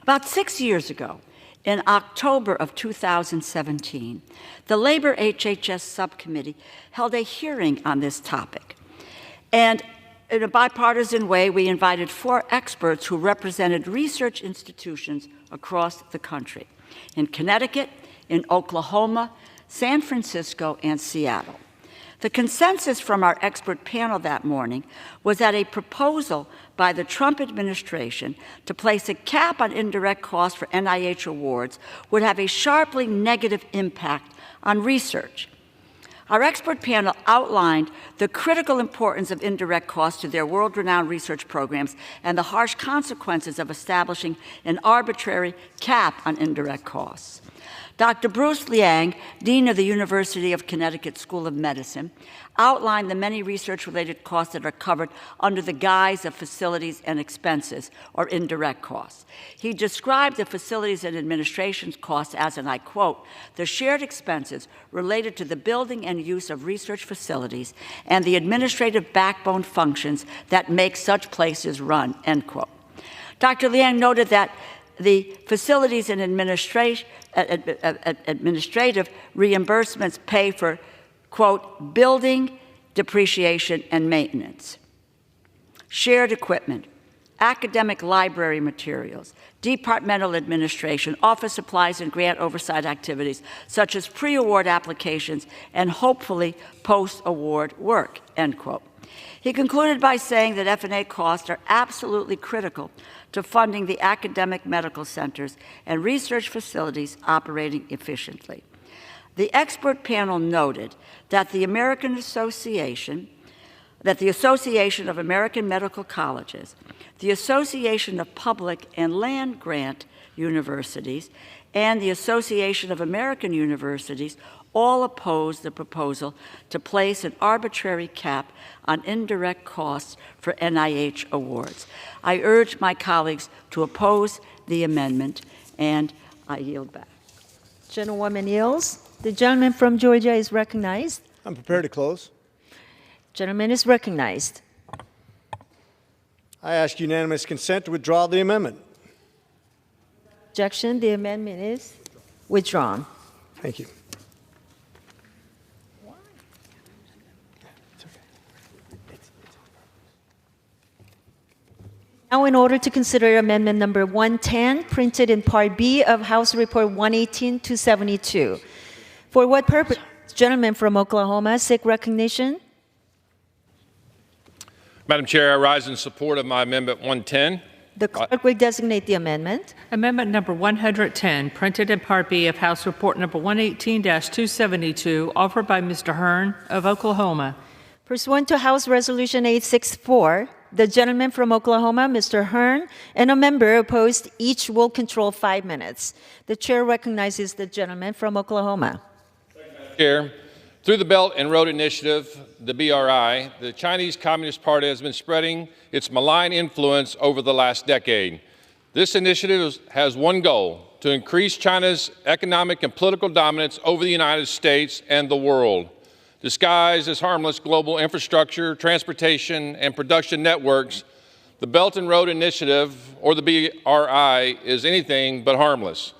About 6 years ago, in October of 2017, the Labor HHS Subcommittee held a hearing on this topic. And in a bipartisan way, we invited 4 experts who represented research institutions across the country, in Connecticut, in Oklahoma, San Francisco, and Seattle. The consensus from our expert panel that morning was that a proposal by the Trump administration to place a cap on indirect costs for NIH awards would have a sharply negative impact on research. Our expert panel outlined the critical importance of indirect costs to their world-renowned research programs and the harsh consequences of establishing an arbitrary cap on indirect costs. Dr. Bruce Liang, Dean of the University of Connecticut School of Medicine, outlined the many research-related costs that are covered under the guise of facilities and expenses, or indirect costs. He described the facilities and administration costs as, and I quote, the shared expenses related to the building and use of research facilities and the administrative backbone functions that make such places run, end quote. Dr. Liang noted that the facilities and administrative reimbursements pay for, quote, building, depreciation, and maintenance, shared equipment, academic library materials, departmental administration, office supplies, and grant oversight activities, such as pre-award applications and hopefully post-award work, end quote. He concluded by saying that F&A costs are absolutely critical to funding the academic medical centers and research facilities operating efficiently. The expert panel noted that the Association of American Medical Colleges, the Association of Public and Land Grant Universities, and the Association of American Universities all opposed the proposal to place an arbitrary cap on indirect costs for NIH awards. I urge my colleagues to oppose the amendment, and I yield back. Gentlewoman yields. The gentleman from Georgia is recognized. I'm prepared to close. Gentleman is recognized. I ask unanimous consent to withdraw the amendment. Objection. The amendment is withdrawn. Thank you. Now, in order to consider amendment number 110, printed in Part B of House Report 118-272. For what purpose? Gentleman from Oklahoma, seek recognition. Madam Chair, I rise in support of my Amendment 110. The clerk will designate the amendment. Amendment number 110, printed in Part B of House Report number 118-272, offered by Mr. Hearn of Oklahoma. Pursuant to House Resolution 864, the gentleman from Oklahoma, Mr. Hearn, and a member opposed, each will control 5 minutes. The chair recognizes the gentleman from Oklahoma. Chair, through the Belt and Road Initiative, the BRI, the Chinese Communist Party has been spreading its malign influence over the last decade. This initiative has one goal: to increase China's economic and political dominance over the United States and the world. Disguised as harmless global infrastructure, transportation, and production networks, the Belt and Road Initiative, or the BRI, is anything but harmless.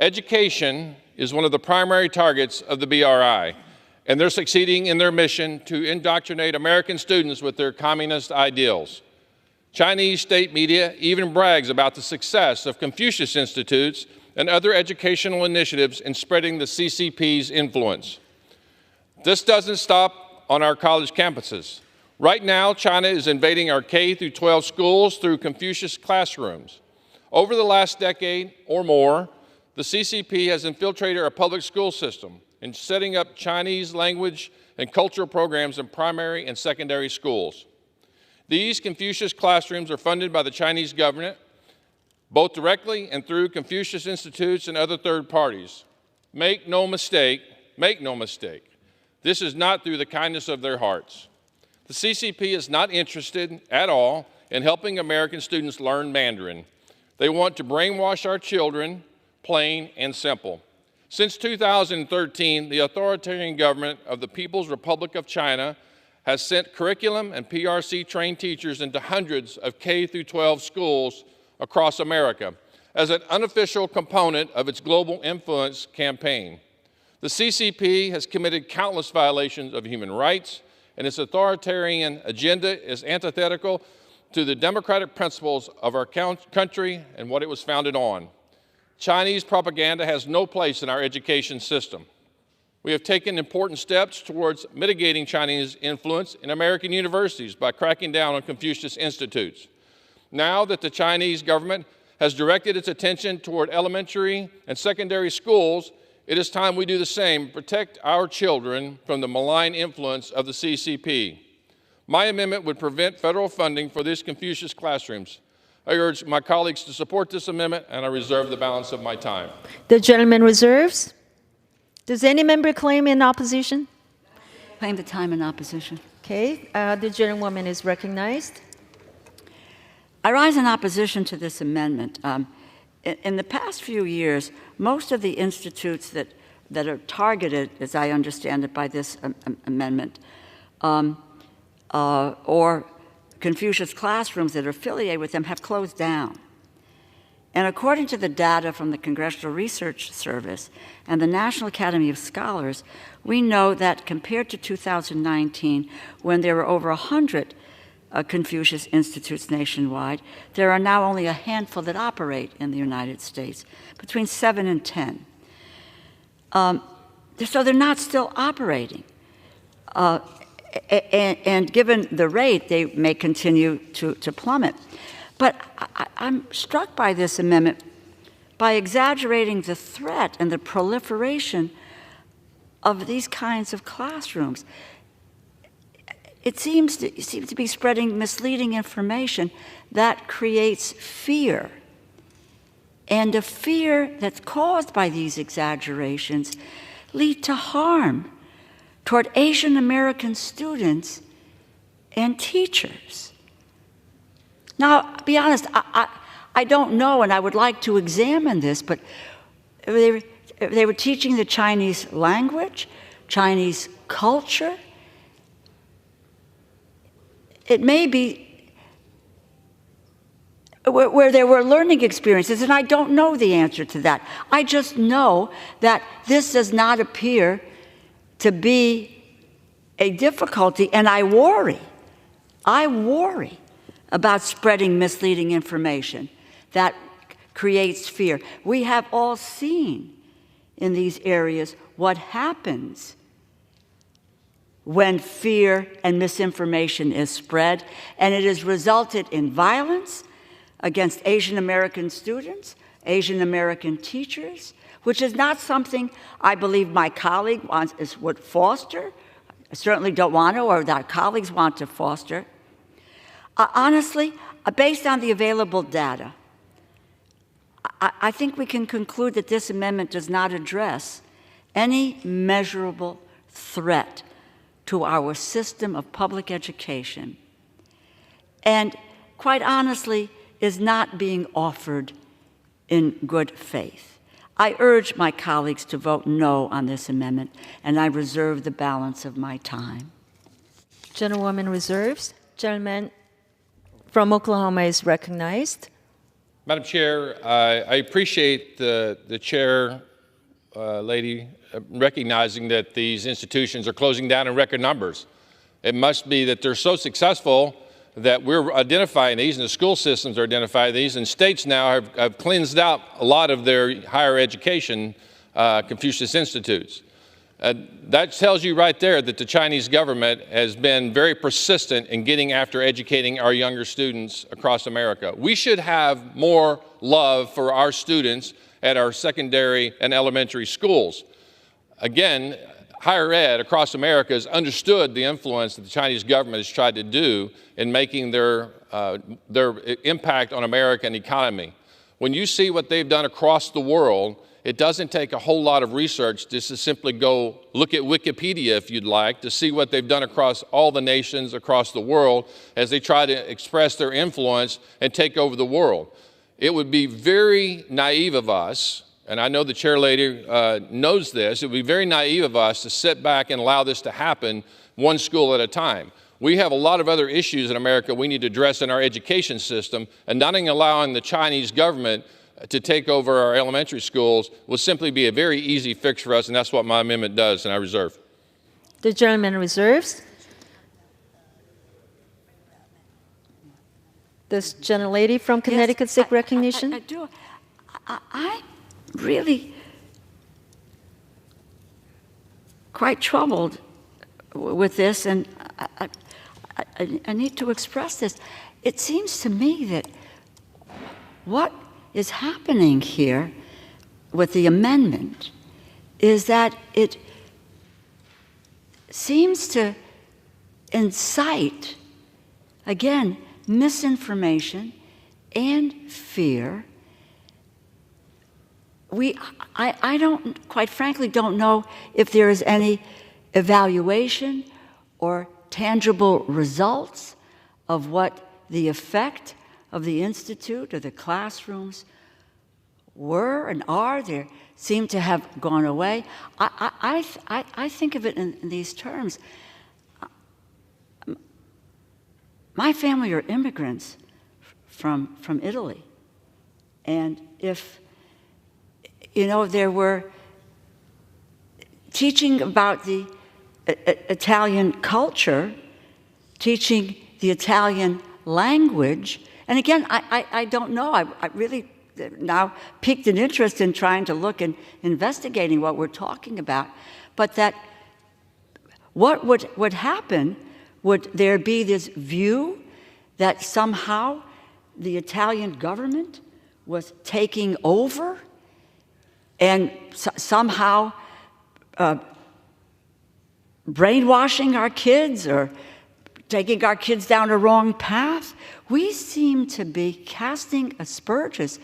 Education is one of the primary targets of the BRI, and they're succeeding in their mission to indoctrinate American students with their communist ideals. Chinese state media even brags about the success of Confucius Institutes and other educational initiatives in spreading the CCP's influence. This doesn't stop on our college campuses. Right now, China is invading our K-12 schools through Confucius classrooms. Over the last decade or more, the CCP has infiltrated our public school system in setting up Chinese language and cultural programs in primary and secondary schools. These Confucius classrooms are funded by the Chinese government, both directly and through Confucius Institutes and other third parties. Make no mistake, this is not through the kindness of their hearts. The CCP is not interested at all in helping American students learn Mandarin. They want to brainwash our children, plain and simple. Since 2013, the authoritarian government of the People's Republic of China has sent curriculum and PRC-trained teachers into hundreds of K-12 schools across America as an unofficial component of its global influence campaign. The CCP has committed countless violations of human rights, and its authoritarian agenda is antithetical to the democratic principles of our country and what it was founded on. Chinese propaganda has no place in our education system. We have taken important steps towards mitigating Chinese influence in American universities by cracking down on Confucius Institutes. Now that the Chinese government has directed its attention toward elementary and secondary schools, it is time we do the same, protect our children from the malign influence of the CCP. My amendment would prevent federal funding for these Confucius classrooms. I urge my colleagues to support this amendment, and I reserve the balance of my time. The gentleman reserves. Does any member claim in opposition? Claim the time in opposition. Okay, the gentlewoman is recognized. I rise in opposition to this amendment. In the past few years, most of the institutes that are targeted, as I understand it, by this amendment, or Confucius classrooms that are affiliated with them have closed down. And according to the data from the Congressional Research Service and the National Academy of Scholars, we know that compared to 2019, when there were over 100 Confucius Institutes nationwide, there are now only a handful that operate in the United States, between 7 and 10. So they're not still operating. And given the rate, they may continue to plummet. But I'm struck by this amendment by exaggerating the threat and the proliferation of these kinds of classrooms. It seems to be spreading misleading information that creates fear. And the fear that's caused by these exaggerations lead to harm toward Asian American students and teachers. Now, to be honest, I don't know, and I would like to examine this, but they were teaching the Chinese language, Chinese culture. It may be where there were learning experiences, and I don't know the answer to that. I just know that this does not appear to be a difficulty, and I worry about spreading misleading information that creates fear. We have all seen in these areas what happens when fear and misinformation is spread, and it has resulted in violence against Asian American students, Asian American teachers, which is not something I believe my colleague would foster. I certainly don't want to, or that our colleagues want to foster. Honestly, based on the available data, I think we can conclude that this amendment does not address any measurable threat to our system of public education, and quite honestly, is not being offered in good faith. I urge my colleagues to vote no on this amendment, and I reserve the balance of my time. Gentlewoman reserves. Gentleman from Oklahoma is recognized. Madam Chair, I appreciate the chair lady recognizing that these institutions are closing down in record numbers. It must be that they're so successful that we're identifying these, and the school systems are identifying these, and states now have cleansed out a lot of their higher education Confucius Institutes. That tells you right there that the Chinese government has been very persistent in getting after educating our younger students across America. We should have more love for our students at our secondary and elementary schools. Again, higher ed across America has understood the influence that the Chinese government has tried to do in making their impact on American economy. When you see what they've done across the world, it doesn't take a whole lot of research just to simply go look at Wikipedia, if you'd like, to see what they've done across all the nations across the world as they try to express their influence and take over the world. It would be very naive of us, and I know the chair lady knows this, it would be very naive of us to sit back and allow this to happen one school at a time. We have a lot of other issues in America we need to address in our education system, and not allowing the Chinese government to take over our elementary schools will simply be a very easy fix for us, and that's what my amendment does, and I reserve. The gentleman reserves. This gentlelady from Connecticut seek recognition. I do. I'm really quite troubled with this, and I need to express this. It seems to me that what is happening here with the amendment is that it seems to incite, again, misinformation and fear I don't, quite frankly, don't know if there is any evaluation or tangible results of what the effect of the Institute or the classrooms were and are. They seem to have gone away. I think of it in these terms. My family are immigrants from Italy. And if, there were teaching about the Italian culture, teaching the Italian language, and again, I don't know. I really now piqued an interest in trying to look and investigating what we're talking about. But that what would happen, would there be this view that somehow the Italian government was taking over and somehow brainwashing our kids or taking our kids down a wrong path? We seem to be casting aspersions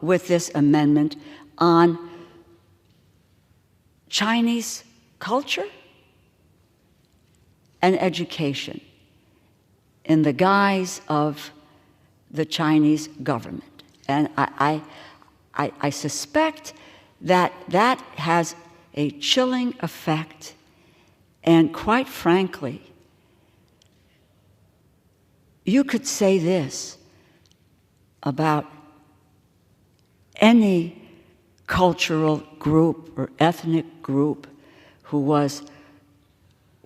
with this amendment on Chinese culture and education in the guise of the Chinese government. And I suspect that that has a chilling effect, and quite frankly, you could say this about any cultural group or ethnic group who was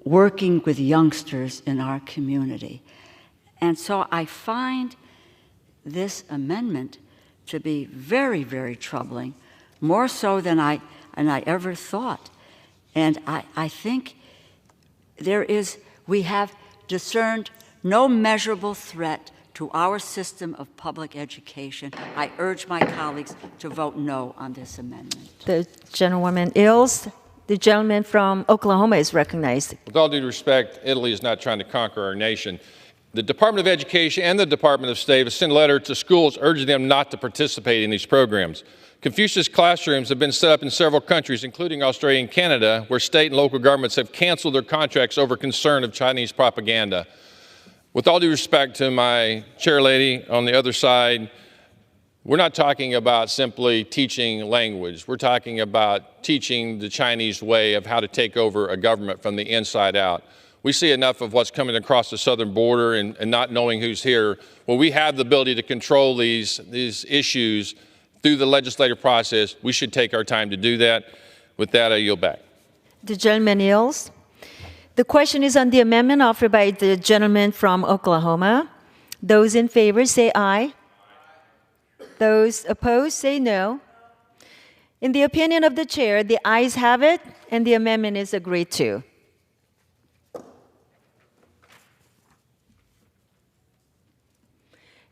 working with youngsters in our community. And so I find this amendment to be very, very troubling, more so than I ever thought. And I think we have discerned no measurable threat to our system of public education. I urge my colleagues to vote no on this amendment. The gentlewoman Ills. The gentleman from Oklahoma is recognized. With all due respect, Italy is not trying to conquer our nation. The Department of Education and the Department of State have sent a letter to schools urging them not to participate in these programs. Confucius classrooms have been set up in several countries, including Australia and Canada, where state and local governments have canceled their contracts over concern of Chinese propaganda. With all due respect to my chair lady on the other side, we're not talking about simply teaching language. We're talking about teaching the Chinese way of how to take over a government from the inside out. We see enough of what's coming across the southern border and not knowing who's here. Well, we have the ability to control these issues through the legislative process. We should take our time to do that. With that, I yield back. The gentleman yields. The question is on the amendment offered by the gentleman from Oklahoma. Those in favor say aye. Those opposed say no. In the opinion of the chair, the ayes have it, and the amendment is agreed to.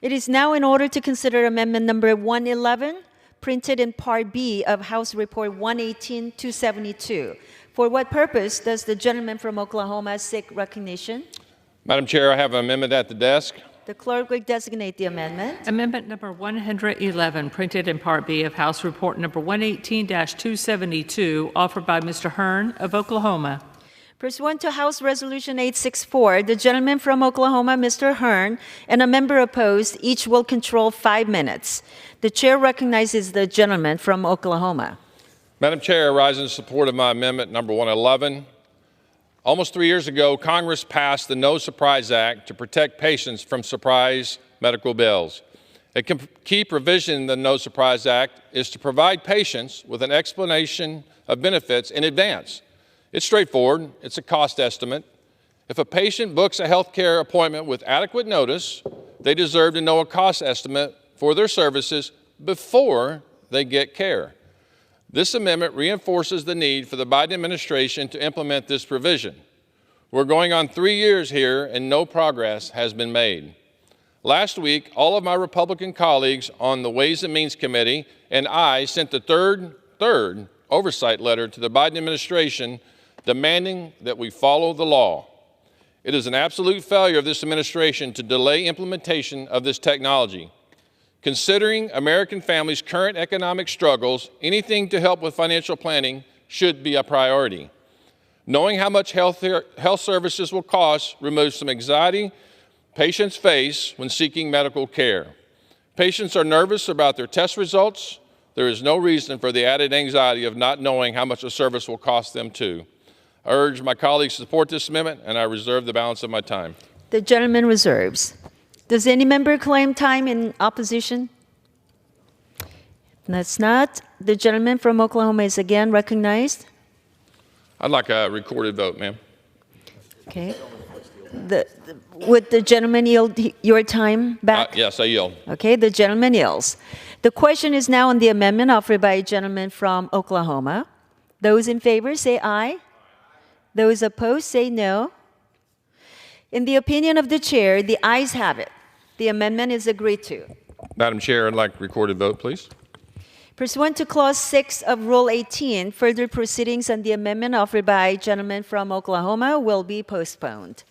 It is now in order to consider amendment number 111, printed in Part B of House Report 118-272. For what purpose does the gentleman from Oklahoma seek recognition? Madam Chair, I have an amendment at the desk. The clerk will designate the amendment. Amendment number 111, printed in Part B of House Report number 118-272, offered by Mr. Hearn of Oklahoma. Pursuant to House Resolution 864, the gentleman from Oklahoma, Mr. Hearn, and a member opposed, each will control 5 minutes. The chair recognizes the gentleman from Oklahoma. Madam Chair, I rise in support of my amendment number 111. Almost 3 years ago, Congress passed the No Surprise Act to protect patients from surprise medical bills. A key provision in the No Surprise Act is to provide patients with an explanation of benefits in advance. It's straightforward. It's a cost estimate. If a patient books a health care appointment with adequate notice, they deserve to know a cost estimate for their services before they get care. This amendment reinforces the need for the Biden administration to implement this provision. We're going on 3 years here, and no progress has been made. Last week, all of my Republican colleagues on the Ways and Means Committee and I sent the third oversight letter to the Biden administration demanding that we follow the law. It is an absolute failure of this administration to delay implementation of this technology. Considering American families' current economic struggles, anything to help with financial planning should be a priority. Knowing how much health services will cost removes some anxiety patients face when seeking medical care. Patients are nervous about their test results. There is no reason for the added anxiety of not knowing how much a service will cost them too. I urge my colleagues to support this amendment, and I reserve the balance of my time. The gentleman reserves. Does any member claim time in opposition? That's not. The gentleman from Oklahoma is again recognized. I'd like a recorded vote, ma'am. Okay. Would the gentleman yield your time back? Yes, I yield. Okay, the gentleman yields. The question is now on the amendment offered by a gentleman from Oklahoma. Those in favor say aye. Those opposed say no. In the opinion of the chair, the ayes have it. The amendment is agreed to. Madam Chair, I'd like recorded vote, please. Pursuant to Clause 6 of Rule 18, further proceedings on the amendment offered by a gentleman from Oklahoma will be postponed.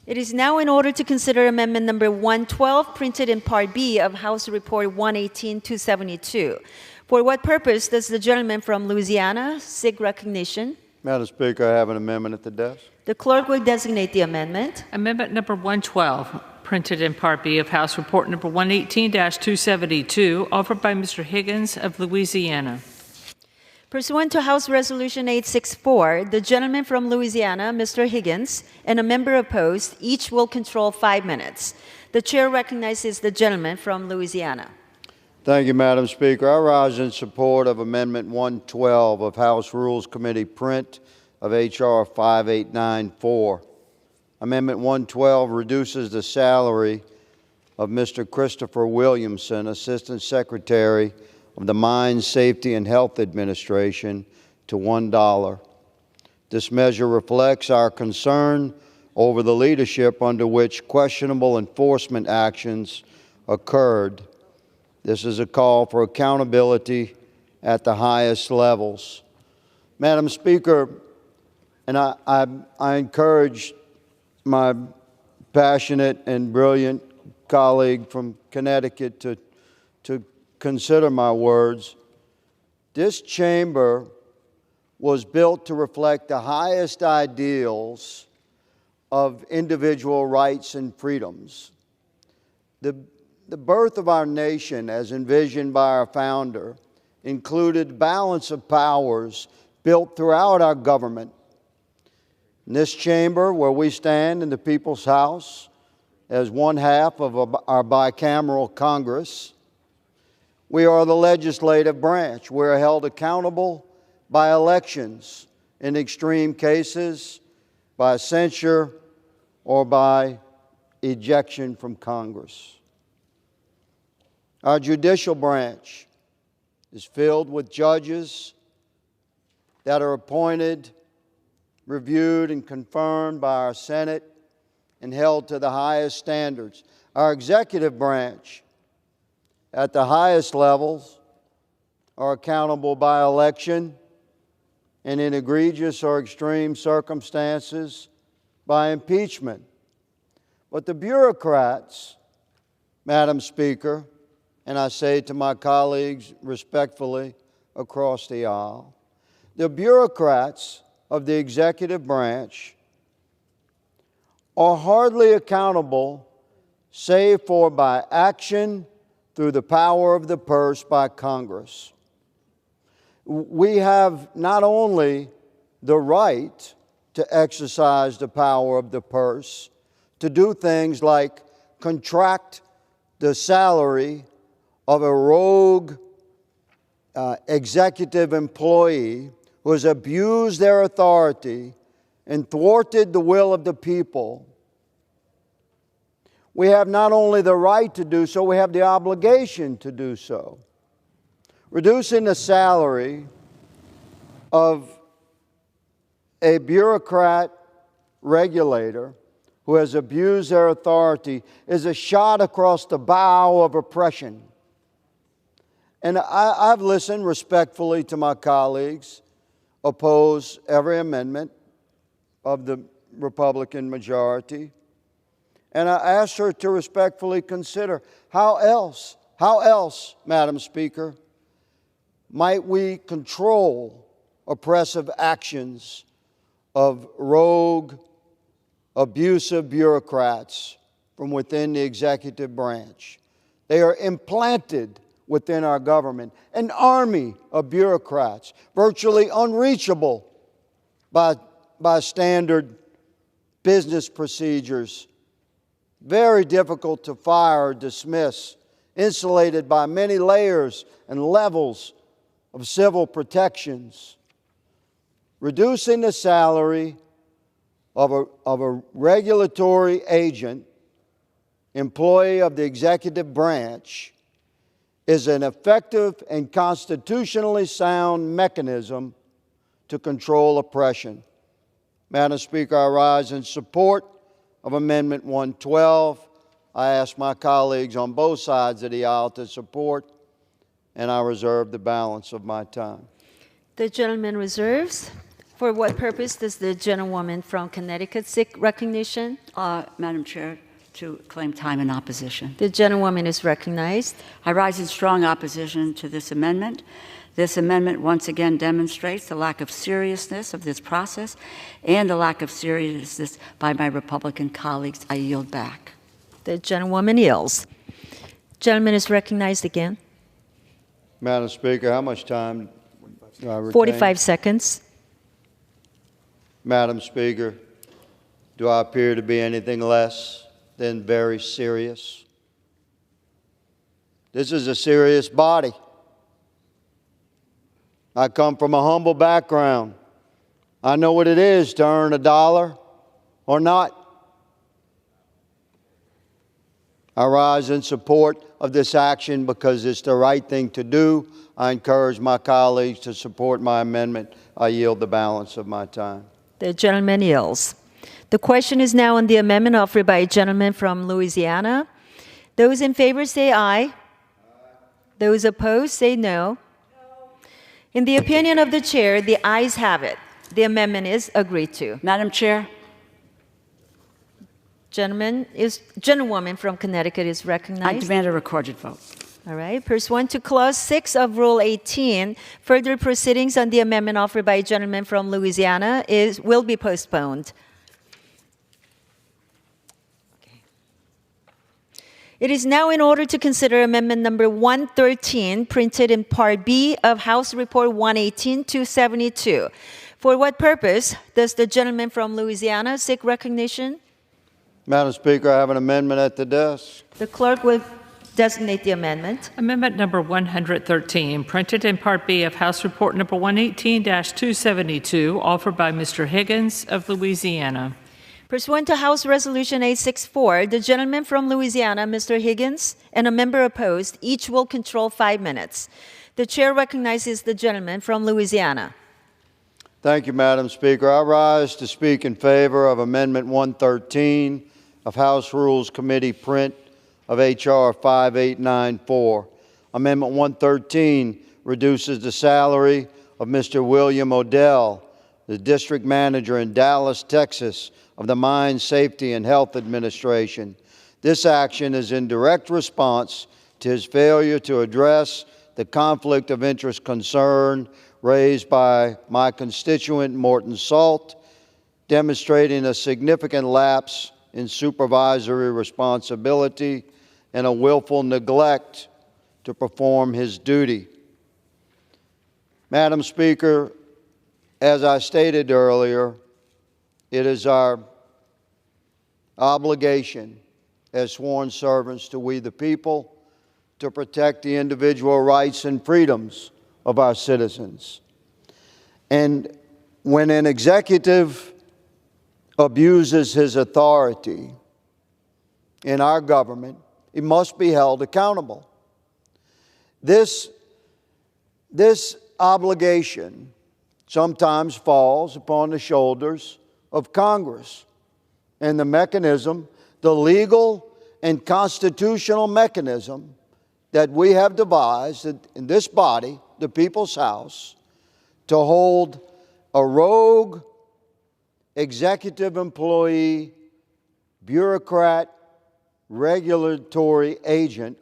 It is now in order to consider Amendment Number 112, printed in Part B of House Report 118-272. For what purpose does the gentleman from Louisiana seek recognition? Madam Speaker, I have an amendment at the desk. The clerk will designate the amendment. Amendment number 112, printed in Part B of House Report number 118-272, offered by Mr. Higgins of Louisiana. Pursuant to House Resolution 864, the gentleman from Louisiana, Mr. Higgins, and a member opposed, each will control 5 minutes. The chair recognizes the gentleman from Louisiana. Thank you, Madam Speaker. I rise in support of Amendment 112 of House Rules Committee print of H.R. 5894. Amendment 112 reduces the salary of Mr. Christopher Williamson, Assistant Secretary of the Mines Safety and Health Administration, to $1. This measure reflects our concern over the leadership under which questionable enforcement actions occurred. This is a call for accountability at the highest levels. Madam Speaker, and I encourage my passionate and brilliant colleague from Connecticut to consider my words. This chamber was built to reflect the highest ideals of individual rights and freedoms. The birth of our nation, as envisioned by our founder, included balance of powers built throughout our government. In this chamber, where we stand in the People's House as one half of our bicameral Congress, we are the legislative branch. We are held accountable by elections, in extreme cases, by censure or by ejection from Congress. Our judicial branch is filled with judges that are appointed, reviewed, and confirmed by our Senate and held to the highest standards. Our executive branch, at the highest levels, are accountable by election and in egregious or extreme circumstances by impeachment. But the bureaucrats, Madam Speaker, and I say to my colleagues respectfully across the aisle, the bureaucrats of the executive branch are hardly accountable save for by action through the power of the purse by Congress. We have not only the right to exercise the power of the purse, to do things like contract the salary of a rogue executive employee who has abused their authority and thwarted the will of the people. We have not only the right to do so, we have the obligation to do so. Reducing the salary of a bureaucrat regulator who has abused their authority is a shot across the bow of oppression. And I've listened respectfully to my colleagues oppose every amendment of the Republican majority, and I asked her to respectfully consider how else, Madam Speaker, might we control oppressive actions of rogue, abusive bureaucrats from within the executive branch. They are implanted within our government, an army of bureaucrats, virtually unreachable by standard business procedures, very difficult to fire or dismiss, insulated by many layers and levels of civil protections. Reducing the salary of a regulatory agent, employee of the executive branch, is an effective and constitutionally sound mechanism to control oppression. Madam Speaker, I rise in support of Amendment 112. I ask my colleagues on both sides of the aisle to support, and I reserve the balance of my time. The gentleman reserves. For what purpose does the gentlewoman from Connecticut seek recognition? Madam Chair, to claim time in opposition. The gentlewoman is recognized. I rise in strong opposition to this amendment. This amendment once again demonstrates the lack of seriousness of this process and the lack of seriousness by my Republican colleagues. I yield back. The gentlewoman yields. Gentleman is recognized again. Madam Speaker, how much time do I retain? 45 seconds. Madam Speaker, do I appear to be anything less than very serious? This is a serious body. I come from a humble background. I know what it is to earn a dollar or not. I rise in support of this action because it's the right thing to do. I encourage my colleagues to support my amendment. I yield the balance of my time. The gentleman yields. The question is now on the amendment offered by a gentleman from Louisiana. Those in favor say aye. Those opposed say no. In the opinion of the chair, the ayes have it. The amendment is agreed to. Madam Chair. Gentlewoman from Connecticut is recognized. I demand a recorded vote. All right. Pursuant to Clause 6 of Rule 18, further proceedings on the amendment offered by a gentleman from Louisiana will be postponed. It is now in order to consider Amendment Number 113, printed in Part B of House Report 118-272. For what purpose does the gentleman from Louisiana seek recognition? Madam Speaker, I have an amendment at the desk. The clerk will designate the amendment. Amendment number 113, printed in Part B of House Report number 118-272, offered by Mr. Higgins of Louisiana. Pursuant to House Resolution 864, the gentleman from Louisiana, Mr. Higgins, and a member opposed, each will control 5 minutes. The chair recognizes the gentleman from Louisiana. Thank you, Madam Speaker. I rise to speak in favor of Amendment 113 of House Rules Committee print of H.R. 5894. Amendment 113 reduces the salary of Mr. William Odell, the district manager in Dallas, Texas, of the Mine Safety and Health Administration. This action is in direct response to his failure to address the conflict of interest concern raised by my constituent Morton Salt, demonstrating a significant lapse in supervisory responsibility and a willful neglect to perform his duty. Madam Speaker, as I stated earlier, it is our obligation as sworn servants to we the people to protect the individual rights and freedoms of our citizens. And when an executive abuses his authority in our government, he must be held accountable. This obligation sometimes falls upon the shoulders of Congress and the mechanism, the legal and constitutional mechanism that we have devised in this body, the People's House, to hold a rogue executive employee, bureaucrat, regulatory agent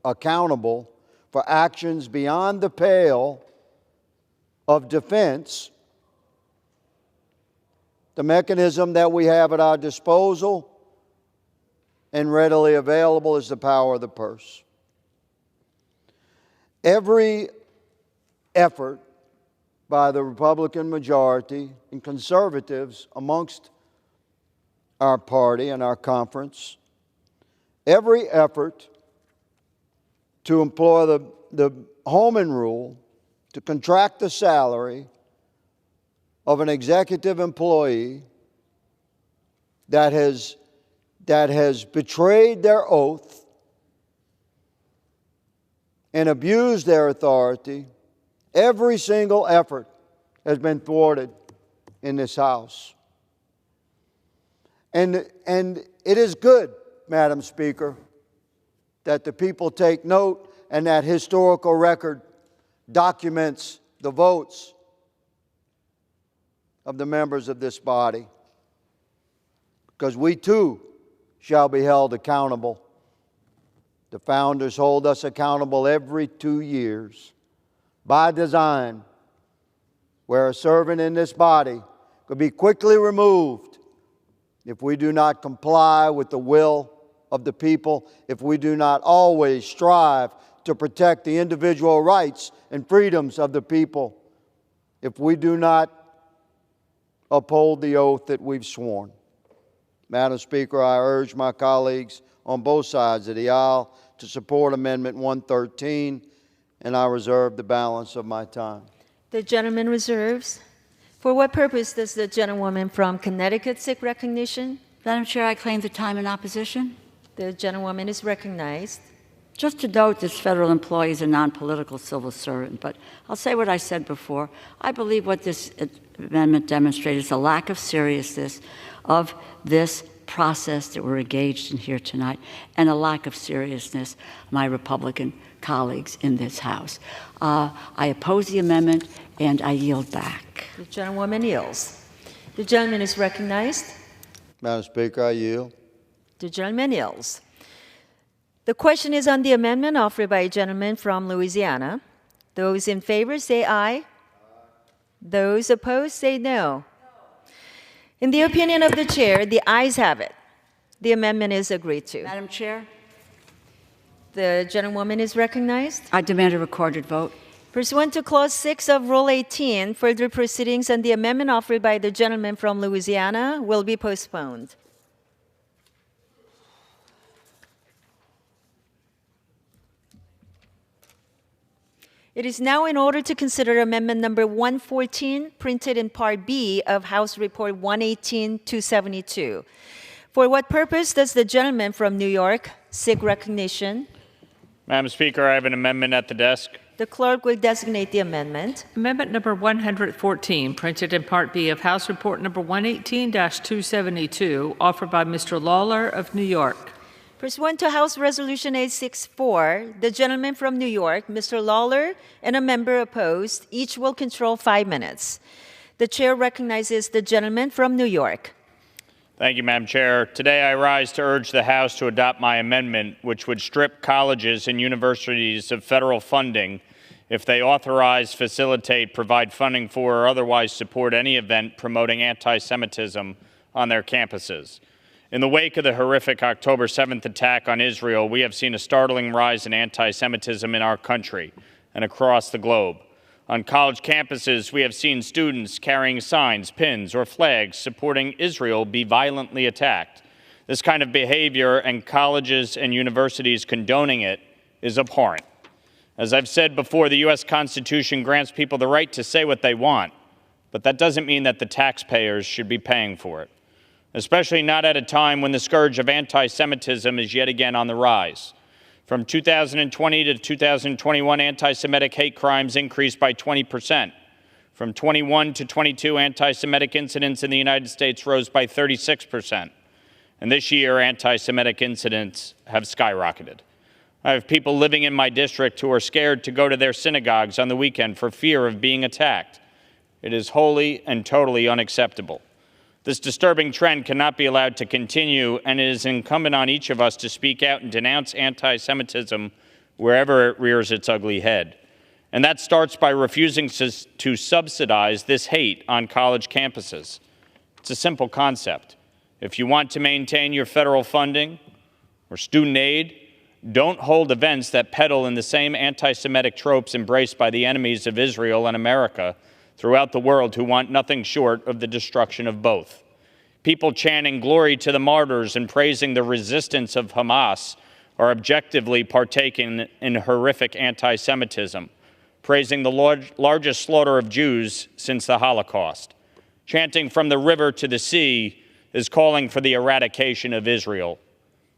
accountable for actions beyond the pale of defense, the mechanism that we have at our disposal and readily available is the power of the purse. Every effort by the Republican majority and conservatives amongst our party and our conference, every effort to employ the Holman Rule to contract the salary of an executive employee that has betrayed their oath and abused their authority, every single effort has been thwarted in this House. And it is good, Madam Speaker, that the people take note and that historical record documents the votes of the members of this body, because we too shall be held accountable. The founders hold us accountable every 2 years by design, where a servant in this body could be quickly removed if we do not comply with the will of the people, if we do not always strive to protect the individual rights and freedoms of the people, if we do not uphold the oath that we've sworn. Madam Speaker, I urge my colleagues on both sides of the aisle to support Amendment 113, and I reserve the balance of my time. The gentleman reserves. For what purpose does the gentlewoman from Connecticut seek recognition? Madam Chair, I claim the time in opposition. The gentlewoman is recognized. Just to note, this federal employee is a non-political civil servant, but I'll say what I said before. I believe what this amendment demonstrates is a lack of seriousness of this process that we're engaged in here tonight, and a lack of seriousness of my Republican colleagues in this House. I oppose the amendment, and I yield back. The gentlewoman yields. The gentleman is recognized. Madam Speaker, I yield. The gentleman yields. The question is on the amendment offered by a gentleman from Louisiana. Those in favor say aye. Those opposed say no. In the opinion of the chair, the ayes have it. The amendment is agreed to. Madam Chair? The gentlewoman is recognized. I demand a recorded vote. Pursuant to Clause 6 of Rule 18, further proceedings on the amendment offered by the gentleman from Louisiana will be postponed. It is now in order to consider Amendment Number 114, printed in Part B of House Report 118-272. For what purpose does the gentleman from New York seek recognition? Madam Speaker, I have an amendment at the desk. The clerk will designate the amendment. Amendment number 114, printed in Part B of House Report number 118-272, offered by Mr. Lawler of New York. Pursuant to House Resolution 864, the gentleman from New York, Mr. Lawler, and a member opposed, each will control 5 minutes. The chair recognizes the gentleman from New York. Thank you, Madam Chair. Today I rise to urge the House to adopt my amendment, which would strip colleges and universities of federal funding if they authorize, facilitate, provide funding for, or otherwise support any event promoting anti-Semitism on their campuses. In the wake of the horrific October 7th attack on Israel, we have seen a startling rise in anti-Semitism in our country and across the globe. On college campuses, we have seen students carrying signs, pins, or flags supporting Israel be violently attacked. This kind of behavior, and colleges and universities condoning it, is abhorrent. As I've said before, the U.S. Constitution grants people the right to say what they want, but that doesn't mean that the taxpayers should be paying for it, especially not at a time when the scourge of anti-Semitism is yet again on the rise. From 2020 to 2021, anti-Semitic hate crimes increased by 20%. From 21 to 22, anti-Semitic incidents in the United States rose by 36%. And this year, anti-Semitic incidents have skyrocketed. I have people living in my district who are scared to go to their synagogues on the weekend for fear of being attacked. It is wholly and totally unacceptable. This disturbing trend cannot be allowed to continue, and it is incumbent on each of us to speak out and denounce anti-Semitism wherever it rears its ugly head. And that starts by refusing to subsidize this hate on college campuses. It's a simple concept. If you want to maintain your federal funding or student aid, don't hold events that peddle in the same anti-Semitic tropes embraced by the enemies of Israel and America throughout the world who want nothing short of the destruction of both. People chanting glory to the martyrs and praising the resistance of Hamas are objectively partaking in horrific anti-Semitism, praising the largest slaughter of Jews since the Holocaust. Chanting from the river to the sea is calling for the eradication of Israel.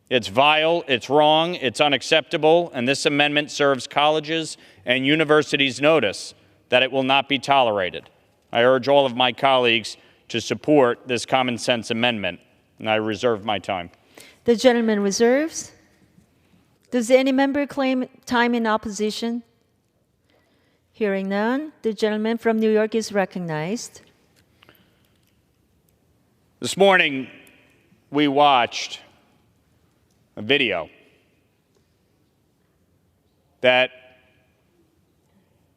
It's vile, it's wrong, it's unacceptable, and this amendment serves colleges and universities notice that it will not be tolerated. I urge all of my colleagues to support this common sense amendment, and I reserve my time. The gentleman reserves. Does any member claim time in opposition? Hearing none, the gentleman from New York is recognized. This morning, we watched a video that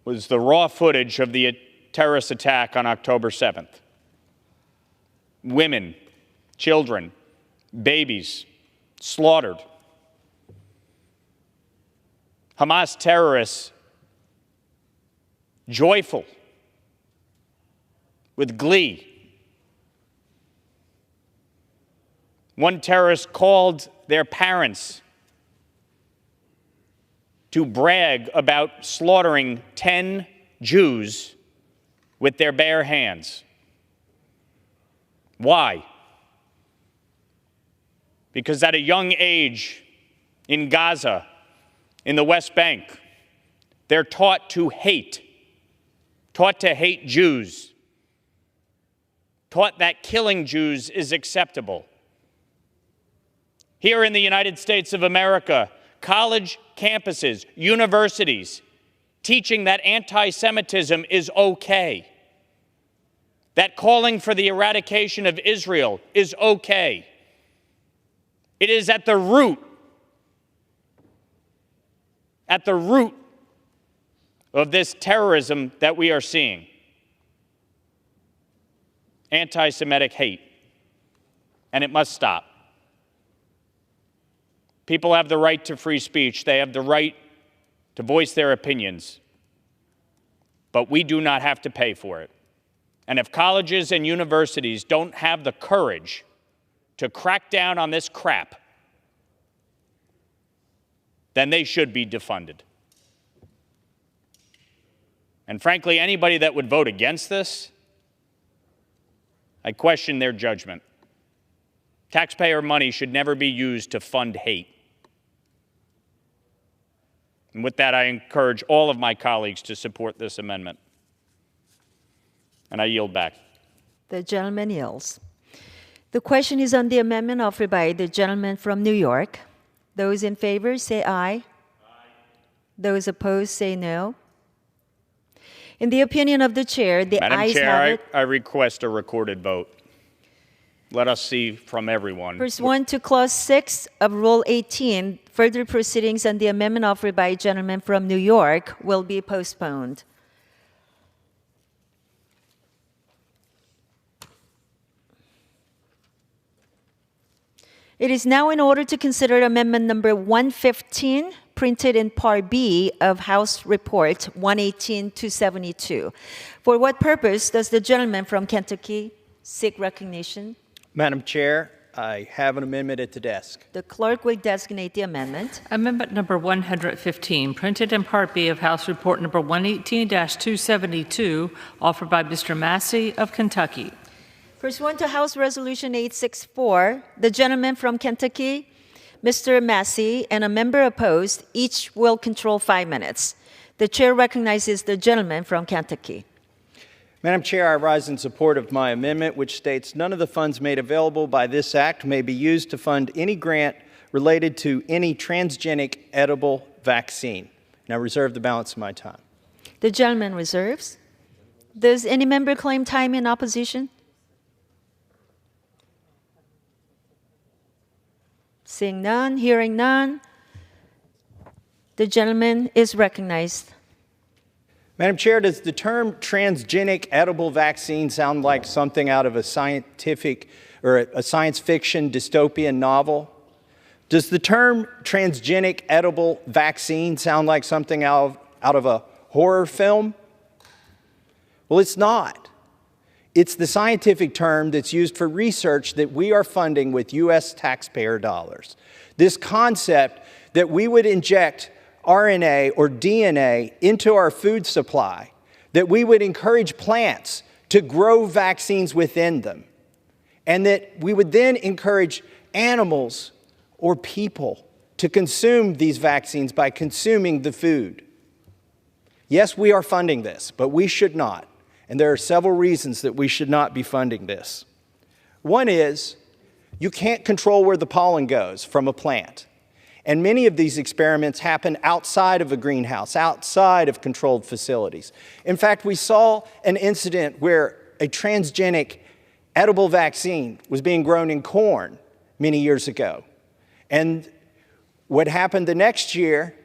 was the raw footage of the terrorist attack on October 7th. Women, children, babies slaughtered. Hamas terrorists, joyful, with glee. One terrorist called their parents to brag about slaughtering 10 Jews with their bare hands. Why? Because at a young age in Gaza, in the West Bank, they're taught to hate Jews, taught that killing Jews is acceptable. Here in the United States of America, college campuses, universities, teaching that anti-Semitism is okay, that calling for the eradication of Israel is okay. It is at the root of this terrorism that we are seeing. Anti-Semitic hate. And it must stop. People have the right to free speech. They have the right to voice their opinions. But we do not have to pay for it. And if colleges and universities don't have the courage to crack down on this crap, then they should be defunded. And frankly, anybody that would vote against this, I question their judgment. Taxpayer money should never be used to fund hate. And with that, I encourage all of my colleagues to support this amendment. And I yield back. The gentleman yields. The question is on the amendment offered by the gentleman from New York. Those in favor, say aye. Aye. Those opposed, say no. In the opinion of the chair, the ayes have it. I request a recorded vote. Let us see from everyone. Pursuant to Clause 6 of Rule 18, further proceedings on the amendment offered by a gentleman from New York will be postponed. It is now in order to consider amendment number 115, printed in Part B of House Report 118-272. For what purpose does the gentleman from Kentucky seek recognition? Madam Chair, I have an amendment at the desk. The clerk will designate the amendment. Amendment number 115, printed in Part B of House Report number 118-272, offered by Mr. Massey of Kentucky. Pursuant to House Resolution 864, the gentleman from Kentucky, Mr. Massey, and a member opposed, each will control 5 minutes. The chair recognizes the gentleman from Kentucky. Madam Chair, I rise in support of my amendment, which states none of the funds made available by this act may be used to fund any grant related to any transgenic edible vaccine. And I reserve the balance of my time. The gentleman reserves. Does any member claim time in opposition? Seeing none, hearing none, the gentleman is recognized. Madam Chair, does the term transgenic edible vaccine sound like something out of a scientific or a science fiction dystopian novel? Does the term transgenic edible vaccine sound like something out of a horror film? Well, it's not. It's the scientific term that's used for research that we are funding with U.S. taxpayer dollars. This concept that we would inject RNA or DNA into our food supply, that we would encourage plants to grow vaccines within them, and that we would then encourage animals or people to consume these vaccines by consuming the food. Yes, we are funding this, but we should not. And there are several reasons that we should not be funding this. One is you can't control where the pollen goes from a plant. And many of these experiments happen outside of a greenhouse, outside of controlled facilities. In fact, we saw an incident where a transgenic edible vaccine was being grown in corn many years ago. And what happened the next year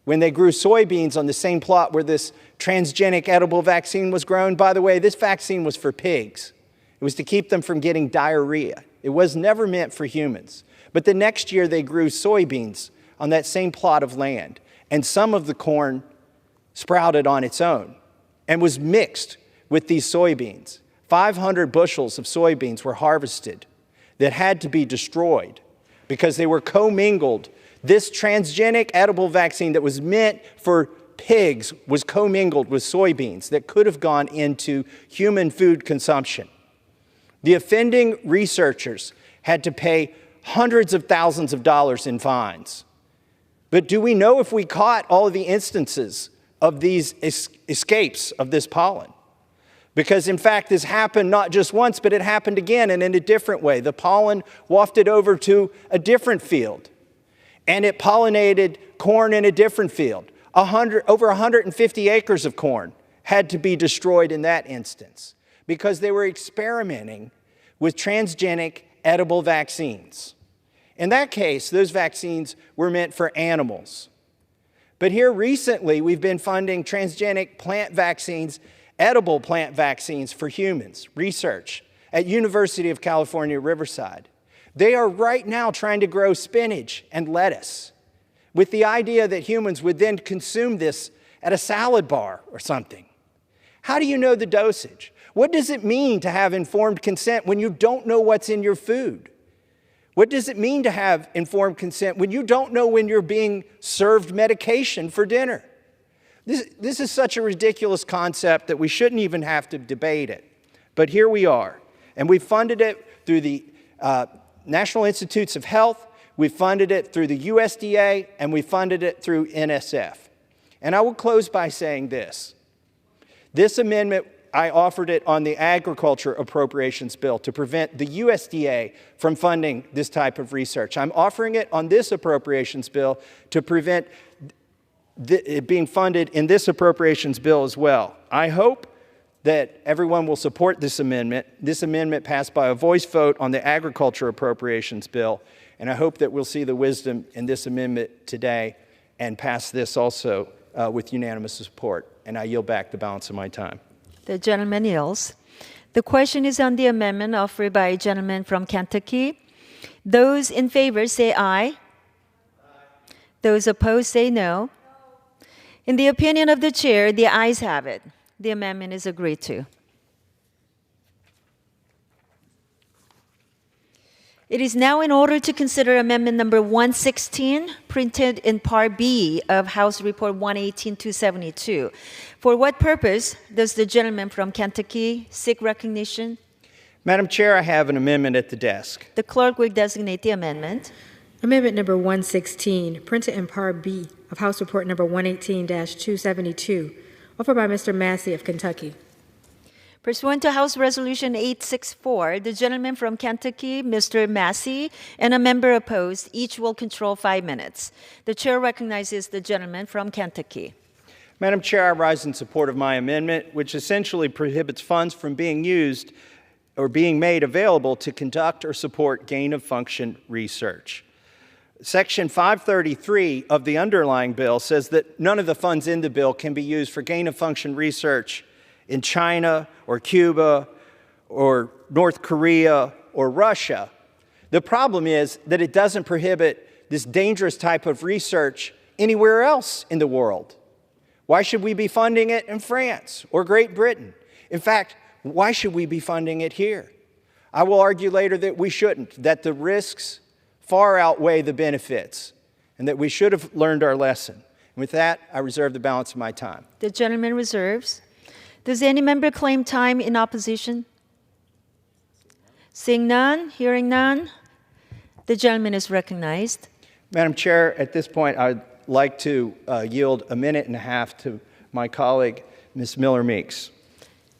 when they grew soybeans on the same plot where this transgenic edible vaccine was grown, by the way, this vaccine was for pigs. It was to keep them from getting diarrhea. It was never meant for humans. But the next year they grew soybeans on that same plot of land, and some of the corn sprouted on its own and was mixed with these soybeans. 500 bushels of soybeans were harvested that had to be destroyed because they were commingled. This transgenic edible vaccine that was meant for pigs was commingled with soybeans that could have gone into human food consumption. The offending researchers had to pay hundreds of thousands of dollars in fines. But do we know if we caught all of the instances of these escapes of this pollen? Because in fact, this happened not just once, but it happened again and in a different way. The pollen wafted over to a different field, and it pollinated corn in a different field. Over 150 acres of corn had to be destroyed in that instance because they were experimenting with transgenic edible vaccines. In that case, those vaccines were meant for animals. But here recently, we've been funding transgenic plant vaccines, edible plant vaccines for humans, research at University of California, Riverside. They are right now trying to grow spinach and lettuce with the idea that humans would then consume this at a salad bar or something. How do you know the dosage? What does it mean to have informed consent when you don't know what's in your food? What does it mean to have informed consent when you don't know when you're being served medication for dinner? This is such a ridiculous concept that we shouldn't even have to debate it. But here we are. And we funded it through the National Institutes of Health, we funded it through the USDA, and we funded it through NSF. And I will close by saying this. This amendment, I offered it on the agriculture appropriations bill to prevent the USDA from funding this type of research. I'm offering it on this appropriations bill to prevent it being funded in this appropriations bill as well. I hope that everyone will support this amendment. This amendment passed by a voice vote on the agriculture appropriations bill, and I hope that we'll see the wisdom in this amendment today and pass this also with unanimous support. And I yield back the balance of my time. The gentleman yields. The question is on the amendment offered by a gentleman from Kentucky. Those in favor say aye. Those opposed say no. In the opinion of the chair, the ayes have it. The amendment is agreed to. It is now in order to consider amendment number 116, printed in Part B of House Report 118-272. For what purpose does the gentleman from Kentucky seek recognition? Madam Chair, I have an amendment at the desk. The clerk will designate the amendment. Amendment number 116, printed in Part B of House Report number 118-272, offered by Mr. Massey of Kentucky. Pursuant to House Resolution 864, the gentleman from Kentucky, Mr. Massey, and a member opposed, each will control 5 minutes. The chair recognizes the gentleman from Kentucky. Madam Chair, I rise in support of my amendment, which essentially prohibits funds from being used or being made available to conduct or support gain-of-function research. Section 533 of the underlying bill says that none of the funds in the bill can be used for gain-of-function research in China or Cuba or North Korea or Russia. The problem is that it doesn't prohibit this dangerous type of research anywhere else in the world. Why should we be funding it in France or Great Britain? In fact, why should we be funding it here? I will argue later that we shouldn't, that the risks far outweigh the benefits, and that we should have learned our lesson. And with that, I reserve the balance of my time. The gentleman reserves. Does any member claim time in opposition? Seeing none, hearing none, the gentleman is recognized. Madam Chair, at this point, I'd like to yield a minute and a half to my colleague, Ms. Miller Meeks.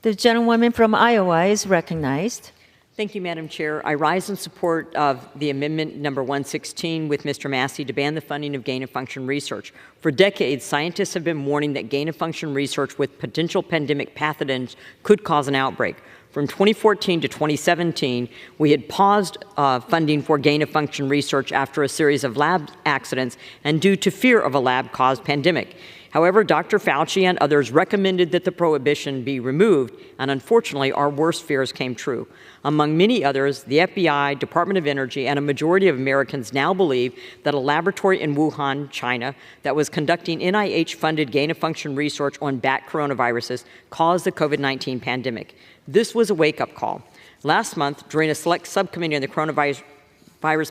The gentlewoman from Iowa is recognized. Thank you, Madam Chair. I rise in support of the amendment number 116 with Mr. Massey to ban the funding of gain-of-function research. For decades, scientists have been warning that gain-of-function research with potential pandemic pathogens could cause an outbreak. From 2014 to 2017, we had paused funding for gain-of-function research after a series of lab accidents and due to fear of a lab-caused pandemic. However, Dr. Fauci and others recommended that the prohibition be removed, and unfortunately, our worst fears came true. Among many others, the FBI, Department of Energy, and a majority of Americans now believe that a laboratory in Wuhan, China, that was conducting NIH-funded gain-of-function research on bat coronaviruses caused the COVID-19 pandemic. This was a wake-up call. Last month, during a select subcommittee on the coronavirus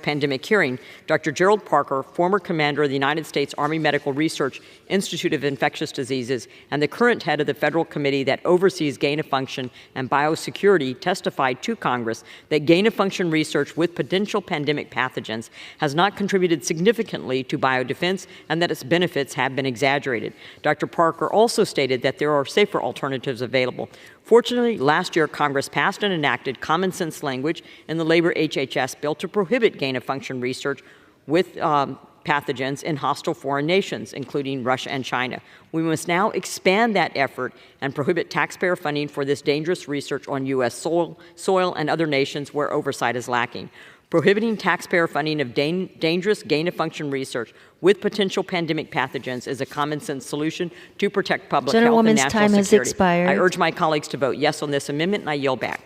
pandemic hearing, Dr. Gerald Parker, former commander of the United States Army Medical Research Institute of Infectious Diseases and the current head of the federal committee that oversees gain-of-function and biosecurity, testified to Congress that gain-of-function research with potential pandemic pathogens has not contributed significantly to biodefense and that its benefits have been exaggerated. Dr. Parker also stated that there are safer alternatives available. Fortunately, last year, Congress passed and enacted common sense language in the Labor HHS bill to prohibit gain-of-function research with pathogens in hostile foreign nations, including Russia and China. We must now expand that effort and prohibit taxpayer funding for this dangerous research on U.S. soil and other nations where oversight is lacking. Prohibiting taxpayer funding of dangerous gain-of-function research with potential pandemic pathogens is a common-sense solution to protect public health and national time has security. expired. I urge my colleagues to vote yes on this amendment, and I yield back.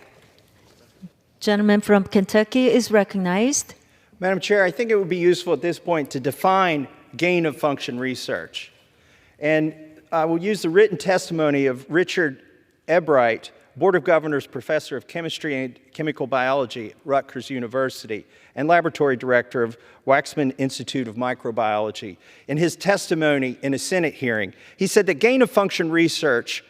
Gentleman from Kentucky is recognized. Madam Chair, I think it would be useful at this point to define gain-of-function research. And I will use the written testimony of Richard Ebright, Board of Governors Professor of Chemistry and Chemical Biology at Rutgers University and Laboratory Director of Waxman Institute of Microbiology. In his testimony in a Senate hearing, he said that gain-of-function research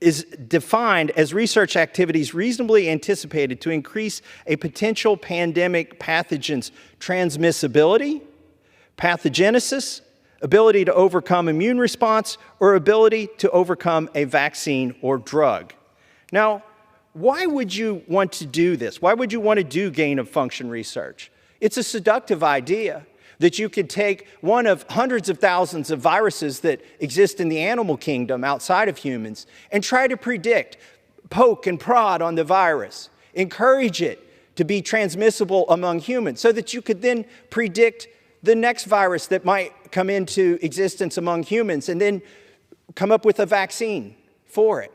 is defined as research activities reasonably anticipated to increase a potential pandemic pathogen's transmissibility, pathogenesis, ability to overcome immune response, or ability to overcome a vaccine or drug. Now, why would you want to do this? Why would you want to do gain-of-function research? It's a seductive idea that you could take one of hundreds of thousands of viruses that exist in the animal kingdom outside of humans and try to predict, poke and prod on the virus, encourage it to be transmissible among humans so that you could then predict the next virus that might come into existence among humans and then come up with a vaccine for it.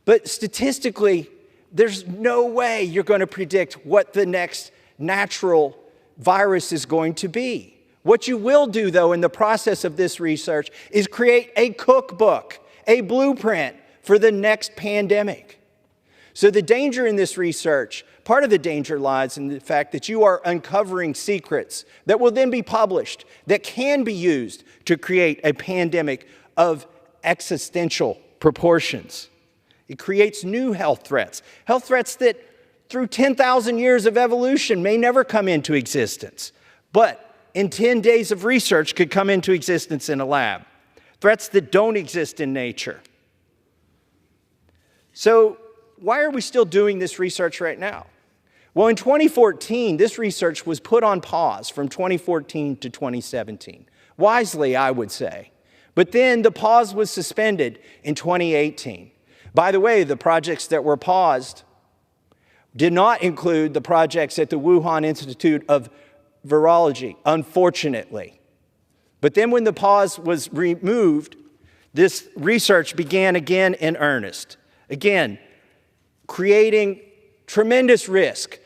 But statistically, there's no way you're going to predict what the next natural virus is going to be. What you will do, though, in the process of this research is create a cookbook, a blueprint for the next pandemic. So the danger in this research, part of the danger lies in the fact that you are uncovering secrets that will then be published, that can be used to create a pandemic of existential proportions. It creates new health threats that through 10,000 years of evolution may never come into existence, but in 10 days of research could come into existence in a lab. Threats that don't exist in nature. So why are we still doing this research right now? Well, in 2014, this research was put on pause from 2014 to 2017. Wisely, I would say. But then the pause was suspended in 2018. By the way, the projects that were paused did not include the projects at the Wuhan Institute of virology, unfortunately. But then when the pause was removed, this research began again in earnest. Again, creating tremendous risk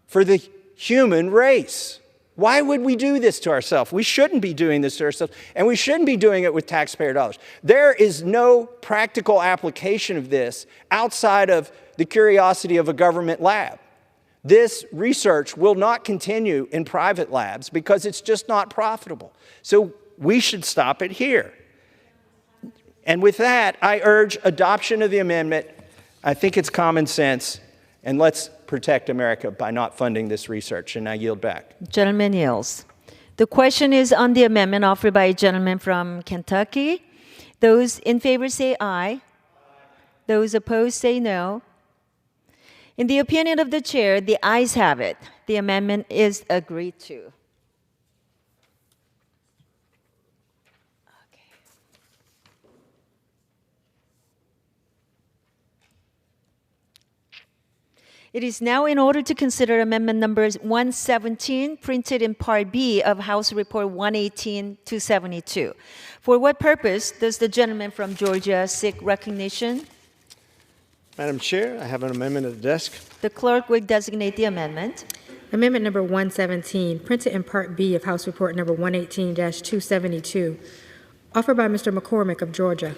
for the human race. Why would we do this to ourselves? We shouldn't be doing this to ourselves, and we shouldn't be doing it with taxpayer dollars. There is no practical application of this outside of the curiosity of a government lab. This research will not continue in private labs because it's just not profitable. So we should stop it here. And with that, I urge adoption of the amendment. I think it's common sense, and let's protect America by not funding this research. And I yield back. Gentleman yields. The question is on the amendment offered by a gentleman from Kentucky. Those in favor say aye. Those opposed say no. In the opinion of the chair, the ayes have it. The amendment is agreed to. It is now in order to consider amendment number 117, printed in Part B of House Report 118-272. For what purpose does the gentleman from Georgia seek recognition? Madam Chair, I have an amendment at the desk. The clerk will designate the amendment. Amendment number 117, printed in Part B of House Report number 118-272, offered by Mr. McCormick of Georgia.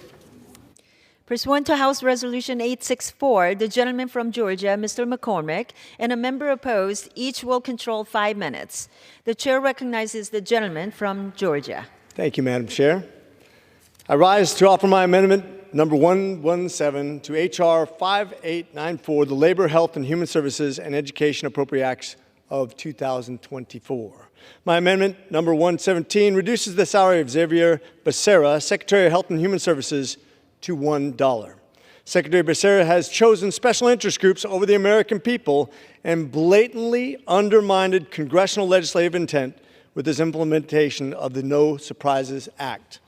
Pursuant to House Resolution 864, the gentleman from Georgia, Mr. McCormick, and a member opposed, each will control 5 minutes. The chair recognizes the gentleman from Georgia. Thank you, Madam Chair. I rise to offer my amendment number 117 to H.R. 5894, the Labor, Health, and Human Services and Education Appropriate Acts of 2024. My amendment number 117 reduces the salary of Xavier Becerra, Secretary of Health and Human Services, to $1. Secretary Becerra has chosen special interest groups over the American people and blatantly undermined congressional legislative intent with his implementation of the No Surprises Act.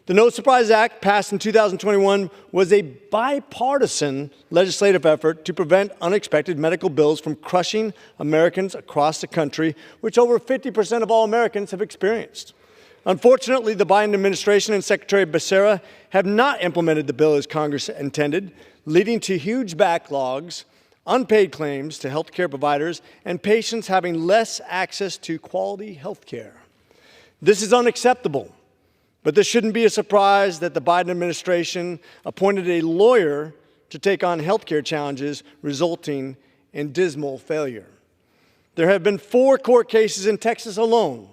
The No Surprises Act, passed in 2021, was a bipartisan legislative effort to prevent unexpected medical bills from crushing Americans across the country, which over 50% of all Americans have experienced. Unfortunately, the Biden administration and Secretary Becerra have not implemented the bill as Congress intended, leading to huge backlogs, unpaid claims to health care providers, and patients having less access to quality health care. This is unacceptable, but this shouldn't be a surprise that the Biden administration appointed a lawyer to take on health care challenges, resulting in dismal failure. There have been 4 court cases in Texas alone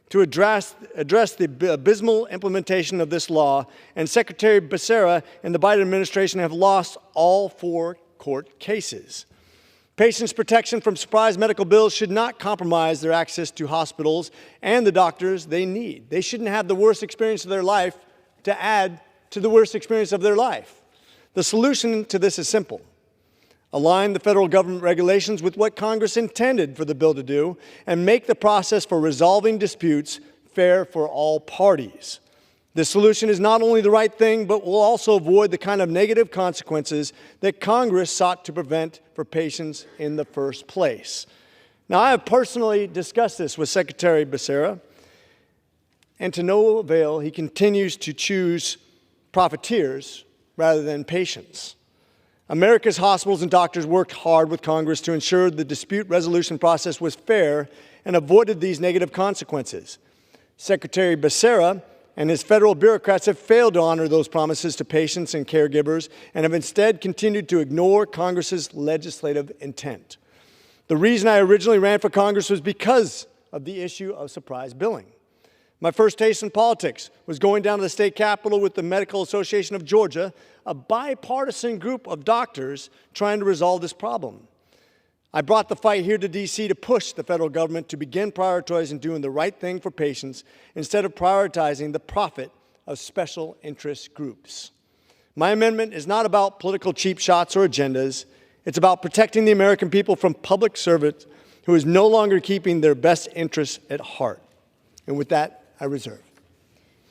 to address the abysmal implementation of this law, and Secretary Becerra and the Biden administration have lost all 4 court cases. Patients' protection from surprise medical bills should not compromise their access to hospitals and the doctors they need. They shouldn't have the worst experience of their life to add to the worst experience of their life. The solution to this is simple. Align the federal government regulations with what Congress intended for the bill to do, and make the process for resolving disputes fair for all parties. This solution is not only the right thing, but will also avoid the kind of negative consequences that Congress sought to prevent for patients in the first place. Now, I have personally discussed this with Secretary Becerra, and to no avail, he continues to choose profiteers rather than patients. America's hospitals and doctors worked hard with Congress to ensure the dispute resolution process was fair and avoided these negative consequences. Secretary Becerra and his federal bureaucrats have failed to honor those promises to patients and caregivers and have instead continued to ignore Congress's legislative intent. The reason I originally ran for Congress was because of the issue of surprise billing. My first taste in politics was going down to the state capitol with the Medical Association of Georgia, a bipartisan group of doctors trying to resolve this problem. I brought the fight here to D.C. to push the federal government to begin prioritizing doing the right thing for patients instead of prioritizing the profit of special interest groups. My amendment is not about political cheap shots or agendas. It's about protecting the American people from public servants who is no longer keeping their best interests at heart. And with that, I reserve.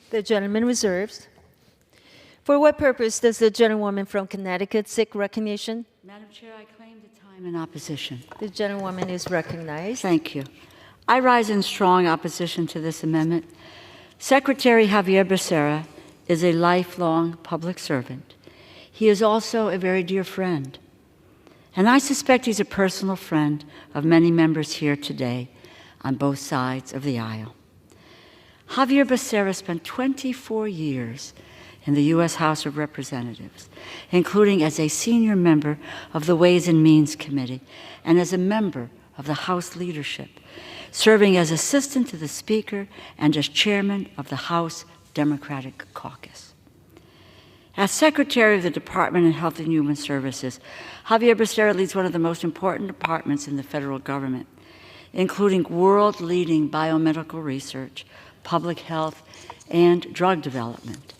The gentleman reserves. For what purpose does the gentlewoman from Connecticut seek recognition? Madam Chair, I claim the time in opposition. The gentlewoman is recognized. Thank you. I rise in strong opposition to this amendment. Secretary Javier Becerra is a lifelong public servant. He is also a very dear friend. And I suspect he's a personal friend of many members here today on both sides of the aisle. Javier Becerra spent 24 years in the U.S. House of Representatives, including as a senior member of the Ways and Means Committee and as a member of the House leadership, serving as assistant to the Speaker and as chairman of the House Democratic Caucus. As Secretary of the Department of Health and Human Services, Javier Becerra leads one of the most important departments in the federal government, including world-leading biomedical research, public health, and drug development.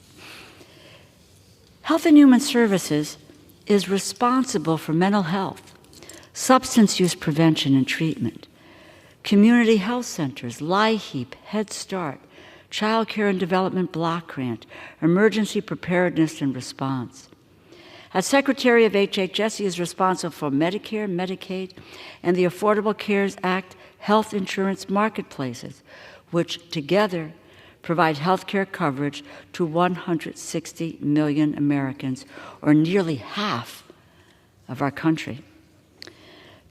Health and Human Services is responsible for mental health, substance use prevention and treatment, community health centers, LIHEAP, Head Start, Child Care and Development Block Grant, emergency preparedness and response. As Secretary of HHS, he is responsible for Medicare, Medicaid, and the Affordable Care Act health insurance marketplaces, which together provide health care coverage to 160 million Americans, or nearly half of our country.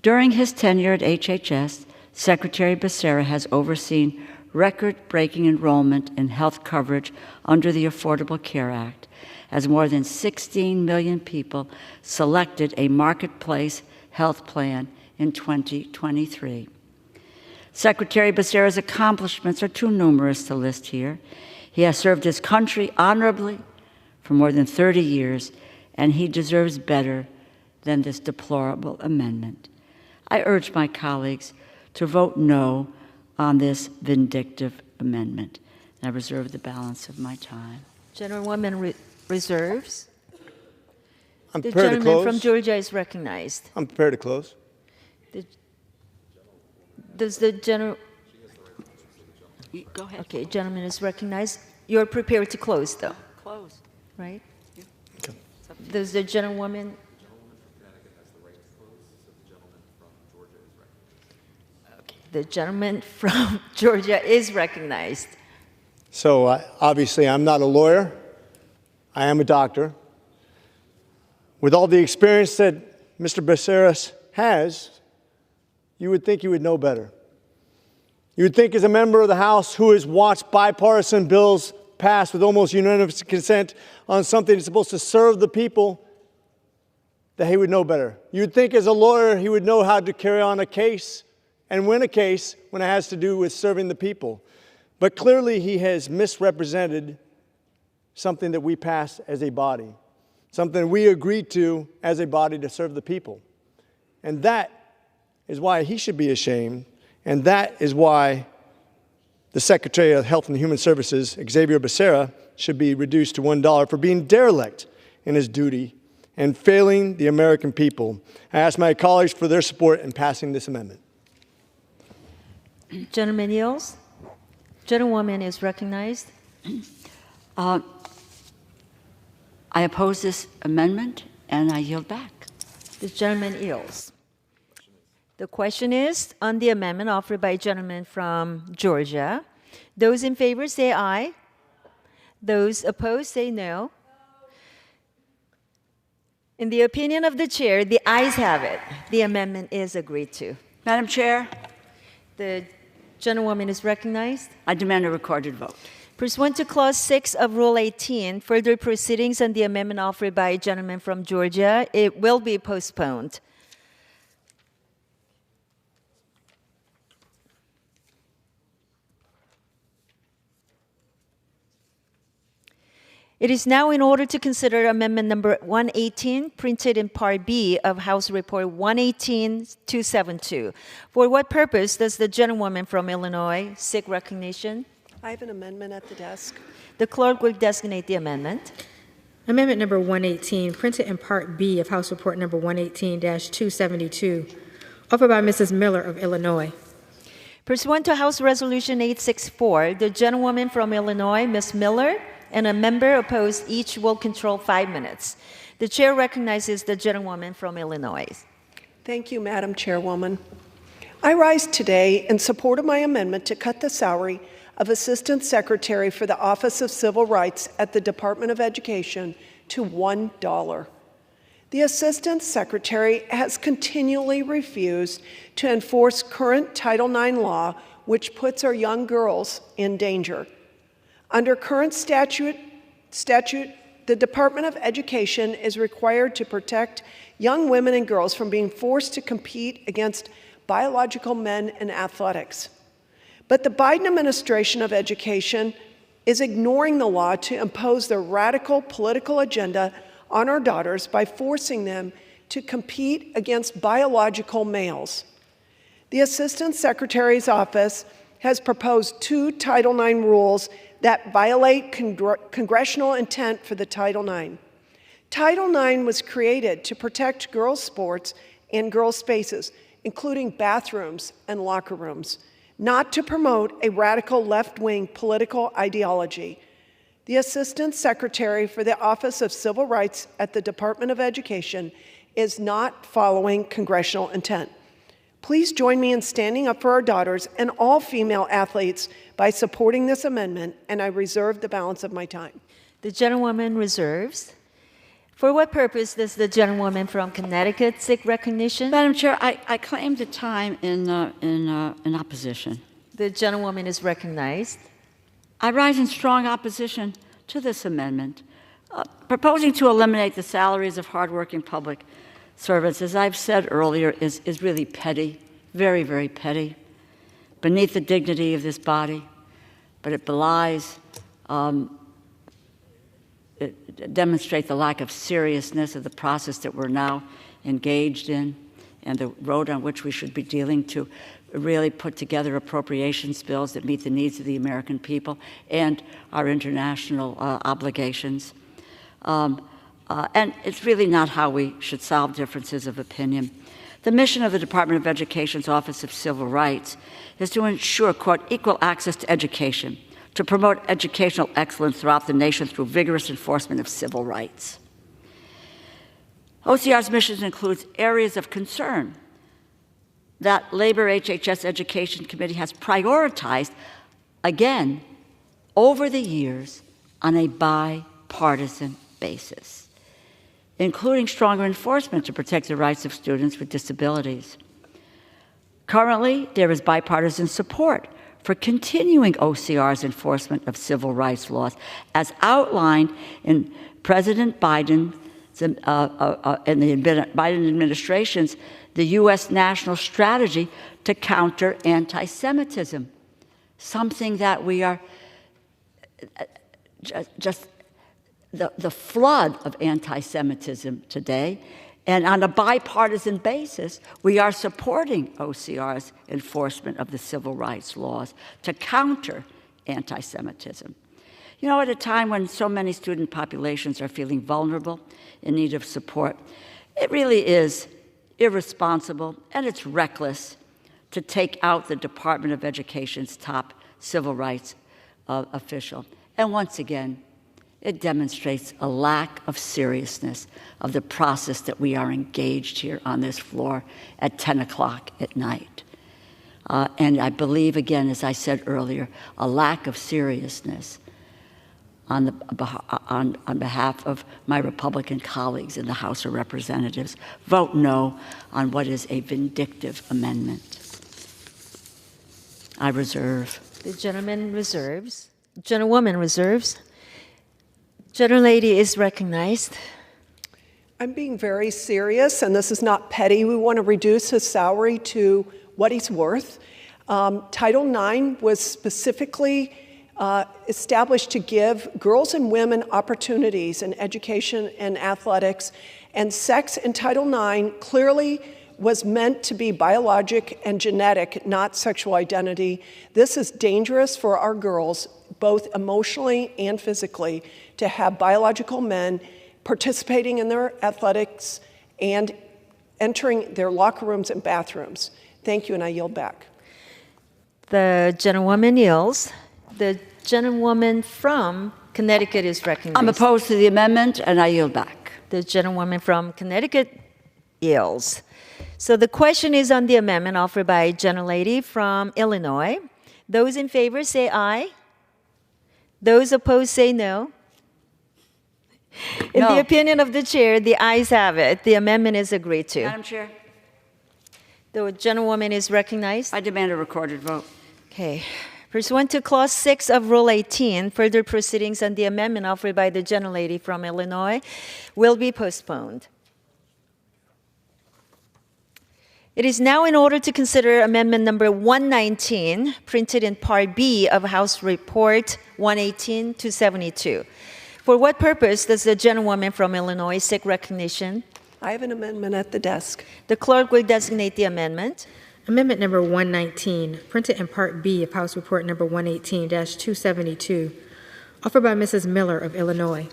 During his tenure at HHS, Secretary Becerra has overseen record-breaking enrollment in health coverage under the Affordable Care Act, as more than 16 million people selected a marketplace health plan in 2023. Secretary Becerra's accomplishments are too numerous to list here. He has served his country honorably for more than 30 years, and he deserves better than this deplorable amendment. I urge my colleagues to vote no on this vindictive amendment. And I reserve the balance of my time. Gentlewoman reserves. I'm The prepared to gentleman close. from Georgia is recognized. I'm prepared to close. Does the general... Go ahead. Okay, gentleman is recognized. You're prepared to close, though, Close. right? Okay. Does the gentlewoman... The gentleman from Georgia is recognized. So obviously, I'm not a lawyer. I am a doctor. With all the experience that Mr. Becerra has, you would think you would know better. You would think as a member of the House who has watched bipartisan bills pass with almost unanimous consent on something that's supposed to serve the people, that he would know better. You'd think as a lawyer he would know how to carry on a case and win a case when it has to do with serving the people. But clearly he has misrepresented something that we passed as a body, something we agreed to as a body to serve the people. And that is why he should be ashamed, and that is why the Secretary of Health and Human Services, Xavier Becerra, should be reduced to $1 for being derelict in his duty and failing the American people. I ask my colleagues for their support in passing this amendment. Gentleman yields. Gentlewoman is recognized. I oppose this amendment, and I yield back. The gentleman yields. The question is on the amendment offered by a gentleman from Georgia. Those in favor say aye. Those opposed say no. In the opinion of the chair, the ayes have it. The amendment is agreed to. Madam Chair, the gentlewoman is recognized. I demand a recorded vote. Pursuant to Clause 6 of Rule 18, further proceedings on the amendment offered by a gentleman from Georgia, it will be postponed. It is now in order to consider Amendment Number 118, printed in Part B of House Report 118-272. For what purpose does the gentlewoman from Illinois seek recognition? I have an amendment at the desk. The clerk will designate the amendment. Amendment number 118, printed in Part B of House Report number 118-272, offered by Mrs. Miller of Illinois. Pursuant to House Resolution 864, the gentlewoman from Illinois, Ms. Miller, and a member opposed each will control 5 minutes. The chair recognizes the gentlewoman from Illinois. Thank you, Madam Chairwoman. I rise today in support of my amendment to cut the salary of Assistant Secretary for the Office of Civil Rights at the Department of Education to $1. The Assistant Secretary has continually refused to enforce current Title IX law, which puts our young girls in danger. Under current statute, the Department of Education is required to protect young women and girls from being forced to compete against biological men in athletics. But the Biden administration of education is ignoring the law to impose their radical political agenda on our daughters by forcing them to compete against biological males. The Assistant Secretary's office has proposed 2 Title IX rules that violate congressional intent for the Title IX. Title IX was created to protect girls' sports and girls' spaces, including bathrooms and locker rooms, not to promote a radical left-wing political ideology. The Assistant Secretary for the Office of Civil Rights at the Department of Education is not following congressional intent. Please join me in standing up for our daughters and all female athletes by supporting this amendment, and I reserve the balance of my time. The gentlewoman reserves. For what purpose does the gentlewoman from Connecticut seek recognition? Madam Chair, I claim the time in opposition. The gentlewoman is recognized. I rise in strong opposition to this amendment. Proposing to eliminate the salaries of hardworking public servants, as I've said earlier, is really petty, very, very petty, beneath the dignity of this body, but it belies demonstrate the lack of seriousness of the process that we're now engaged in and the road on which we should be dealing to really put together appropriations bills that meet the needs of the American people and our international obligations. And it's really not how we should solve differences of opinion. The mission of the Department of Education's Office of Civil Rights is to ensure, quote, equal access to education, to promote educational excellence throughout the nation through vigorous enforcement of civil rights. OCR's mission includes areas of concern that Labor HHS Education Committee has prioritized, again, over the years on a bipartisan basis, including stronger enforcement to protect the rights of students with disabilities. Currently, there is bipartisan support for continuing OCR's enforcement of civil rights laws, as outlined in President Biden's in the Biden administration's the U.S. national strategy to counter anti-Semitism, something that we are just the flood of anti-Semitism today. And on a bipartisan basis, we are supporting OCR's enforcement of the civil rights laws to counter anti-Semitism. You know, at a time when so many student populations are feeling vulnerable, in need of support, it really is irresponsible and it's reckless to take out the Department of Education's top civil rights official. And once again, it demonstrates a lack of seriousness of the process that we are engaged here on this floor at 10 o'clock at night. And I believe, again, as I said earlier, a lack of seriousness on behalf of my Republican colleagues in the House of Representatives. Vote no on what is a vindictive amendment. I reserve. The gentleman reserves. Gentlewoman reserves. Gentlelady is recognized. I'm being very serious, and this is not petty. We want to reduce his salary to what he's worth. Title IX was specifically established to give girls and women opportunities in education and athletics, and sex in Title IX clearly was meant to be biologic and genetic, not sexual identity. This is dangerous for our girls, both emotionally and physically, to have biological men participating in their athletics and entering their locker rooms and bathrooms. Thank you, and I yield back. The gentlewoman yields. The gentlewoman from Connecticut is recognized. I'm opposed to the amendment, and I yield back. The gentlewoman from Connecticut yields. So the question is on the amendment offered by Gentlelady from Illinois. Those in favor say aye. Those opposed say no. In the opinion of the chair, the ayes have it. The amendment is agreed to. Madam Chair, The gentlewoman is recognized. I demand a recorded vote. Okay. Pursuant to Clause 6 of Rule 18, further proceedings on the amendment offered by the gentlelady from Illinois will be postponed. It is now in order to consider Amendment Number 119, printed in Part B of House Report 118-272. For what purpose does the gentlewoman from Illinois seek recognition? I have an amendment at the desk. The clerk will designate the amendment. Amendment number 119, printed in Part B of House Report number 118-272, offered by Mrs. Miller of Illinois.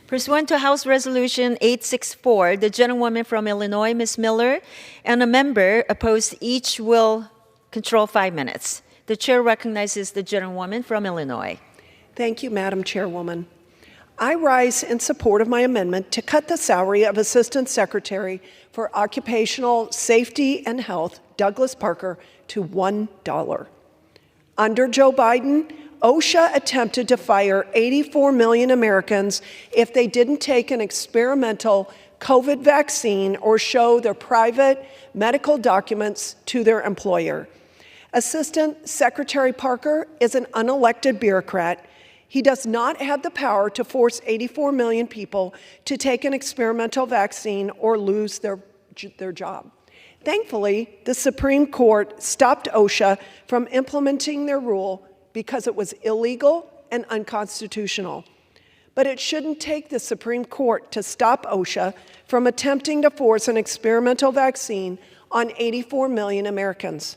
Pursuant to House Resolution 864, the gentlewoman from Illinois, Ms. Miller, and a member opposed each will control 5 minutes. The chair recognizes the gentlewoman from Illinois. Thank you, Madam Chairwoman. I rise in support of my amendment to cut the salary of Assistant Secretary for Occupational Safety and Health, Douglas Parker, to $1. Under Joe Biden, OSHA attempted to fire 84 million Americans if they didn't take an experimental COVID vaccine or show their private medical documents to their employer. Assistant Secretary Parker is an unelected bureaucrat. He does not have the power to force 84 million people to take an experimental vaccine or lose their job. Thankfully, the Supreme Court stopped OSHA from implementing their rule because it was illegal and unconstitutional. But it shouldn't take the Supreme Court to stop OSHA from attempting to force an experimental vaccine on 84 million Americans.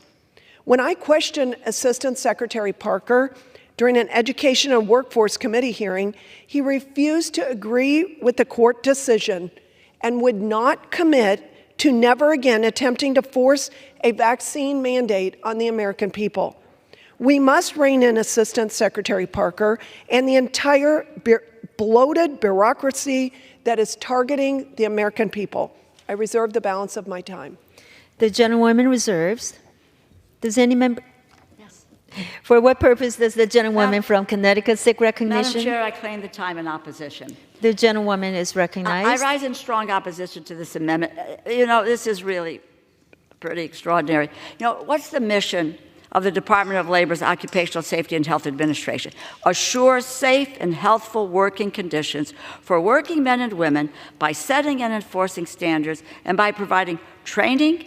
When I questioned Assistant Secretary Parker during an Education and Workforce Committee hearing, he refused to agree with the court decision and would not commit to never again attempting to force a vaccine mandate on the American people. We must rein in Assistant Secretary Parker and the entire bloated bureaucracy that is targeting the American people. I reserve the balance of my time. The gentlewoman reserves. Does any member? Yes. For what purpose does the gentlewoman from Connecticut seek recognition? Madam Chair, I claim the time in opposition. The gentlewoman is recognized. I rise in strong opposition to this amendment. This is really pretty extraordinary. What's the mission of the Department of Labor's Occupational Safety and Health Administration? Assure safe and healthful working conditions for working men and women by setting and enforcing standards and by providing training,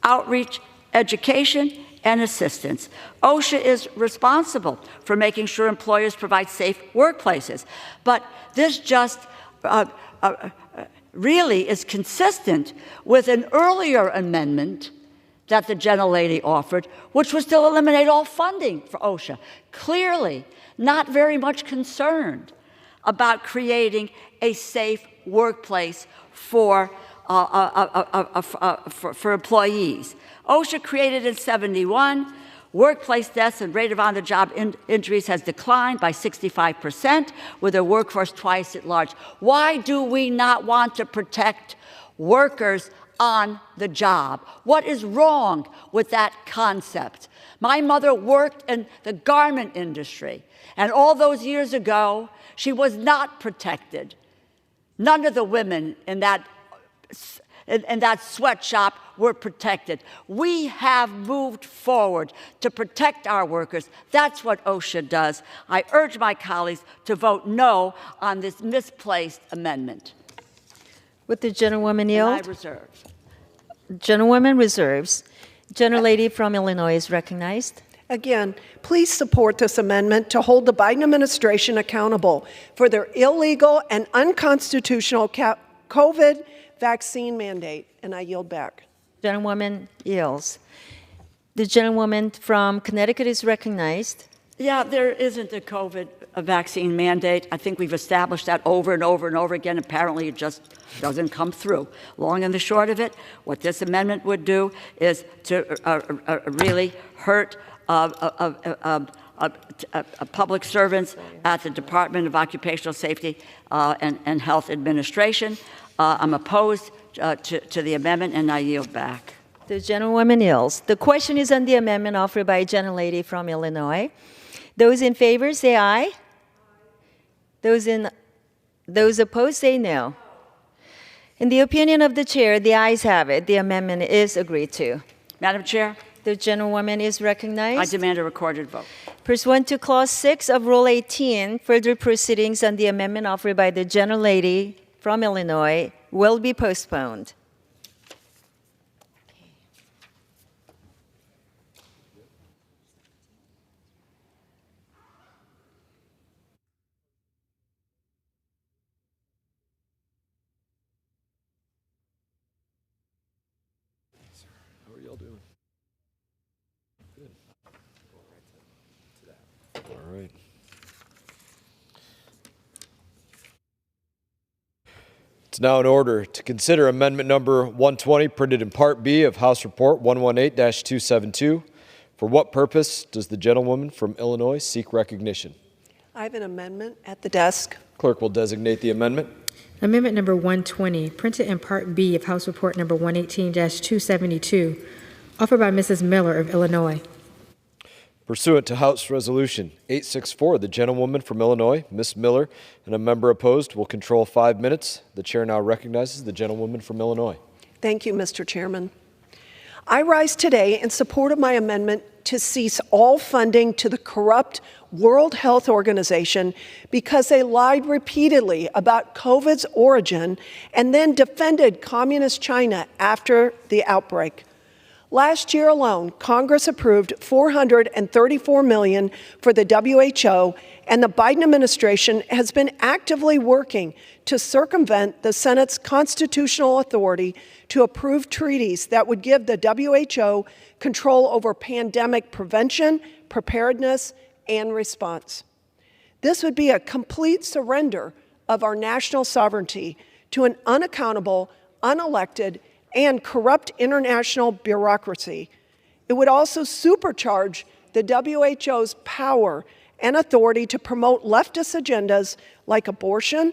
outreach, education, and assistance. OSHA is responsible for making sure employers provide safe workplaces. But this just really is consistent with an earlier amendment that the gentlelady offered, which was to eliminate all funding for OSHA. Clearly, not very much concerned about creating a safe workplace for employees. OSHA created in '71. Workplace deaths and rate of on-the-job injuries has declined by 65%, with a workforce twice as large. Why do we not want to protect workers on the job? What is wrong with that concept? My mother worked in the garment industry, and all those years ago, she was not protected. None of the women in that sweatshop were protected. We have moved forward to protect our workers. That's what OSHA does. I urge my colleagues to vote no on this misplaced amendment. Would the gentlewoman yield? And I reserve. Gentlewoman reserves. Gentlelady from Illinois is recognized. Again, please support this amendment to hold the Biden administration accountable for their illegal and unconstitutional COVID vaccine mandate, and I yield back. Gentlewoman yields. The gentlewoman from Connecticut is recognized. Yeah, there isn't a COVID vaccine mandate. I think we've established that over and over and over again. Apparently, it just doesn't come through. Long and the short of it, what this amendment would do is to really hurt public servants at the Department of Occupational Safety and Health Administration. I'm opposed to the amendment, and I yield back. The gentlewoman yields. The question is on the amendment offered by a gentlelady from Illinois. Those in favor say aye. Those opposed say no. In the opinion of the chair, the ayes have it. The amendment is agreed to. Madam Chair, the gentlewoman is recognized. I demand a recorded vote. Pursuant to Clause 6 of Rule 18, further proceedings on the amendment offered by the gentlelady from Illinois will be postponed. How are y'all doing? Good. All right. It's now in order to consider amendment number 120, printed in Part B of House Report 118-272. For what purpose does the gentlewoman from Illinois seek recognition? I have an amendment at the desk. Clerk will designate the amendment. Amendment number 120, printed in Part B of House Report number 118-272, offered by Mrs. Miller of Illinois. Pursuant to House Resolution 864, the gentlewoman from Illinois, Ms. Miller, and a member opposed will control 5 minutes. The chair now recognizes the gentlewoman from Illinois. Thank you, Mr. Chairman. I rise today in support of my amendment to cease all funding to the corrupt World Health Organization because they lied repeatedly about COVID's origin and then defended Communist China after the outbreak. Last year alone, Congress approved $434 million for the WHO, and the Biden administration has been actively working to circumvent the Senate's constitutional authority to approve treaties that would give the WHO control over pandemic prevention, preparedness, and response. This would be a complete surrender of our national sovereignty to an unaccountable, unelected, and corrupt international bureaucracy. It would also supercharge the WHO's power and authority to promote leftist agendas like abortion,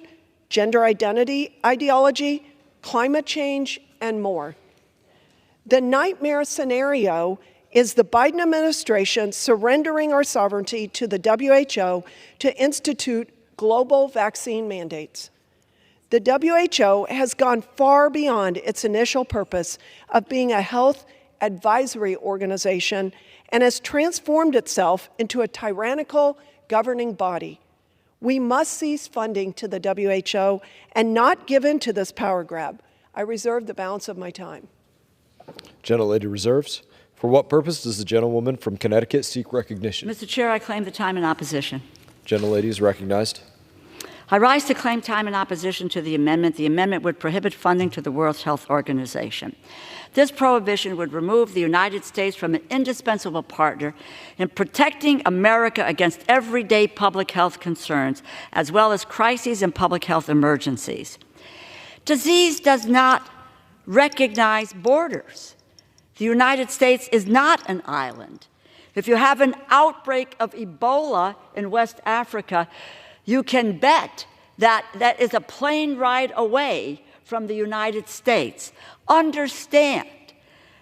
gender identity ideology, climate change, and more. The nightmare scenario is the Biden administration surrendering our sovereignty to the WHO to institute global vaccine mandates. The WHO has gone far beyond its initial purpose of being a health advisory organization and has transformed itself into a tyrannical governing body. We must cease funding to the WHO and not give in to this power grab. I reserve the balance of my time. Gentlelady reserves. For what purpose does the gentlewoman from Connecticut seek recognition? Mr. Chair, I claim the time in opposition. Gentlelady is recognized. I rise to claim time in opposition to the amendment. The amendment would prohibit funding to the World Health Organization. This prohibition would remove the United States from an indispensable partner in protecting America against everyday public health concerns, as well as crises and public health emergencies. Disease does not recognize borders. The United States is not an island. If you have an outbreak of Ebola in West Africa, you can bet that that is a plane ride away from the United States. Understand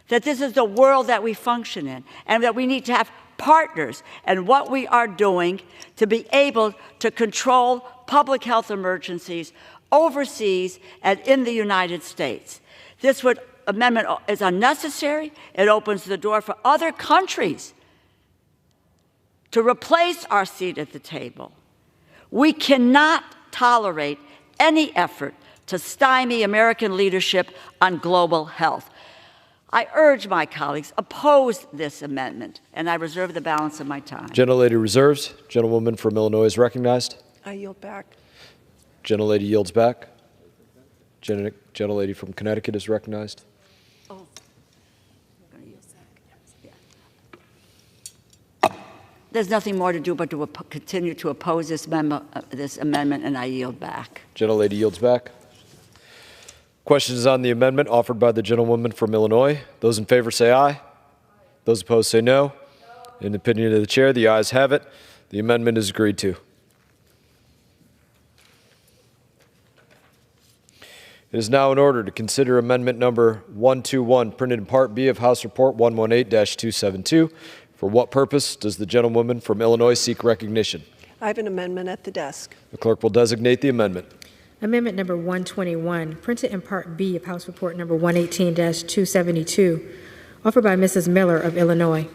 that this is the world that we function in and that we need to have partners in what we are doing to be able to control public health emergencies overseas and in the United States. This amendment is unnecessary. It opens the door for other countries to replace our seat at the table. We cannot tolerate any effort to stymie American leadership on global health. I urge my colleagues, oppose this amendment, and I reserve the balance of my time. Gentlelady reserves. Gentlewoman from Illinois is recognized. I yield back. Gentlelady yields back. Gentlelady from Connecticut is recognized. There's nothing more to do but to continue to oppose this amendment, and I yield back. Gentlelady yields back. Questions on the amendment offered by the gentlewoman from Illinois. Those in favor say aye. Those opposed say no. In the opinion of the chair, the ayes have it. The amendment is agreed to. It is now in order to consider amendment number 121, printed in Part B of House Report 118-272. For what purpose does the gentlewoman from Illinois seek recognition? I have an amendment at the desk. The clerk will designate the amendment. Amendment number 121, printed in Part B of House Report number 118-272, offered by Mrs. Miller of Illinois.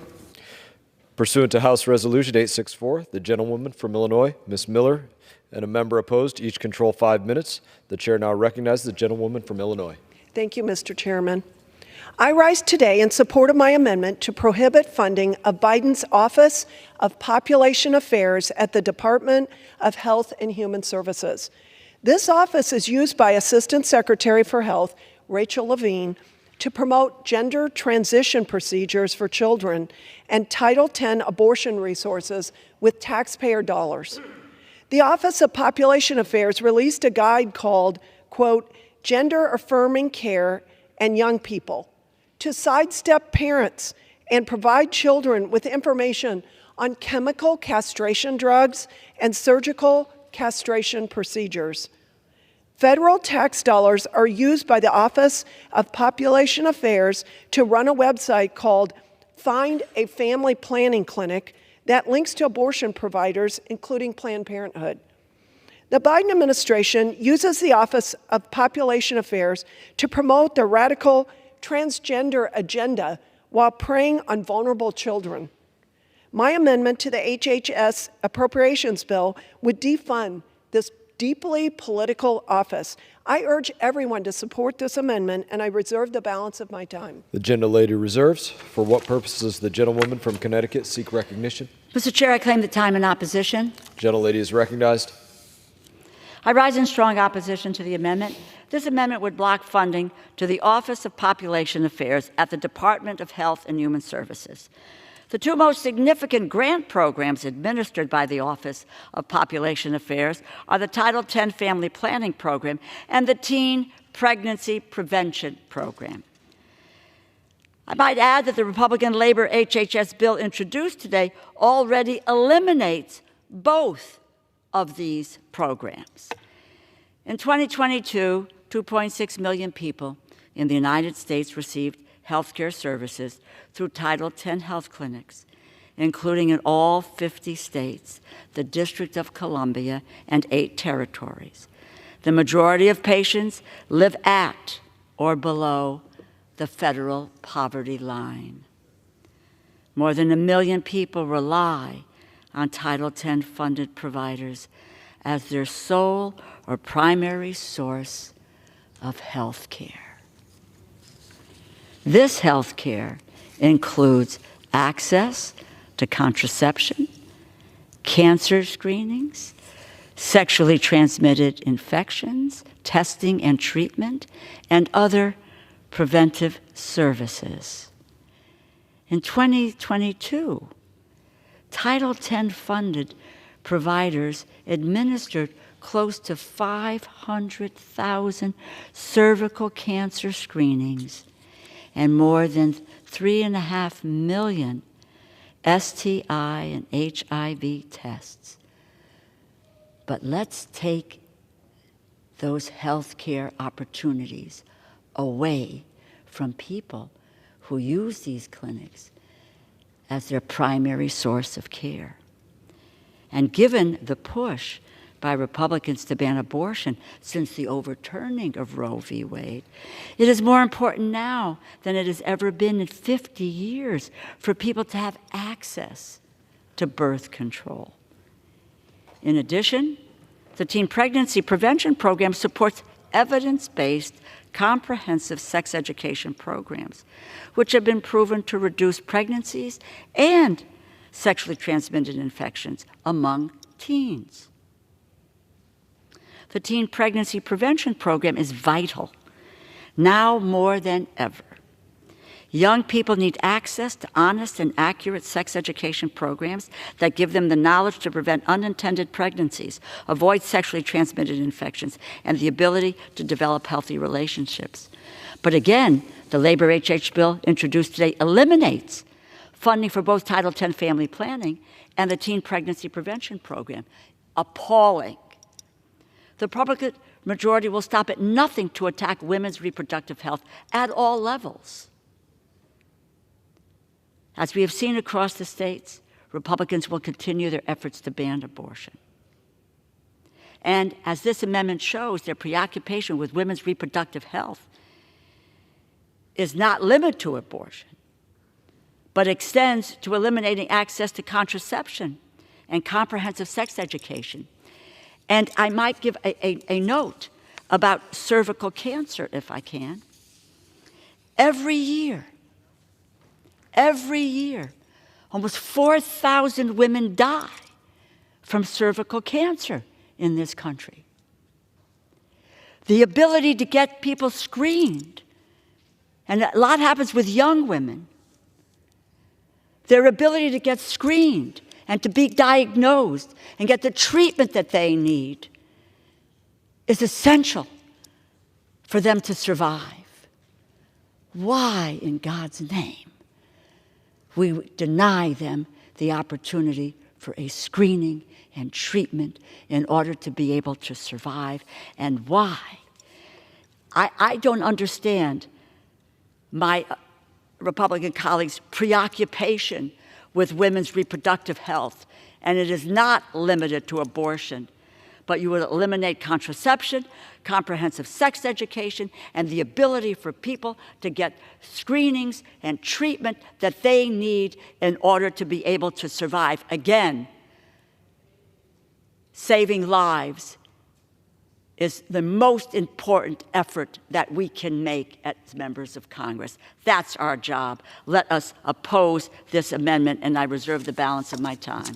Pursuant to House Resolution 864, the gentlewoman from Illinois, Ms. Miller, and a member opposed each control 5 minutes. The chair now recognizes the gentlewoman from Illinois. Thank you, Mr. Chairman. I rise today in support of my amendment to prohibit funding of Biden's Office of Population Affairs at the Department of Health and Human Services. This office is used by Assistant Secretary for Health, Rachel Levine, to promote gender transition procedures for children and Title X abortion resources with taxpayer dollars. The Office of Population Affairs released a guide called, quote, Gender Affirming Care and Young People, to sidestep parents and provide children with information on chemical castration drugs and surgical castration procedures. Federal tax dollars are used by the Office of Population Affairs to run a website called Find a Family Planning Clinic that links to abortion providers, including Planned Parenthood. The Biden administration uses the Office of Population Affairs to promote the radical transgender agenda while preying on vulnerable children. My amendment to the HHS appropriations bill would defund this deeply political office. I urge everyone to support this amendment, and I reserve the balance of my time. The gentlelady reserves. For what purpose does the gentlewoman from Connecticut seek recognition? Mr. Chair, I claim the time in opposition. Gentlelady is recognized. I rise in strong opposition to the amendment. This amendment would block funding to the Office of Population Affairs at the Department of Health and Human Services. The two most significant grant programs administered by the Office of Population Affairs are the Title X Family Planning Program and the Teen Pregnancy Prevention Program. I might add that the Republican Labor HHS bill introduced today already eliminates both of these programs. In 2022, 2.6 million people in the United States received health care services through Title X health clinics, including in all 50 states, the District of Columbia, and 8 territories. The majority of patients live at or below the federal poverty line. More than 1 million people rely on Title X funded providers as their sole or primary source of health care. This health care includes access to contraception, cancer screenings, sexually transmitted infections, testing and treatment, and other preventive services. In 2022, Title X funded providers administered close to 500,000 cervical cancer screenings and more than 3.5 million STI and HIV tests. But let's take those health care opportunities away from people who use these clinics as their primary source of care. And given the push by Republicans to ban abortion since the overturning of Roe v. Wade, it is more important now than it has ever been in 50 years for people to have access to birth control. In addition, the Teen Pregnancy Prevention Program supports evidence-based, comprehensive sex education programs, which have been proven to reduce pregnancies and sexually transmitted infections among teens. The Teen Pregnancy Prevention Program is vital, now more than ever. Young people need access to honest and accurate sex education programs that give them the knowledge to prevent unintended pregnancies, avoid sexually transmitted infections, and the ability to develop healthy relationships. But again, the Labor HH bill introduced today eliminates funding for both Title X family planning and the Teen Pregnancy Prevention Program. Appalling. The Republican majority will stop at nothing to attack women's reproductive health at all levels. As we have seen across the states, Republicans will continue their efforts to ban abortion. And as this amendment shows, their preoccupation with women's reproductive health is not limited to abortion, but extends to eliminating access to contraception and comprehensive sex education. And I might give a note about cervical cancer, if I can. Every year, almost 4,000 women die from cervical cancer in this country. The ability to get people screened, and a lot happens with young women, their ability to get screened and to be diagnosed and get the treatment that they need is essential for them to survive. Why, in God's name, we deny them the opportunity for a screening and treatment in order to be able to survive, and why? I don't understand my Republican colleagues' preoccupation with women's reproductive health, and it is not limited to abortion, but you would eliminate contraception, comprehensive sex education, and the ability for people to get screenings and treatment that they need in order to be able to survive. Again, saving lives is the most important effort that we can make as members of Congress. That's our job. Let us oppose this amendment, and I reserve the balance of my time.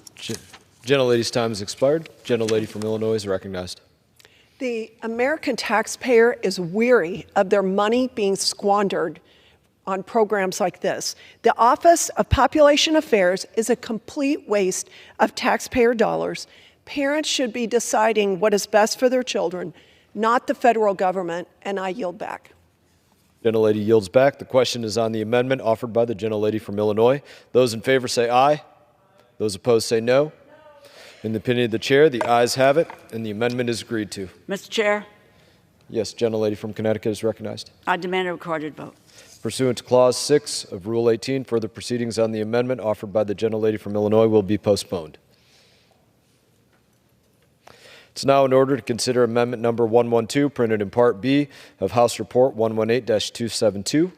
Gentlelady's time has expired. Gentlelady from Illinois is recognized. The American taxpayer is weary of their money being squandered on programs like this. The Office of Population Affairs is a complete waste of taxpayer dollars. Parents should be deciding what is best for their children, not the federal government, and I yield back. Gentlelady yields back. The question is on the amendment offered by the gentlelady from Illinois. Those in favor say aye. Those opposed say no. In the opinion of the chair, the ayes have it, and the amendment is agreed to. Mr. Chair? Yes, gentlelady from Connecticut is recognized. I demand a recorded vote. Pursuant to Clause 6 of Rule 18, further proceedings on the amendment offered by the gentlelady from Illinois will be postponed. It's now in order to consider amendment number 112, printed in Part B of House Report 118-272.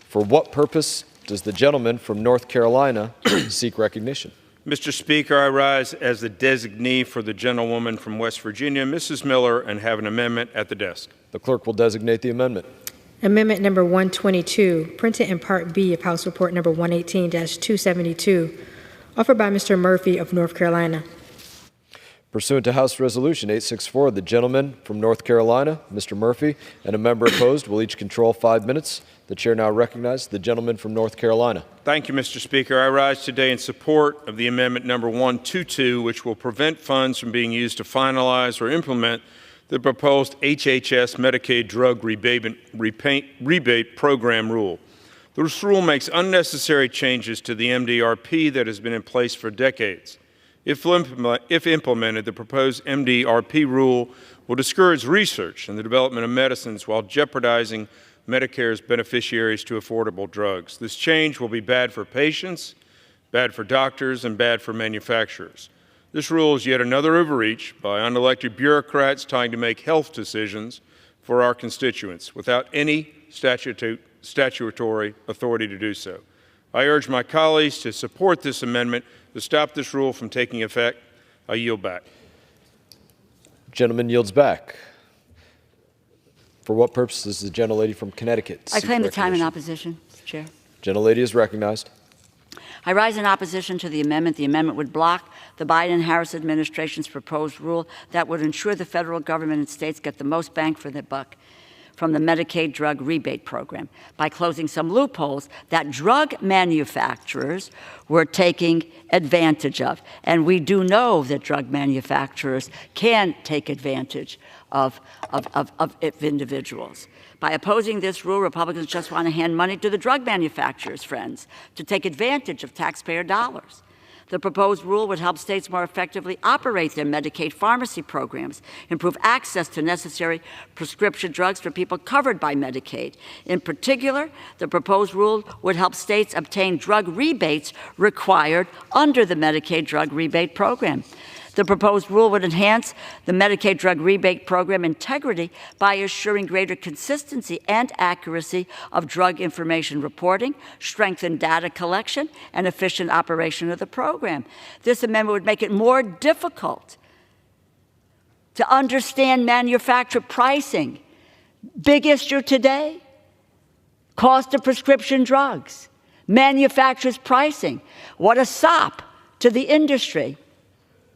For what purpose does the gentleman from North Carolina seek recognition? Mr. Speaker, I rise as the designee for the gentlewoman from West Virginia, Mrs. Miller, and have an amendment at the desk. The clerk will designate the amendment. Amendment number 122, printed in Part B of House Report number 118-272, offered by Mr. Murphy of North Carolina. Pursuant to House Resolution 864, the gentleman from North Carolina, Mr. Murphy, and a member opposed will each control 5 minutes. The chair now recognizes the gentleman from North Carolina. Thank you, Mr. Speaker. I rise today in support of the amendment number 122, which will prevent funds from being used to finalize or implement the proposed HHS Medicaid drug rebate program rule. This rule makes unnecessary changes to the MDRP that has been in place for decades. If implemented, the proposed MDRP rule will discourage research and the development of medicines while jeopardizing Medicare's beneficiaries to affordable drugs. This change will be bad for patients, bad for doctors, and bad for manufacturers. This rule is yet another overreach by unelected bureaucrats trying to make health decisions for our constituents without any statutory authority to do so. I urge my colleagues to support this amendment to stop this rule from taking effect. I yield back. Gentleman yields back. For what purpose does the gentlelady from Connecticut I seek claim the time in recognition? opposition, Mr. Chair. Gentlelady is recognized. I rise in opposition to the amendment. The amendment would block the Biden-Harris administration's proposed rule that would ensure the federal government and states get the most bang for their buck from the Medicaid drug rebate program by closing some loopholes that drug manufacturers were taking advantage of. And we do know that drug manufacturers can take advantage of individuals. By opposing this rule, Republicans just want to hand money to the drug manufacturers' friends to take advantage of taxpayer dollars. The proposed rule would help states more effectively operate their Medicaid pharmacy programs, improve access to necessary prescription drugs for people covered by Medicaid. In particular, the proposed rule would help states obtain drug rebates required under the Medicaid drug rebate program. The proposed rule would enhance the Medicaid drug rebate program integrity by assuring greater consistency and accuracy of drug information reporting, strengthen data collection, and efficient operation of the program. This amendment would make it more difficult to understand manufacturer pricing. Big issue today, cost of prescription drugs, manufacturer's pricing. What a sop to the industry.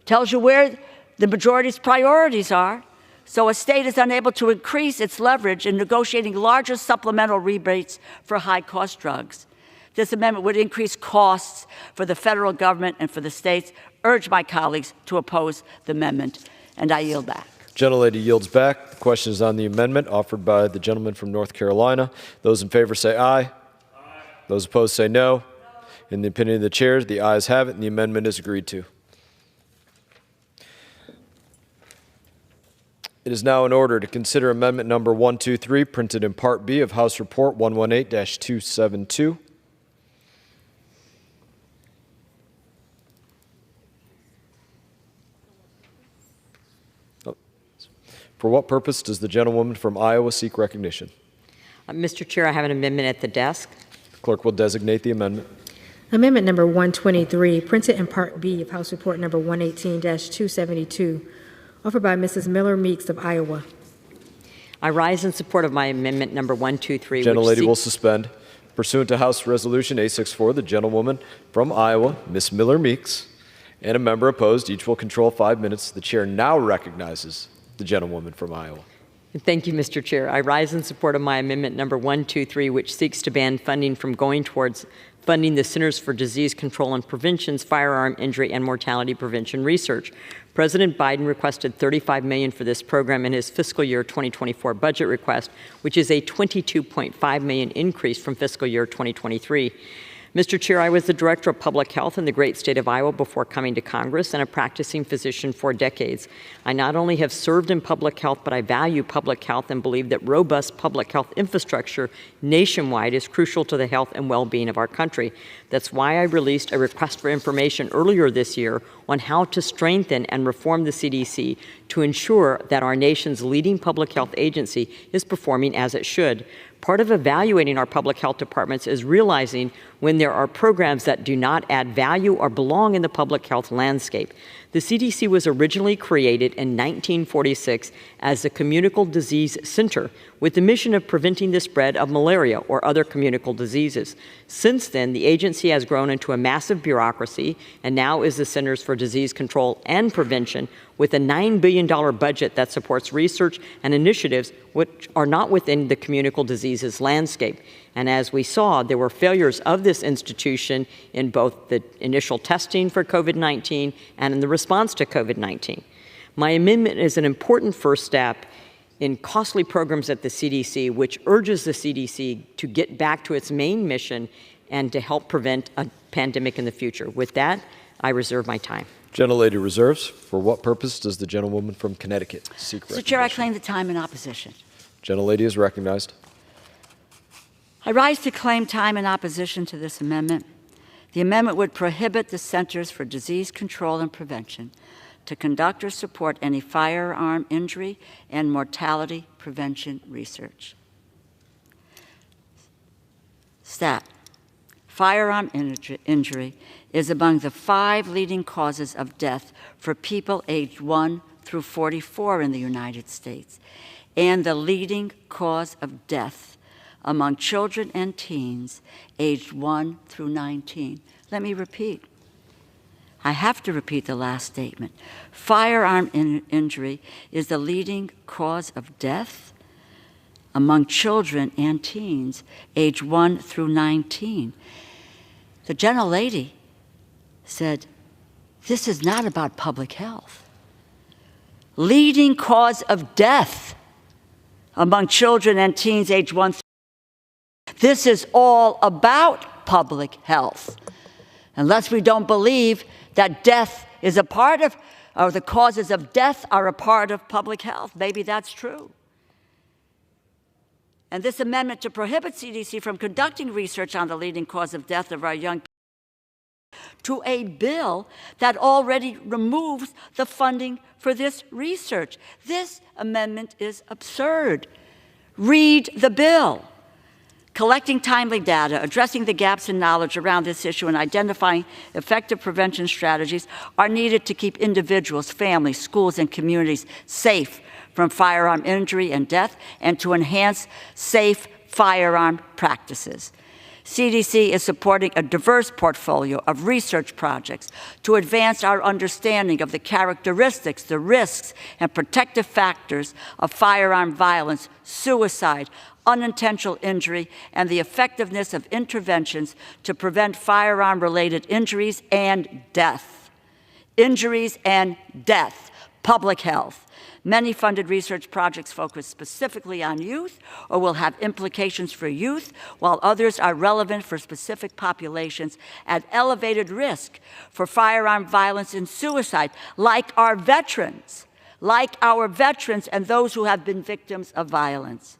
Tells you where the majority's priorities are, so a state is unable to increase its leverage in negotiating larger supplemental rebates for high-cost drugs. This amendment would increase costs for the federal government and for the states. Urge my colleagues to oppose the amendment, and I yield back. Gentlelady yields back. The question is on the amendment offered by the gentleman from North Carolina. Those in favor say aye. Aye. Those opposed say no. In the opinion of the chair, the ayes have it, and the amendment is agreed to. It is now in order to consider amendment number 123, printed in Part B of House Report 118-272. For what purpose does the gentlewoman from Iowa seek recognition? Mr. Chair, I have an amendment at the desk. The clerk will designate the amendment. Amendment number 123, printed in Part B of House Report number 118-272, offered by Mrs. Miller Meeks of Iowa. I rise in support of my amendment number 123. Gentlelady will suspend. Pursuant to House Resolution A64, the gentlewoman from Iowa, Ms. Miller Meeks, and a member opposed, each will control 5 minutes. The chair now recognizes the gentlewoman from Iowa. Thank you, Mr. Chair. I rise in support of my amendment number 123, which seeks to ban funding from going towards funding the Centers for Disease Control and Prevention's firearm injury and mortality prevention research. President Biden requested $35 million for this program in his fiscal year 2024 budget request, which is a $22.5 million increase from fiscal year 2023. Mr. Chair, I was the Director of Public Health in the great state of Iowa before coming to Congress and a practicing physician for decades. I not only have served in public health, but I value public health and believe that robust public health infrastructure nationwide is crucial to the health and well-being of our country. That's why I released a request for information earlier this year on how to strengthen and reform the CDC to ensure that our nation's leading public health agency is performing as it should. Part of evaluating our public health departments is realizing when there are programs that do not add value or belong in the public health landscape. The CDC was originally created in 1946 as a communicable disease center with the mission of preventing the spread of malaria or other communicable diseases. Since then, the agency has grown into a massive bureaucracy and now is the Centers for Disease Control and Prevention with a $9 billion budget that supports research and initiatives which are not within the communicable diseases landscape. And as we saw, there were failures of this institution in both the initial testing for COVID-19 and in the response to COVID-19. My amendment is an important first step in costly programs at the CDC, which urges the CDC to get back to its main mission and to help prevent a pandemic in the future. With that, I reserve my time. Gentlelady reserves. For what purpose does the gentlewoman from Connecticut seek recognition? Mr. Chair, I claim the time in opposition. Gentlelady is recognized. I rise to claim time in opposition to this amendment. The amendment would prohibit the Centers for Disease Control and Prevention to conduct or support any firearm injury and mortality prevention research. Stat. Firearm injury is among the 5 leading causes of death for people aged 1 through 44 in the United States, and the leading cause of death among children and teens aged 1 through 19. Let me repeat. I have to repeat the last statement. Firearm injury is the leading cause of death among children and teens aged 1 through 19. The gentlelady said, this is not about public health. Leading cause of death among children and teens aged 1 through 19. This is all about public health. unless we don't believe that death is a part of, or the causes of death are a part of public health. Maybe that's true. And this amendment to prohibit CDC from conducting research on the leading cause of death of our young people to a bill that already removes the funding for this research. This amendment is absurd. Read the bill. Collecting timely data, addressing the gaps in knowledge around this issue, and identifying effective prevention strategies are needed to keep individuals, families, schools, and communities safe from firearm injury and death, and to enhance safe firearm practices. CDC is supporting a diverse portfolio of research projects to advance our understanding of the characteristics, the risks, and protective factors of firearm violence, suicide, unintentional injury, and the effectiveness of interventions to prevent firearm-related injuries and death. Injuries and death, public health. Many funded research projects focus specifically on youth or will have implications for youth, while others are relevant for specific populations at elevated risk for firearm violence and suicide, like our veterans and those who have been victims of violence.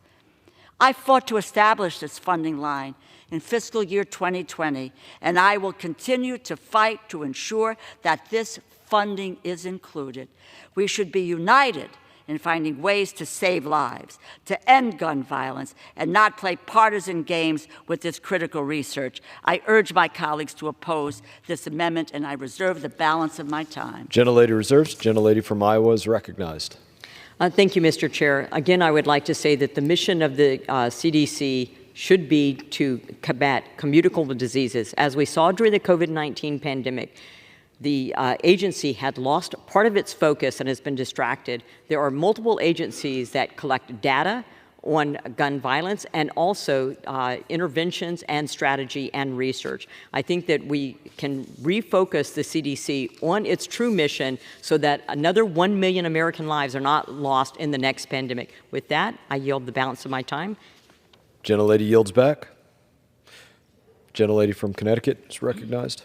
I fought to establish this funding line in fiscal year 2020, and I will continue to fight to ensure that this funding is included. We should be united in finding ways to save lives, to end gun violence, and not play partisan games with this critical research. I urge my colleagues to oppose this amendment, and I reserve the balance of my time. Gentlelady reserves. Gentlelady from Iowa is recognized. Thank you, Mr. Chair. Again, I would like to say that the mission of the CDC should be to combat communicable diseases. As we saw during the COVID-19 pandemic, the agency had lost part of its focus and has been distracted. There are multiple agencies that collect data on gun violence and also interventions and strategy and research. I think that we can refocus the CDC on its true mission so that another 1 million American lives are not lost in the next pandemic. With that, I yield the balance of my time. Gentlelady yields back. Gentlelady from Connecticut is recognized.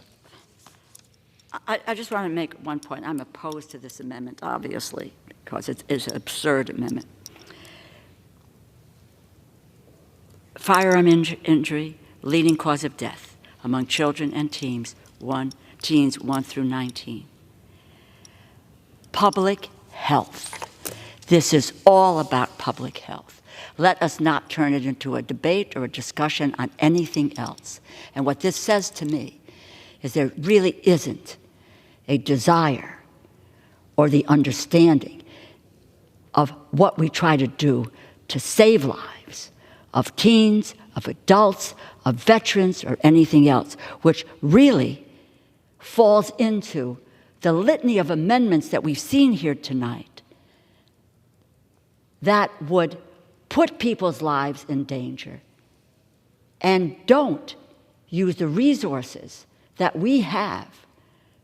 I just want to make one point. I'm opposed to this amendment, obviously, because it's an absurd amendment. Firearm injury, leading cause of death among children and teens 1 through 19. Public health. This is all about public health. Let us not turn it into a debate or a discussion on anything else. And what this says to me is there really isn't a desire or the understanding of what we try to do to save lives of teens, of adults, of veterans, or anything else, which really falls into the litany of amendments that we've seen here tonight that would put people's lives in danger and don't use the resources that we have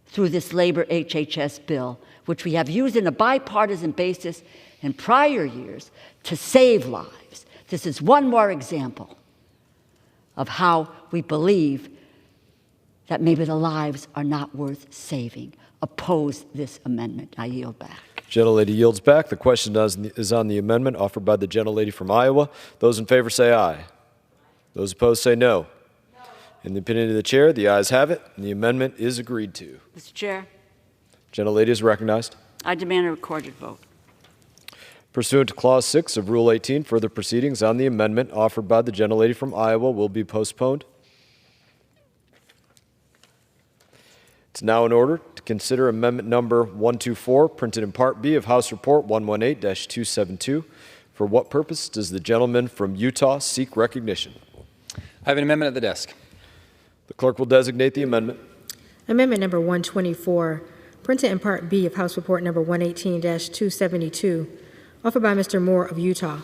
through this labor HHS bill, which we have used in a bipartisan basis in prior years to save lives. This is one more example of how we believe that maybe the lives are not worth saving. Oppose this amendment. I yield back. Gentlelady yields back. The question is on the amendment offered by the gentlelady from Iowa. Those in favor say aye. Those opposed say no. In the opinion of the chair, the ayes have it, and the amendment is agreed to. Mr. Chair. Gentlelady is recognized. I demand a recorded vote. Pursuant to Clause 6 of Rule 18, further proceedings on the amendment offered by the gentlelady from Iowa will be postponed. It's now in order to consider amendment number 124, printed in Part B of House Report 118-272. For what purpose does the gentleman from Utah seek recognition? I have an amendment at the desk. The clerk will designate the amendment. Amendment number 124, printed in Part B of House Report number 118-272, offered by Mr. Moore of Utah.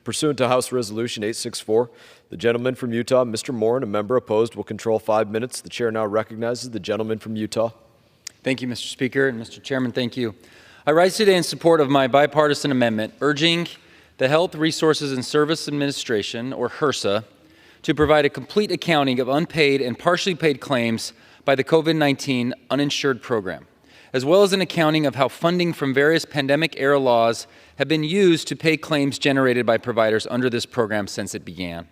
Pursuant to House Resolution 864, the gentleman from Utah, Mr. Moore, and a member opposed will control 5 minutes. The chair now recognizes the gentleman from Utah. Thank you, Mr. Speaker, and Mr. Chairman, thank you. I rise today in support of my bipartisan amendment urging the Health Resources and Service Administration, or HRSA, to provide a complete accounting of unpaid and partially paid claims by the COVID-19 uninsured program, as well as an accounting of how funding from various pandemic-era laws have been used to pay claims generated by providers under this program since it began.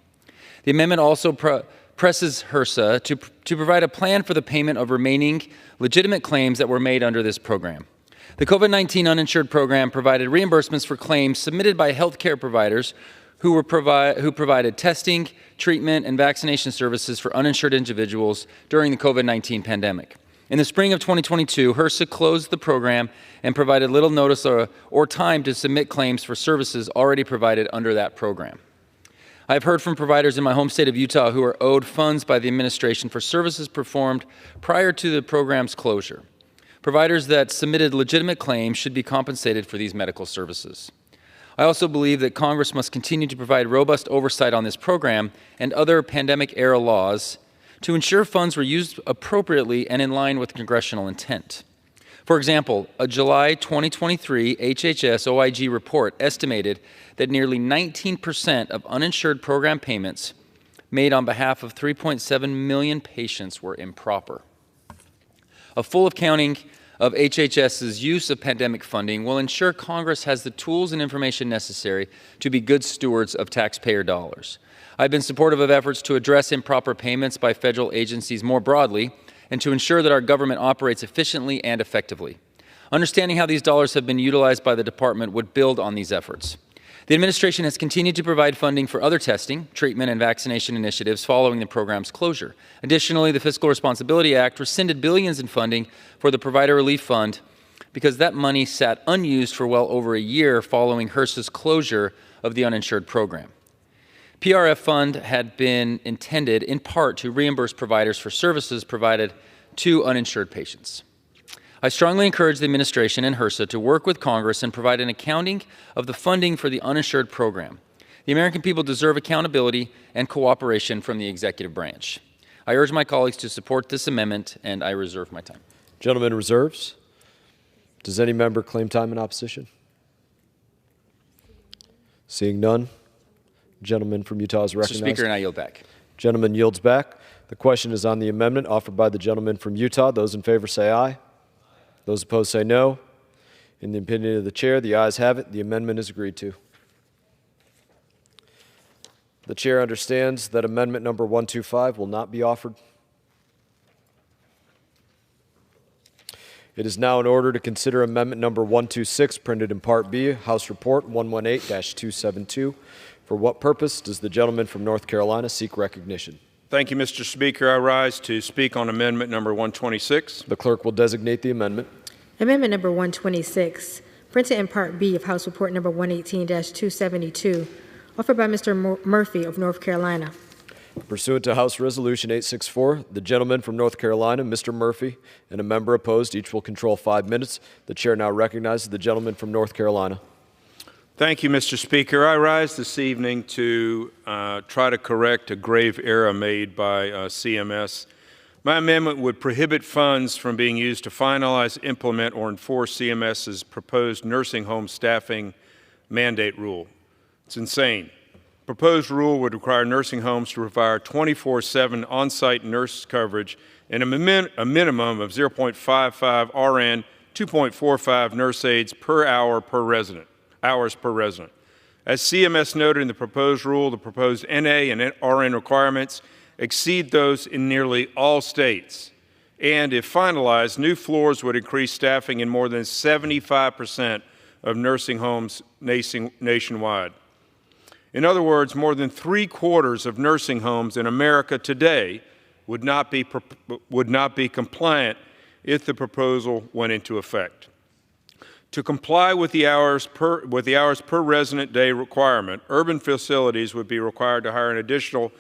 The amendment also presses HRSA to provide a plan for the payment of remaining legitimate claims that were made under this program. The COVID-19 uninsured program provided reimbursements for claims submitted by healthcare providers who provided testing, treatment, and vaccination services for uninsured individuals during the COVID-19 pandemic. In the spring of 2022, HRSA closed the program and provided little notice or time to submit claims for services already provided under that program. I have heard from providers in my home state of Utah who are owed funds by the administration for services performed prior to the program's closure. Providers that submitted legitimate claims should be compensated for these medical services. I also believe that Congress must continue to provide robust oversight on this program and other pandemic-era laws to ensure funds were used appropriately and in line with congressional intent. For example, a July 2023 HHS OIG report estimated that nearly 19% of uninsured program payments made on behalf of 3.7 million patients were improper. A full accounting of HHS's use of pandemic funding will ensure Congress has the tools and information necessary to be good stewards of taxpayer dollars. I've been supportive of efforts to address improper payments by federal agencies more broadly and to ensure that our government operates efficiently and effectively. Understanding how these dollars have been utilized by the department would build on these efforts. The administration has continued to provide funding for other testing, treatment, and vaccination initiatives following the program's closure. Additionally, the Fiscal Responsibility Act rescinded billions in funding for the Provider Relief Fund because that money sat unused for well over a year following HRSA's closure of the uninsured program. PRF fund had been intended in part to reimburse providers for services provided to uninsured patients. I strongly encourage the administration and HRSA to work with Congress and provide an accounting of the funding for the uninsured program. The American people deserve accountability and cooperation from the executive branch. I urge my colleagues to support this amendment, and I reserve my time. Gentleman reserves. Does any member claim time in opposition? Seeing none. Gentleman from Utah is recognized. Mr. Speaker, and I yield back. Gentleman yields back. The question is on the amendment offered by the gentleman from Utah. Those in favor say aye. Those opposed say no. In the opinion of the chair, the ayes have it. The amendment is agreed to. The chair understands that amendment number 125 will not be offered. It is now in order to consider amendment number 126, printed in Part B, House Report 118-272. For what purpose does the gentleman from North Carolina seek recognition? Thank you, Mr. Speaker. I rise to speak on amendment number 126. The clerk will designate the amendment. Amendment number 126, printed in Part B of House Report number 118-272, offered by Mr. Murphy of North Carolina. Pursuant to House Resolution 864, the gentleman from North Carolina, Mr. Murphy, and a member opposed, each will control 5 minutes. The chair now recognizes the gentleman from North Carolina. Thank you, Mr. Speaker. I rise this evening to try to correct a grave error made by CMS. My amendment would prohibit funds from being used to finalize, implement, or enforce CMS's proposed nursing home staffing mandate rule. It's insane. The proposed rule would require nursing homes to provide 24/7 on-site nurse coverage and a minimum of 0.55 RN, 2.45 nurse aides per hour per resident. Hours per resident. As CMS noted in the proposed rule, the proposed NA and RN requirements exceed those in nearly all states. And if finalized, new floors would increase staffing in more than 75% of nursing homes nationwide. In other words, more than 3/4 of nursing homes in America today would not be compliant if the proposal went into effect. To comply with the hours per resident day requirement, urban facilities would be required to hire an additional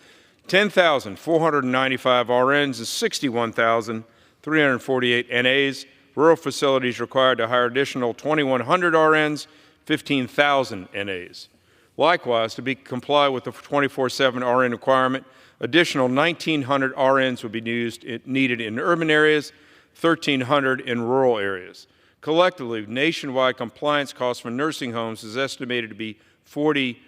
10,495 RNs and 61,348 NAs. Rural facilities required to hire additional 2,100 RNs, 15,000 NAs. Likewise, to comply with the 24/7 RN requirement, additional 1,900 RNs would be needed in urban areas, 1,300 in rural areas. Collectively, nationwide compliance costs for nursing homes is estimated to be $40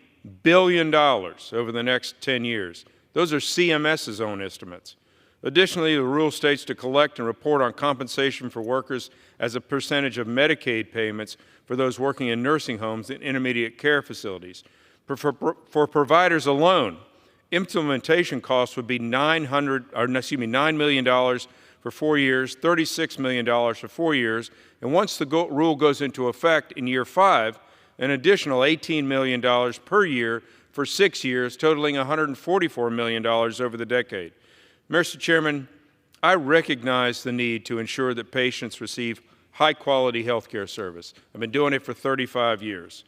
billion over the next 10 years. Those are CMS's own estimates. Additionally, the rule states to collect and report on compensation for workers as a percentage of Medicaid payments for those working in nursing homes and intermediate care facilities. For providers alone, implementation costs would be $9 million for 4 years, $36 million for 4 years, and once the rule goes into effect in year 5, an additional $18 million per year for 6 years, totaling $144 million over the decade. Mr. Chairman, I recognize the need to ensure that patients receive high-quality health care service. I've been doing it for 35 years.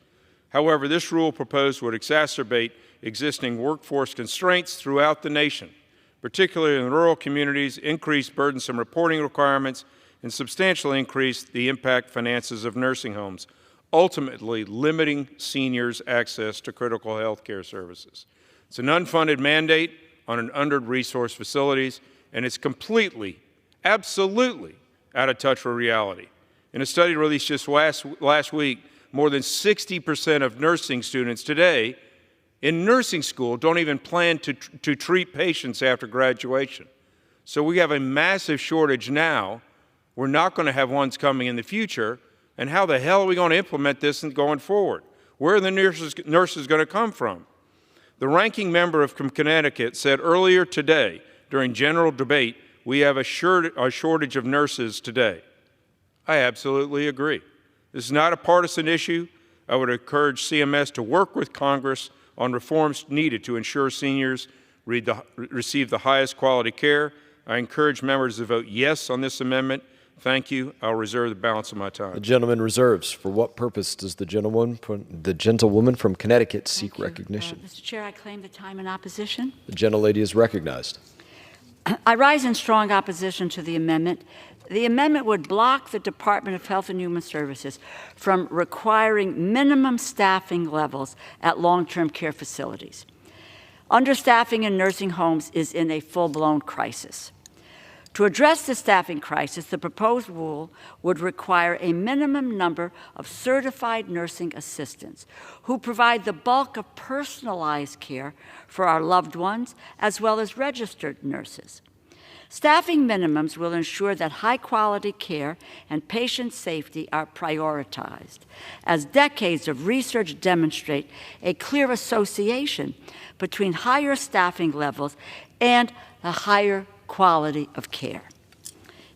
However, this rule proposed would exacerbate existing workforce constraints throughout the nation, particularly in rural communities, increase burdensome reporting requirements, and substantially increase the impact finances of nursing homes, ultimately limiting seniors' access to critical health care services. It's an unfunded mandate on an under-resourced facilities, and it's completely, absolutely out of touch with reality. In a study released just last week, more than 60% of nursing students today in nursing school don't even plan to treat patients after graduation. So we have a massive shortage now. We're not going to have ones coming in the future. And how the hell are we going to implement this going forward? Where are the nurses going to come from? The ranking member from Connecticut said earlier today, during general debate, we have a shortage of nurses today. I absolutely agree. This is not a partisan issue. I would encourage CMS to work with Congress on reforms needed to ensure seniors receive the highest quality care. I encourage members to vote yes on this amendment. Thank you. I'll reserve the balance of my time. The gentleman reserves. For what purpose does the gentlewoman from Connecticut seek recognition? Mr. Chair, I claim the time in opposition. The gentlelady is recognized. I rise in strong opposition to the amendment. The amendment would block the Department of Health and Human Services from requiring minimum staffing levels at long-term care facilities. Understaffing in nursing homes is in a full-blown crisis. To address the staffing crisis, the proposed rule would require a minimum number of certified nursing assistants who provide the bulk of personalized care for our loved ones, as well as registered nurses. Staffing minimums will ensure that high-quality care and patient safety are prioritized, as decades of research demonstrate a clear association between higher staffing levels and a higher quality of care.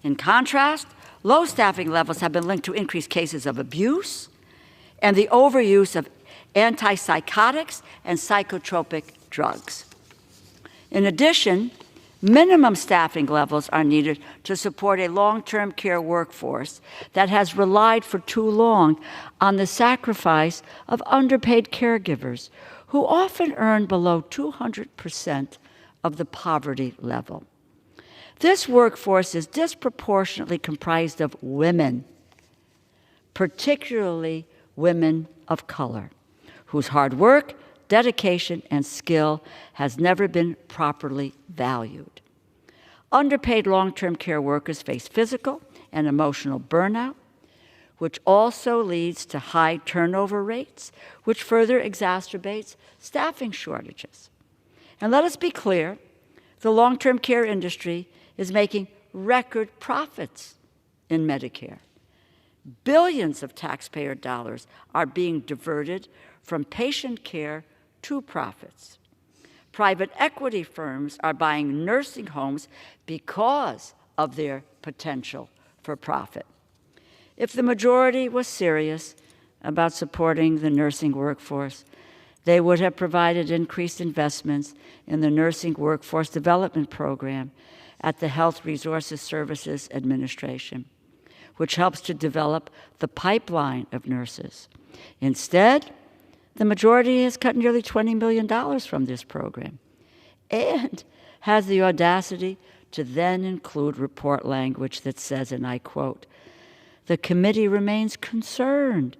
In contrast, low staffing levels have been linked to increased cases of abuse and the overuse of antipsychotics and psychotropic drugs. In addition, minimum staffing levels are needed to support a long-term care workforce that has relied for too long on the sacrifice of underpaid caregivers who often earn below 200% of the poverty level. This workforce is disproportionately comprised of women, particularly women of color, whose hard work, dedication, and skill has never been properly valued. Underpaid long-term care workers face physical and emotional burnout, which also leads to high turnover rates, which further exacerbates staffing shortages. And let us be clear, the long-term care industry is making record profits in Medicare. Billions of taxpayer dollars are being diverted from patient care to profits. Private equity firms are buying nursing homes because of their potential for profit. If the majority was serious about supporting the nursing workforce, they would have provided increased investments in the Nursing Workforce Development Program at the Health Resources Services Administration, which helps to develop the pipeline of nurses. Instead, the majority has cut nearly $20 million from this program and has the audacity to then include report language that says, and I quote, "The committee remains concerned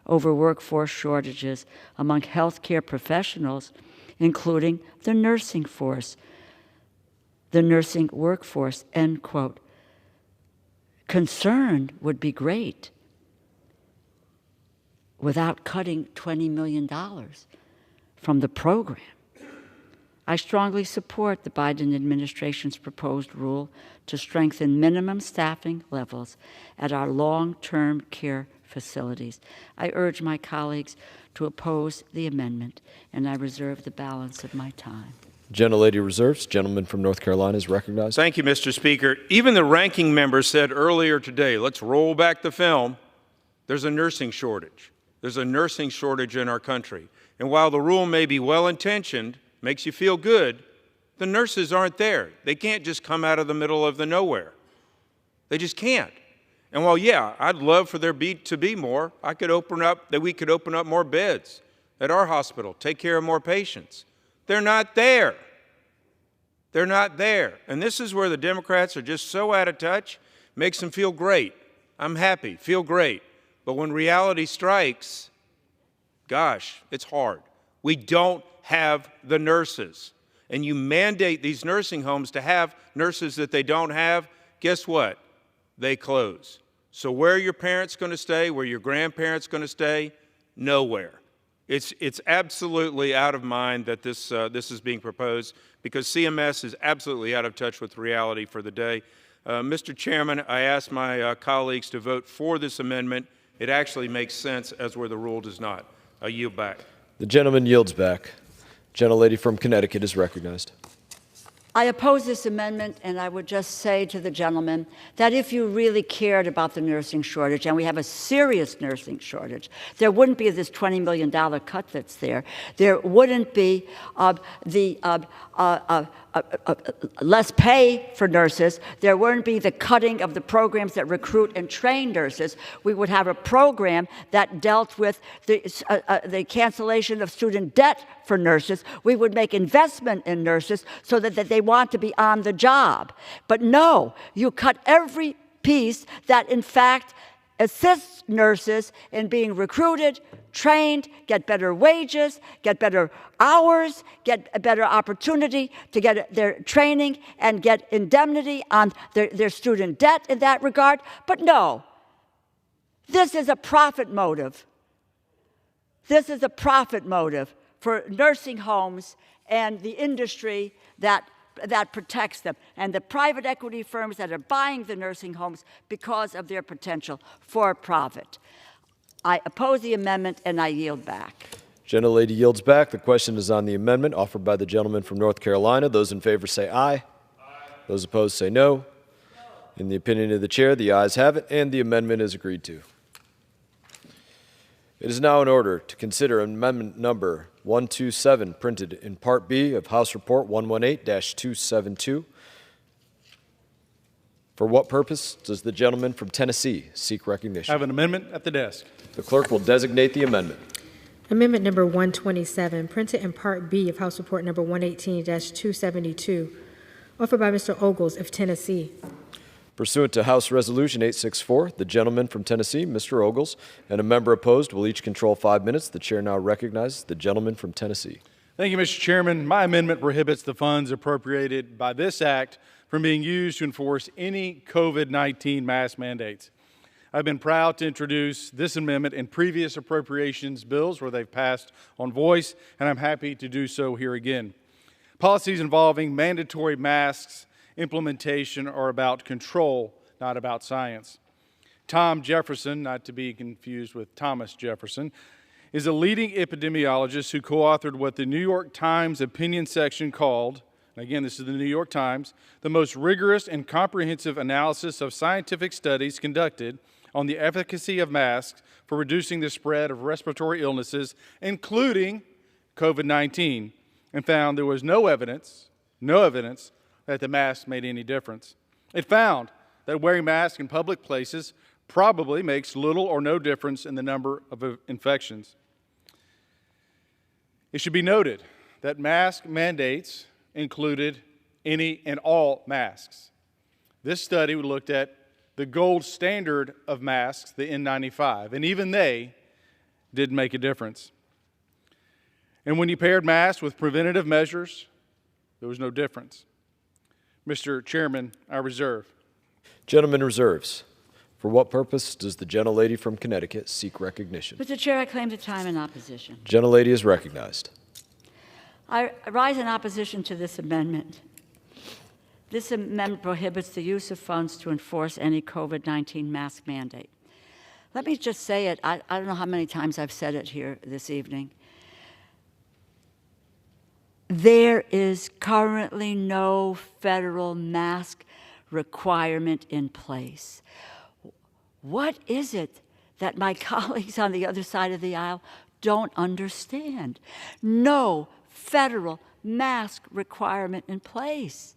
over workforce shortages among healthcare professionals, including the nursing workforce," end quote. Concerned would be great without cutting $20 million from the program. I strongly support the Biden administration's proposed rule to strengthen minimum staffing levels at our long-term care facilities. I urge my colleagues to oppose the amendment, and I reserve the balance of my time. Gentlelady reserves. Gentleman from North Carolina is recognized. Thank you, Mr. Speaker. Even the ranking member said earlier today, let's roll back the film. There's a nursing shortage. There's a nursing shortage in our country. And while the rule may be well-intentioned, makes you feel good, the nurses aren't there. They can't just come out of the middle of the nowhere. They just can't. And while, yeah, I'd love for there to be more, we could open up more beds at our hospital, take care of more patients. They're not there. They're not there. And this is where the Democrats are just so out of touch, makes them feel great. I'm happy, feel great. But when reality strikes, gosh, it's hard. We don't have the nurses. And you mandate these nursing homes to have nurses that they don't have, guess what? They close. So where are your parents going to stay? Where are your grandparents going to stay? Nowhere. It's absolutely out of mind that this is being proposed because CMS is absolutely out of touch with reality for the day. Mr. Chairman, I ask my colleagues to vote for this amendment. It actually makes sense as where the rule does not. I yield back. The gentleman yields back. Gentlelady from Connecticut is recognized. I oppose this amendment, and I would just say to the gentleman that if you really cared about the nursing shortage, and we have a serious nursing shortage, there wouldn't be this $20 million cut that's there. There wouldn't be less pay for nurses. There wouldn't be the cutting of the programs that recruit and train nurses. We would have a program that dealt with the cancellation of student debt for nurses. We would make investment in nurses so that they want to be on the job. But no, you cut every piece that, in fact, assists nurses in being recruited, trained, get better wages, get better hours, get a better opportunity to get their training and get indemnity on their student debt in that regard. But no, this is a profit motive. This is a profit motive for nursing homes and the industry that protects them, and the private equity firms that are buying the nursing homes because of their potential for profit. I oppose the amendment, and I yield back. Gentlelady yields back. The question is on the amendment offered by the gentleman from North Carolina. Those in favor say aye. Aye. Those opposed say no. In the opinion of the chair, the ayes have it, and the amendment is agreed to. It is now in order to consider amendment number 127, printed in Part B of House Report 118-272. For what purpose does the gentleman from Tennessee seek recognition? I have an amendment at the desk. The clerk will designate the amendment. Amendment number 127, printed in Part B of House Report number 118-272, offered by Mr. Ogles of Tennessee. Pursuant to House Resolution 864, the gentleman from Tennessee, Mr. Ogles, and a member opposed will each control 5 minutes. The chair now recognizes the gentleman from Tennessee. Thank you, Mr. Chairman. My amendment prohibits the funds appropriated by this act from being used to enforce any COVID-19 mask mandates. I've been proud to introduce this amendment in previous appropriations bills where they've passed on voice, and I'm happy to do so here again. Policies involving mandatory masks implementation are about control, not about science. Tom Jefferson, not to be confused with Thomas Jefferson, is a leading epidemiologist who co-authored what the New York Times opinion section called, and again, this is the New York Times, the most rigorous and comprehensive analysis of scientific studies conducted on the efficacy of masks for reducing the spread of respiratory illnesses, including COVID-19, and found there was no evidence that the mask made any difference. It found that wearing masks in public places probably makes little or no difference in the number of infections. It should be noted that mask mandates included any and all masks. This study looked at the gold standard of masks, the N95, and even they didn't make a difference. And when you paired masks with preventative measures, there was no difference. Mr. Chairman, I reserve. Gentleman reserves. For what purpose does the gentlelady from Connecticut seek recognition? Mr. Chair, I claim the time in opposition. Gentlelady is recognized. I rise in opposition to this amendment. This amendment prohibits the use of funds to enforce any COVID-19 mask mandate. Let me just say it. I don't know how many times I've said it here this evening. There is currently no federal mask requirement in place. What is it that my colleagues on the other side of the aisle don't understand? No federal mask requirement in place.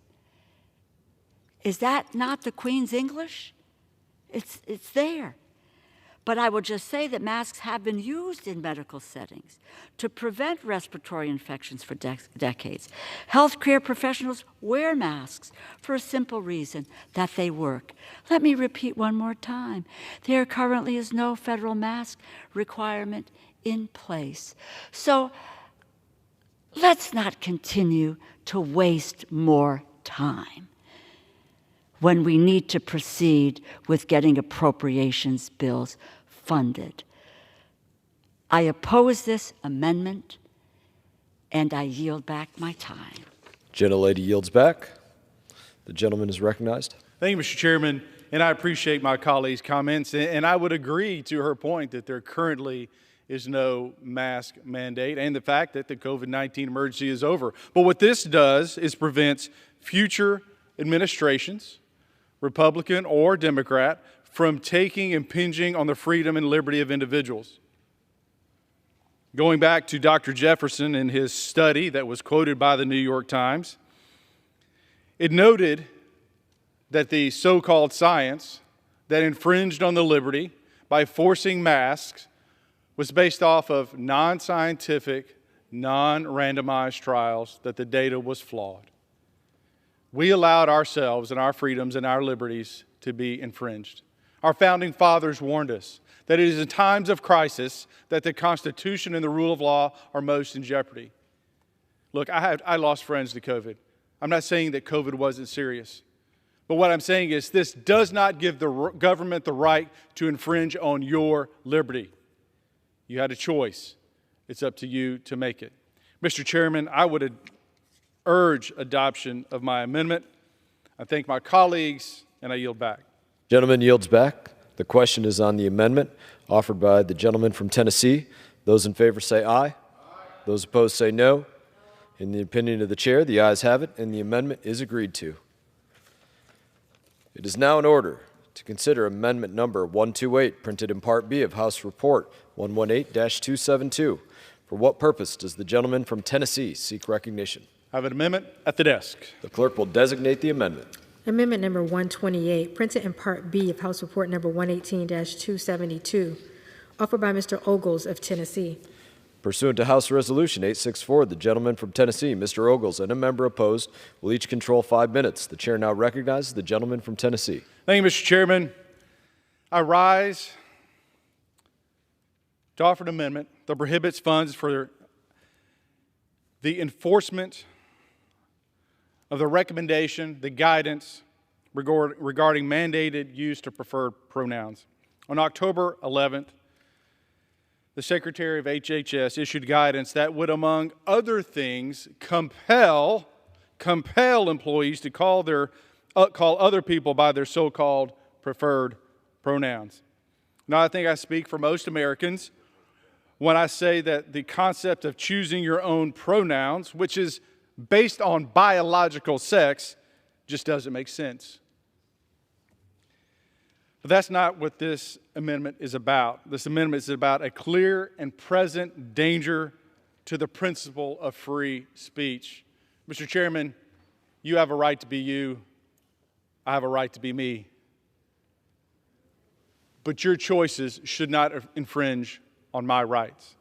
Is that not the Queen's English? It's there. But I will just say that masks have been used in medical settings to prevent respiratory infections for decades. Healthcare professionals wear masks for a simple reason, that they work. Let me repeat one more time. There currently is no federal mask requirement in place. So let's not continue to waste more time when we need to proceed with getting appropriations bills funded. I oppose this amendment, and I yield back my time. Gentlelady yields back. The gentleman is recognized. Thank you, Mr. Chairman, and I appreciate my colleague's comments, and I would agree to her point that there currently is no mask mandate and the fact that the COVID-19 emergency is over. But what this does is prevents future administrations, Republican or Democrat, from taking impinging on the freedom and liberty of individuals. Going back to Dr. Jefferson and his study that was quoted by the New York Times, it noted that the so-called science that infringed on the liberty by forcing masks was based off of non-scientific, non-randomized trials, that the data was flawed. We allowed ourselves and our freedoms and our liberties to be infringed. Our founding fathers warned us that it is in times of crisis that the Constitution and the rule of law are most in jeopardy. Look, I lost friends to COVID. I'm not saying that COVID wasn't serious. But what I'm saying is this does not give the government the right to infringe on your liberty. You had a choice. It's up to you to make it. Mr. Chairman, I would urge adoption of my amendment. I thank my colleagues, and I yield back. Gentleman yields back. The question is on the amendment offered by the gentleman from Tennessee. Those in favor say aye. Aye. Those opposed say no. In the opinion of the chair, the ayes have it, and the amendment is agreed to. It is now in order to consider amendment number 128, printed in Part B of House Report 118-272. For what purpose does the gentleman from Tennessee seek recognition? I have an amendment at the desk. The clerk will designate the amendment. Amendment number 128, printed in Part B of House Report number 118-272, offered by Mr. Ogles of Tennessee. Pursuant to House Resolution 864, the gentleman from Tennessee, Mr. Ogles, and a member opposed will each control 5 minutes. The chair now recognizes the gentleman from Tennessee. Thank you, Mr. Chairman. I rise to offer an amendment that prohibits funds for the enforcement of the recommendation, the guidance regarding mandated use of preferred pronouns. On October 11th, the Secretary of HHS issued guidance that would, among other things, compel employees to call other people by their so-called preferred pronouns. Now, I think I speak for most Americans when I say that the concept of choosing your own pronouns, which is based on biological sex, just doesn't make sense. But that's not what this amendment is about. This amendment is about a clear and present danger to the principle of free speech. Mr. Chairman, you have a right to be you. I have a right to be me. But your choices should not infringe on my rights.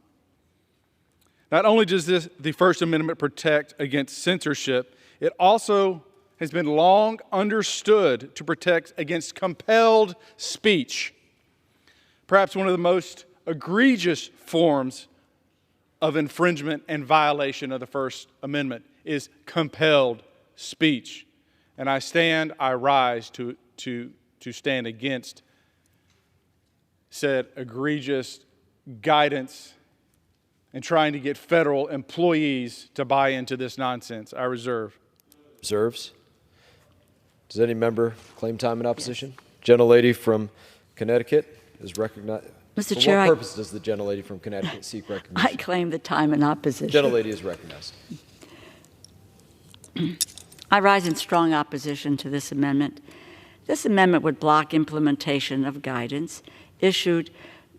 Not only does the First Amendment protect against censorship, it also has been long understood to protect against compelled speech. Perhaps one of the most egregious forms of infringement and violation of the First Amendment is compelled speech. And I rise to stand against said egregious guidance and trying to get federal employees to buy into this nonsense. I reserve. Reserves. Does any member claim time in opposition? Yes. Gentlelady from Connecticut is recognized. Mr. Chair, For what purpose does the gentlelady from Connecticut seek recognition? I claim the time in opposition. Gentlelady is recognized. I rise in strong opposition to this amendment. This amendment would block implementation of guidance issued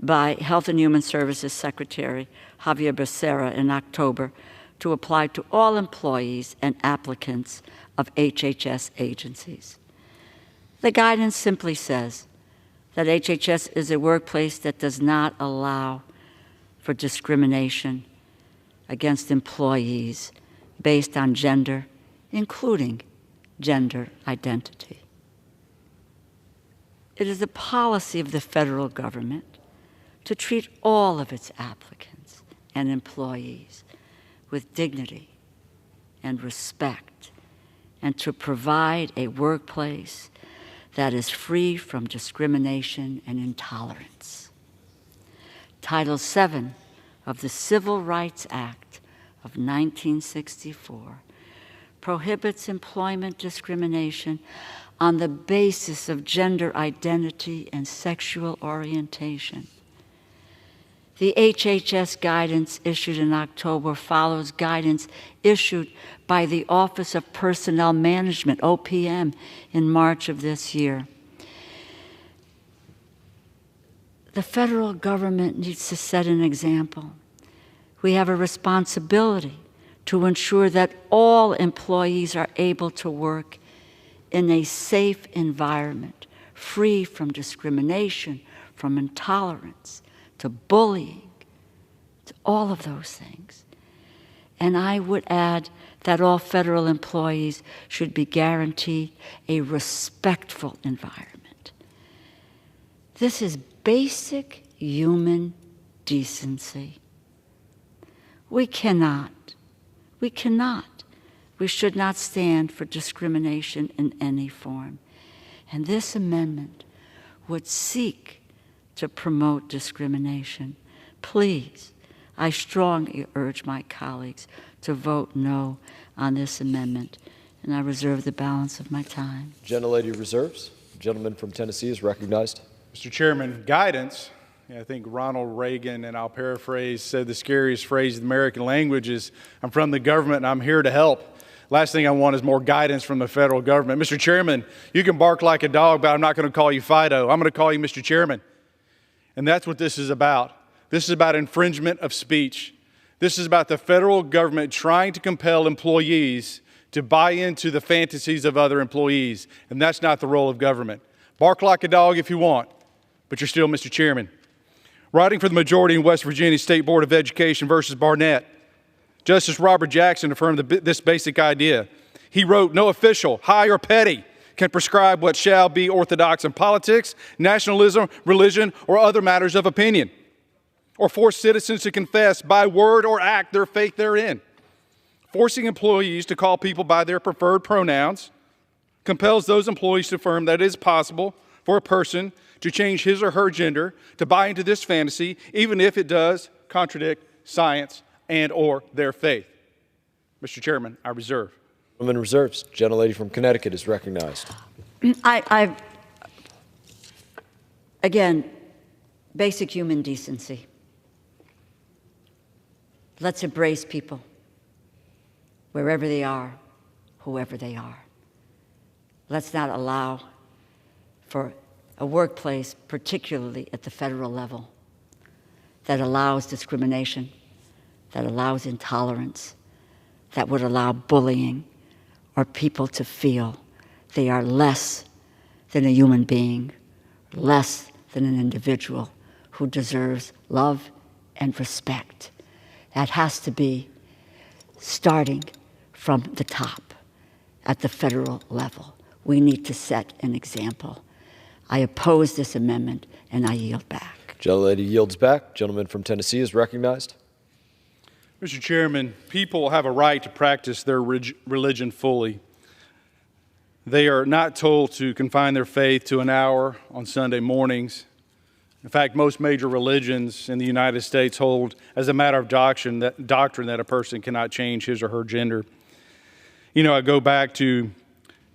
by Health and Human Services Secretary Javier Becerra in October to apply to all employees and applicants of HHS agencies. The guidance simply says that HHS is a workplace that does not allow for discrimination against employees based on gender, including gender identity. It is the policy of the federal government to treat all of its applicants and employees with dignity and respect, and to provide a workplace that is free from discrimination and intolerance. Title VII of the Civil Rights Act of 1964 prohibits employment discrimination on the basis of gender identity and sexual orientation. The HHS guidance issued in October follows guidance issued by the Office of Personnel Management, OPM, in March of this year. The federal government needs to set an example. We have a responsibility to ensure that all employees are able to work in a safe environment, free from discrimination, from intolerance, to bullying, to all of those things. And I would add that all federal employees should be guaranteed a respectful environment. This is basic human decency. We should not stand for discrimination in any form. And this amendment would seek to promote discrimination. Please, I strongly urge my colleagues to vote no on this amendment, and I reserve the balance of my time. Gentlelady reserves. The gentleman from Tennessee is recognized. Mr. Chairman, guidance, I think Ronald Reagan, and I'll paraphrase, said the scariest phrase in the American language is, I'm from the government and I'm here to help. Last thing I want is more guidance from the federal government. Mr. Chairman, you can bark like a dog, but I'm not going to call you Fido. I'm going to call you Mr. Chairman. And that's what this is about. This is about infringement of speech. This is about the federal government trying to compel employees to buy into the fantasies of other employees. And that's not the role of government. Bark like a dog if you want, but you're still Mr. Chairman. Writing for the majority in West Virginia State Board of Education versus Barnett, Justice Robert Jackson affirmed this basic idea. He wrote, "No official, high or petty, can prescribe what shall be orthodox in politics, nationalism, religion, or other matters of opinion, or force citizens to confess by word or act their faith therein. Forcing employees to call people by their preferred pronouns compels those employees to affirm that it is possible for a person to change his or her gender to buy into this fantasy, even if it does contradict science and or their faith." Mr. Chairman, I reserve. Woman reserves. Gentlelady from Connecticut is recognized. Again, basic human decency. Let's embrace people wherever they are, whoever they are. Let's not allow for a workplace, particularly at the federal level, that allows discrimination, that allows intolerance, that would allow bullying, or people to feel they are less than a human being, less than an individual who deserves love and respect. That has to be starting from the top at the federal level. We need to set an example. I oppose this amendment, and I yield back. Gentlelady yields back. Gentleman from Tennessee is recognized. Mr. Chairman, people have a right to practice their religion fully. They are not told to confine their faith to an hour on Sunday mornings. In fact, most major religions in the United States hold as a matter of doctrine that a person cannot change his or her gender. You know, I go back to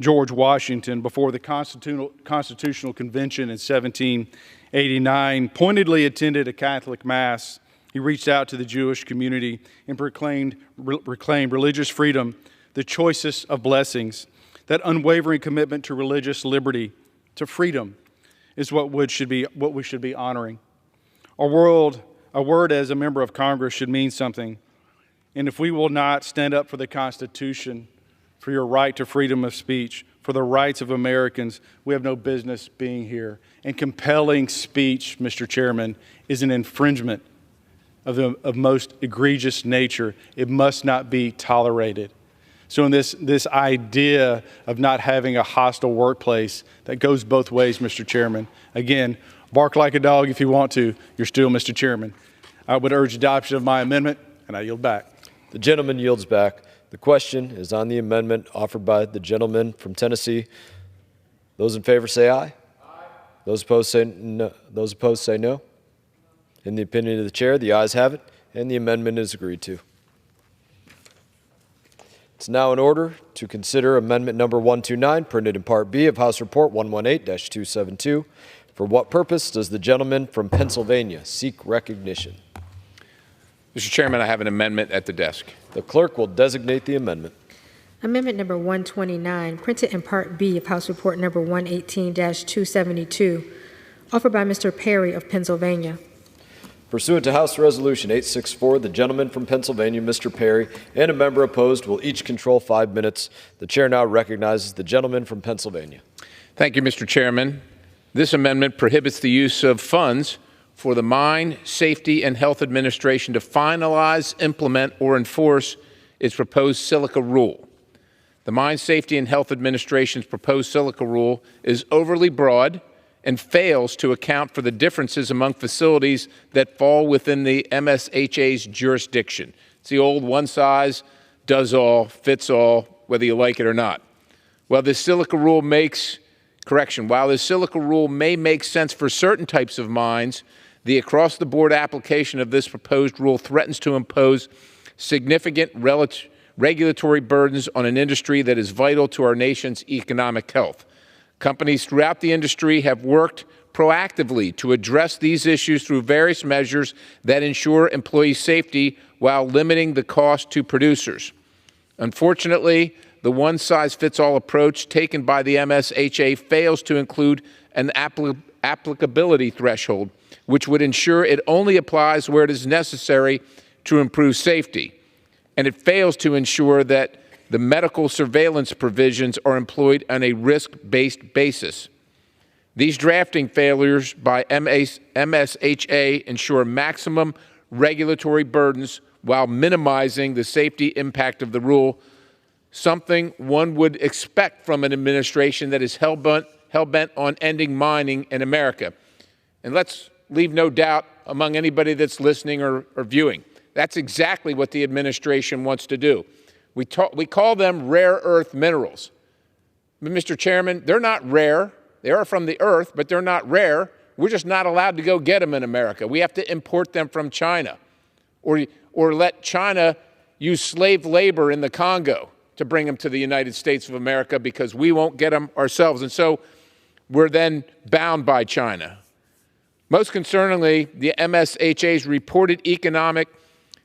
George Washington before the Constitutional Convention in 1789, pointedly attended a Catholic Mass. He reached out to the Jewish community and proclaimed religious freedom, the choicest of blessings. That unwavering commitment to religious liberty, to freedom, is what we should be honoring. A word as a member of Congress should mean something. And if we will not stand up for the Constitution, for your right to freedom of speech, for the rights of Americans, we have no business being here. And compelling speech, Mr. Chairman, is an infringement of most egregious nature. It must not be tolerated. So in this idea of not having a hostile workplace, that goes both ways, Mr. Chairman. Again, bark like a dog if you want to. You're still Mr. Chairman. I would urge adoption of my amendment, and I yield back. The gentleman yields back. The question is on the amendment offered by the gentleman from Tennessee. Those in favor say aye. Aye. Those opposed say no. In the opinion of the chair, the ayes have it, and the amendment is agreed to. It's now in order to consider amendment number 129, printed in Part B of House Report 118-272. For what purpose does the gentleman from Pennsylvania seek recognition? Mr. Chairman, I have an amendment at the desk. The clerk will designate the amendment. Amendment number 129, printed in Part B of House Report number 118-272, offered by Mr. Perry of Pennsylvania. Pursuant to House Resolution 864, the gentleman from Pennsylvania, Mr. Perry, and a member opposed will each control 5 minutes. The chair now recognizes the gentleman from Pennsylvania. Thank you, Mr. Chairman. This amendment prohibits the use of funds for the Mine Safety and Health Administration to finalize, implement, or enforce its proposed silica rule. The Mine Safety and Health Administration's proposed silica rule is overly broad and fails to account for the differences among facilities that fall within the MSHA's jurisdiction. It's the old one size does all, fits all, whether you like it or not. While this silica rule may make sense for certain types of mines, the across-the-board application of this proposed rule threatens to impose significant regulatory burdens on an industry that is vital to our nation's economic health. Companies throughout the industry have worked proactively to address these issues through various measures that ensure employee safety while limiting the cost to producers. Unfortunately, the one-size-fits-all approach taken by the MSHA fails to include an applicability threshold, which would ensure it only applies where it is necessary to improve safety. And it fails to ensure that the medical surveillance provisions are employed on a risk-based basis. These drafting failures by MSHA ensure maximum regulatory burdens while minimizing the safety impact of the rule, something one would expect from an administration that is hell-bent on ending mining in America. And let's leave no doubt among anybody that's listening or viewing, that's exactly what the administration wants to do. We call them rare earth minerals. But Mr. Chairman, they're not rare. They are from the earth, but they're not rare. We're just not allowed to go get them in America. We have to import them from China or let China use slave labor in the Congo to bring them to the United States of America because we won't get them ourselves. And so we're then bound by China. Most concerningly, the MSHA's reported economic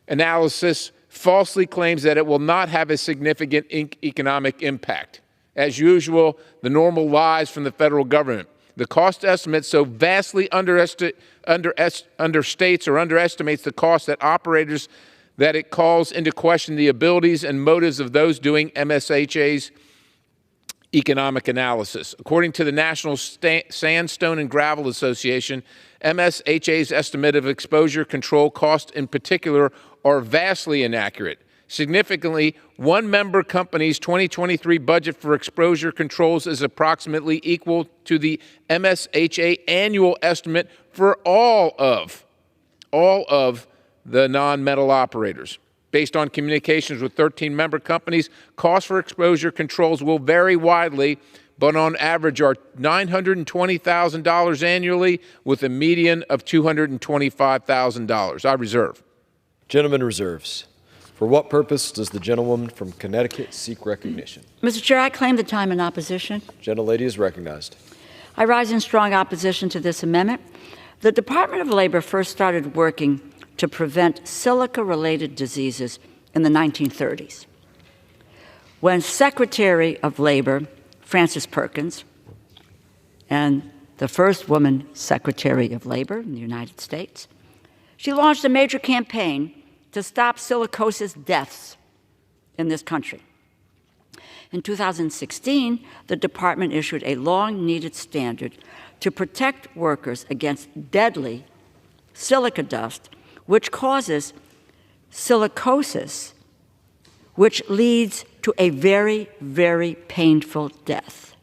analysis falsely claims that it will not have a significant economic impact. As usual, the normal lies from the federal government. The cost estimate so vastly understates or underestimates the cost that operators that it calls into question the abilities and motives of those doing MSHA's economic analysis. According to the National Sandstone and Gravel Association, MSHA's estimate of exposure control costs in particular are vastly inaccurate. Significantly, one member company's 2023 budget for exposure controls is approximately equal to the MSHA annual estimate for all of the non-metal operators. Based on communications with 13 member companies, costs for exposure controls will vary widely, but on average are $920,000 annually with a median of $225,000. I reserve. Gentleman reserves. For what purpose does the gentlewoman from Connecticut seek recognition? Mr. Chair, I claim the time in opposition. Gentlelady is recognized. I rise in strong opposition to this amendment. The Department of Labor first started working to prevent silica-related diseases in the 1930s. When Secretary of Labor, Frances Perkins, and the first woman Secretary of Labor in the United States, she launched a major campaign to stop silicosis deaths in this country. In 2016, the department issued a long-needed standard to protect workers against deadly silica dust, which causes silicosis, which leads to a very, very painful death.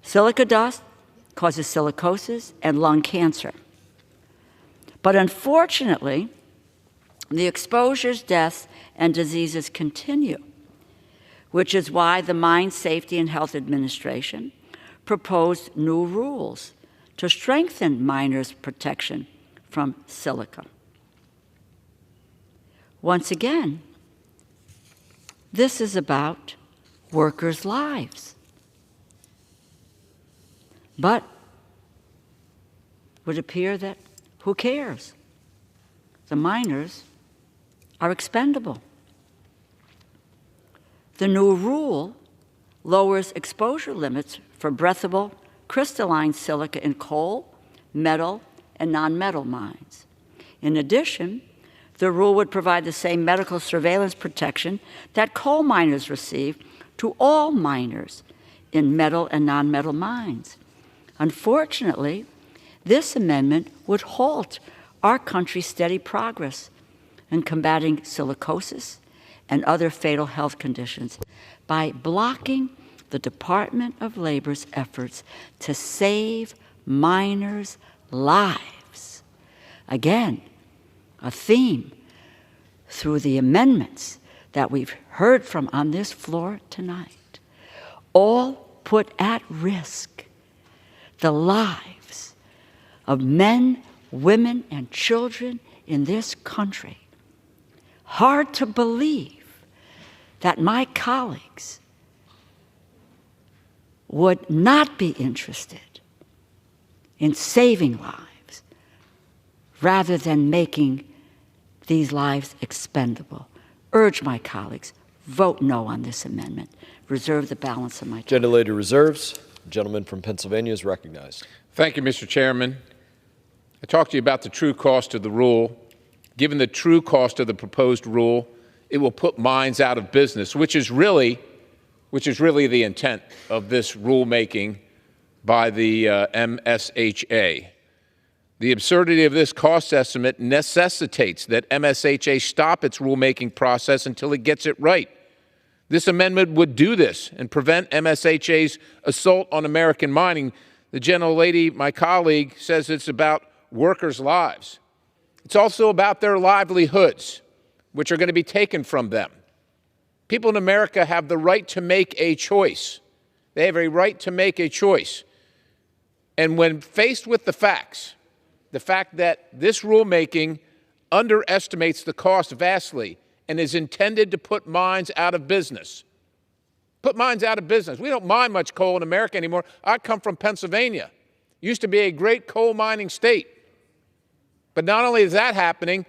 Silica dust causes silicosis and lung cancer. But unfortunately, the exposures, deaths, and diseases continue, which is why the Mine Safety and Health Administration proposed new rules to strengthen miners' protection from silica. Once again, this is about workers' lives. But it would appear that who cares? The miners are expendable. The new rule lowers exposure limits for breathable crystalline silica in coal, metal, and nonmetal mines. In addition, the rule would provide the same medical surveillance protection that coal miners receive to all miners in metal and nonmetal mines. Unfortunately, this amendment would halt our country's steady progress in combating silicosis and other fatal health conditions by blocking the Department of Labor's efforts to save miners' lives. Again, a theme through the amendments that we've heard from on this floor tonight, all put at risk the lives of men, women, and children in this country. Hard to believe that my colleagues would not be interested in saving lives rather than making these lives expendable. Urge my colleagues, vote no on this amendment. Reserve the balance of my time. Gentlelady reserves. The gentleman from Pennsylvania is recognized. Thank you, Mr. Chairman. I talked to you about the true cost of the rule. Given the true cost of the proposed rule, it will put mines out of business, which is really the intent of this rulemaking by the MSHA. The absurdity of this cost estimate necessitates that MSHA stop its rulemaking process until it gets it right. This amendment would do this and prevent MSHA's assault on American mining. The gentlelady, my colleague, says it's about workers' lives. It's also about their livelihoods, which are going to be taken from them. People in America have the right to make a choice. They have a right to make a choice. And when faced with the facts, the fact that this rulemaking underestimates the cost vastly and is intended to put mines out of business. Put mines out of business. We don't mine much coal in America anymore. I come from Pennsylvania. Used to be a great coal mining state. But not only is that happening,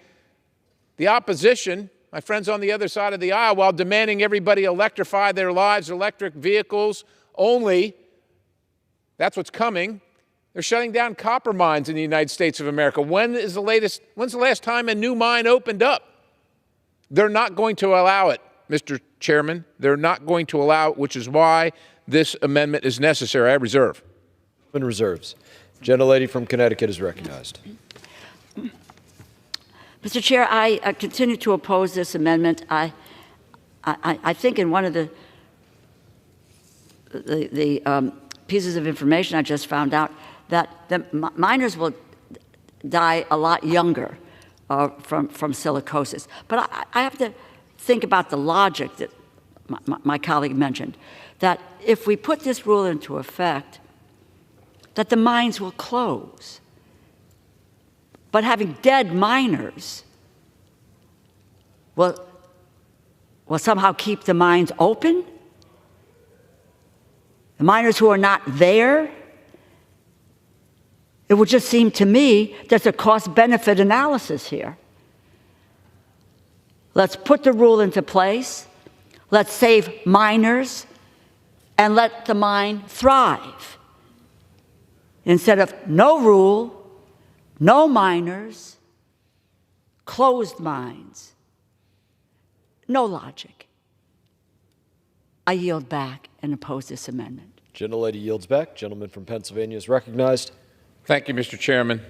the opposition, my friends on the other side of the aisle, while demanding everybody electrify their lives, electric vehicles only, that's what's coming. They're shutting down copper mines in the United States of America. When's the last time a new mine opened up? They're not going to allow it, Mr. Chairman. They're not going to allow it, which is why this amendment is necessary. I reserve. And reserves. Gentlelady from Connecticut is recognized. Mr. Chair, I continue to oppose this amendment. I think in one of the pieces of information I just found out that the miners will die a lot younger from silicosis. But I have to think about the logic that my colleague mentioned. that if we put this rule into effect, that the mines will close. But having dead miners will somehow keep the mines open? The miners who are not there? It would just seem to me there's a cost-benefit analysis here. Let's put the rule into place. Let's save miners and let the mine thrive. Instead of no rule, no miners, closed mines. No logic. I yield back and oppose this amendment. Gentlelady yields back. Gentleman from Pennsylvania is recognized. Thank you, Mr. Chairman.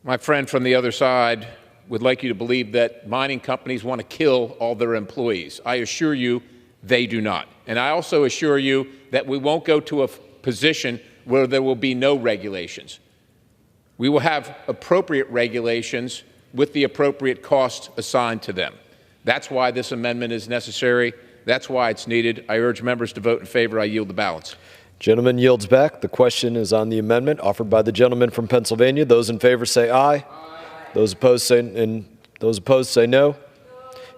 My friend from the other side would like you to believe that mining companies want to kill all their employees. I assure you they do not. And I also assure you that we won't go to a position where there will be no regulations. We will have appropriate regulations with the appropriate costs assigned to them. That's why this amendment is necessary. That's why it's needed. I urge members to vote in favor. I yield the balance. Gentleman yields back. The question is on the amendment offered by the gentleman from Pennsylvania. Those in favor say aye. Aye. Those opposed say no.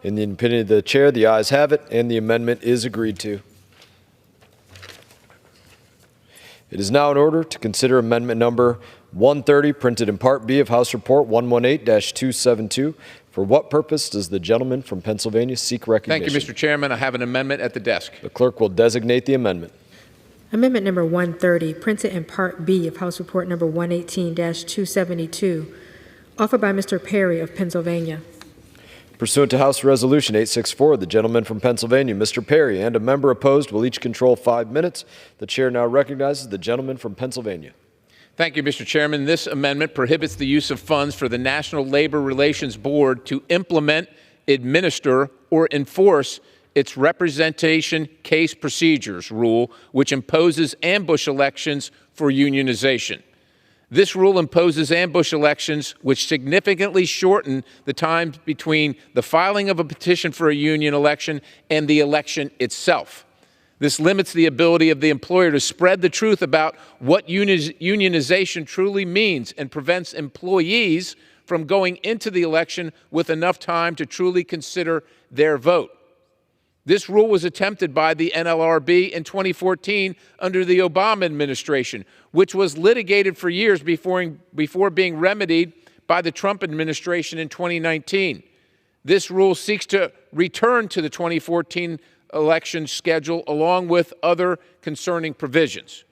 In the opinion of the chair, the ayes have it, and the amendment is agreed to. It is now in order to consider amendment number 130, printed in Part B of House Report 118-272. For what purpose does the gentleman from Pennsylvania seek recognition? Thank you, Mr. Chairman. I have an amendment at the desk. The clerk will designate the amendment. Amendment number 130, printed in Part B of House Report number 118-272, offered by Mr. Perry of Pennsylvania. Pursuant to House Resolution 864, the gentleman from Pennsylvania, Mr. Perry, and a member opposed will each control 5 minutes. The chair now recognizes the gentleman from Pennsylvania. Thank you, Mr. Chairman. This amendment prohibits the use of funds for the National Labor Relations Board to implement, administer, or enforce its representation case procedures rule, which imposes ambush elections for unionization. This rule imposes ambush elections which significantly shorten the time between the filing of a petition for a union election and the election itself. This limits the ability of the employer to spread the truth about what unionization truly means and prevents employees from going into the election with enough time to truly consider their vote. This rule was attempted by the NLRB in 2014 under the Obama administration, which was litigated for years before being remedied by the Trump administration in 2019. This rule seeks to return to the 2014 election schedule along with other concerning provisions.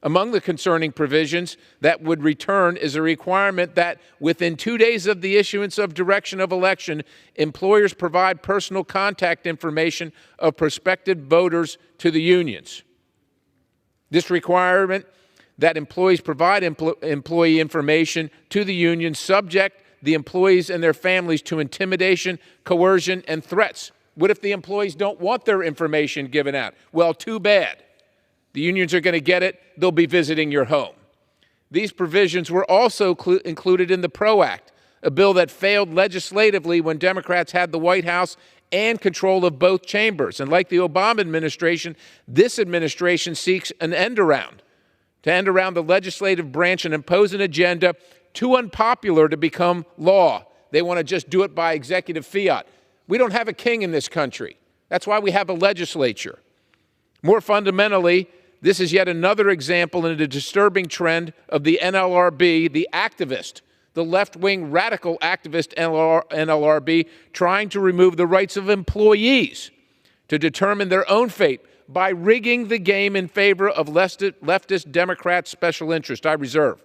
Among the concerning provisions that would return is a requirement that within 2 days of the issuance of direction of election, employers provide personal contact information of prospective voters to the unions. This requirement that employees provide employee information to the union subject the employees and their families to intimidation, coercion, and threats. What if the employees don't want their information given out? Well, too bad. The unions are going to get it. They'll be visiting your home. These provisions were also included in the PRO Act, a bill that failed legislatively when Democrats had the White House and control of both chambers. And like the Obama administration, this administration seeks an end around, to end around the legislative branch and impose an agenda too unpopular to become law. They want to just do it by executive fiat. We don't have a king in this country. That's why we have a legislature. More fundamentally, this is yet another example in a disturbing trend of the NLRB, the activist, the left-wing radical activist NLRB, trying to remove the rights of employees to determine their own fate by rigging the game in favor of leftist Democrats' special interest. I reserve.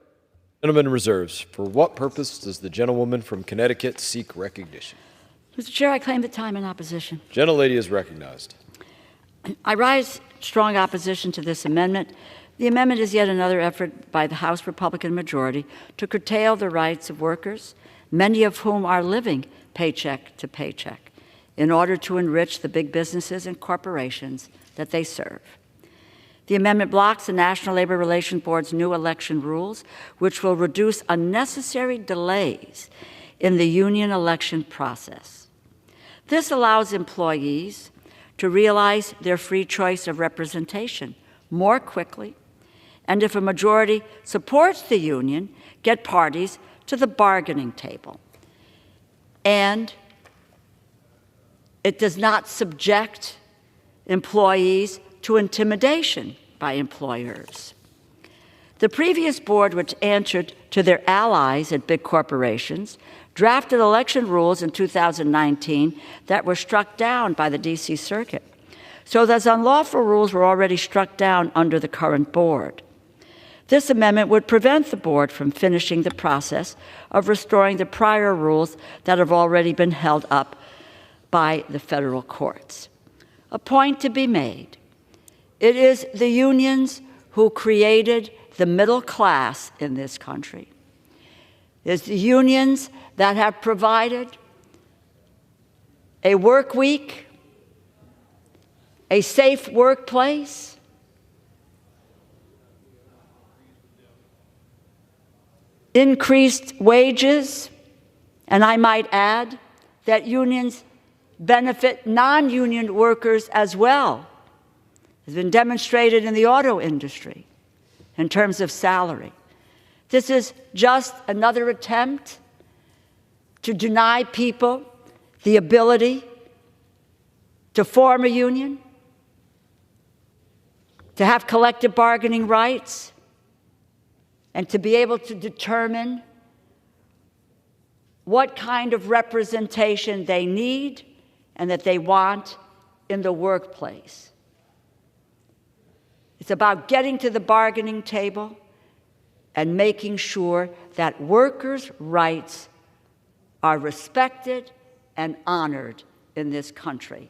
Gentleman reserves. For what purpose does the gentlewoman from Connecticut seek recognition? Mr. Chair, I claim the time in opposition. Gentlelady is recognized. I rise strong opposition to this amendment. The amendment is yet another effort by the House Republican majority to curtail the rights of workers, many of whom are living paycheck to paycheck, in order to enrich the big businesses and corporations that they serve. The amendment blocks the National Labor Relations Board's new election rules, which will reduce unnecessary delays in the union election process. This allows employees to realize their free choice of representation more quickly, and if a majority supports the union, get parties to the bargaining table. And it does not subject employees to intimidation by employers. The previous board, which answered to their allies at big corporations, drafted election rules in 2019 that were struck down by the D.C. Circuit. So those unlawful rules were already struck down under the current board. This amendment would prevent the board from finishing the process of restoring the prior rules that have already been held up by the federal courts. A point to be made. It is the unions who created the middle class in this country. It's the unions that have provided a work week, a safe workplace, increased wages, and I might add that unions benefit non-union workers as well. It's been demonstrated in the auto industry in terms of salary. This is just another attempt to deny people the ability to form a union, to have collective bargaining rights, and to be able to determine what kind of representation they need and that they want in the workplace. It's about getting to the bargaining table and making sure that workers' rights are respected and honored in this country.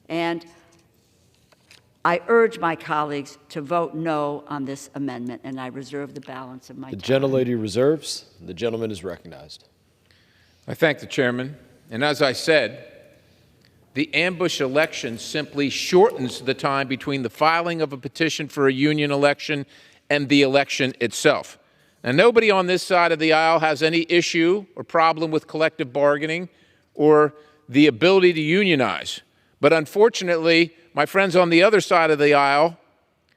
And I urge my colleagues to vote no on this amendment, and I reserve the balance of my time. The gentlelady reserves. The gentleman is recognized. I thank the chairman. And as I said, the ambush election simply shortens the time between the filing of a petition for a union election and the election itself. Now, nobody on this side of the aisle has any issue or problem with collective bargaining or the ability to unionize. But unfortunately, my friends on the other side of the aisle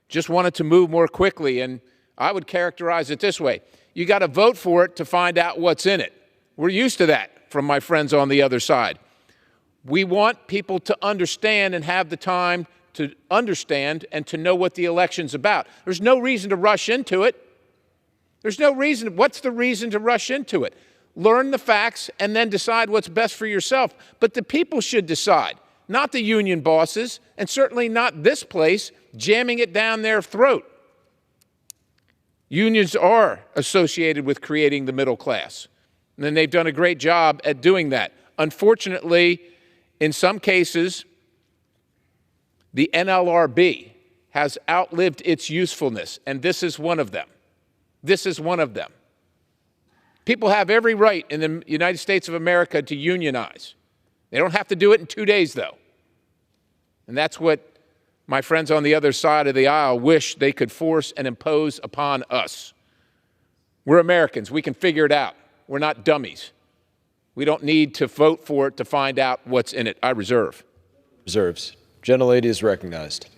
just wanted to move more quickly, and I would characterize it this way. You got to vote for it to find out what's in it. We're used to that from my friends on the other side. We want people to understand and have the time to understand and to know what the election's about. There's no reason to rush into it. There's no reason. What's the reason to rush into it? Learn the facts and then decide what's best for yourself. But the people should decide, not the union bosses, and certainly not this place jamming it down their throat. Unions are associated with creating the middle class, and they've done a great job at doing that. Unfortunately, in some cases, the NLRB has outlived its usefulness, and this is one of them. This is one of them. People have every right in the United States of America to unionize. They don't have to do it in 2 days, though. And that's what my friends on the other side of the aisle wish they could force and impose upon us. We're Americans. We can figure it out. We're not dummies. We don't need to vote for it to find out what's in it. I reserve. Reserves. Gentlelady is recognized.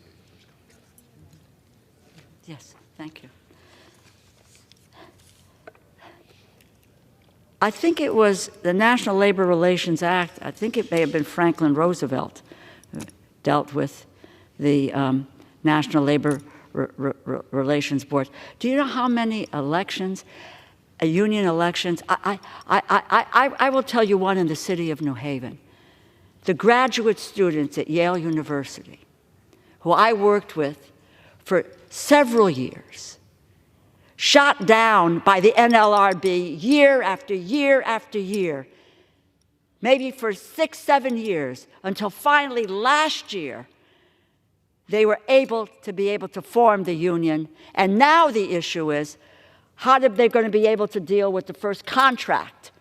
Yes, thank you. I think it was the National Labor Relations Act, I think it may have been Franklin Roosevelt, who dealt with the National Labor Relations Board. Do you know how many elections, union elections? I will tell you one in the city of New Haven. The graduate students at Yale University, who I worked with for several years, shot down by the NLRB year after year after year, maybe for 6, 7 years, until finally last year, they were able to form the union. And now the issue is, how are they going to be able to deal with the first contract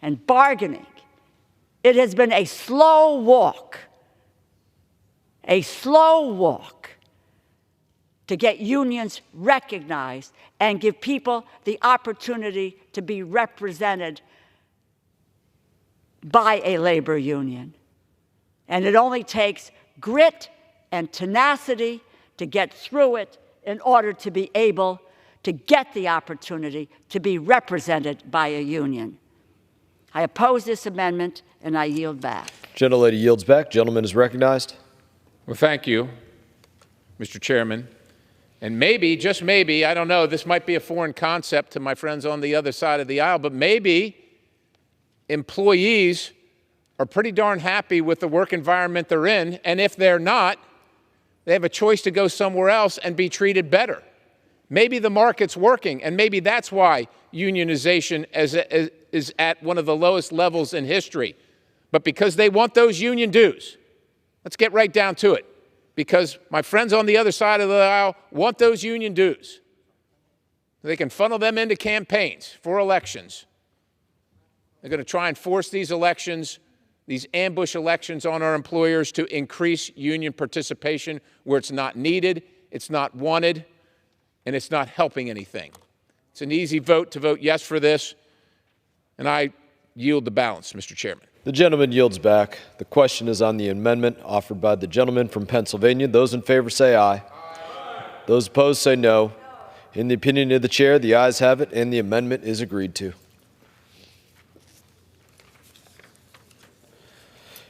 and bargaining? It has been a slow walk to get unions recognized and give people the opportunity to be represented by a labor union. And it only takes grit and tenacity to get through it in order to be able to get the opportunity to be represented by a union. I oppose this amendment, and I yield back. Gentlelady yields back. Gentleman is recognized. Well, thank you, Mr. Chairman. And maybe, just maybe, I don't know, this might be a foreign concept to my friends on the other side of the aisle, but maybe employees are pretty darn happy with the work environment they're in, and if they're not, they have a choice to go somewhere else and be treated better. Maybe the market's working, and maybe that's why unionization is at one of the lowest levels in history. But because they want those union dues, let's get right down to it. Because my friends on the other side of the aisle want those union dues. They can funnel them into campaigns for elections. They're going to try and force these elections, these ambush elections on our employers to increase union participation where it's not needed, it's not wanted, and it's not helping anything. It's an easy vote to vote yes for this, and I yield the balance, Mr. Chairman. The gentleman yields back. The question is on the amendment offered by the gentleman from Pennsylvania. Those in favor say aye. Aye. Those opposed say no. In the opinion of the chair, the ayes have it, and the amendment is agreed to.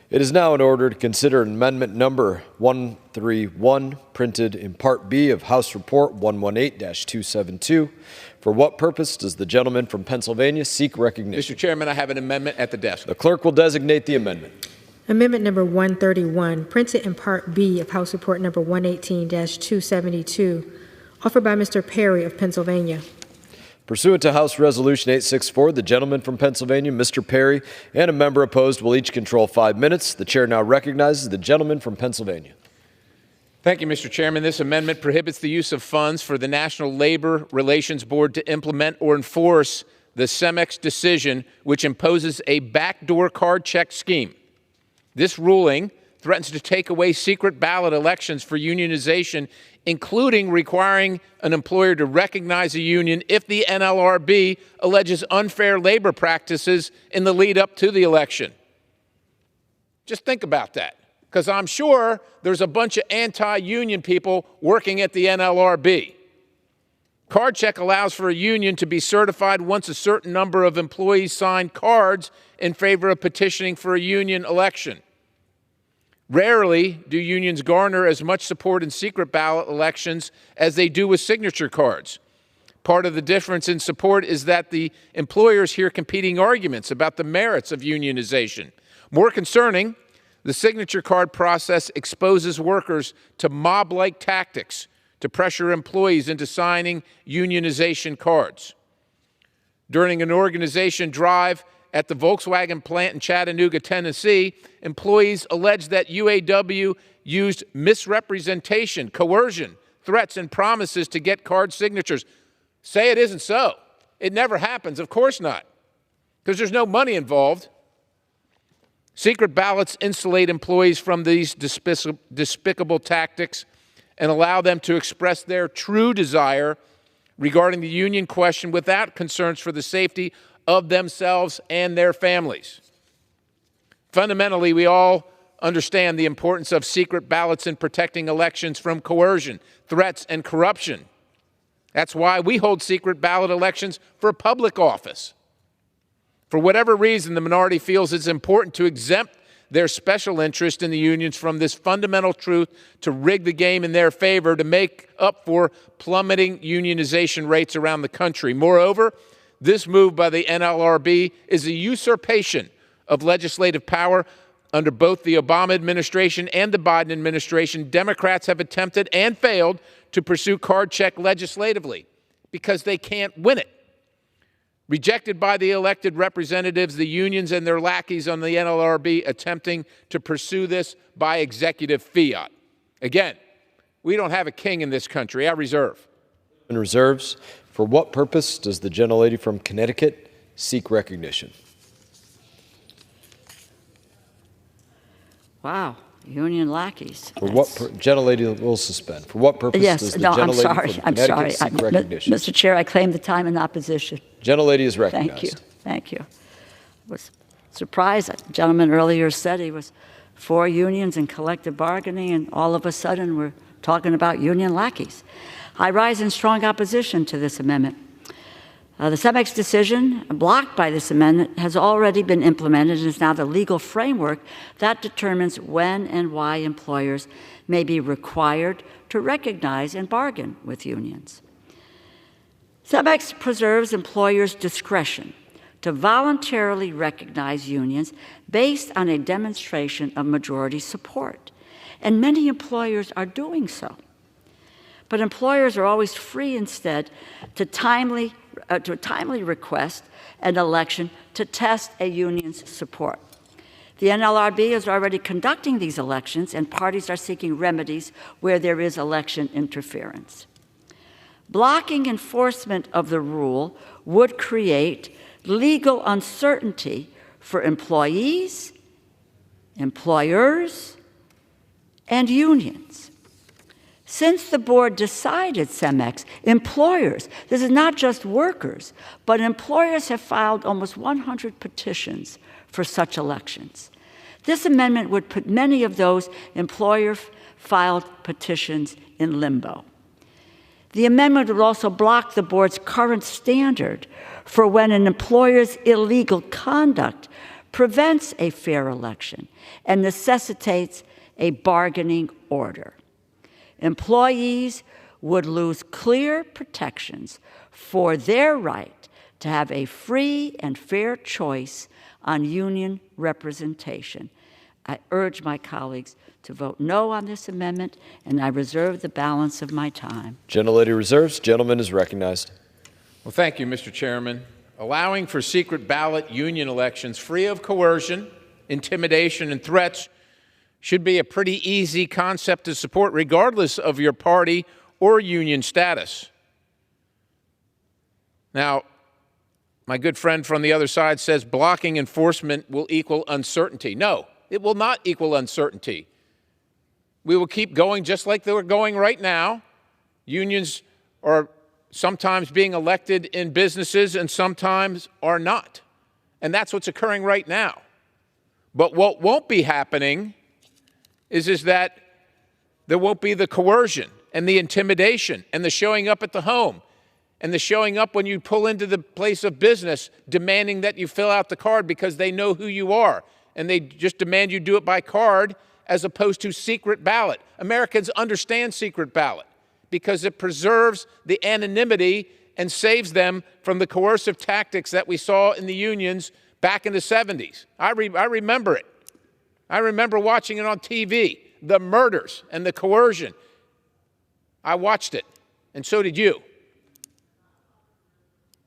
It is now in order to consider amendment number 131, printed in Part B of House Report 118-272. For what purpose does the gentleman from Pennsylvania seek recognition? Mr. Chairman, I have an amendment at the desk. The clerk will designate the amendment. Amendment number 131, printed in Part B of House Report number 118-272, offered by Mr. Perry of Pennsylvania. Pursuant to House Resolution 864, the gentleman from Pennsylvania, Mr. Perry, and a member opposed will each control 5 minutes. The chair now recognizes the gentleman from Pennsylvania. Thank you, Mr. Chairman. This amendment prohibits the use of funds for the National Labor Relations Board to implement or enforce the CEMEX decision, which imposes a backdoor card check scheme. This ruling threatens to take away secret ballot elections for unionization, including requiring an employer to recognize a union if the NLRB alleges unfair labor practices in the lead up to the election. Just think about that, because I'm sure there's a bunch of anti-union people working at the NLRB. Card check allows for a union to be certified once a certain number of employees sign cards in favor of petitioning for a union election. Rarely do unions garner as much support in secret ballot elections as they do with signature cards. Part of the difference in support is that the employers hear competing arguments about the merits of unionization. More concerning, the signature card process exposes workers to mob-like tactics to pressure employees into signing unionization cards. During an organization drive at the Volkswagen plant in Chattanooga, Tennessee, employees alleged that UAW used misrepresentation, coercion, threats, and promises to get card signatures. Say it isn't so. It never happens. Of course not, because there's no money involved. Secret ballots insulate employees from these despicable tactics and allow them to express their true desire regarding the union question without concerns for the safety of themselves and their families. Fundamentally, we all understand the importance of secret ballots in protecting elections from coercion, threats, and corruption. That's why we hold secret ballot elections for public office. For whatever reason, the minority feels it's important to exempt their special interest in the unions from this fundamental truth to rig the game in their favor to make up for plummeting unionization rates around the country. Moreover, this move by the NLRB is a usurpation of legislative power. Under both the Obama administration and the Biden administration, Democrats have attempted and failed to pursue card check legislatively because they can't win it. Rejected by the elected representatives, the unions and their lackeys on the NLRB attempting to pursue this by executive fiat. Again, we don't have a king in this country. I reserve. And reserves. For what purpose does the gentlelady from Connecticut seek recognition? Wow, union lackeys. For what gentlelady will suspend? For what purpose does the gentlelady from Connecticut seek recognition? Mr. Chair, I claim the time in opposition. Gentlelady is recognized. Thank you. Thank you. I was surprised. The gentleman earlier said he was for unions and collective bargaining, and all of a sudden we're talking about union lackeys. I rise in strong opposition to this amendment. The CEMEX decision, blocked by this amendment, has already been implemented and is now the legal framework that determines when and why employers may be required to recognize and bargain with unions. CEMEX preserves employers' discretion to voluntarily recognize unions based on a demonstration of majority support, and many employers are doing so. But employers are always free instead to timely request an election to test a union's support. The NLRB is already conducting these elections, and parties are seeking remedies where there is election interference. Blocking enforcement of the rule would create legal uncertainty for employees, employers, and unions. Since the board decided CEMEX, employers, this is not just workers, but employers have filed almost 100 petitions for such elections. This amendment would put many of those employer-filed petitions in limbo. The amendment would also block the board's current standard for when an employer's illegal conduct prevents a fair election and necessitates a bargaining order. Employees would lose clear protections for their right to have a free and fair choice on union representation. I urge my colleagues to vote no on this amendment, and I reserve the balance of my time. Gentlelady reserves. Gentleman is recognized. Well, thank you, Mr. Chairman. Allowing for secret ballot union elections free of coercion, intimidation, and threats should be a pretty easy concept to support regardless of your party or union status. Now, my good friend from the other side says blocking enforcement will equal uncertainty. No, it will not equal uncertainty. We will keep going just like we're going right now. Unions are sometimes being elected in businesses and sometimes are not. And that's what's occurring right now. But what won't be happening is that there won't be the coercion and the intimidation and the showing up at the home and the showing up when you pull into the place of business demanding that you fill out the card because they know who you are and they just demand you do it by card as opposed to secret ballot. Americans understand secret ballot because it preserves the anonymity and saves them from the coercive tactics that we saw in the unions back in the 70s. I remember it. I remember watching it on TV, the murders and the coercion. I watched it, and so did you.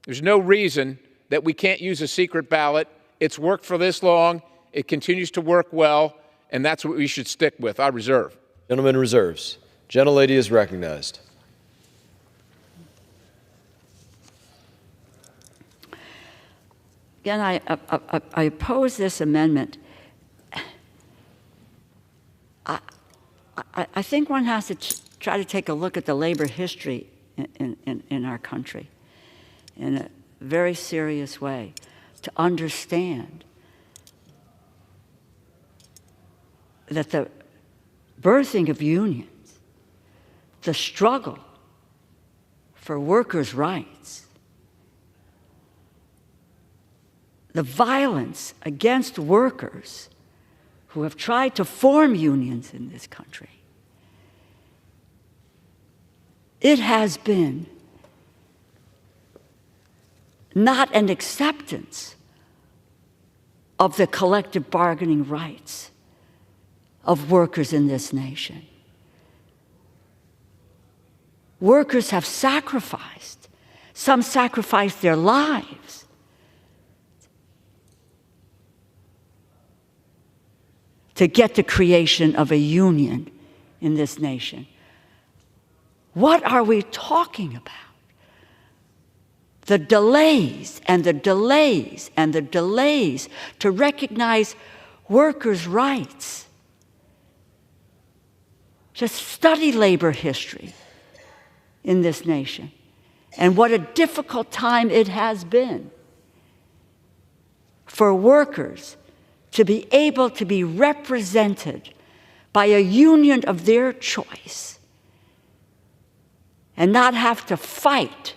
There's no reason that we can't use a secret ballot. It's worked for this long. It continues to work well, and that's what we should stick with. I reserve. Gentleman reserves. Gentlelady is recognized. Again, I oppose this amendment. I think one has to try to take a look at the labor history in our country in a very serious way to understand that the birthing of unions, the struggle for workers' rights, the violence against workers who have tried to form unions in this country, it has been not an acceptance of the collective bargaining rights of workers in this nation. Workers have sacrificed. Some sacrificed their lives to get the creation of a union in this nation. What are we talking about? The delays and the delays and the delays to recognize workers' rights. Just study labor history in this nation and what a difficult time it has been for workers to be able to be represented by a union of their choice and not have to fight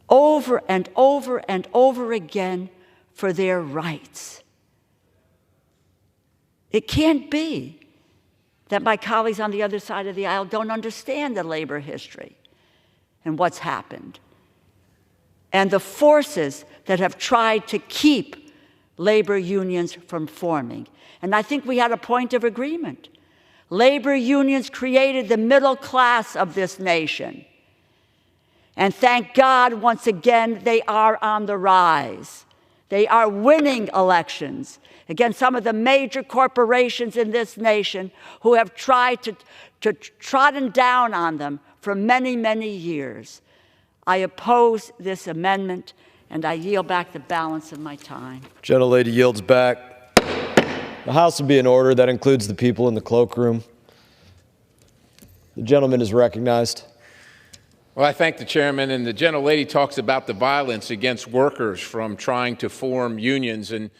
over and over and over again for their rights. It can't be that my colleagues on the other side of the aisle don't understand the labor history and what's happened and the forces that have tried to keep labor unions from forming. And I think we had a point of agreement. Labor unions created the middle class of this nation. And thank God, once again, they are on the rise. They are winning elections against some of the major corporations in this nation who have tried to trodden down on them for many, many years. I oppose this amendment, and I yield back the balance of my time. Gentlelady yields back. The House will be in order. That includes the people in the cloakroom. The gentleman is recognized. Well, I thank the chairman, and the gentlelady talks about the violence against workers from trying to form unions. And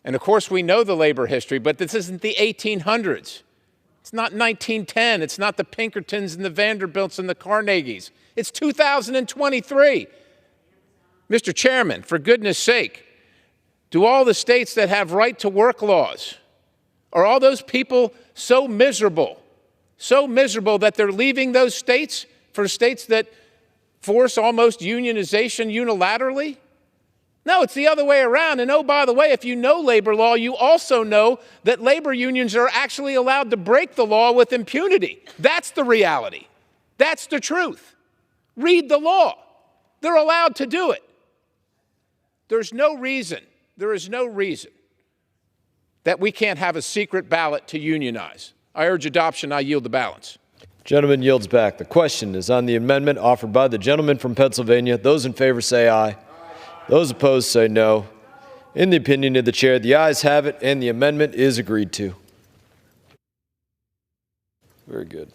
of course, we know the labor history, but this isn't the 1800s. It's not 1910. It's not the Pinkertons and the Vanderbilts and the Carnegies. It's 2023. Mr. Chairman, for goodness sake, do all the states that have right-to-work laws, are all those people so miserable that they're leaving those states for states that force almost unionization unilaterally? No, it's the other way around. And oh, by the way, if you know labor law, you also know that labor unions are actually allowed to break the law with impunity. That's the reality. That's the truth. Read the law. They're allowed to do it. There is no reason that we can't have a secret ballot to unionize. I urge adoption. I yield the balance. Gentleman yields back. The question is on the amendment offered by the gentleman from Pennsylvania. Those in favor say aye. Aye. Those opposed say no. In the opinion of the chair, the ayes have it, and the amendment is agreed to. Very good.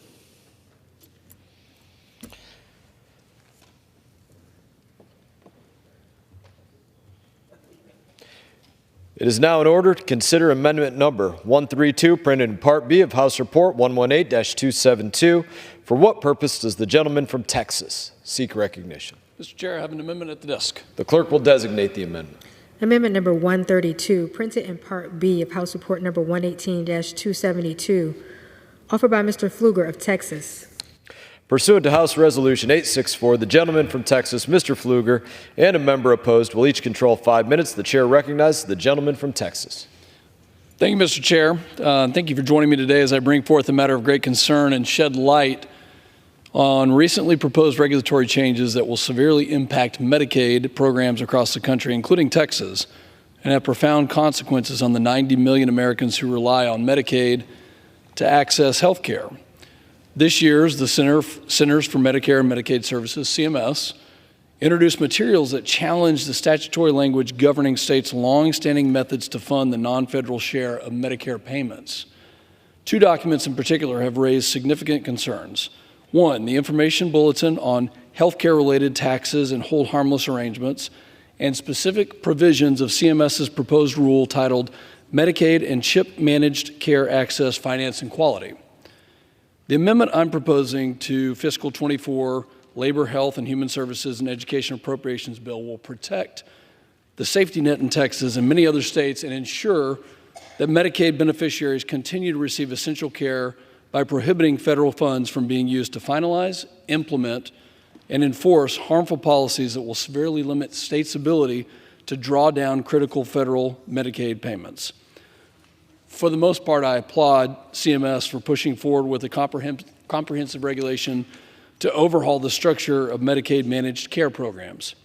It is now in order to consider amendment number 132, printed in Part B of House Report 118-272. For what purpose does the gentleman from Texas seek recognition? Mr. Chair, I have an amendment at the desk. The clerk will designate the amendment. Amendment number 132, printed in Part B of House Report number 118-272, offered by Mr. Pfluger of Texas. Pursuant to House Resolution 864, the gentleman from Texas, Mr. Pfluger, and a member opposed will each control 5 minutes. The chair recognizes the gentleman from Texas. Thank you, Mr. Chair. Thank you for joining me today as I bring forth a matter of great concern and shed light on recently proposed regulatory changes that will severely impact Medicaid programs across the country, including Texas, and have profound consequences on the 90 million Americans who rely on Medicaid to access health care. This year's the Centers for Medicare and Medicaid Services, CMS, introduced materials that challenge the statutory language governing states' long-standing methods to fund the non-federal share of Medicare payments. Two documents in particular have raised significant concerns. One, the information bulletin on healthcare-related taxes and hold harmless arrangements, and specific provisions of CMS's proposed rule titled Medicaid and CHIP Managed Care Access, Finance, and Quality. The amendment I'm proposing to Fiscal 24 Labor, Health, and Human Services and Education Appropriations Bill will protect the safety net in Texas and many other states and ensure that Medicaid beneficiaries continue to receive essential care by prohibiting federal funds from being used to finalize, implement, and enforce harmful policies that will severely limit states' ability to draw down critical federal Medicaid payments. For the most part, I applaud CMS for pushing forward with a comprehensive regulation to overhaul the structure of Medicaid managed care programs.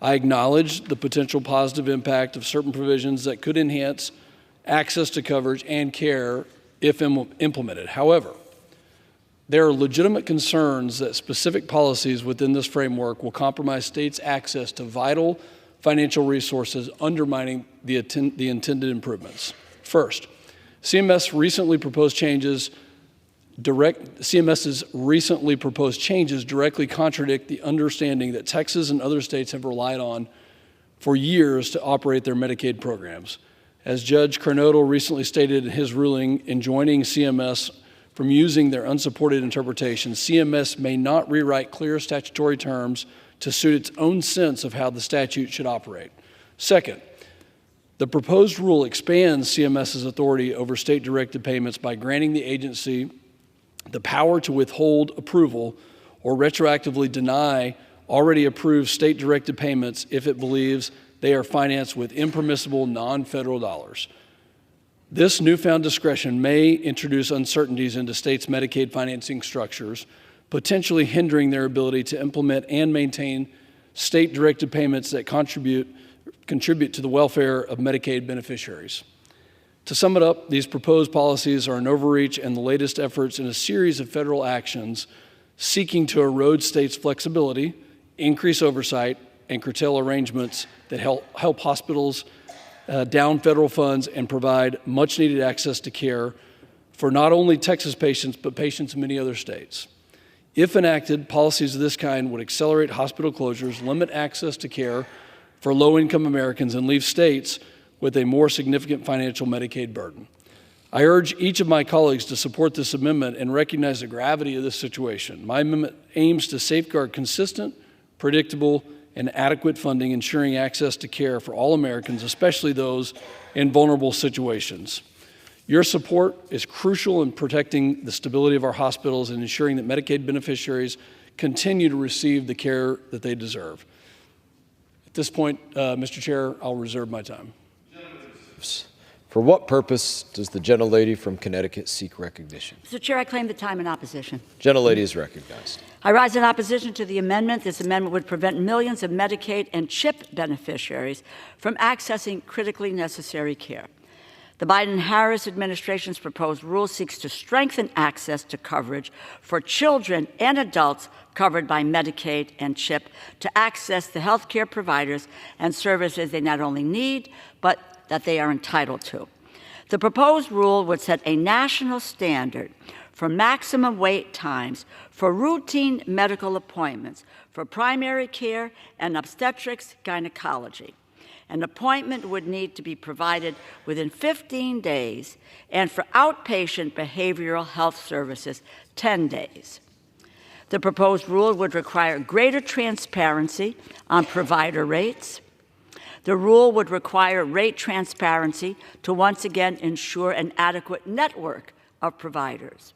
I acknowledge the potential positive impact of certain provisions that could enhance access to coverage and care if implemented. However, there are legitimate concerns that specific policies within this framework will compromise states' access to vital financial resources, undermining the intended improvements. First, CMS's recently proposed changes directly contradict the understanding that Texas and other states have relied on for years to operate their Medicaid programs. As Judge Kernodle recently stated in his ruling enjoining CMS from using their unsupported interpretation, CMS may not rewrite clear statutory terms to suit its own sense of how the statute should operate. Second, the proposed rule expands CMS's authority over state-directed payments by granting the agency the power to withhold approval or retroactively deny already approved state-directed payments if it believes they are financed with impermissible non-federal dollars. This newfound discretion may introduce uncertainties into states' Medicaid financing structures, potentially hindering their ability to implement and maintain state-directed payments that contribute to the welfare of Medicaid beneficiaries. To sum it up, these proposed policies are an overreach and the latest efforts in a series of federal actions seeking to erode states' flexibility, increase oversight, and curtail arrangements that help hospitals down federal funds and provide much-needed access to care for not only Texas patients, but patients in many other states. If enacted, policies of this kind would accelerate hospital closures, limit access to care for low-income Americans, and leave states with a more significant financial Medicaid burden. I urge each of my colleagues to support this amendment and recognize the gravity of this situation. My amendment aims to safeguard consistent, predictable, and adequate funding, ensuring access to care for all Americans, especially those in vulnerable situations. Your support is crucial in protecting the stability of our hospitals and ensuring that Medicaid beneficiaries continue to receive the care that they deserve. At this point, Mr. Chair, I'll reserve my time. For what purpose does the gentlelady from Connecticut seek recognition? Mr. Chair, I claim the time in opposition. Gentlelady is recognized. I rise in opposition to the amendment. This amendment would prevent millions of Medicaid and CHIP beneficiaries from accessing critically necessary care. The Biden-Harris administration's proposed rule seeks to strengthen access to coverage for children and adults covered by Medicaid and CHIP to access the health care providers and services they not only need, but that they are entitled to. The proposed rule would set a national standard for maximum wait times for routine medical appointments for primary care and obstetrics gynecology. An appointment would need to be provided within 15 days, and for outpatient behavioral health services, 10 days. The proposed rule would require greater transparency on provider rates. The rule would require rate transparency to once again ensure an adequate network of providers.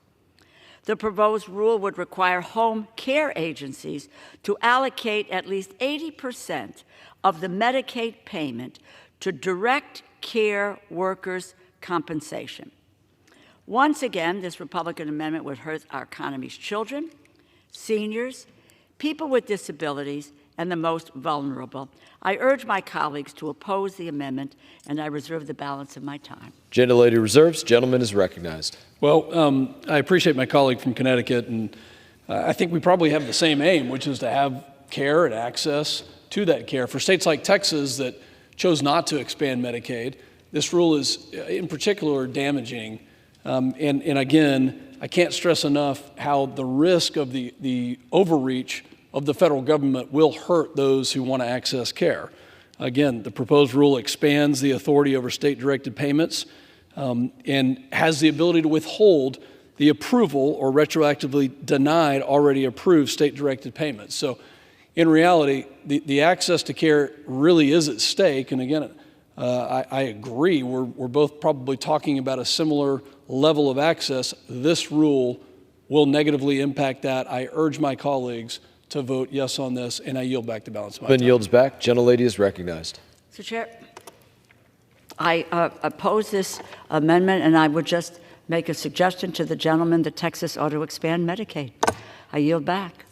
The proposed rule would require home care agencies to allocate at least 80% of the Medicaid payment to direct care workers' compensation. Once again, this Republican amendment would hurt our economy's children, seniors, people with disabilities, and the most vulnerable. I urge my colleagues to oppose the amendment, and I reserve the balance of my time. Gentlelady reserves. Gentleman is recognized. Well, I appreciate my colleague from Connecticut, and I think we probably have the same aim, which is to have care and access to that care. For states like Texas that chose not to expand Medicaid, this rule is in particular damaging. And again, I can't stress enough how the risk of the overreach of the federal government will hurt those who want to access care. Again, the proposed rule expands the authority over state-directed payments and has the ability to withhold the approval or retroactively denied already approved state-directed payments. So in reality, the access to care really is at stake. And again, I agree, we're both probably talking about a similar level of access. This rule will negatively impact that. I urge my colleagues to vote yes on this, and I yield back the balance of my time. Yields back. Gentlelady is recognized. Mr. Chair, I oppose this amendment, and I would just make a suggestion to the gentleman that Texas ought to expand Medicaid. I yield back.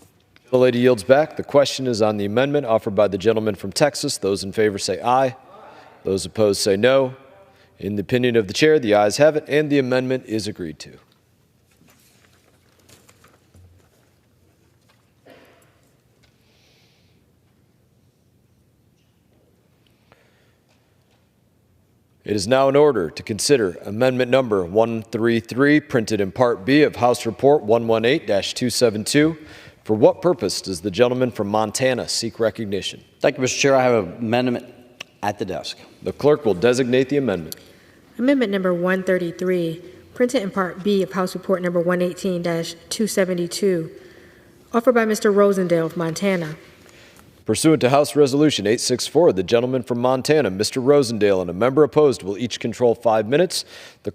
The lady yields back. The question is on the amendment offered by the gentleman from Texas. Those in favor say aye. Those opposed say no. In the opinion of the chair, the ayes have it, and the amendment is agreed to. It is now in order to consider amendment number 133, printed in Part B of House Report 118-272. For what purpose does the gentleman from Montana seek recognition? Thank you, Mr. Chair. I have amendment at the desk. The clerk will designate the amendment. Amendment number 133, printed in Part B of House Report number 118-272, offered by Mr. Rosendale of Montana. Pursuant to House Resolution 864, the gentleman from Montana, Mr. Rosendale, and a member opposed will each control 5 minutes. The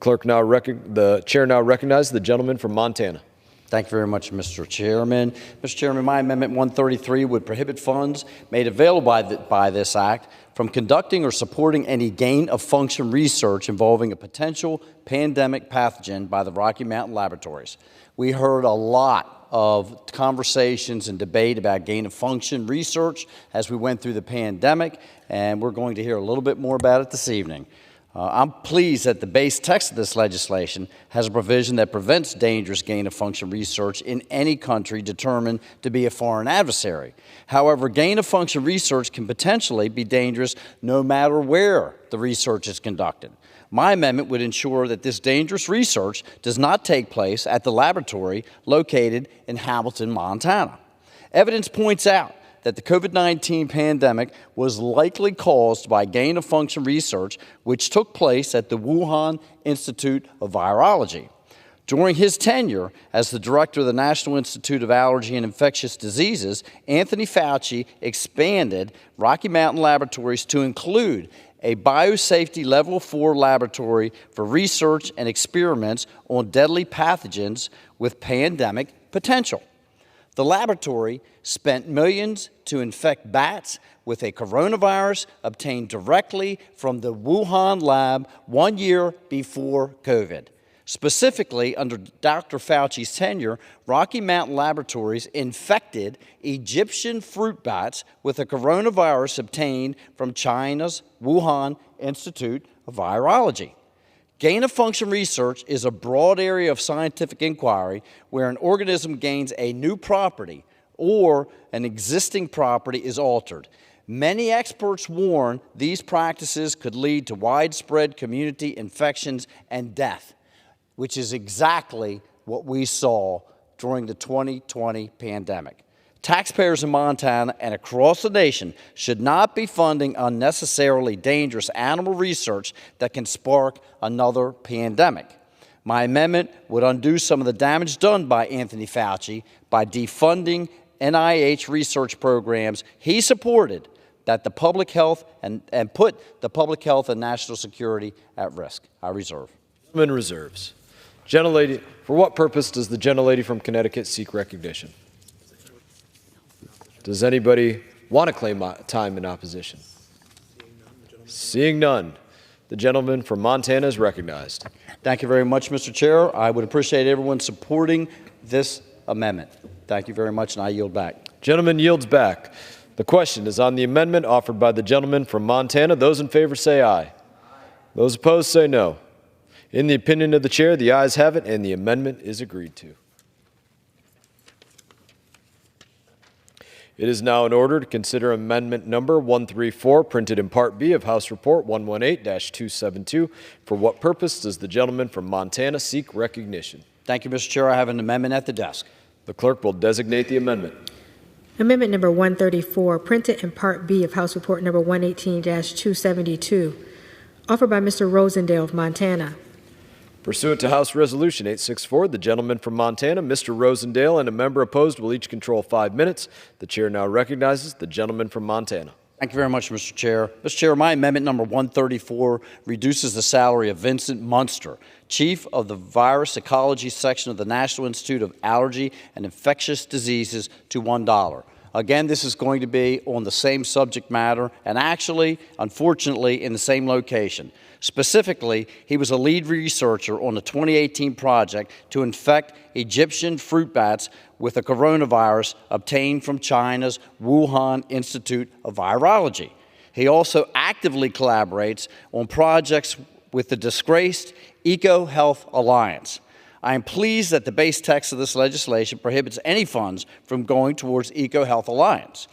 chair now recognizes the gentleman from Montana. Thank you very much, Mr. Chairman. Mr. Chairman, my Amendment 133 would prohibit funds made available by this Act from conducting or supporting any gain-of-function research involving a potential pandemic pathogen by the Rocky Mountain Laboratories. We heard a lot of conversations and debate about gain-of-function research as we went through the pandemic, and we're going to hear a little bit more about it this evening. I'm pleased that the base text of this legislation has a provision that prevents dangerous gain-of-function research in any country determined to be a foreign adversary. However, gain-of-function research can potentially be dangerous no matter where the research is conducted. My amendment would ensure that this dangerous research does not take place at the laboratory located in Hamilton, Montana. Evidence points out that the COVID-19 pandemic was likely caused by gain-of-function research which took place at the Wuhan Institute of Virology. During his tenure as the director of the National Institute of Allergy and Infectious Diseases, Anthony Fauci expanded Rocky Mountain Laboratories to include a biosafety level 4 laboratory for research and experiments on deadly pathogens with pandemic potential. The laboratory spent millions to infect bats with a coronavirus obtained directly from the Wuhan lab 1 year before COVID. Specifically, under Dr. Fauci's tenure, Rocky Mountain Laboratories infected Egyptian fruit bats with a coronavirus obtained from China's Wuhan Institute of Virology. Gain-of-function research is a broad area of scientific inquiry where an organism gains a new property or an existing property is altered. Many experts warn these practices could lead to widespread community infections and death, which is exactly what we saw during the 2020 pandemic. Taxpayers in Montana and across the nation should not be funding unnecessarily dangerous animal research that can spark another pandemic. My amendment would undo some of the damage done by Anthony Fauci by defunding NIH research programs he supported that the public health and put the public health and national security at risk. I reserve. Gentleman reserves. Gentlelady, for what purpose does the gentlelady from Connecticut seek recognition? Does anybody want to claim time in opposition? Seeing none, the gentleman from Montana is recognized. Thank you very much, Mr. Chair. I would appreciate everyone supporting this amendment. Thank you very much, and I yield back. Gentleman yields back. The question is on the amendment offered by the gentleman from Montana. Those in favor say aye. Those opposed say no. In the opinion of the chair, the ayes have it, and the amendment is agreed to. It is now in order to consider amendment number 134, printed in Part B of House Report 118-272. For what purpose does the gentleman from Montana seek recognition? Thank you, Mr. Chair. I have an amendment at the desk. The clerk will designate the amendment. Amendment number 134, printed in Part B of House Report number 118-272, offered by Mr. Rosendale of Montana. Pursuant to House Resolution 864, the gentleman from Montana, Mr. Rosendale, and a member opposed will each control 5 minutes. The chair now recognizes the gentleman from Montana. Thank you very much, Mr. Chair. Mr. Chair, my amendment number 134 reduces the salary of Vincent Munster, Chief of the Virus Ecology Section of the National Institute of Allergy and Infectious Diseases, to $1. Again, this is going to be on the same subject matter and actually, unfortunately, in the same location. Specifically, he was a lead researcher on the 2018 project to infect Egyptian fruit bats with a coronavirus obtained from China's Wuhan Institute of Virology. He also actively collaborates on projects with the disgraced EcoHealth Alliance. I am pleased that the base text of this legislation prohibits any funds from going towards EcoHealth Alliance.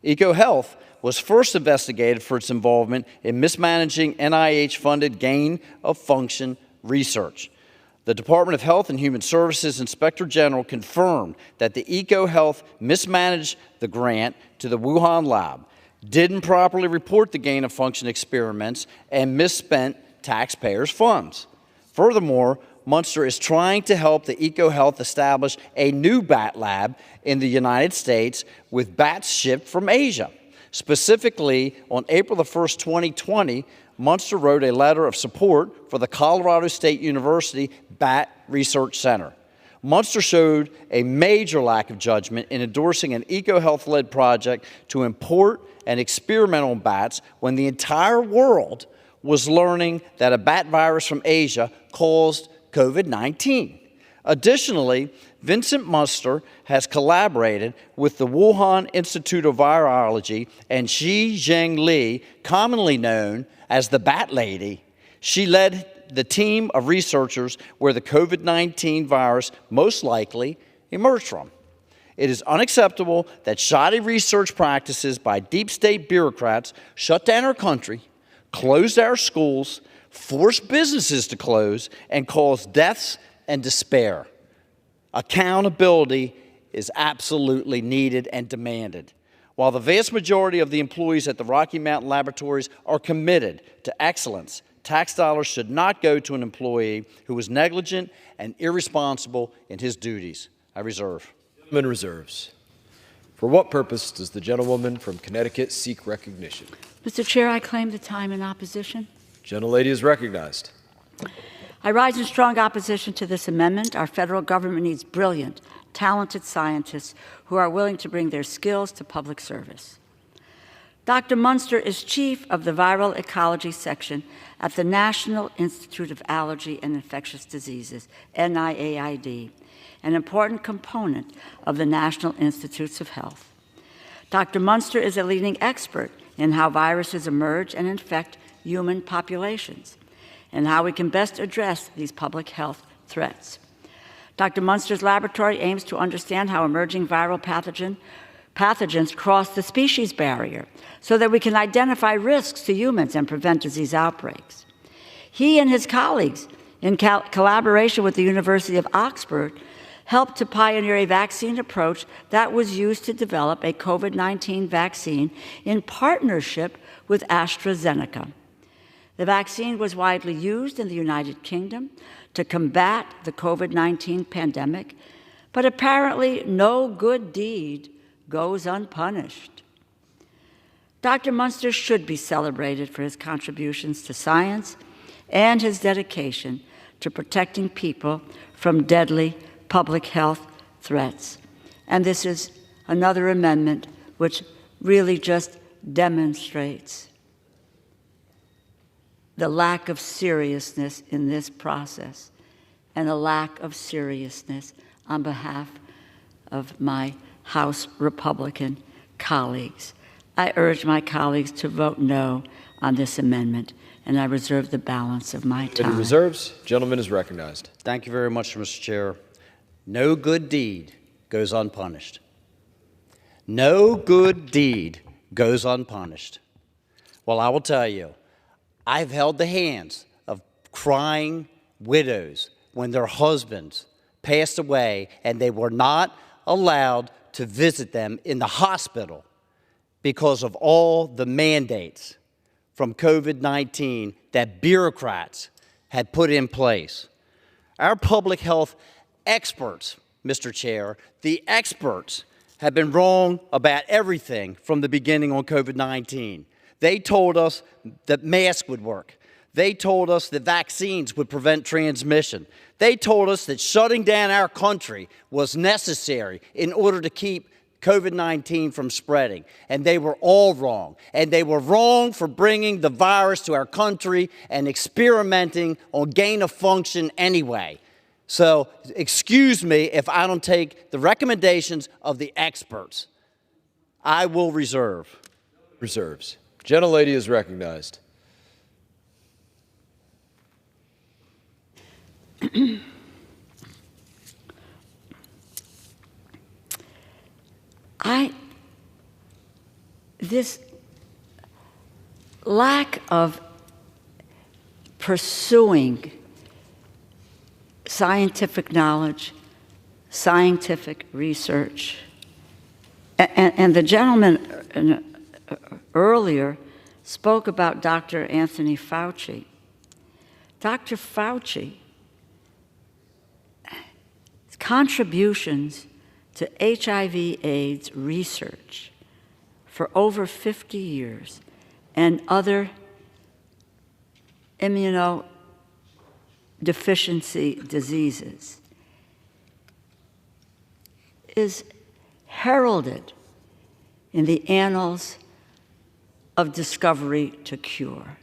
EcoHealth was first investigated for its involvement in mismanaging NIH-funded gain-of-function research. The Department of Health and Human Services Inspector General confirmed that the EcoHealth mismanaged the grant to the Wuhan lab. didn't properly report the gain-of-function experiments, and misspent taxpayers' funds. Furthermore, Munster is trying to help the EcoHealth establish a new bat lab in the United States with bats shipped from Asia. Specifically, on April 1st, 2020, Munster wrote a letter of support for the Colorado State University Bat Research Center. Munster showed a major lack of judgment in endorsing an EcoHealth-led project to import and experiment on bats when the entire world was learning that a bat virus from Asia caused COVID-19. Additionally, Vincent Munster has collaborated with the Wuhan Institute of Virology and Xi Zheng Li, commonly known as the Bat Lady. She led the team of researchers where the COVID-19 virus most likely emerged from. It is unacceptable that shoddy research practices by deep state bureaucrats shut down our country, closed our schools, forced businesses to close, and caused deaths and despair. Accountability is absolutely needed and demanded. While the vast majority of the employees at the Rocky Mountain Laboratories are committed to excellence, tax dollars should not go to an employee who was negligent and irresponsible in his duties. I reserve. Gentleman reserves. For what purpose does the gentlewoman from Connecticut seek recognition? Mr. Chair, I claim the time in opposition. Gentlelady is recognized. I rise in strong opposition to this amendment. Our federal government needs brilliant, talented scientists who are willing to bring their skills to public service. Dr. Munster is chief of the Viral Ecology section at the National Institute of Allergy and Infectious Diseases, NIAID, an important component of the National Institutes of Health. Dr. Munster is a leading expert in how viruses emerge and infect human populations, and how we can best address these public health threats. Dr. Munster's laboratory aims to understand how emerging viral pathogens cross the species barrier so that we can identify risks to humans and prevent disease outbreaks. He and his colleagues, in collaboration with the University of Oxford, helped to pioneer a vaccine approach that was used to develop a COVID-19 vaccine in partnership with AstraZeneca. The vaccine was widely used in the United Kingdom to combat the COVID-19 pandemic, but apparently no good deed goes unpunished. Dr. Munster should be celebrated for his contributions to science and his dedication to protecting people from deadly public health threats. And this is another amendment which really just demonstrates the lack of seriousness in this process and a lack of seriousness on behalf of my House Republican colleagues. I urge my colleagues to vote no on this amendment, and I reserve the balance of my time. Committee reserves. Gentleman is recognized. Thank you very much, Mr. Chair. No good deed goes unpunished. No good deed goes unpunished. Well, I will tell you, I've held the hands of crying widows when their husbands passed away and they were not allowed to visit them in the hospital because of all the mandates from COVID-19 that bureaucrats had put in place. Our public health experts, Mr. Chair, the experts have been wrong about everything from the beginning on COVID-19. They told us that masks would work. They told us that vaccines would prevent transmission. They told us that shutting down our country was necessary in order to keep COVID-19 from spreading. And they were all wrong. And they were wrong for bringing the virus to our country and experimenting on gain of function anyway. So excuse me if I don't take the recommendations of the experts. I will reserve. Reserves. Gentlelady is recognized. This lack of pursuing scientific knowledge, scientific research, and the gentleman earlier spoke about Dr. Anthony Fauci. Dr. Fauci's contributions to HIV/AIDS research for over 50 years and other immunodeficiency diseases is heralded in the annals of discovery to cure.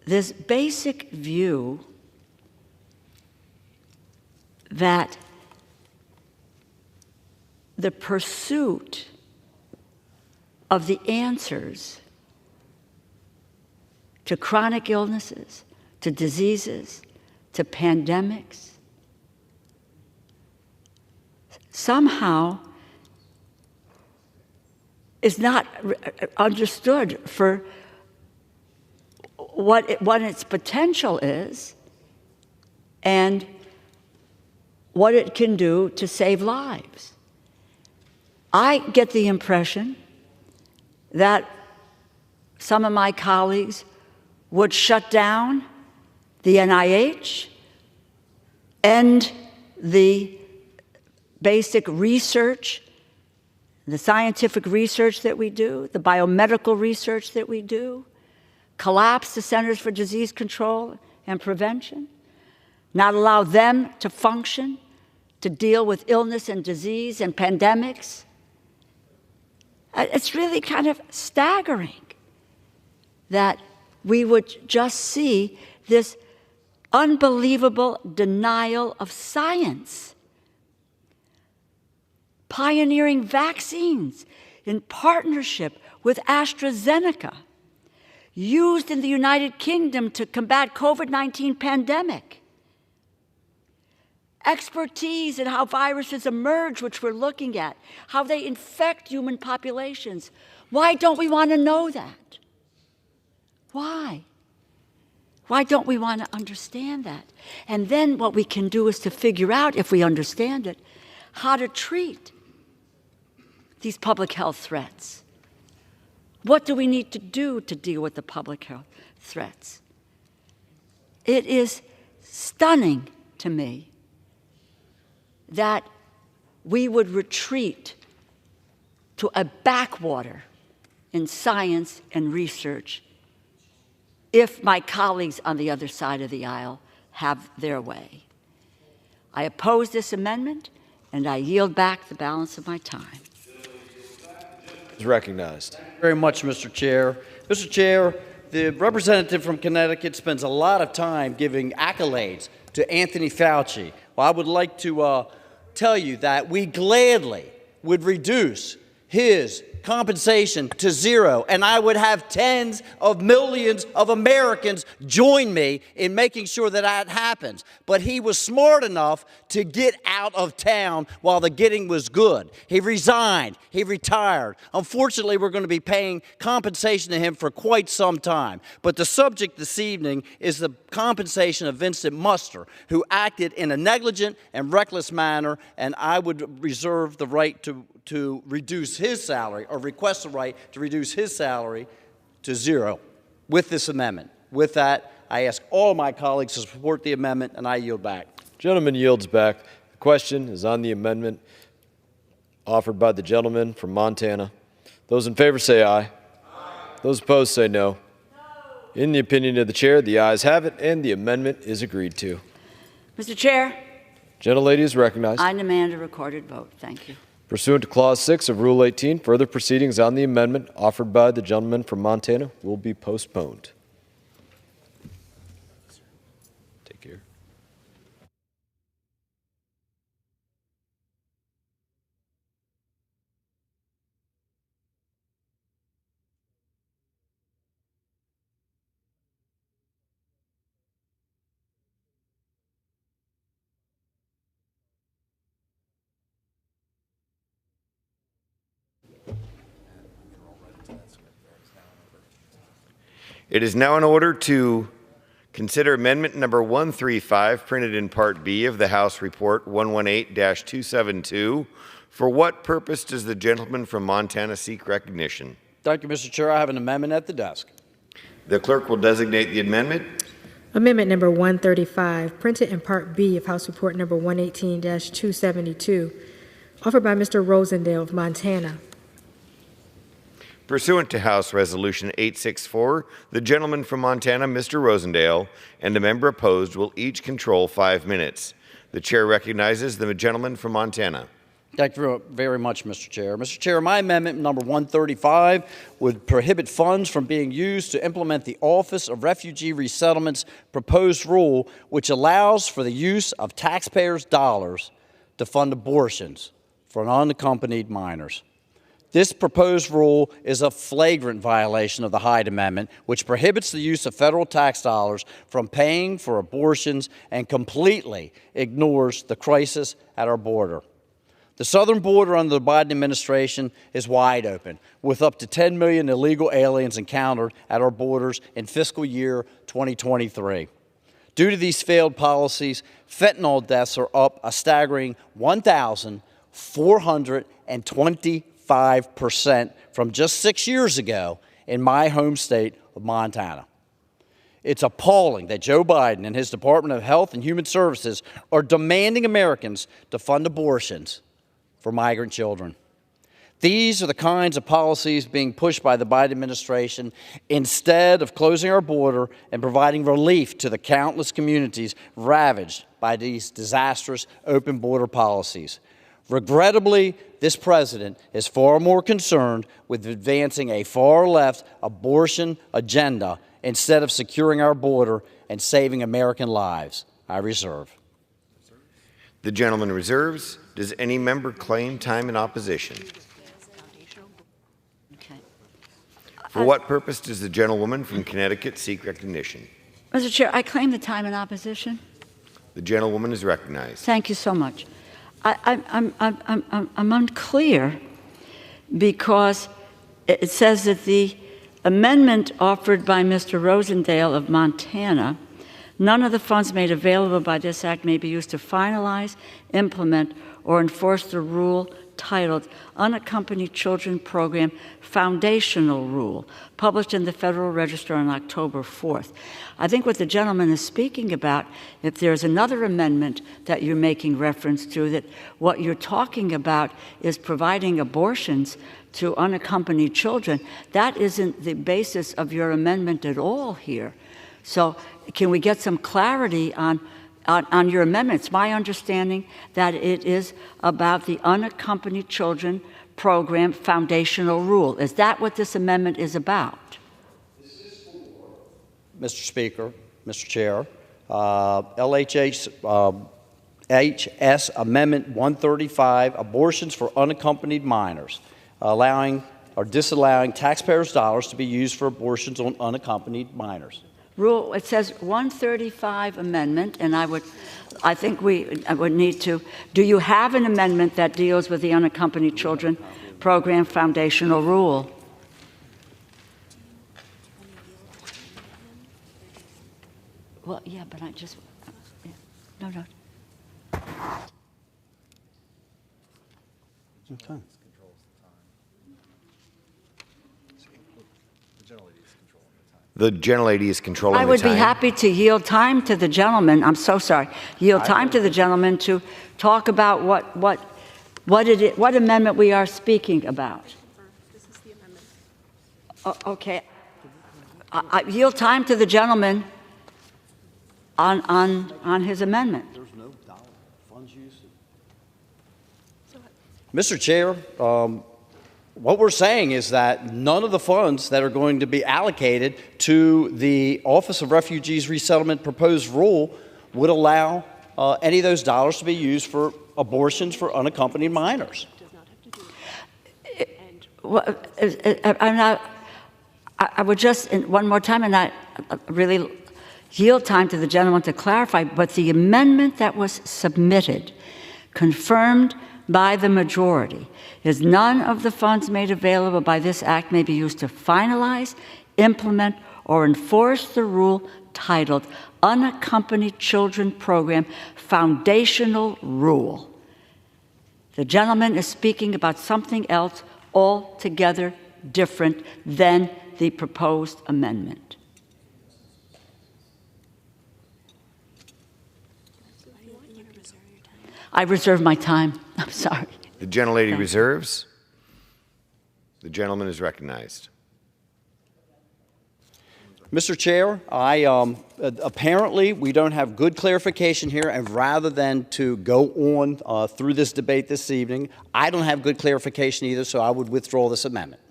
This basic view that the pursuit of the answers to chronic illnesses, to diseases, to pandemics, somehow is not understood for what its potential is and what it can do to save lives. I get the impression that some of my colleagues would shut down the NIH, end the basic research, the scientific research that we do, the biomedical research that we do, collapse the Centers for Disease Control and Prevention, not allow them to function, to deal with illness and disease and pandemics. It's really kind of staggering that we would just see this unbelievable denial of science. Pioneering vaccines in partnership with AstraZeneca, used in the United Kingdom to combat COVID-19 pandemic. Expertise in how viruses emerge, which we're looking at, how they infect human populations. Why don't we want to know that? Why? Why don't we want to understand that? And then what we can do is to figure out, if we understand it, how to treat these public health threats. What do we need to do to deal with the public health threats? It is stunning to me that we would retreat to a backwater in science and research if my colleagues on the other side of the aisle have their way. I oppose this amendment, and I yield back the balance of my time. Is recognized. Thank you very much, Mr. Chair. Mr. Chair, the representative from Connecticut spends a lot of time giving accolades to Anthony Fauci. Well, I would like to tell you that we gladly would reduce his compensation to zero, and I would have tens of millions of Americans join me in making sure that that happens. But he was smart enough to get out of town while the getting was good. He resigned. He retired. Unfortunately, we're going to be paying compensation to him for quite some time. But the subject this evening is the compensation of Vincent Muster, who acted in a negligent and reckless manner, and I would reserve the right to reduce his salary, or request the right to reduce his salary to zero with this amendment. With that, I ask all my colleagues to support the amendment, and I yield back. Gentleman yields back. The question is on the amendment offered by the gentleman from Montana. Those in favor say aye. Aye. Those opposed say no. No. In the opinion of the chair, the ayes have it, and the amendment is agreed to. Mr. Chair. Gentlelady is recognized. I demand a recorded vote. Thank you. Pursuant to Clause 6 of Rule 18, further proceedings on the amendment offered by the gentleman from Montana will be postponed. Take care. It is now in order to consider amendment number 135, printed in Part B of the House Report 118-272. For what purpose does the gentleman from Montana seek recognition? Thank you, Mr. Chair. I have an amendment at the desk. The clerk will designate the amendment. Amendment number 135, printed in Part B of House Report number 118-272, offered by Mr. Rosendale of Montana. Pursuant to House Resolution 864, the gentleman from Montana, Mr. Rosendale, and the member opposed will each control 5 minutes. The chair recognizes the gentleman from Montana. Thank you very much, Mr. Chair. Mr. Chair, my amendment number 135 would prohibit funds from being used to implement the Office of Refugee Resettlement's proposed rule, which allows for the use of taxpayers' dollars to fund abortions for unaccompanied minors. This proposed rule is a flagrant violation of the Hyde Amendment, which prohibits the use of federal tax dollars from paying for abortions and completely ignores the crisis at our border. The southern border under the Biden administration is wide open, with up to 10 million illegal aliens encountered at our borders in fiscal year 2023. Due to these failed policies, fentanyl deaths are up a staggering 1,425% from just 6 years ago in my home state of Montana. It's appalling that Joe Biden and his Department of Health and Human Services are demanding Americans to fund abortions for migrant children. These are the kinds of policies being pushed by the Biden administration instead of closing our border and providing relief to the countless communities ravaged by these disastrous open border policies. Regrettably, this president is far more concerned with advancing a far-left abortion agenda instead of securing our border and saving American lives. I reserve. The gentleman reserves. Does any member claim time in opposition? For what purpose does the gentlewoman from Connecticut seek recognition? Mr. Chair, I claim the time in opposition. The gentlewoman is recognized. Thank you so much. I'm unclear because it says that the amendment offered by Mr. Rosendale of Montana, none of the funds made available by this act may be used to finalize, implement, or enforce the rule titled Unaccompanied Children Program Foundational Rule, published in the Federal Register on October 4th. I think what the gentleman is speaking about, if there's another amendment that you're making reference to, that what you're talking about is providing abortions to unaccompanied children, that isn't the basis of your amendment at all here. So can we get some clarity on your amendment? It's my understanding that it is about the Unaccompanied Children Program Foundational Rule. Is that what this amendment is about? Mr. Speaker, Mr. Chair, LHS Amendment 135, abortions for unaccompanied minors, allowing or disallowing taxpayers' dollars to be used for abortions on unaccompanied minors. Rule, it says 135 amendment, and I would need to, do you have an amendment that deals with the Unaccompanied Children Program Foundational Rule? Well, yeah, but I just, no. Okay. The gentlelady is controlling the time. I would be happy to yield time to the gentleman. I'm so sorry. Yield time to the gentleman to talk about what amendment we are speaking about. This is the amendment. Okay. I yield time to the gentleman on his amendment. There's no dollar funds used. Mr. Chair, what we're saying is that none of the funds that are going to be allocated to the Office of Refugees Resettlement proposed rule would allow any of those dollars to be used for abortions for unaccompanied minors. I would just, one more time, and I really yield time to the gentleman to clarify, but the amendment that was submitted, confirmed by the majority, is none of the funds made available by this act may be used to finalize, implement, or enforce the rule titled Unaccompanied Children Program Foundational Rule. The gentleman is speaking about something else altogether different than the proposed amendment. I reserve my time. I'm sorry. The gentlelady reserves. The gentleman is recognized. Mr. Chair, apparently we don't have good clarification here, and rather than to go on through this debate this evening, I don't have good clarification either, so I would withdraw this amendment.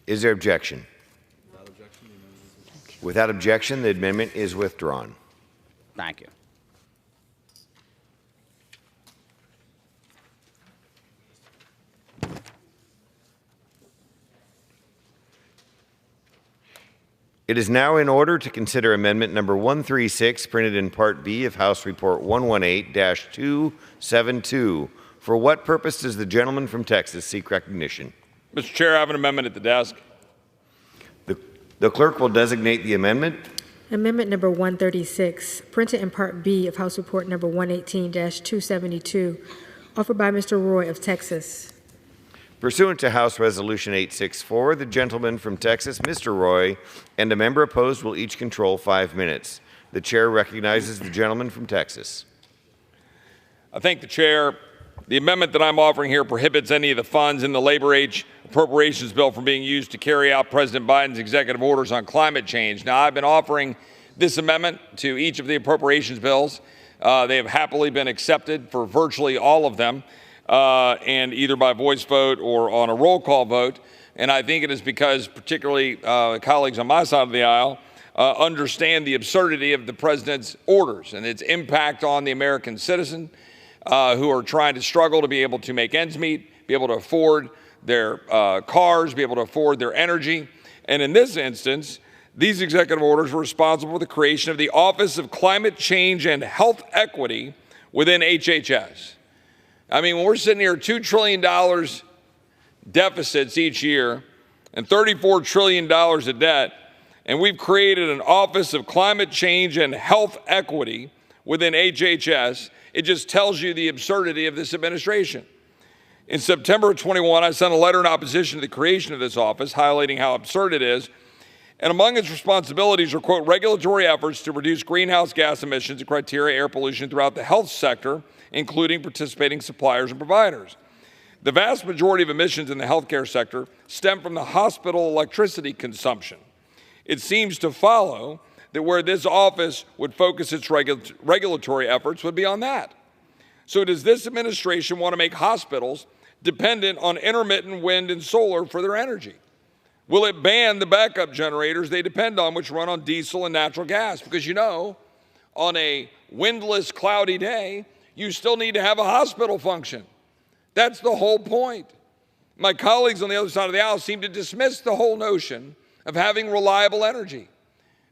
Is there objection? Without objection, the amendment is withdrawn. Thank you. It is now in order to consider amendment number 136, printed in Part B of House Report 118-272. For what purpose does the gentleman from Texas seek recognition? Mr. Chair, I have an amendment at the desk. The clerk will designate the amendment. Amendment number 136, printed in Part B of House Report number 118-272, offered by Mr. Roy of Texas. Pursuant to House Resolution 864, the gentleman from Texas, Mr. Roy, and a member opposed will each control 5 minutes. The chair recognizes the gentleman from Texas. I thank the chair. The amendment that I'm offering here prohibits any of the funds in the labor age appropriations bill from being used to carry out President Biden's executive orders on climate change. Now, I've been offering this amendment to each of the appropriations bills. They have happily been accepted for virtually all of them, and either by voice vote or on a roll call vote. And I think it is because particularly colleagues on my side of the aisle understand the absurdity of the president's orders and its impact on the American citizen who are trying to struggle to be able to make ends meet, be able to afford their cars, be able to afford their energy. And in this instance, these executive orders were responsible for the creation of the Office of Climate Change and Health Equity within HHS. I mean, when we're sitting here $2 trillion deficits each year and $34 trillion of debt, and we've created an Office of Climate Change and Health Equity within HHS, it just tells you the absurdity of this administration. In September of 21, I sent a letter in opposition to the creation of this office, highlighting how absurd it is. And among its responsibilities are, quote, regulatory efforts to reduce greenhouse gas emissions and criteria air pollution throughout the health sector, including participating suppliers and providers. The vast majority of emissions in the healthcare sector stem from the hospital electricity consumption. It seems to follow that where this office would focus its regulatory efforts would be on that. So does this administration want to make hospitals dependent on intermittent wind and solar for their energy? Will it ban the backup generators they depend on, which run on diesel and natural gas? Because you know, on a windless, cloudy day, you still need to have a hospital function. That's the whole point. My colleagues on the other side of the aisle seem to dismiss the whole notion of having reliable energy.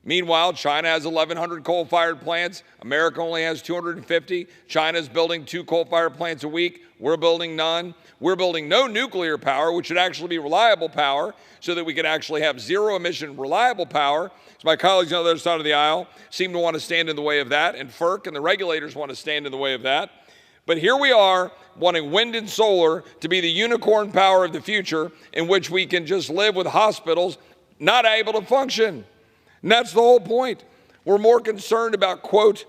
Meanwhile, China has 1,100 coal-fired plants. America only has 250. China's building 2 coal-fired plants a week. We're building none. We're building no nuclear power, which should actually be reliable power, so that we can actually have zero-emission reliable power. So my colleagues on the other side of the aisle seem to want to stand in the way of that, and FERC and the regulators want to stand in the way of that. But here we are wanting wind and solar to be the unicorn power of the future, in which we can just live with hospitals not able to function. And that's the whole point. We're more concerned about, quote,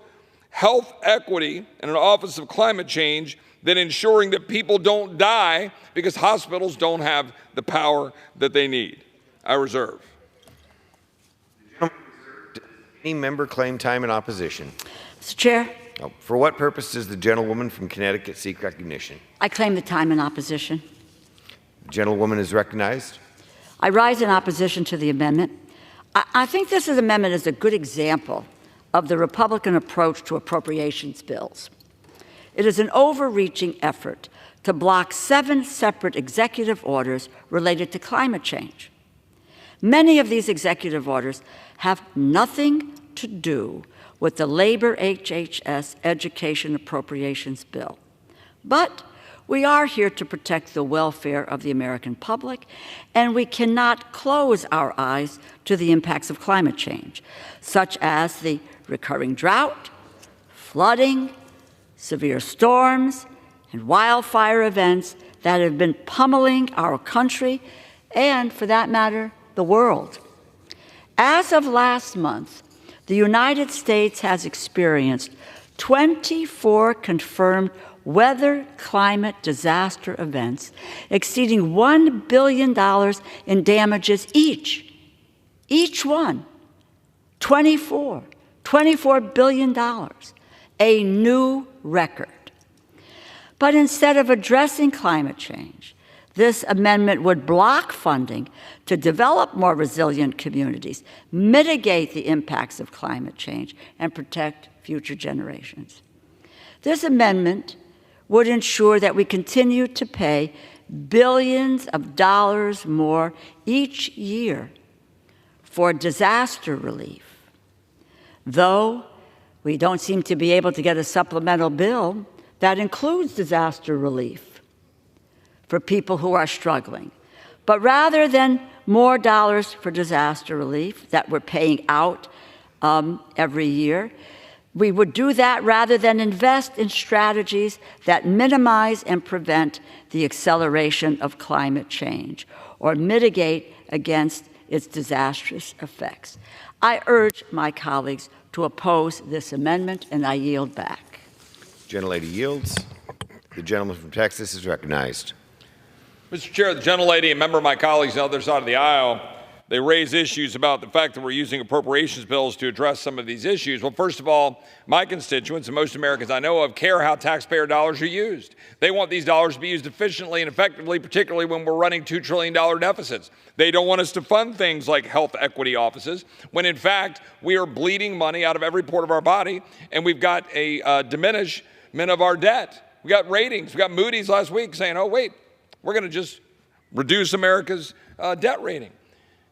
health equity and an Office of Climate Change than ensuring that people don't die because hospitals don't have the power that they need. I reserve. Any member claim time in opposition? Mr. Chair. For what purpose does the gentlewoman from Connecticut seek recognition? I claim the time in opposition. The gentlewoman is recognized. I rise in opposition to the amendment. I think this amendment is a good example of the Republican approach to appropriations bills. It is an overreaching effort to block 7 separate executive orders related to climate change. Many of these executive orders have nothing to do with the Labor HHS Education Appropriations Bill. But we are here to protect the welfare of the American public, and we cannot close our eyes to the impacts of climate change, such as the recurring drought, flooding, severe storms, and wildfire events that have been pummeling our country and, for that matter, the world. As of last month, the United States has experienced 24 confirmed weather climate disaster events exceeding $1 billion in damages each. Each one. 24. $24 billion. A new record. But instead of addressing climate change, this amendment would block funding to develop more resilient communities, mitigate the impacts of climate change, and protect future generations. This amendment would ensure that we continue to pay billions of dollars more each year for disaster relief. Though we don't seem to be able to get a supplemental bill that includes disaster relief for people who are struggling. But rather than more dollars for disaster relief that we're paying out every year, we would do that rather than invest in strategies that minimize and prevent the acceleration of climate change or mitigate against its disastrous effects. I urge my colleagues to oppose this amendment, and I yield back. Gentlelady yields. The gentleman from Texas is recognized. Mr. Chair, the gentlelady and member of my colleagues on the other side of the aisle, they raise issues about the fact that we're using appropriations bills to address some of these issues. Well, first of all, my constituents and most Americans I know of care how taxpayer dollars are used. They want these dollars to be used efficiently and effectively, particularly when we're running $2 trillion deficits. They don't want us to fund things like health equity offices, when in fact we are bleeding money out of every port of our body, and we've got a diminishment of our debt. We got ratings. We got Moody's last week saying, oh, wait, we're going to just reduce America's debt rating.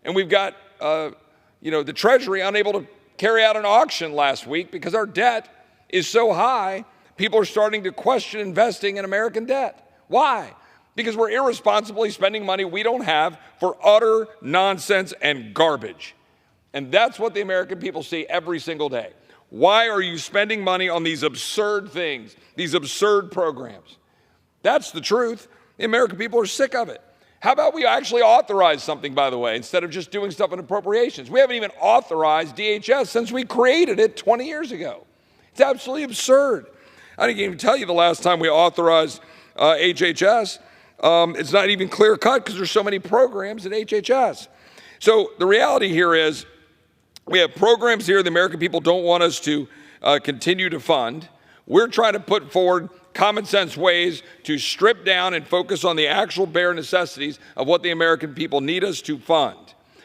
And we've got, the Treasury unable to carry out an auction last week because our debt is so high, people are starting to question investing in American debt. Why? Because we're irresponsibly spending money we don't have for utter nonsense and garbage. And that's what the American people see every single day. Why are you spending money on these absurd things, these absurd programs? That's the truth. The American people are sick of it. How about we actually authorize something, by the way, instead of just doing stuff in appropriations? We haven't even authorized DHS since we created it 20 years ago. It's absolutely absurd. I didn't even tell you the last time we authorized HHS. It's not even clear cut because there's so many programs at HHS. So the reality here is we have programs here the American people don't want us to continue to fund. We're trying to put forward common sense ways to strip down and focus on the actual bare necessities of what the American people need us to fund.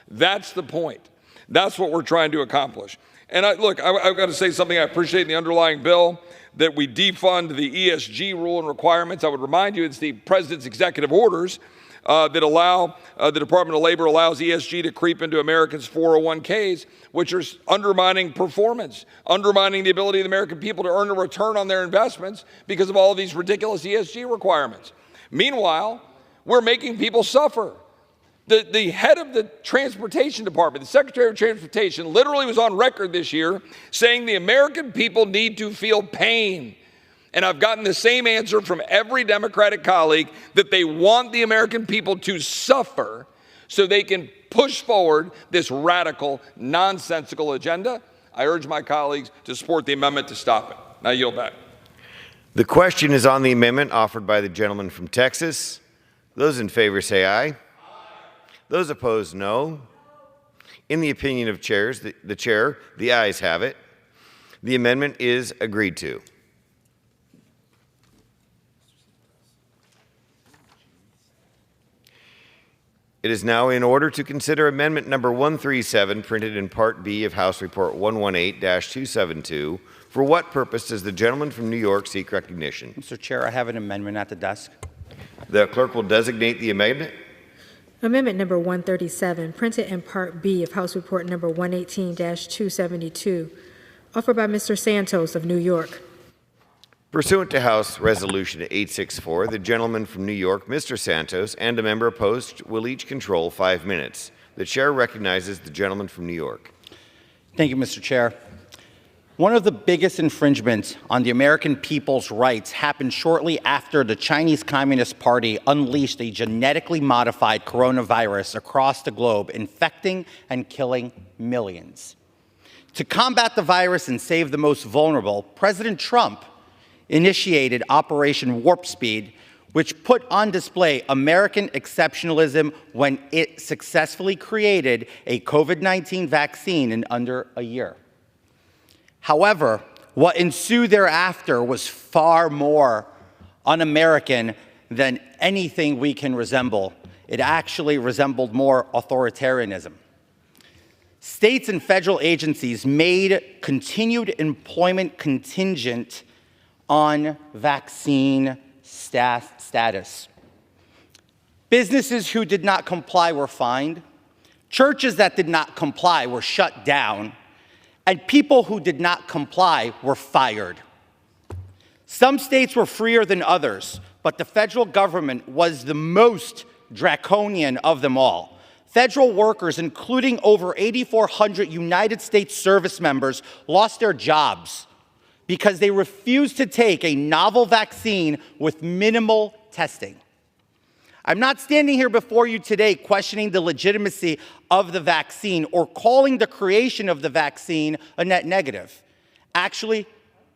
That's the point. That's what we're trying to accomplish. And I've got to say something I appreciate in the underlying bill, that we defund the ESG rule and requirements. I would remind you, it's the president's executive orders that allow, the Department of Labor allows ESG to creep into Americans' 401ks, which are undermining performance, undermining the ability of the American people to earn a return on their investments because of all of these ridiculous ESG requirements. Meanwhile, we're making people suffer. The head of the Transportation Department, the Secretary of Transportation, literally was on record this year saying the American people need to feel pain. And I've gotten the same answer from every Democratic colleague, that they want the American people to suffer so they can push forward this radical, nonsensical agenda. I urge my colleagues to support the amendment to stop it. Now yield back. The question is on the amendment offered by the gentleman from Texas. Those in favor say aye. Those opposed, no. In the opinion of the chair, the ayes have it. The amendment is agreed to. It is now in order to consider amendment number 137, printed in Part B of House Report 118-272. For what purpose does the gentleman from New York seek recognition? Mr. Chair, I have an amendment at the desk. The clerk will designate the amendment. Amendment number 137, printed in Part B of House Report number 118-272, offered by Mr. Santos of New York. Pursuant to House Resolution 864, the gentleman from New York, Mr. Santos, and a member opposed will each control 5 minutes. The chair recognizes the gentleman from New York. Thank you, Mr. Chair. One of the biggest infringements on the American people's rights happened shortly after the Chinese Communist Party unleashed a genetically modified coronavirus across the globe, infecting and killing millions. To combat the virus and save the most vulnerable, President Trump initiated Operation Warp Speed, which put on display American exceptionalism when it successfully created a COVID-19 vaccine in under a year. However, what ensued thereafter was far more un-American than anything we can resemble. It actually resembled more authoritarianism. States and federal agencies made continued employment contingent on vaccine status. Businesses who did not comply were fined. Churches that did not comply were shut down. And people who did not comply were fired. Some states were freer than others, but the federal government was the most draconian of them all. Federal workers, including over 8,400 United States service members, lost their jobs because they refused to take a novel vaccine with minimal testing. I'm not standing here before you today questioning the legitimacy of the vaccine or calling the creation of the vaccine a net negative. Actually,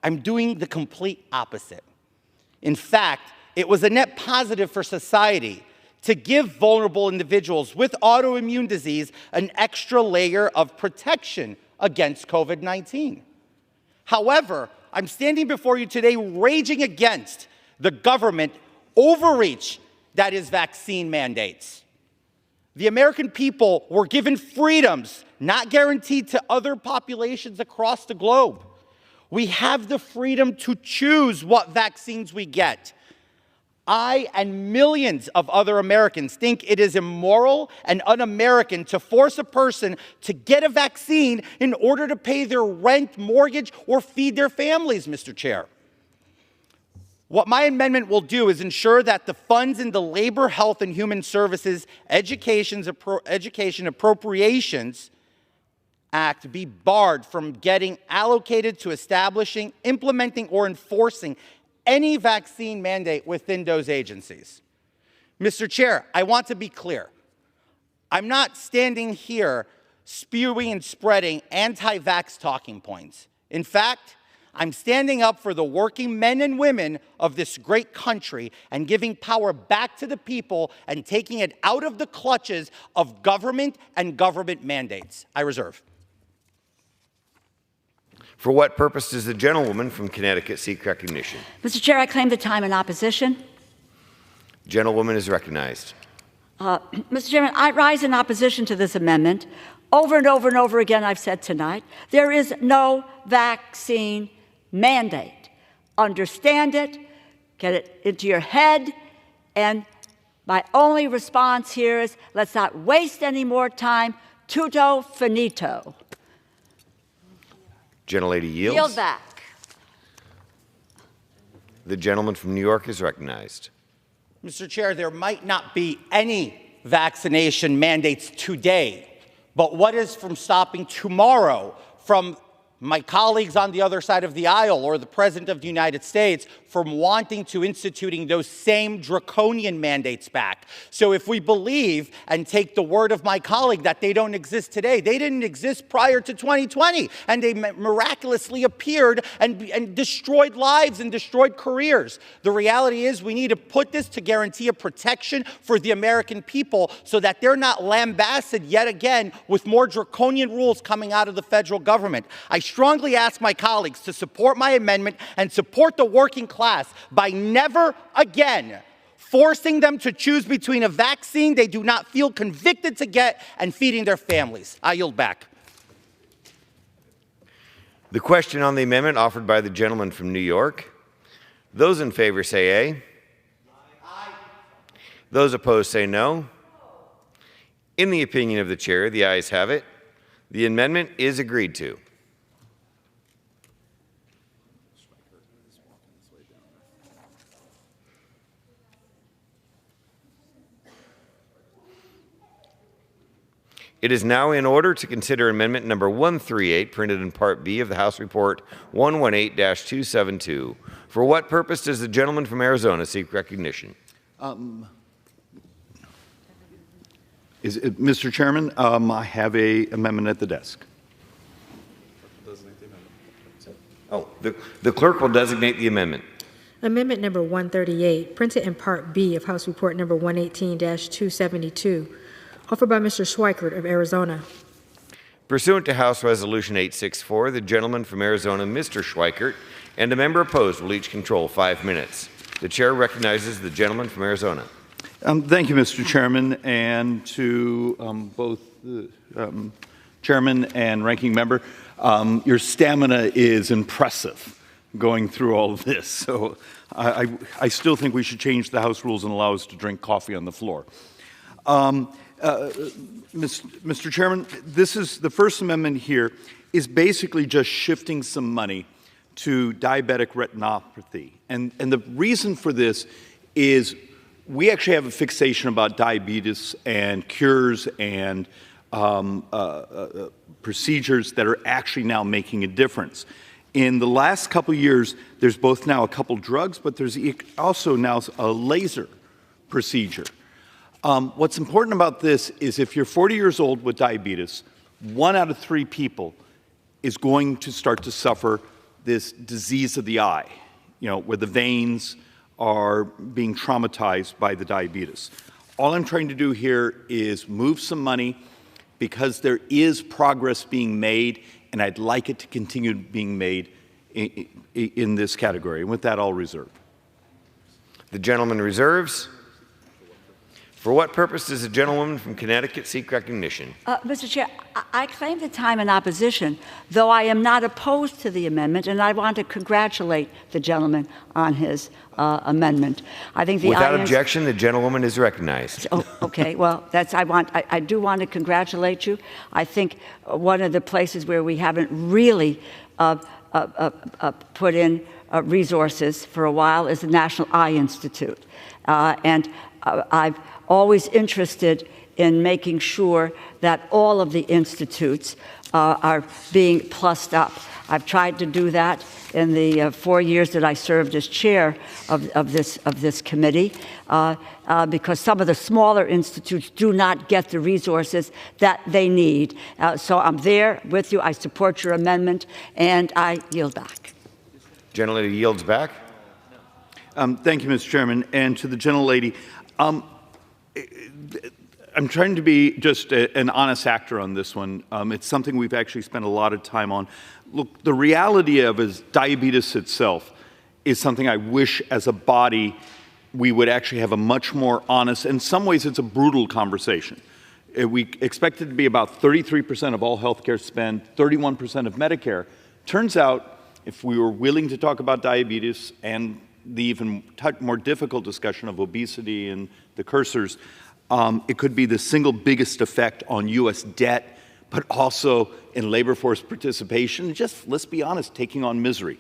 I'm doing the complete opposite. In fact, it was a net positive for society to give vulnerable individuals with autoimmune disease an extra layer of protection against COVID-19. However, I'm standing before you today raging against the government overreach that is vaccine mandates. The American people were given freedoms not guaranteed to other populations across the globe. We have the freedom to choose what vaccines we get. I and millions of other Americans think it is immoral and un-American to force a person to get a vaccine in order to pay their rent, mortgage, or feed their families, Mr. Chair. What my amendment will do is ensure that the funds in the Labor, Health, and Human Services Education Appropriations Act be barred from getting allocated to establishing, implementing, or enforcing any vaccine mandate within those agencies. Mr. Chair, I want to be clear. I'm not standing here spewing and spreading anti-vax talking points. In fact, I'm standing up for the working men and women of this great country and giving power back to the people and taking it out of the clutches of government and government mandates. I reserve. For what purpose does the gentlewoman from Connecticut seek recognition? Mr. Chair, I claim the time in opposition. Gentlewoman is recognized. Mr. Chairman, I rise in opposition to this amendment. Over and over and over again, I've said tonight, there is no vaccine mandate. Understand it, get it into your head, and my only response here is let's not waste any more time. Tutto finito. Gentlelady yields. Yield back. The gentleman from New York is recognized. Mr. Chair, there might not be any vaccination mandates today, but what is from stopping tomorrow from my colleagues on the other side of the aisle or the President of the United States from wanting to instituting those same draconian mandates back? So if we believe and take the word of my colleague that they don't exist today, they didn't exist prior to 2020, and they miraculously appeared and destroyed lives and destroyed careers. The reality is we need to put this to guarantee a protection for the American people so that they're not lambasted yet again with more draconian rules coming out of the federal government. I strongly ask my colleagues to support my amendment and support the working class by never again forcing them to choose between a vaccine they do not feel convicted to get and feeding their families. I yield back. The question on the amendment offered by the gentleman from New York. Those in favor say aye. Aye. Those opposed say no. In the opinion of the chair, the ayes have it. The amendment is agreed to. It is now in order to consider amendment number 138, printed in Part B of the House Report 118-272. For what purpose does the gentleman from Arizona seek recognition? Mr. Chairman, I have an amendment at the desk. Oh, the clerk will designate the amendment. Amendment number 138, printed in Part B of House Report number 118-272, offered by Mr. Schweikert of Arizona. Pursuant to House Resolution 864, the gentleman from Arizona, Mr. Schweikert, and a member opposed will each control 5 minutes. The chair recognizes the gentleman from Arizona. Thank you, Mr. Chairman, and to both the chairman and ranking member. Your stamina is impressive going through all of this. So I still think we should change the House rules and allow us to drink coffee on the floor. Mr. Chairman, this is the First Amendment here is basically just shifting some money to diabetic retinopathy. And the reason for this is we actually have a fixation about diabetes and cures and procedures that are actually now making a difference. In the last couple years, there's both now a couple drugs, but there's also now a laser procedure. What's important about this is if you're 40 years old with diabetes, 1 out of 3 people is going to start to suffer this disease of the eye, where the veins are being traumatized by the diabetes. All I'm trying to do here is move some money because there is progress being made, and I'd like it to continue being made in this category. And with that, I'll reserve. The gentleman reserves. For what purpose does the gentlewoman from Connecticut seek recognition? Mr. Chair, I claim the time in opposition, though I am not opposed to the amendment, and I want to congratulate the gentleman on his amendment. I think Without objection, the gentlewoman is recognized. Oh, okay. Well, I do want to congratulate you. I think one of the places where we haven't really put in resources for a while is the National Eye Institute, and I've always interested in making sure that all of the institutes are being plussed up. I've tried to do that in the 4 years that I served as chair of this committee, because some of the smaller institutes do not get the resources that they need. So I'm there with you. I support your amendment, and I yield back. Gentlelady yields back. Thank you, Mr. Chairman. And to the gentlelady, I'm trying to be just an honest actor on this one. It's something we've actually spent a lot of time on. Look, the reality of is diabetes itself is something I wish as a body we would actually have a much more honest, in some ways it's a brutal conversation. We expect it to be about 33% of all healthcare spend, 31% of Medicare. Turns out, if we were willing to talk about diabetes and the even more difficult discussion of obesity and the cursors, it could be the single biggest effect on U.S. debt, but also in labor force participation, just, let's be honest, taking on misery.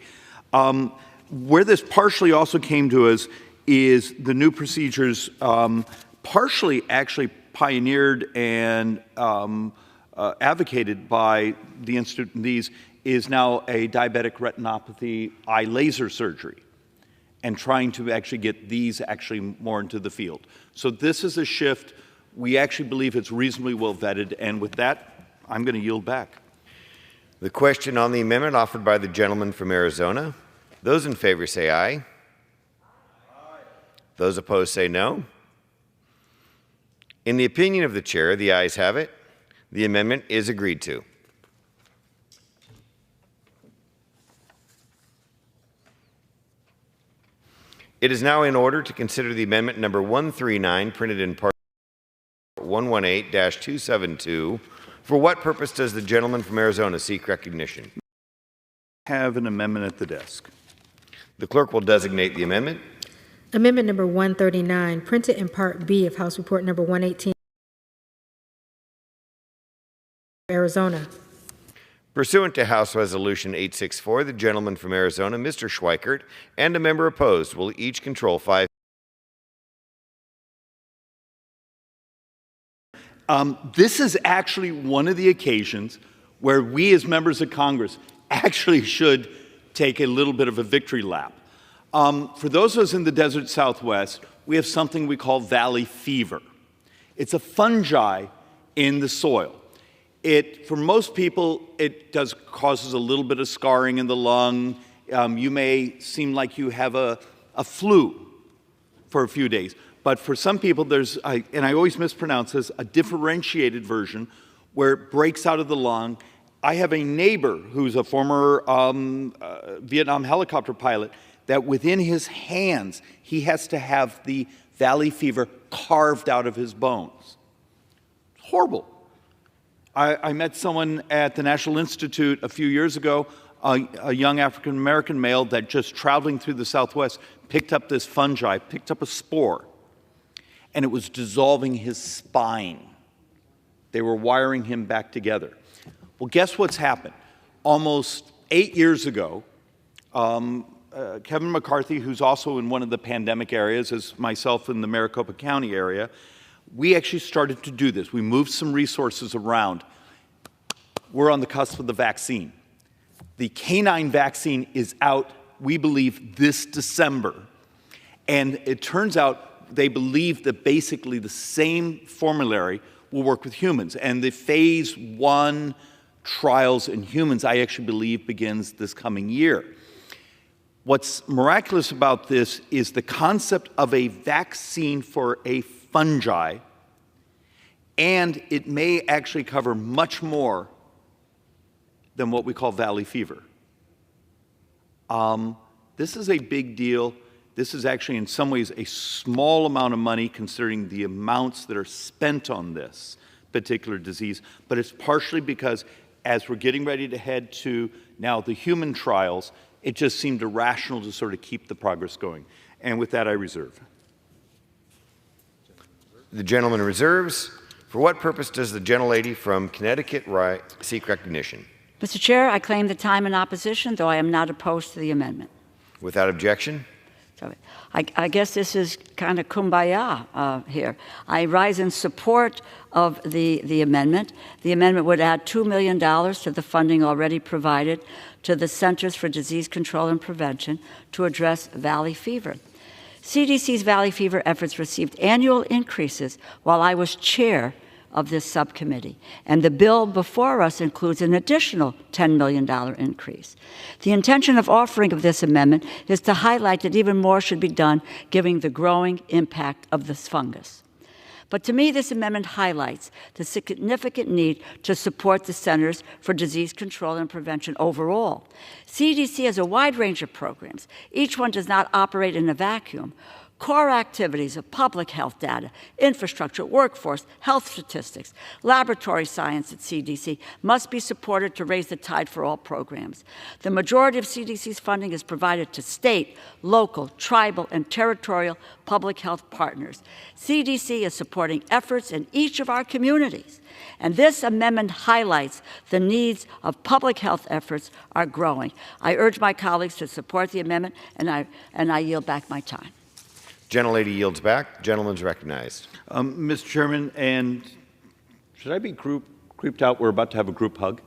Where this partially also came to us is the new procedures, partially actually pioneered and advocated by the Institute. These is now a diabetic retinopathy eye laser surgery, and trying to actually get these actually more into the field. So this is a shift. We actually believe it's reasonably well vetted, and with that, I'm going to yield back. The question on the amendment offered by the gentleman from Arizona. Those in favor say aye. Aye. Those opposed say no. In the opinion of the chair, the ayes have it. The amendment is agreed to. It is now in order to consider the amendment number 139, printed in Part 118-272. For what purpose does the gentleman from Arizona seek recognition? Have an amendment at the desk. The clerk will designate the amendment. Amendment number 139, printed in Part B of House Report number 118, Arizona. Pursuant to House Resolution 864, the gentleman from Arizona, Mr. Schweikert, and a member opposed will each control 5. This is actually one of the occasions where we as members of Congress actually should take a little bit of a victory lap. For those of us in the desert Southwest, we have something we call valley fever. It's a fungi in the soil. For most people, it causes a little bit of scarring in the lung. You may seem like you have a flu for a few days. But for some people, and I always mispronounce this, a differentiated version where it breaks out of the lung. I have a neighbor who's a former Vietnam helicopter pilot that within his hands, he has to have the valley fever carved out of his bones. It's horrible. I met someone at the National Institute a few years ago, a young African-American male that just traveling through the Southwest picked up this fungi, picked up a spore, and it was dissolving his spine. They were wiring him back together. Well, guess what's happened? Almost 8 years ago, Kevin McCarthy, who's also in one of the pandemic areas, as myself in the Maricopa County area, we actually started to do this. We moved some resources around. We're on the cusp of the vaccine. The canine vaccine is out, we believe, this December. And it turns out they believe that basically the same formulary will work with humans. And the phase 1 trials in humans, I actually believe, begins this coming year. What's miraculous about this is the concept of a vaccine for a fungi, and it may actually cover much more than what we call valley fever. This is a big deal. This is actually, in some ways, a small amount of money considering the amounts that are spent on this particular disease, but it's partially because as we're getting ready to head to now the human trials, it just seemed irrational to sort of keep the progress going. And with that, I reserve. The gentleman reserves. For what purpose does the gentlelady from Connecticut seek recognition? Mr. Chair, I claim the time in opposition, though I am not opposed to the amendment. Without objection. So I guess this is kind of kumbaya here. I rise in support of the amendment. The amendment would add $2 million to the funding already provided to the Centers for Disease Control and Prevention to address valley fever. CDC's valley fever efforts received annual increases while I was chair of this subcommittee, and the bill before us includes an additional $10 million increase. The intention of offering of this amendment is to highlight that even more should be done given the growing impact of this fungus. But to me, this amendment highlights the significant need to support the Centers for Disease Control and Prevention overall. CDC has a wide range of programs. Each one does not operate in a vacuum. Core activities of public health data, infrastructure, workforce, health statistics, laboratory science at CDC must be supported to raise the tide for all programs. The majority of CDC's funding is provided to state, local, tribal, and territorial public health partners. CDC is supporting efforts in each of our communities, and this amendment highlights the needs of public health efforts are growing. I urge my colleagues to support the amendment, and I yield back my time. Gentlelady yields back. Gentleman's recognized. Mr. Chairman, and should I be creeped out? We're about to have a group hug.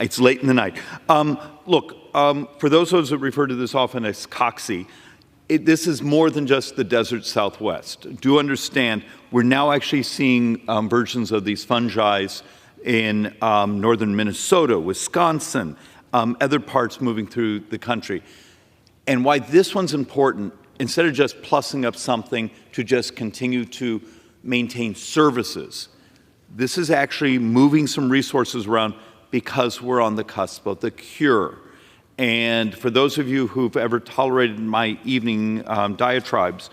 It's late in the night. Look, for those of us that refer to this often as COXI, this is more than just the desert Southwest. Do understand, we're now actually seeing versions of these fungi in northern Minnesota, Wisconsin, other parts moving through the country. And why this one's important, instead of just plussing up something to just continue to maintain services, this is actually moving some resources around because we're on the cusp of the cure. And for those of you who've ever tolerated my evening diatribes,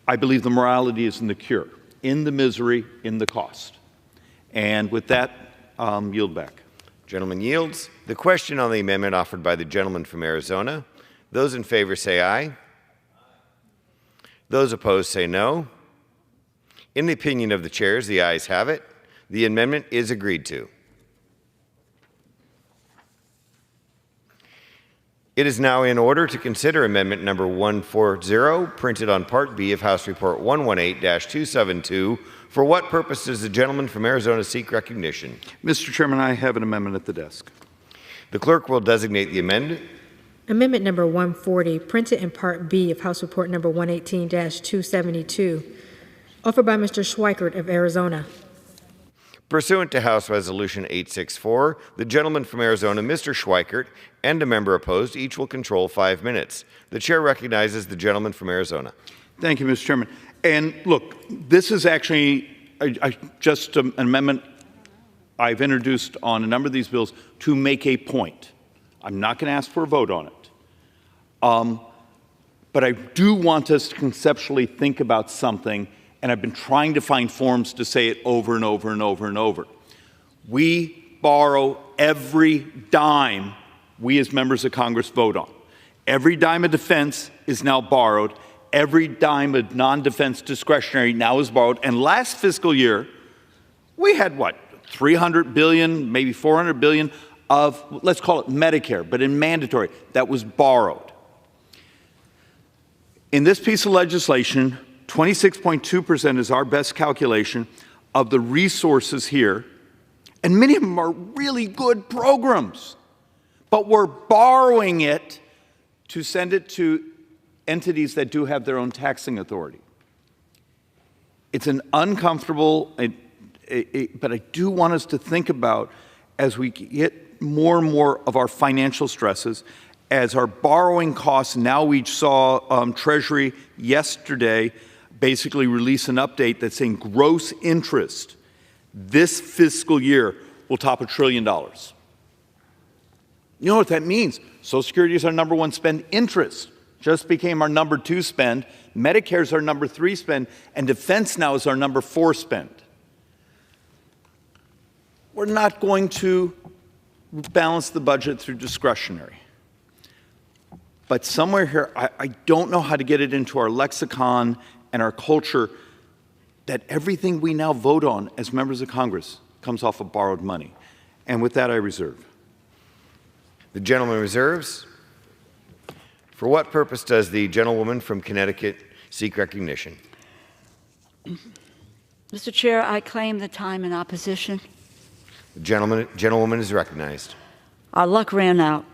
I believe the morality is in the cure, in the misery, in the cost. And with that, yield back. Gentleman yields. The question on the amendment offered by the gentleman from Arizona. Those in favor say aye. Those opposed say no. In the opinion of the chairs, the ayes have it. The amendment is agreed to. It is now in order to consider amendment number 140, printed on Part B of House Report 118-272, For what purpose does the gentleman from Arizona seek recognition? Mr. Chairman, I have an amendment at the desk. The clerk will designate the amendment. Amendment number 140, printed in Part B of House Report number 118-272, offered by Mr. Schweikert of Arizona. Pursuant to House Resolution 864, the gentleman from Arizona, Mr. Schweikert, and a member opposed, each will control 5 minutes. The chair recognizes the gentleman from Arizona. Thank you, Mr. Chairman. And look, this is actually just an amendment I've introduced on a number of these bills to make a point. I'm not going to ask for a vote on it. But I do want us to conceptually think about something, and I've been trying to find forms to say it over and over and over and over. We borrow every dime we as members of Congress vote on. Every dime of defense is now borrowed. Every dime of non-defense discretionary now is borrowed. And last fiscal year, we had what, 300 billion, maybe 400 billion of, let's call it Medicare, but in mandatory, that was borrowed. In this piece of legislation, 26.2% is our best calculation of the resources here, and many of them are really good programs, but we're borrowing it to send it to entities that do have their own taxing authority. It's an uncomfortable, but I do want us to think about, as we get more and more of our financial stresses, as our borrowing costs, now we saw Treasury yesterday basically release an update that's saying gross interest this fiscal year will top $1 trillion. You know what that means? Social Security is our number one spend. Interest just became our number 2 spend. Medicare is our number 3 spend. And defense now is our number 4 spend. We're not going to balance the budget through discretionary. But somewhere here, I don't know how to get it into our lexicon and our culture that everything we now vote on as members of Congress comes off of borrowed money. And with that, I reserve. The gentleman reserves. For what purpose does the gentlewoman from Connecticut seek recognition? Mr. Chair, I claim the time in opposition. The gentlewoman is recognized. Our luck ran out.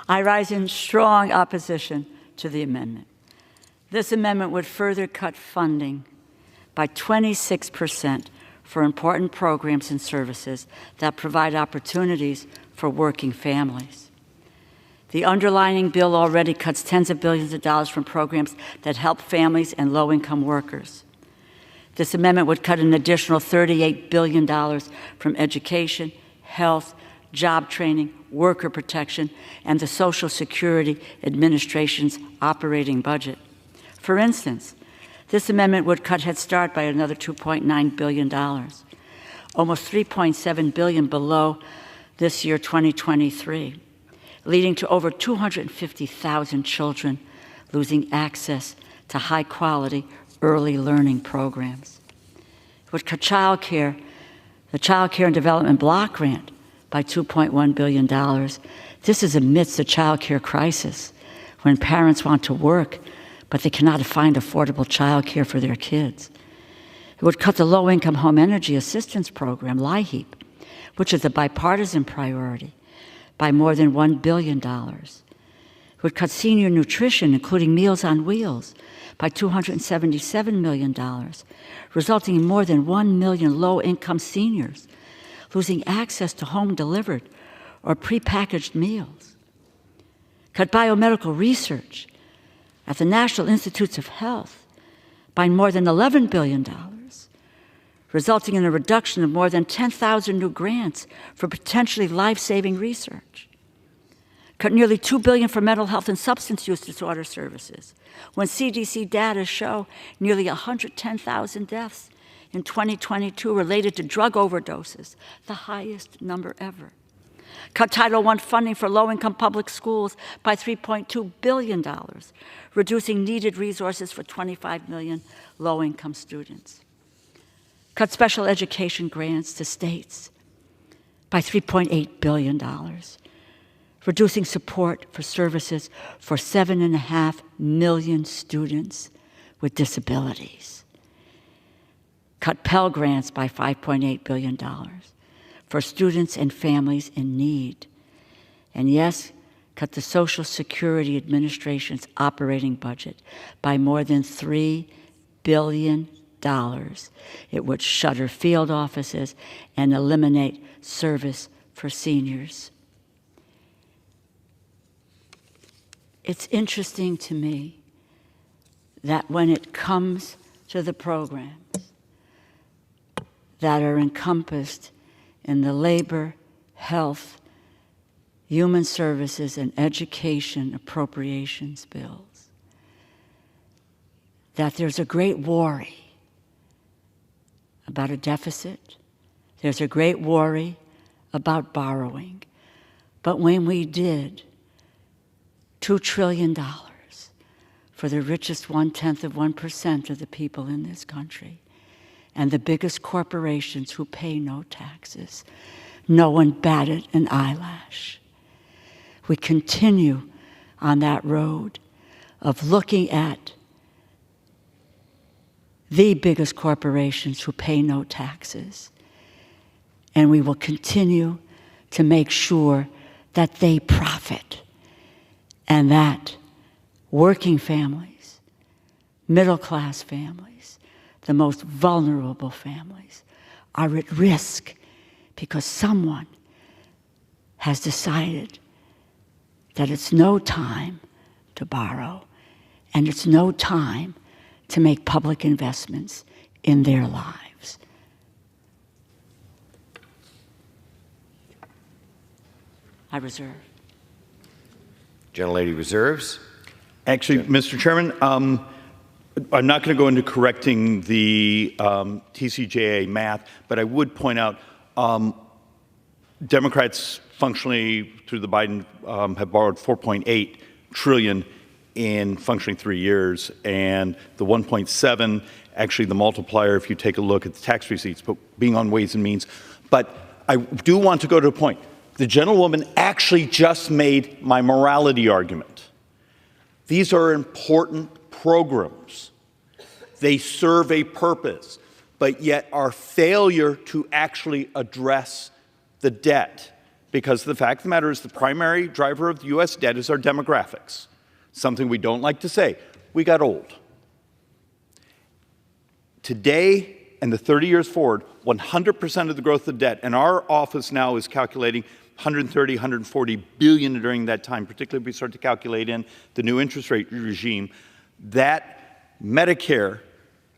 I rise in strong opposition to the amendment. This amendment would further cut funding by 26% for important programs and services that provide opportunities for working families. The underlying bill already cuts tens of billions of dollars from programs that help families and low-income workers. This amendment would cut an additional $38 billion from education, health, job training, worker protection, and the Social Security Administration's operating budget. For instance, this amendment would cut Head Start by another $2.9 billion, almost $3.7 billion below this year, 2023, leading to over 250,000 children losing access to high-quality early learning programs. It would cut child care, the Child Care and Development Block Grant, by $2.1 billion. This is amidst the child care crisis, when parents want to work, but they cannot find affordable child care for their kids. It would cut the Low-Income Home Energy Assistance Program, LIHEAP, which is a bipartisan priority, by more than $1 billion. It would cut senior nutrition, including Meals on Wheels, by $277 million, resulting in more than 1 million low-income seniors losing access to home-delivered or prepackaged meals. Cut biomedical research at the National Institutes of Health by more than $11 billion, resulting in a reduction of more than 10,000 new grants for potentially life-saving research. Cut nearly $2 billion for mental health and substance use disorder services, when CDC data show nearly 110,000 deaths in 2022 related to drug overdoses, the highest number ever. Cut Title I funding for low-income public schools by $3.2 billion, reducing needed resources for 25 million low-income students. Cut special education grants to states by $3.8 billion, reducing support for services for 7.5 million students with disabilities. cut Pell Grants by $5.8 billion for students and families in need. And yes, cut the Social Security Administration's operating budget by more than $3 billion. It would shutter field offices and eliminate service for seniors. It's interesting to me that when it comes to the programs that are encompassed in the labor, health, human services, and education appropriations bills, that there's a great worry about a deficit. There's a great worry about borrowing. But when we did $2 trillion for the richest 0.1% of the people in this country and the biggest corporations who pay no taxes, no one batted an eyelash. We continue on that road of looking at the biggest corporations who pay no taxes. And we will continue to make sure that they profit and that working families, middle-class families, the most vulnerable families are at risk because someone has decided that it's no time to borrow and it's no time to make public investments in their lives. I reserve. Gentlelady reserves. Actually, Mr. Chairman, I'm not going to go into correcting the TCJA math, but I would point out Democrats functionally through the Biden have borrowed $4.8 trillion in functioning 3 years, and the 1.7, actually the multiplier if you take a look at the tax receipts, but being on Ways and Means. But I do want to go to a point. The gentlewoman actually just made my morality argument. These are important programs. They serve a purpose, but yet our failure to actually address the debt, because the fact of the matter is the primary driver of the U.S. debt is our demographics. Something we don't like to say. We got old. Today and the 30 years forward, 100% of the growth of debt, and our office now is calculating 130, 140 billion during that time, particularly if we start to calculate in the new interest rate regime, that Medicare,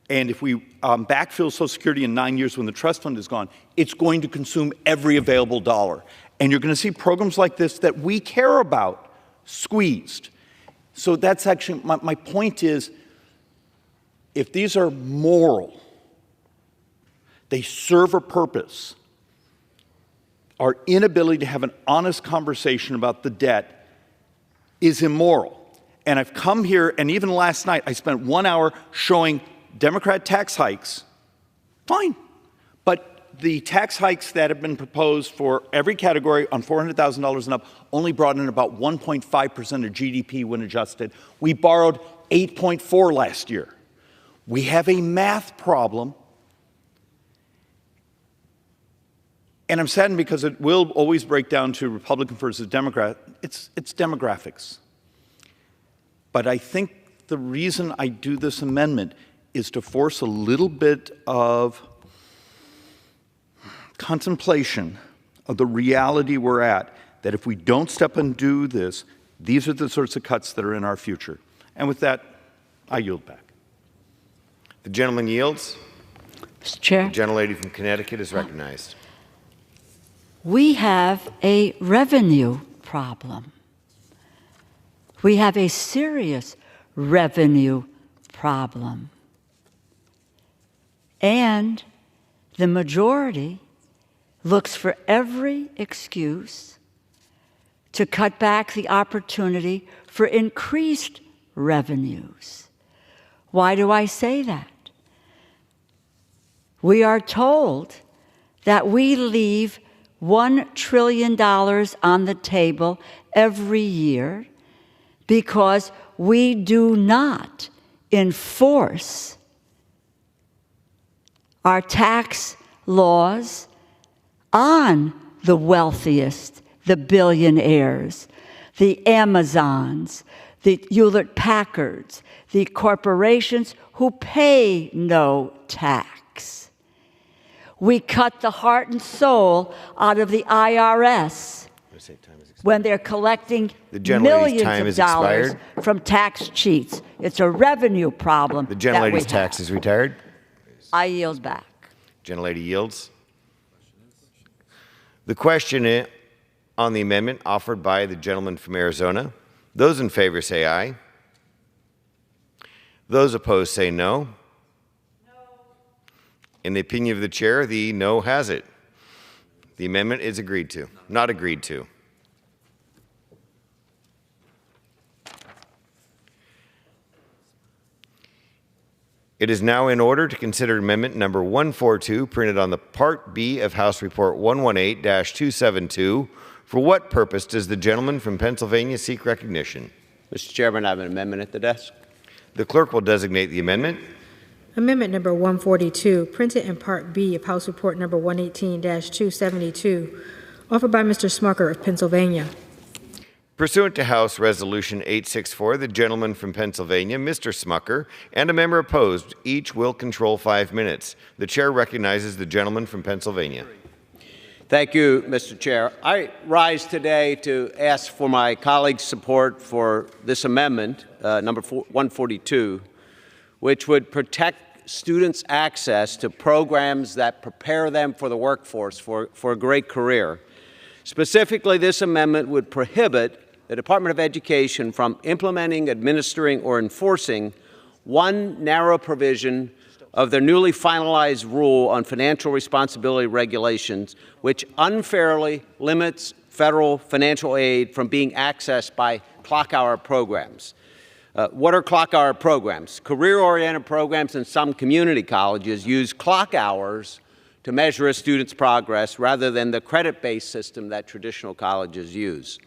and if we backfill Social Security in 9 years when the trust fund is gone, it's going to consume every available dollar. And you're going to see programs like this that we care about squeezed. So that's actually, my point is, if these are moral, they serve a purpose, our inability to have an honest conversation about the debt is immoral. And I've come here, and even last night, I spent 1 hour showing Democrat tax hikes. Fine. But the tax hikes that have been proposed for every category on $400,000 and up only brought in about 1.5% of GDP when adjusted. We borrowed 8.4 last year. We have a math problem. And I'm saddened because it will always break down to Republican versus Democrat. It's demographics. But I think the reason I do this amendment is to force a little bit of contemplation of the reality we're at, that if we don't step and do this, these are the sorts of cuts that are in our future. And with that, I yield back. The gentleman yields. Mr. Chair. The gentlelady from Connecticut is recognized. We have a revenue problem. We have a serious revenue problem. And the majority looks for every excuse to cut back the opportunity for increased revenues. Why do I say that? We are told that we leave $1 trillion on the table every year because we do not enforce our tax laws on the wealthiest, the billionaires, the Amazons, the Hewlett-Packards, the corporations who pay no tax. We cut the heart and soul out of the IRS when they're collecting millions of dollars from tax cheats. It's a revenue problem. The gentlelady's tax is retired. I yield back. Gentlelady yields. The question on the amendment offered by the gentleman from Arizona. Those in favor say aye. Those opposed say no. No. In the opinion of the chair, the no has it. The amendment is agreed to. Not agreed to. It is now in order to consider amendment number 142, printed on the Part B of House Report 118-272. For what purpose does the gentleman from Pennsylvania seek recognition? Mr. Chairman, I have an amendment at the desk. The clerk will designate the amendment. Amendment number 142, printed in Part B of House Report number 118-272, offered by Mr. Smucker of Pennsylvania. Pursuant to House Resolution 864, the gentleman from Pennsylvania, Mr. Smucker, and a member opposed, each will control 5 minutes. The chair recognizes the gentleman from Pennsylvania. Thank you, Mr. Chair. I rise today to ask for my colleagues' support for this amendment, number 142, which would protect students' access to programs that prepare them for the workforce for a great career. Specifically, this amendment would prohibit the Department of Education from implementing, administering, or enforcing one narrow provision of their newly finalized rule on financial responsibility regulations, which unfairly limits federal financial aid from being accessed by clock hour programs. What are clock hour programs? Career-oriented programs in some community colleges use clock hours to measure a student's progress rather than the credit-based system that traditional colleges use.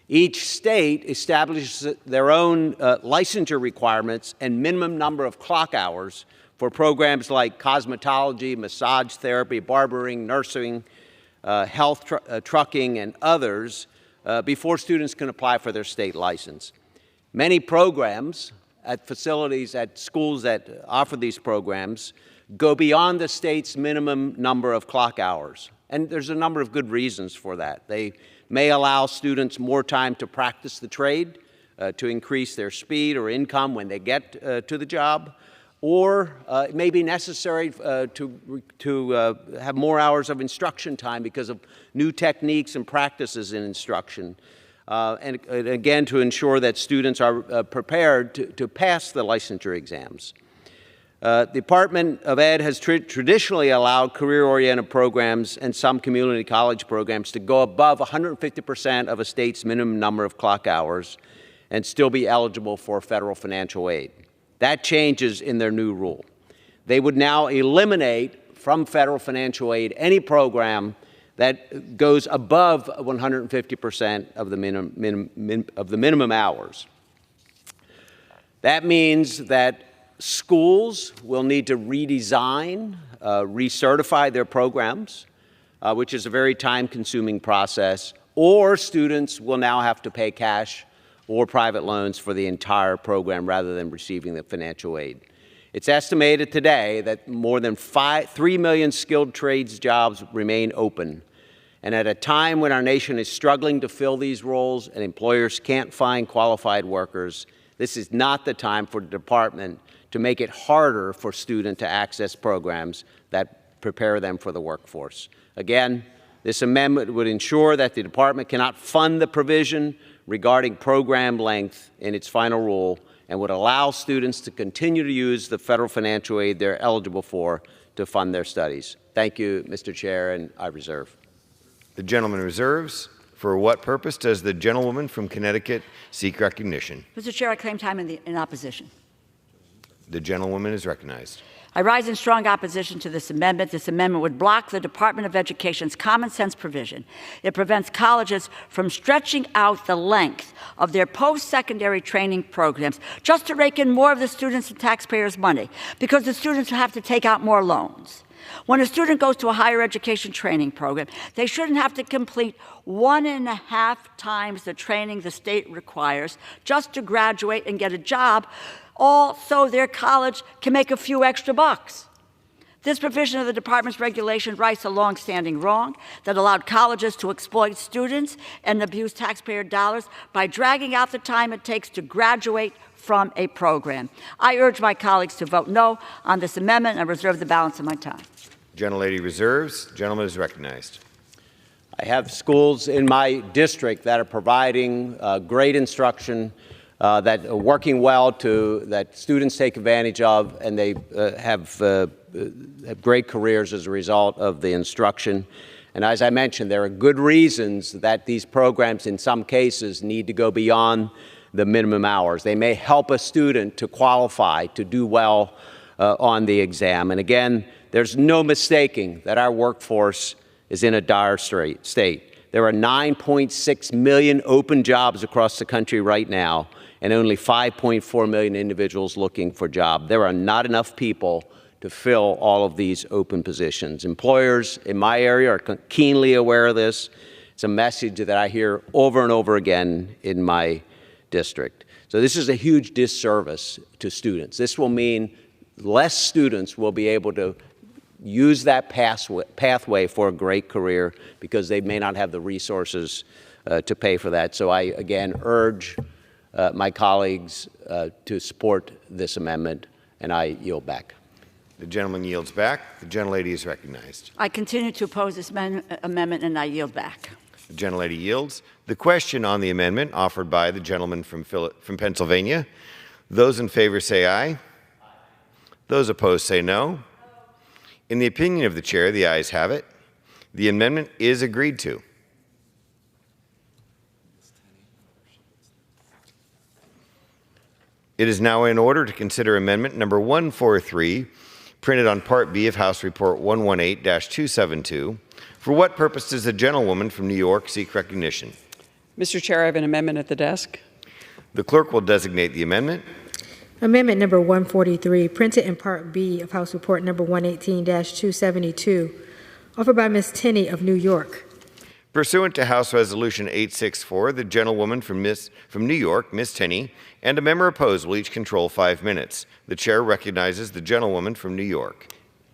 Each state establishes their own licensure requirements and minimum number of clock hours for programs like cosmetology, massage therapy, barbering, nursing, health trucking, and others before students can apply for their state license. Many programs at facilities, at schools that offer these programs, go beyond the state's minimum number of clock hours. And there's a number of good reasons for that. They may allow students more time to practice the trade, to increase their speed or income when they get to the job, or it may be necessary to have more hours of instruction time because of new techniques and practices in instruction. And again, to ensure that students are prepared to pass the licensure exams. The Department of Ed has traditionally allowed career-oriented programs and some community college programs to go above 150% of a state's minimum number of clock hours and still be eligible for federal financial aid. That changes in their new rule. They would now eliminate from federal financial aid any program that goes above 150% of the minimum hours. That means that schools will need to redesign, recertify their programs, which is a very time-consuming process, or students will now have to pay cash or private loans for the entire program rather than receiving the financial aid. It's estimated today that more than 3 million skilled trades jobs remain open. And at a time when our nation is struggling to fill these roles and employers can't find qualified workers, this is not the time for the department to make it harder for students to access programs that prepare them for the workforce. Again, this amendment would ensure that the department cannot fund the provision regarding program length in its final rule and would allow students to continue to use the federal financial aid they're eligible for to fund their studies. Thank you, Mr. Chair, and I reserve. The gentleman reserves. For what purpose does the gentlewoman from Connecticut seek recognition? Mr. Chair, I claim time in opposition. The gentlewoman is recognized. I rise in strong opposition to this amendment. This amendment would block the Department of Education's common sense provision. It prevents colleges from stretching out the length of their post-secondary training programs just to rake in more of the students' and taxpayers' money, because the students have to take out more loans. When a student goes to a higher education training program, they shouldn't have to complete 1.5 times the training the state requires just to graduate and get a job, all so their college can make a few extra bucks. This provision of the department's regulation rights a long-standing wrong that allowed colleges to exploit students and abuse taxpayer dollars by dragging out the time it takes to graduate from a program. I urge my colleagues to vote no on this amendment and reserve the balance of my time. Gentlelady reserves. Gentleman is recognized. I have schools in my district that are providing great instruction, that are working well, that students take advantage of, and they have great careers as a result of the instruction. And as I mentioned, there are good reasons that these programs in some cases need to go beyond the minimum hours. They may help a student to qualify to do well on the exam. And again, there's no mistaking that our workforce is in a dire state. There are 9.6 million open jobs across the country right now, and only 5.4 million individuals looking for jobs. There are not enough people to fill all of these open positions. Employers in my area are keenly aware of this. It's a message that I hear over and over again in my district. So this is a huge disservice to students. This will mean less students will be able to use that pathway for a great career because they may not have the resources to pay for that. So I, again, urge my colleagues to support this amendment, and I yield back. The gentleman yields back. The gentlelady is recognized. I continue to oppose this amendment, and I yield back. The gentlelady yields. The question on the amendment offered by the gentleman from Pennsylvania. Those in favor say aye. Those opposed say no. In the opinion of the chair, the ayes have it. The amendment is agreed to. It is now in order to consider amendment number 143, printed on Part B of House Report 118-272. For what purpose does the gentlewoman from New York seek recognition? Mr. Chair, I have an amendment at the desk. The clerk will designate the amendment. Amendment number 143, printed in Part B of House Report number 118-272, offered by Ms. Tenney of New York. Pursuant to House Resolution 864, the gentlewoman from New York, Ms. Tenney, and a member opposed will each control 5 minutes. The chair recognizes the gentlewoman from New York.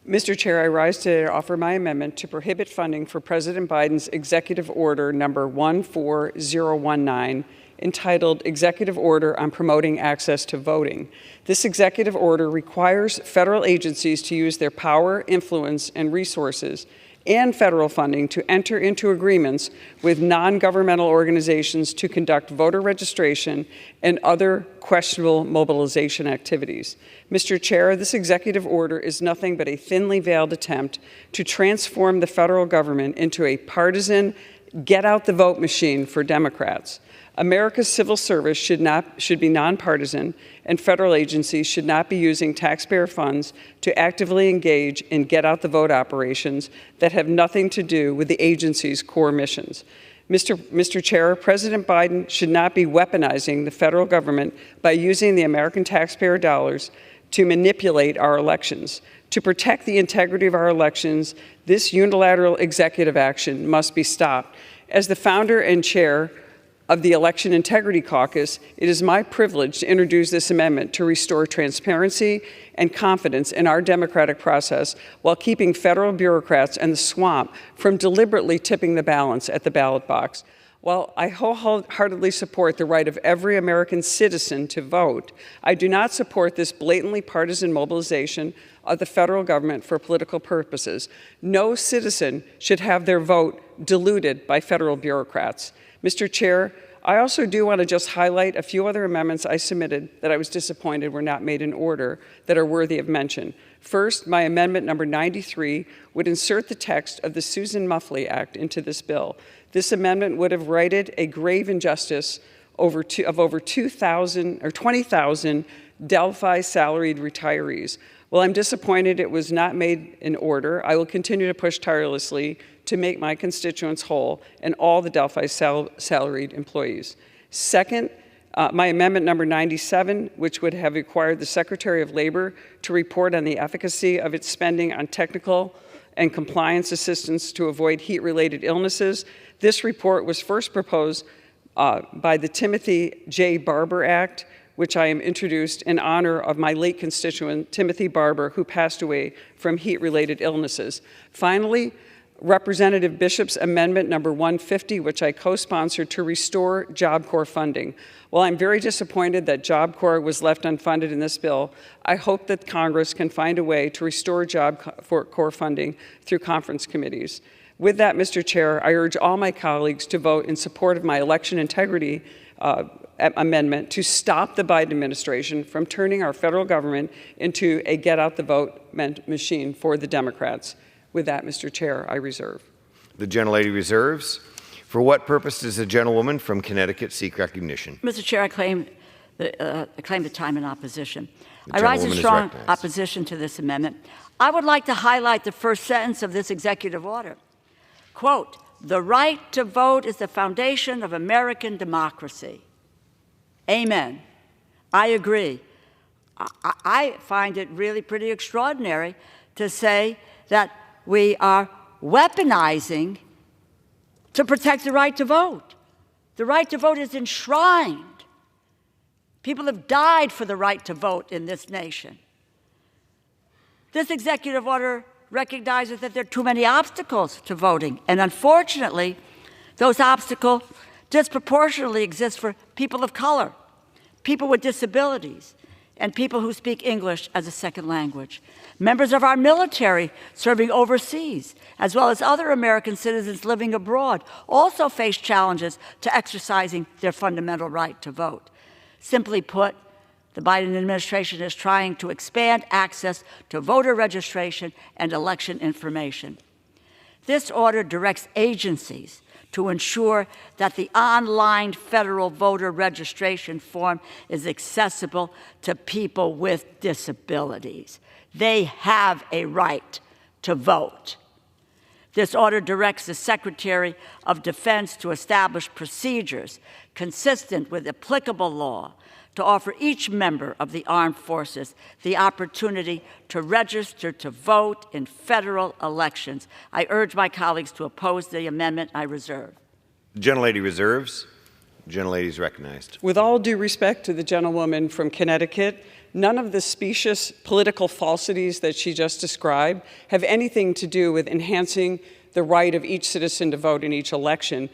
Mr. Chair, I rise to offer my amendment to prohibit funding for President Biden's Executive Order number 14019, entitled Executive Order on Promoting Access to Voting. This executive order requires federal agencies to use their power, influence, and resources and federal funding to enter into agreements with non-governmental organizations to conduct voter registration and other questionable mobilization activities. Mr. Chair, this executive order is nothing but a thinly veiled attempt to transform the federal government into a partisan, get-out-the-vote machine for Democrats. America's civil service should be nonpartisan, and federal agencies should not be using taxpayer funds to actively engage in get-out-the-vote operations that have nothing to do with the agency's core missions. Mr. Chair, President Biden should not be weaponizing the federal government by using the American taxpayer dollars to manipulate our elections. To protect the integrity of our elections, this unilateral executive action must be stopped. As the founder and chair of the Election Integrity Caucus, it is my privilege to introduce this amendment to restore transparency and confidence in our democratic process while keeping federal bureaucrats and the swamp from deliberately tipping the balance at the ballot box. While I wholeheartedly support the right of every American citizen to vote, I do not support this blatantly partisan mobilization of the federal government for political purposes. No citizen should have their vote diluted by federal bureaucrats. Mr. Chair, I also do want to just highlight a few other amendments I submitted that I was disappointed were not made in order that are worthy of mention. First, my amendment number 93 would insert the text of the Susan Muffley Act into this bill. This amendment would have righted a grave injustice of over 2,000 or 20,000 Delphi salaried retirees. While I'm disappointed it was not made in order, I will continue to push tirelessly to make my constituents whole and all the Delphi salaried employees. Second, my amendment number 97, which would have required the Secretary of Labor to report on the efficacy of its spending on technical and compliance assistance to avoid heat-related illnesses. This report was first proposed by the Timothy J. Barber Act, which I am introduced in honor of my late constituent, Timothy Barber, who passed away from heat-related illnesses. Finally, Representative Bishop's amendment number 150, which I co-sponsored to restore Job Corps funding. While I'm very disappointed that Job Corps was left unfunded in this bill, I hope that Congress can find a way to restore Job Corps funding through conference committees. With that, Mr. Chair, I urge all my colleagues to vote in support of my election integrity amendment to stop the Biden administration from turning our federal government into a get-out-the-vote machine for the Democrats. With that, Mr. Chair, I reserve. The gentlelady reserves. For what purpose does the gentlewoman from Connecticut seek recognition? Mr. Chair, I claim the time in opposition. I rise in strong opposition to this amendment. I would like to highlight the first sentence of this executive order. Quote, "The right to vote is the foundation of American democracy." Amen. I agree. I find it really pretty extraordinary to say that we are weaponizing to protect the right to vote. The right to vote is enshrined. People have died for the right to vote in this nation. This executive order recognizes that there are too many obstacles to voting, and unfortunately, those obstacles disproportionately exist for people of color, people with disabilities, and people who speak English as a second language. Members of our military serving overseas, as well as other American citizens living abroad, also face challenges to exercising their fundamental right to vote. Simply put, the Biden administration is trying to expand access to voter registration and election information. This order directs agencies to ensure that the online federal voter registration form is accessible to people with disabilities. They have a right to vote. This order directs the Secretary of Defense to establish procedures consistent with applicable law to offer each member of the armed forces the opportunity to register to vote in federal elections. I urge my colleagues to oppose the amendment. I reserve. The gentlelady reserves. The gentlelady is recognized. With all due respect to the gentlewoman from Connecticut, none of the specious political falsities that she just described have anything to do with enhancing the right of each citizen to vote in each election.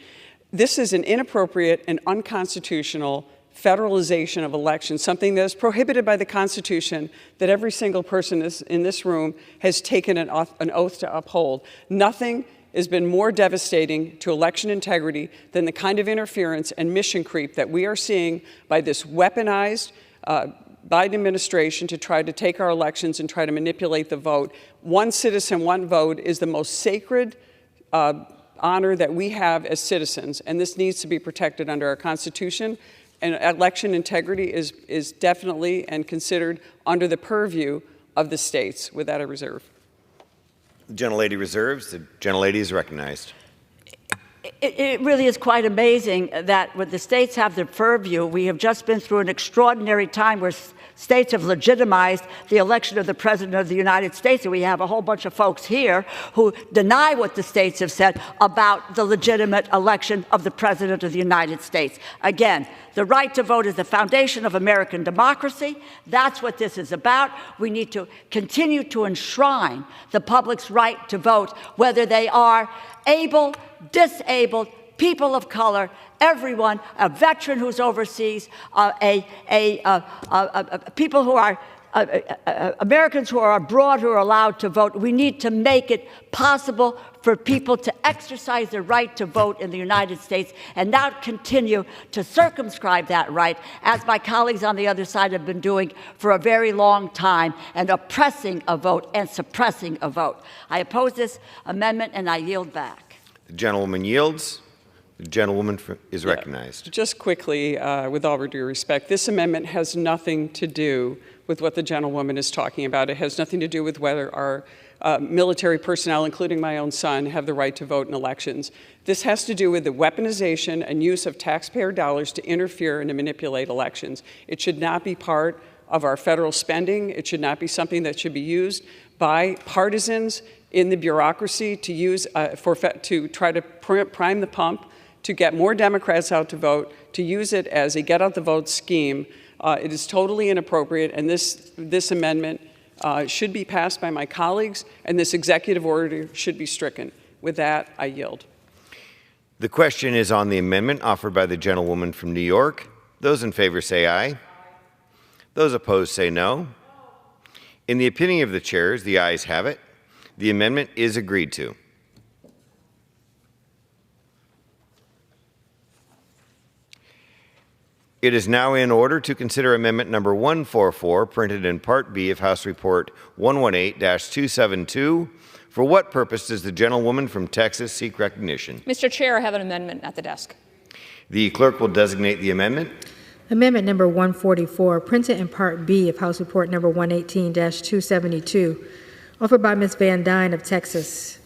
This is an inappropriate and unconstitutional federalization of elections, something that is prohibited by the Constitution that every single person in this room has taken an oath to uphold. Nothing has been more devastating to election integrity than the kind of interference and mission creep that we are seeing by this weaponized Biden administration to try to take our elections and try to manipulate the vote. One citizen, one vote is the most sacred honor that we have as citizens, and this needs to be protected under our Constitution. And election integrity is definitely and considered under the purview of the states. With that, I reserve. The gentlelady reserves. The gentlelady is recognized. It really is quite amazing that when the states have the purview, we have just been through an extraordinary time where states have legitimized the election of the President of the United States, and we have a whole bunch of folks here who deny what the states have said about the legitimate election of the President of the United States. Again, the right to vote is the foundation of American democracy. That's what this is about. We need to continue to enshrine the public's right to vote, whether they are able, disabled, people of color, everyone, a veteran who's overseas, people who are Americans who are abroad who are allowed to vote. We need to make it possible for people to exercise their right to vote in the United States and not continue to circumscribe that right, as my colleagues on the other side have been doing for a very long time, and oppressing a vote and suppressing a vote. I oppose this amendment, and I yield back. The gentlewoman yields. The gentlewoman is recognized. Just quickly, with all due respect, this amendment has nothing to do with what the gentlewoman is talking about. It has nothing to do with whether our military personnel, including my own son, have the right to vote in elections. This has to do with the weaponization and use of taxpayer dollars to interfere and to manipulate elections. It should not be part of our federal spending. It should not be something that should be used by partisans in the bureaucracy to use to try to prime the pump, to get more Democrats out to vote, to use it as a get-out-the-vote scheme. It is totally inappropriate, and this amendment should be passed by my colleagues, and this executive order should be stricken. With that, I yield. The question is on the amendment offered by the gentlewoman from New York. Those in favor say aye. Those opposed say no. In the opinion of the chairs, the ayes have it. The amendment is agreed to. It is now in order to consider Amendment Number 144, printed in Part B of House Report 118-272. For what purpose does the gentlewoman from Texas seek recognition? Mr. Chair, I have an amendment at the desk. The clerk will designate the amendment. Amendment number 144, printed in Part B of House Report number 118-272, offered by Ms. Van Dyne of Texas.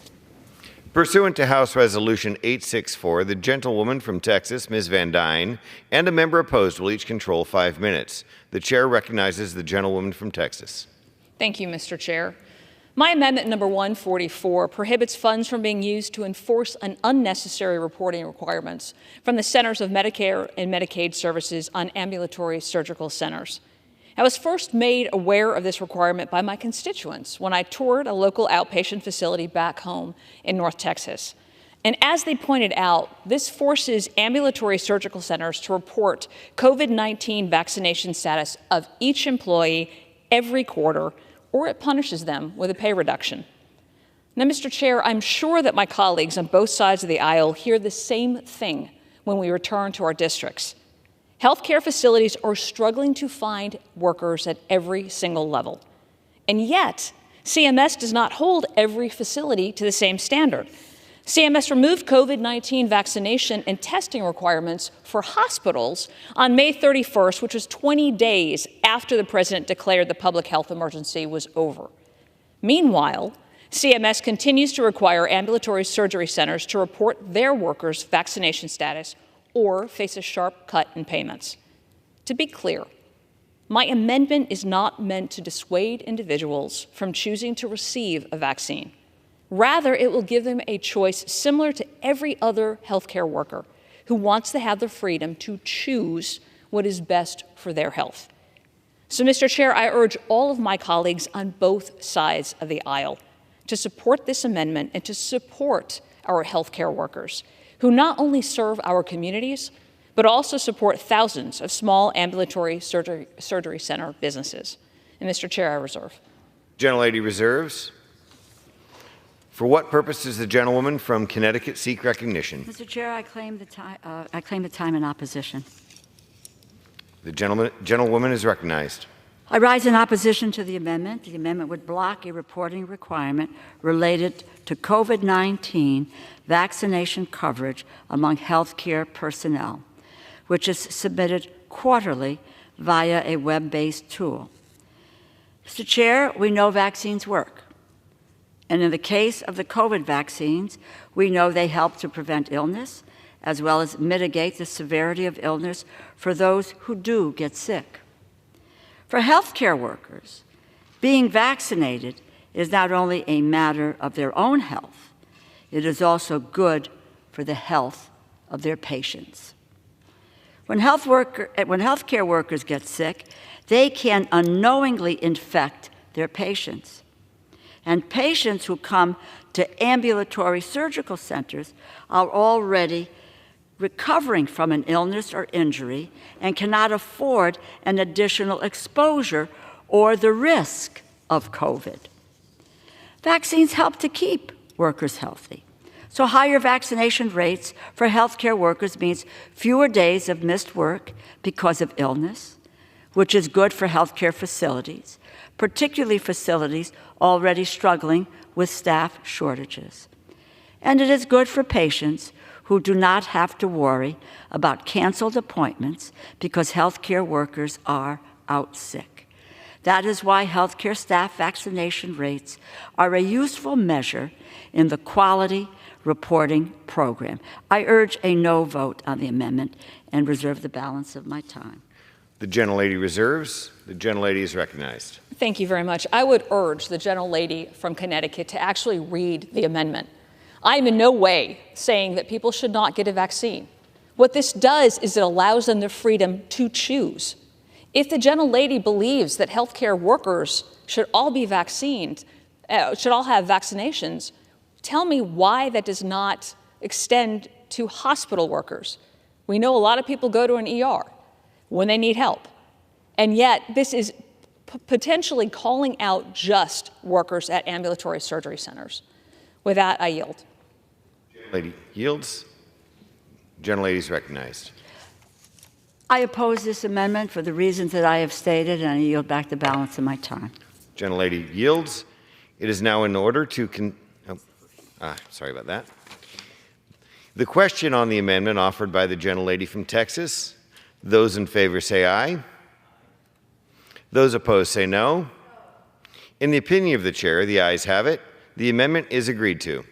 Pursuant to House Resolution 864, the gentlewoman from Texas, Ms. Van Dyne, and a member opposed will each control 5 minutes. The chair recognizes the gentlewoman from Texas. Thank you, Mr. Chair. My amendment number 144 prohibits funds from being used to enforce an unnecessary reporting requirements from the Centers of Medicare and Medicaid Services on ambulatory surgical centers. I was first made aware of this requirement by my constituents when I toured a local outpatient facility back home in North Texas. And as they pointed out, this forces ambulatory surgical centers to report COVID-19 vaccination status of each employee every quarter, or it punishes them with a pay reduction. Now, Mr. Chair, I'm sure that my colleagues on both sides of the aisle hear the same thing when we return to our districts. Healthcare facilities are struggling to find workers at every single level. And yet, CMS does not hold every facility to the same standard. CMS removed COVID-19 vaccination and testing requirements for hospitals on May 31st, which was 20 days after the president declared the public health emergency was over. Meanwhile, CMS continues to require ambulatory surgery centers to report their workers' vaccination status or face a sharp cut in payments. To be clear, my amendment is not meant to dissuade individuals from choosing to receive a vaccine. Rather, it will give them a choice similar to every other healthcare worker who wants to have the freedom to choose what is best for their health. So, Mr. Chair, I urge all of my colleagues on both sides of the aisle to support this amendment and to support our healthcare workers, who not only serve our communities, but also support thousands of small ambulatory surgery center businesses. And Mr. Chair, I reserve. Gentlelady reserves. For what purpose does the gentlewoman from Connecticut seek recognition? Mr. Chair, I claim the time in opposition. The gentlewoman is recognized. I rise in opposition to the amendment. The amendment would block a reporting requirement related to COVID-19 vaccination coverage among healthcare personnel, which is submitted quarterly via a web-based tool. Mr. Chair, we know vaccines work. And in the case of the COVID vaccines, we know they help to prevent illness, as well as mitigate the severity of illness for those who do get sick. For healthcare workers, being vaccinated is not only a matter of their own health, it is also good for the health of their patients. When healthcare workers get sick, they can unknowingly infect their patients. And patients who come to ambulatory surgical centers are already recovering from an illness or injury and cannot afford an additional exposure or the risk of COVID. Vaccines help to keep workers healthy. So higher vaccination rates for healthcare workers means fewer days of missed work because of illness, which is good for healthcare facilities, particularly facilities already struggling with staff shortages. And it is good for patients who do not have to worry about canceled appointments because healthcare workers are out sick. That is why healthcare staff vaccination rates are a useful measure in the quality reporting program. I urge a no vote on the amendment and reserve the balance of my time. The gentlelady reserves. The gentlelady is recognized. Thank you very much. I would urge the gentlelady from Connecticut to actually read the amendment. I am in no way saying that people should not get a vaccine. What this does is it allows them the freedom to choose. If the gentlelady believes that healthcare workers should all be vaccinated, should all have vaccinations, tell me why that does not extend to hospital workers. We know a lot of people go to an ER when they need help, and yet this is potentially calling out just workers at ambulatory surgery centers. With that, I yield. Lady yields. Gentlelady is recognized. I oppose this amendment for the reasons that I have stated, and I yield back the balance of my time. Gentlelady yields. It is now in order to sorry about that. The question on the amendment offered by the gentlelady from Texas. Those in favor say aye. Those opposed say no. In the opinion of the chair, the ayes have it. The amendment is agreed to.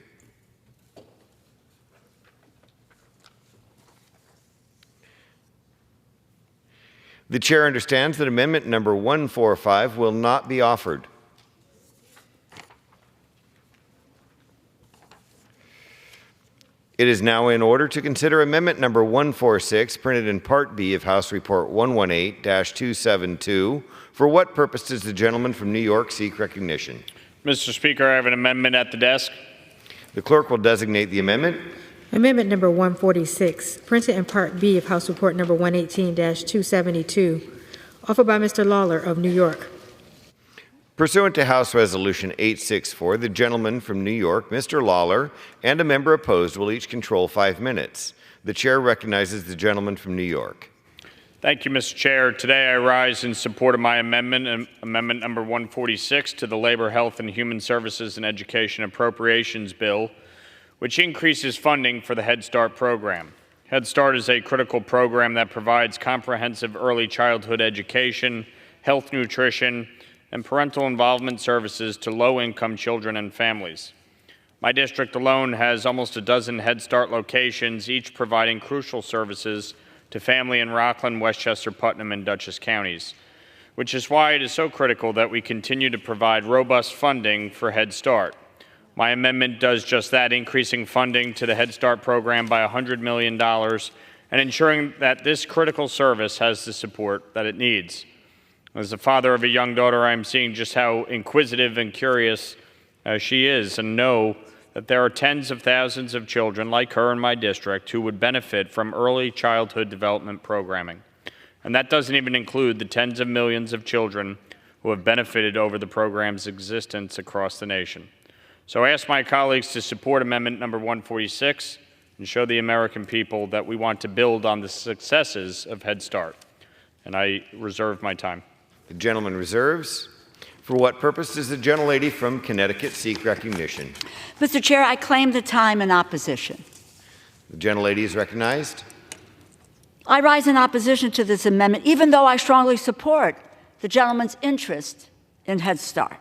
The chair understands that amendment number 145 will not be offered. It is now in order to consider amendment number 146, printed in Part B of House Report 118-272. For what purpose does the gentleman from New York seek recognition? Mr. Speaker, I have an amendment at the desk. The clerk will designate the amendment. Amendment number 146, printed in Part B of House Report number 118-272, offered by Mr. Lawler of New York. Pursuant to House Resolution 864, the gentleman from New York, Mr. Lawler, and a member opposed will each control 5 minutes. The chair recognizes the gentleman from New York. Thank you, Mr. Chair. Today I rise in support of my amendment, amendment number 146 to the Labor, Health, and Human Services and Education Appropriations Bill, which increases funding for the Head Start program. Head Start is a critical program that provides comprehensive early childhood education, health nutrition, and parental involvement services to low-income children and families. My district alone has almost a dozen Head Start locations, each providing crucial services to family in Rockland, Westchester, Putnam, and Dutchess counties, which is why it is so critical that we continue to provide robust funding for Head Start. My amendment does just that, increasing funding to the Head Start program by $100 million and ensuring that this critical service has the support that it needs. As the father of a young daughter, I am seeing just how inquisitive and curious she is, and know that there are tens of thousands of children like her in my district who would benefit from early childhood development programming. And that doesn't even include the tens of millions of children who have benefited over the program's existence across the nation. So I ask my colleagues to support amendment number 146 and show the American people that we want to build on the successes of Head Start. And I reserve my time. The gentleman reserves. For what purpose does the gentlelady from Connecticut seek recognition? Mr. Chair, I claim the time in opposition. The gentlelady is recognized. I rise in opposition to this amendment, even though I strongly support the gentleman's interest in Head Start.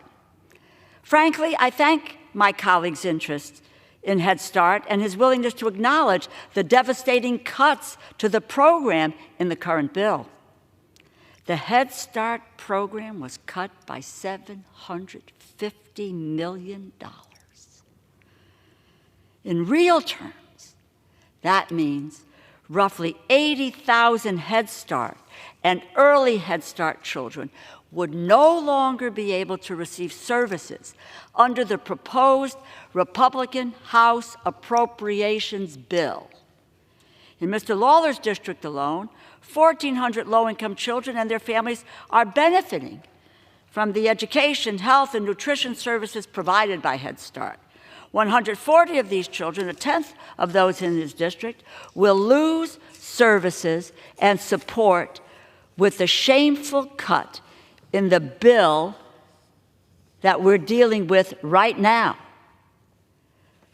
Frankly, I thank my colleague's interest in Head Start and his willingness to acknowledge the devastating cuts to the program in the current bill. The Head Start program was cut by $750 million. In real terms, that means roughly 80,000 Head Start and early Head Start children would no longer be able to receive services under the proposed Republican House Appropriations Bill. In Mr. Lawler's district alone, 1,400 low-income children and their families are benefiting from the education, health, and nutrition services provided by Head Start. 140 of these children, a tenth of those in his district, will lose services and support with the shameful cut in the bill that we're dealing with right now.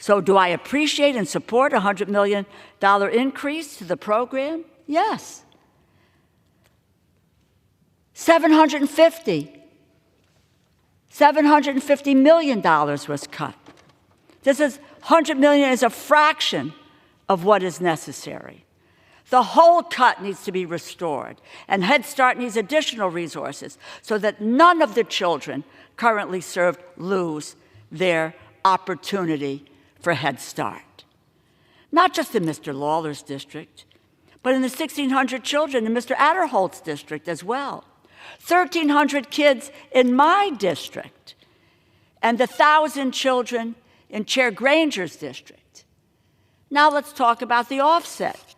So do I appreciate and support a $100 million increase to the program? Yes. $750 million was cut. This is $100 million is a fraction of what is necessary. The whole cut needs to be restored, and Head Start needs additional resources so that none of the children currently served lose their opportunity for Head Start. Not just in Mr. Lawler's district, but in the 1,600 children in Mr. Adderholt's district as well. 1,300 kids in my district, and the 1,000 children in Chair Granger's district. Now let's talk about the offset.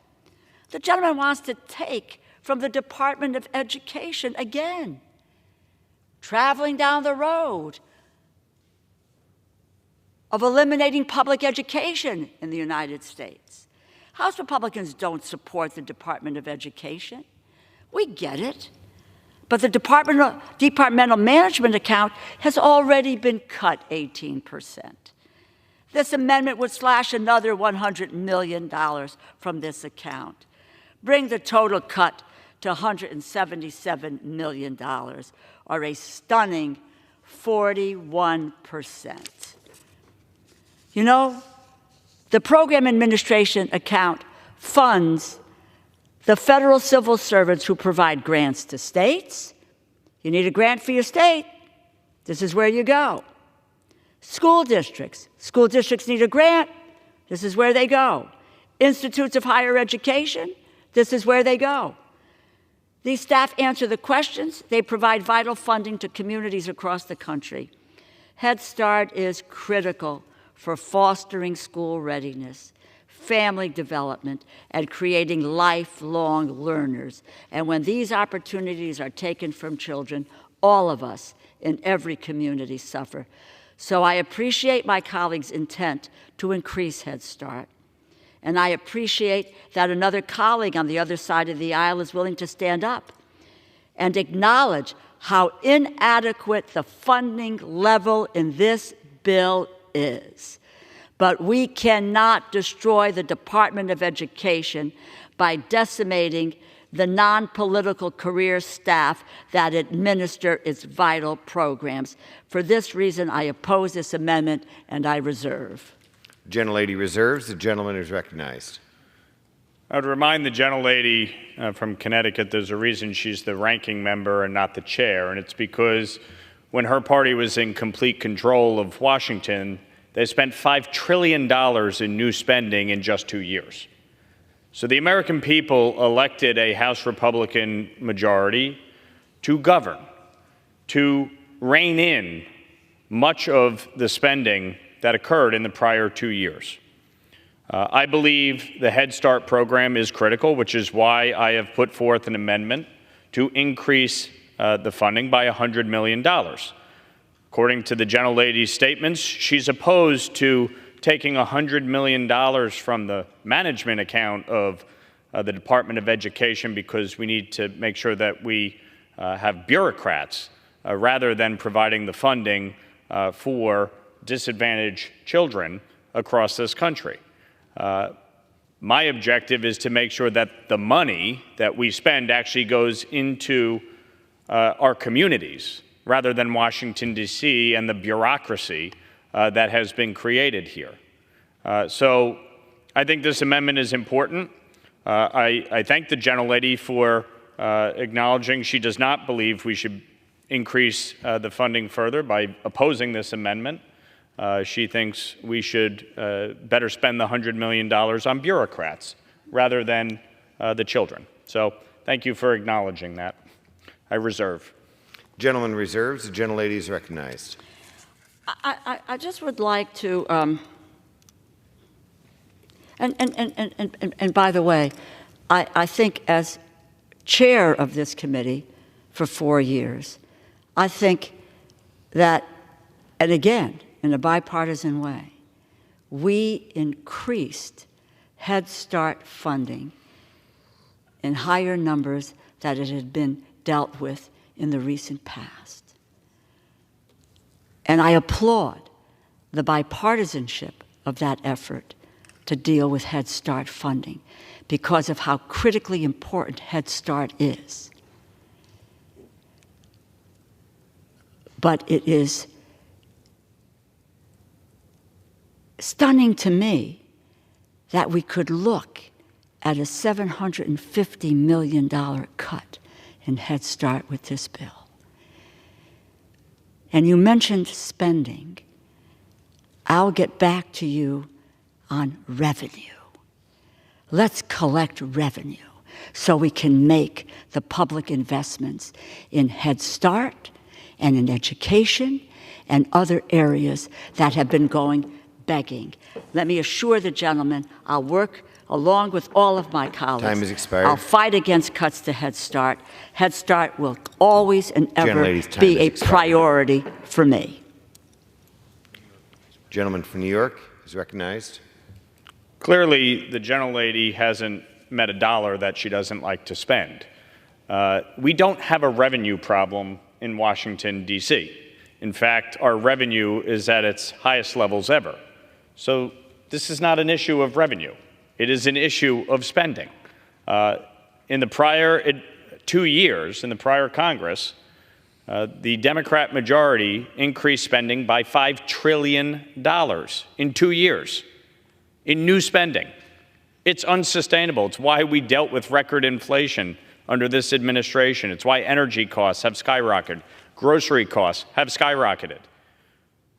The gentleman wants to take from the Department of Education again, traveling down the road of eliminating public education in the United States. House Republicans don't support the Department of Education. We get it. But the departmental management account has already been cut 18%. This amendment would slash another $100 million from this account, bring the total cut to $177 million, or a stunning 41%. You know, the program administration account funds the federal civil servants who provide grants to states. You need a grant for your state. This is where you go. School districts need a grant. This is where they go. Institutes of higher education, this is where they go. These staff answer the questions. They provide vital funding to communities across the country. Head Start is critical for fostering school readiness, family development, and creating lifelong learners. And when these opportunities are taken from children, all of us in every community suffer. So I appreciate my colleagues' intent to increase Head Start. And I appreciate that another colleague on the other side of the aisle is willing to stand up and acknowledge how inadequate the funding level in this bill is. But we cannot destroy the Department of Education by decimating the non-political career staff that administer its vital programs. For this reason, I oppose this amendment, and I reserve. Gentlelady reserves. The gentleman is recognized. I would remind the gentlelady from Connecticut there's a reason she's the ranking member and not the chair, and it's because when her party was in complete control of Washington, they spent $5 trillion in new spending in just 2 years. So the American people elected a House Republican majority to govern, to rein in much of the spending that occurred in the prior 2 years. I believe the Head Start program is critical, which is why I have put forth an amendment to increase the funding by $100 million. According to the gentlelady's statements, she's opposed to taking $100 million from the management account of the Department of Education because we need to make sure that we have bureaucrats rather than providing the funding for disadvantaged children across this country. My objective is to make sure that the money that we spend actually goes into our communities rather than Washington, D.C. and the bureaucracy that has been created here. So I think this amendment is important. I thank the gentlelady for acknowledging she does not believe we should increase the funding further by opposing this amendment. She thinks we should better spend the $100 million on bureaucrats rather than the children. So thank you for acknowledging that. I reserve. Gentleman reserves. The gentlelady is recognized. I just would like to, and by the way, I think as chair of this committee for 4 years, I think that, and again, in a bipartisan way, we increased Head Start funding in higher numbers than it had been dealt with in the recent past. And I applaud the bipartisanship of that effort to deal with Head Start funding because of how critically important Head Start is. But it is stunning to me that we could look at a $750 million cut in Head Start with this bill. And you mentioned spending. I'll get back to you on revenue. Let's collect revenue so we can make the public investments in Head Start and in education and other areas that have been going begging. Let me assure the gentleman I'll work along with all of my colleagues. Time has expired. I'll fight against cuts to Head Start. Head Start will always and ever be a priority for me. Gentleman from New York is recognized. Clearly, the gentlelady hasn't met a dollar that she doesn't like to spend. We don't have a revenue problem in Washington, D.C. In fact, our revenue is at its highest levels ever. So this is not an issue of revenue. It is an issue of spending. In the prior 2 years, in the prior Congress, the Democrat majority increased spending by $5 trillion in 2 years in new spending. It's unsustainable. It's why we dealt with record inflation under this administration. It's why energy costs have skyrocketed. Grocery costs have skyrocketed.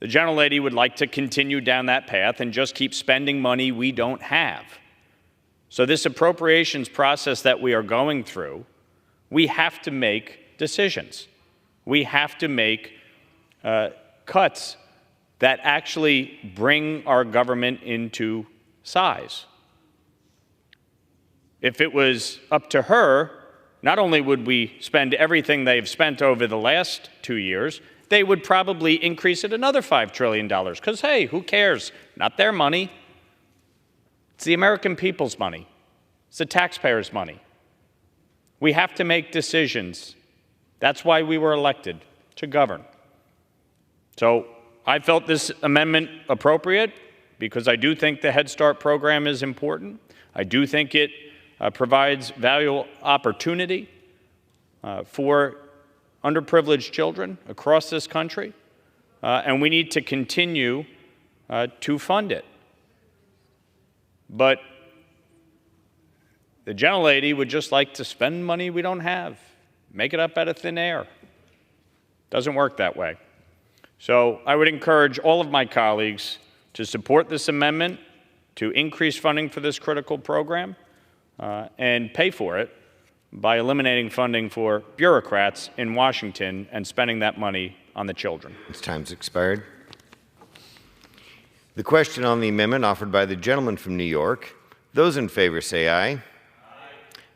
The gentlelady would like to continue down that path and just keep spending money we don't have. So this appropriations process that we are going through, we have to make decisions. We have to make cuts that actually bring our government into size. If it was up to her, not only would we spend everything they've spent over the last 2 years, they would probably increase it another $5 trillion, because, hey, who cares? Not their money. It's the American people's money. It's the taxpayers' money. We have to make decisions. That's why we were elected, to govern. So I felt this amendment appropriate because I do think the Head Start program is important. I do think it provides valuable opportunity for underprivileged children across this country, and we need to continue to fund it. But the gentlelady would just like to spend money we don't have, make it up out of thin air. Doesn't work that way. So I would encourage all of my colleagues to support this amendment, to increase funding for this critical program, and pay for it by eliminating funding for bureaucrats in Washington and spending that money on the children. Its time's expired. The question on the amendment offered by the gentleman from New York. Those in favor say aye. Aye.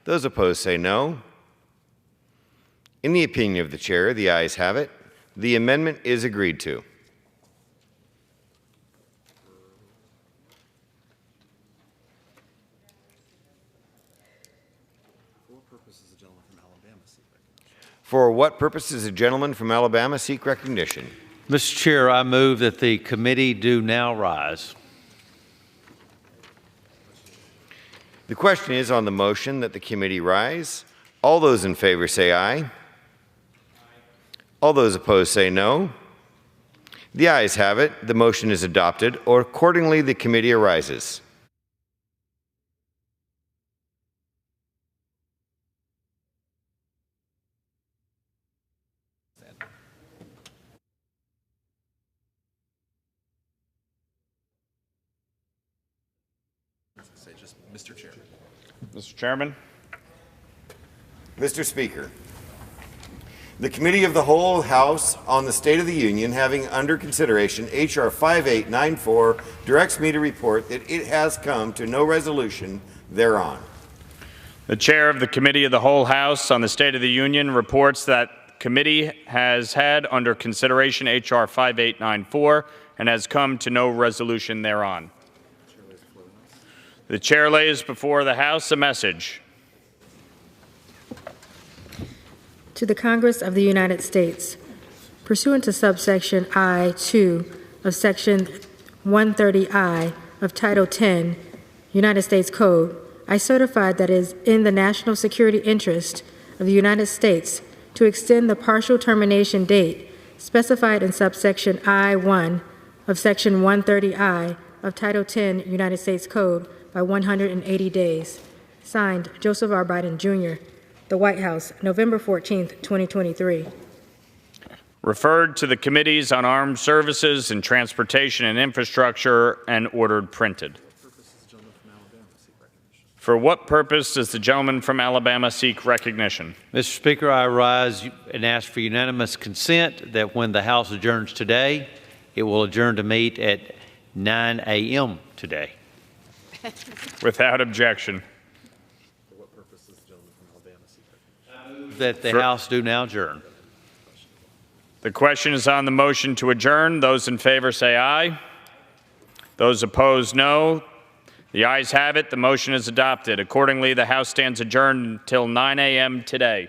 Those opposed say no. In the opinion of the chair, the ayes have it. The amendment is agreed to. For what purpose does the gentleman from Alabama seek recognition? Mr. Chair, I move that the committee do now rise. The question is on the motion that the committee rise. All those in favor say aye. All those opposed say no. The ayes have it. The motion is adopted, or accordingly the committee arises. Mr. Chair. Mr. Chairman. Mr. Speaker, the Committee of the Whole House on the State of the Union, having under consideration H.R. 5894, directs me to report that it has come to no resolution thereon. The chair of the Committee of the Whole House on the State of the Union reports that committee has had under consideration H.R. 5894 and has come to no resolution thereon. The chair lays before the House a message. To the Congress of the United States, pursuant to subsection I-2 of section 130I of Title 10, United States Code, I certify that it is in the national security interest of the United States to extend the partial termination date specified in subsection I-1 of Section 130I of Title 10, United States Code by 180 days. Signed, Joseph R. Biden, Jr., The White House, November 14th, 2023. Referred to the Committees on Armed Services and Transportation and Infrastructure and ordered printed. For what purpose does the gentleman from Alabama seek recognition? Mr. Speaker, I rise and ask for unanimous consent that when the House adjourns today, it will adjourn to meet at 9 a.m. today. Without objection. For what purpose does the gentleman from Alabama seek recognition? That the House do now adjourn. The question is on the motion to adjourn. Those in favor say aye. Those opposed, no. The ayes have it. The motion is adopted. Accordingly, the House stands adjourned until 9 a.m. today.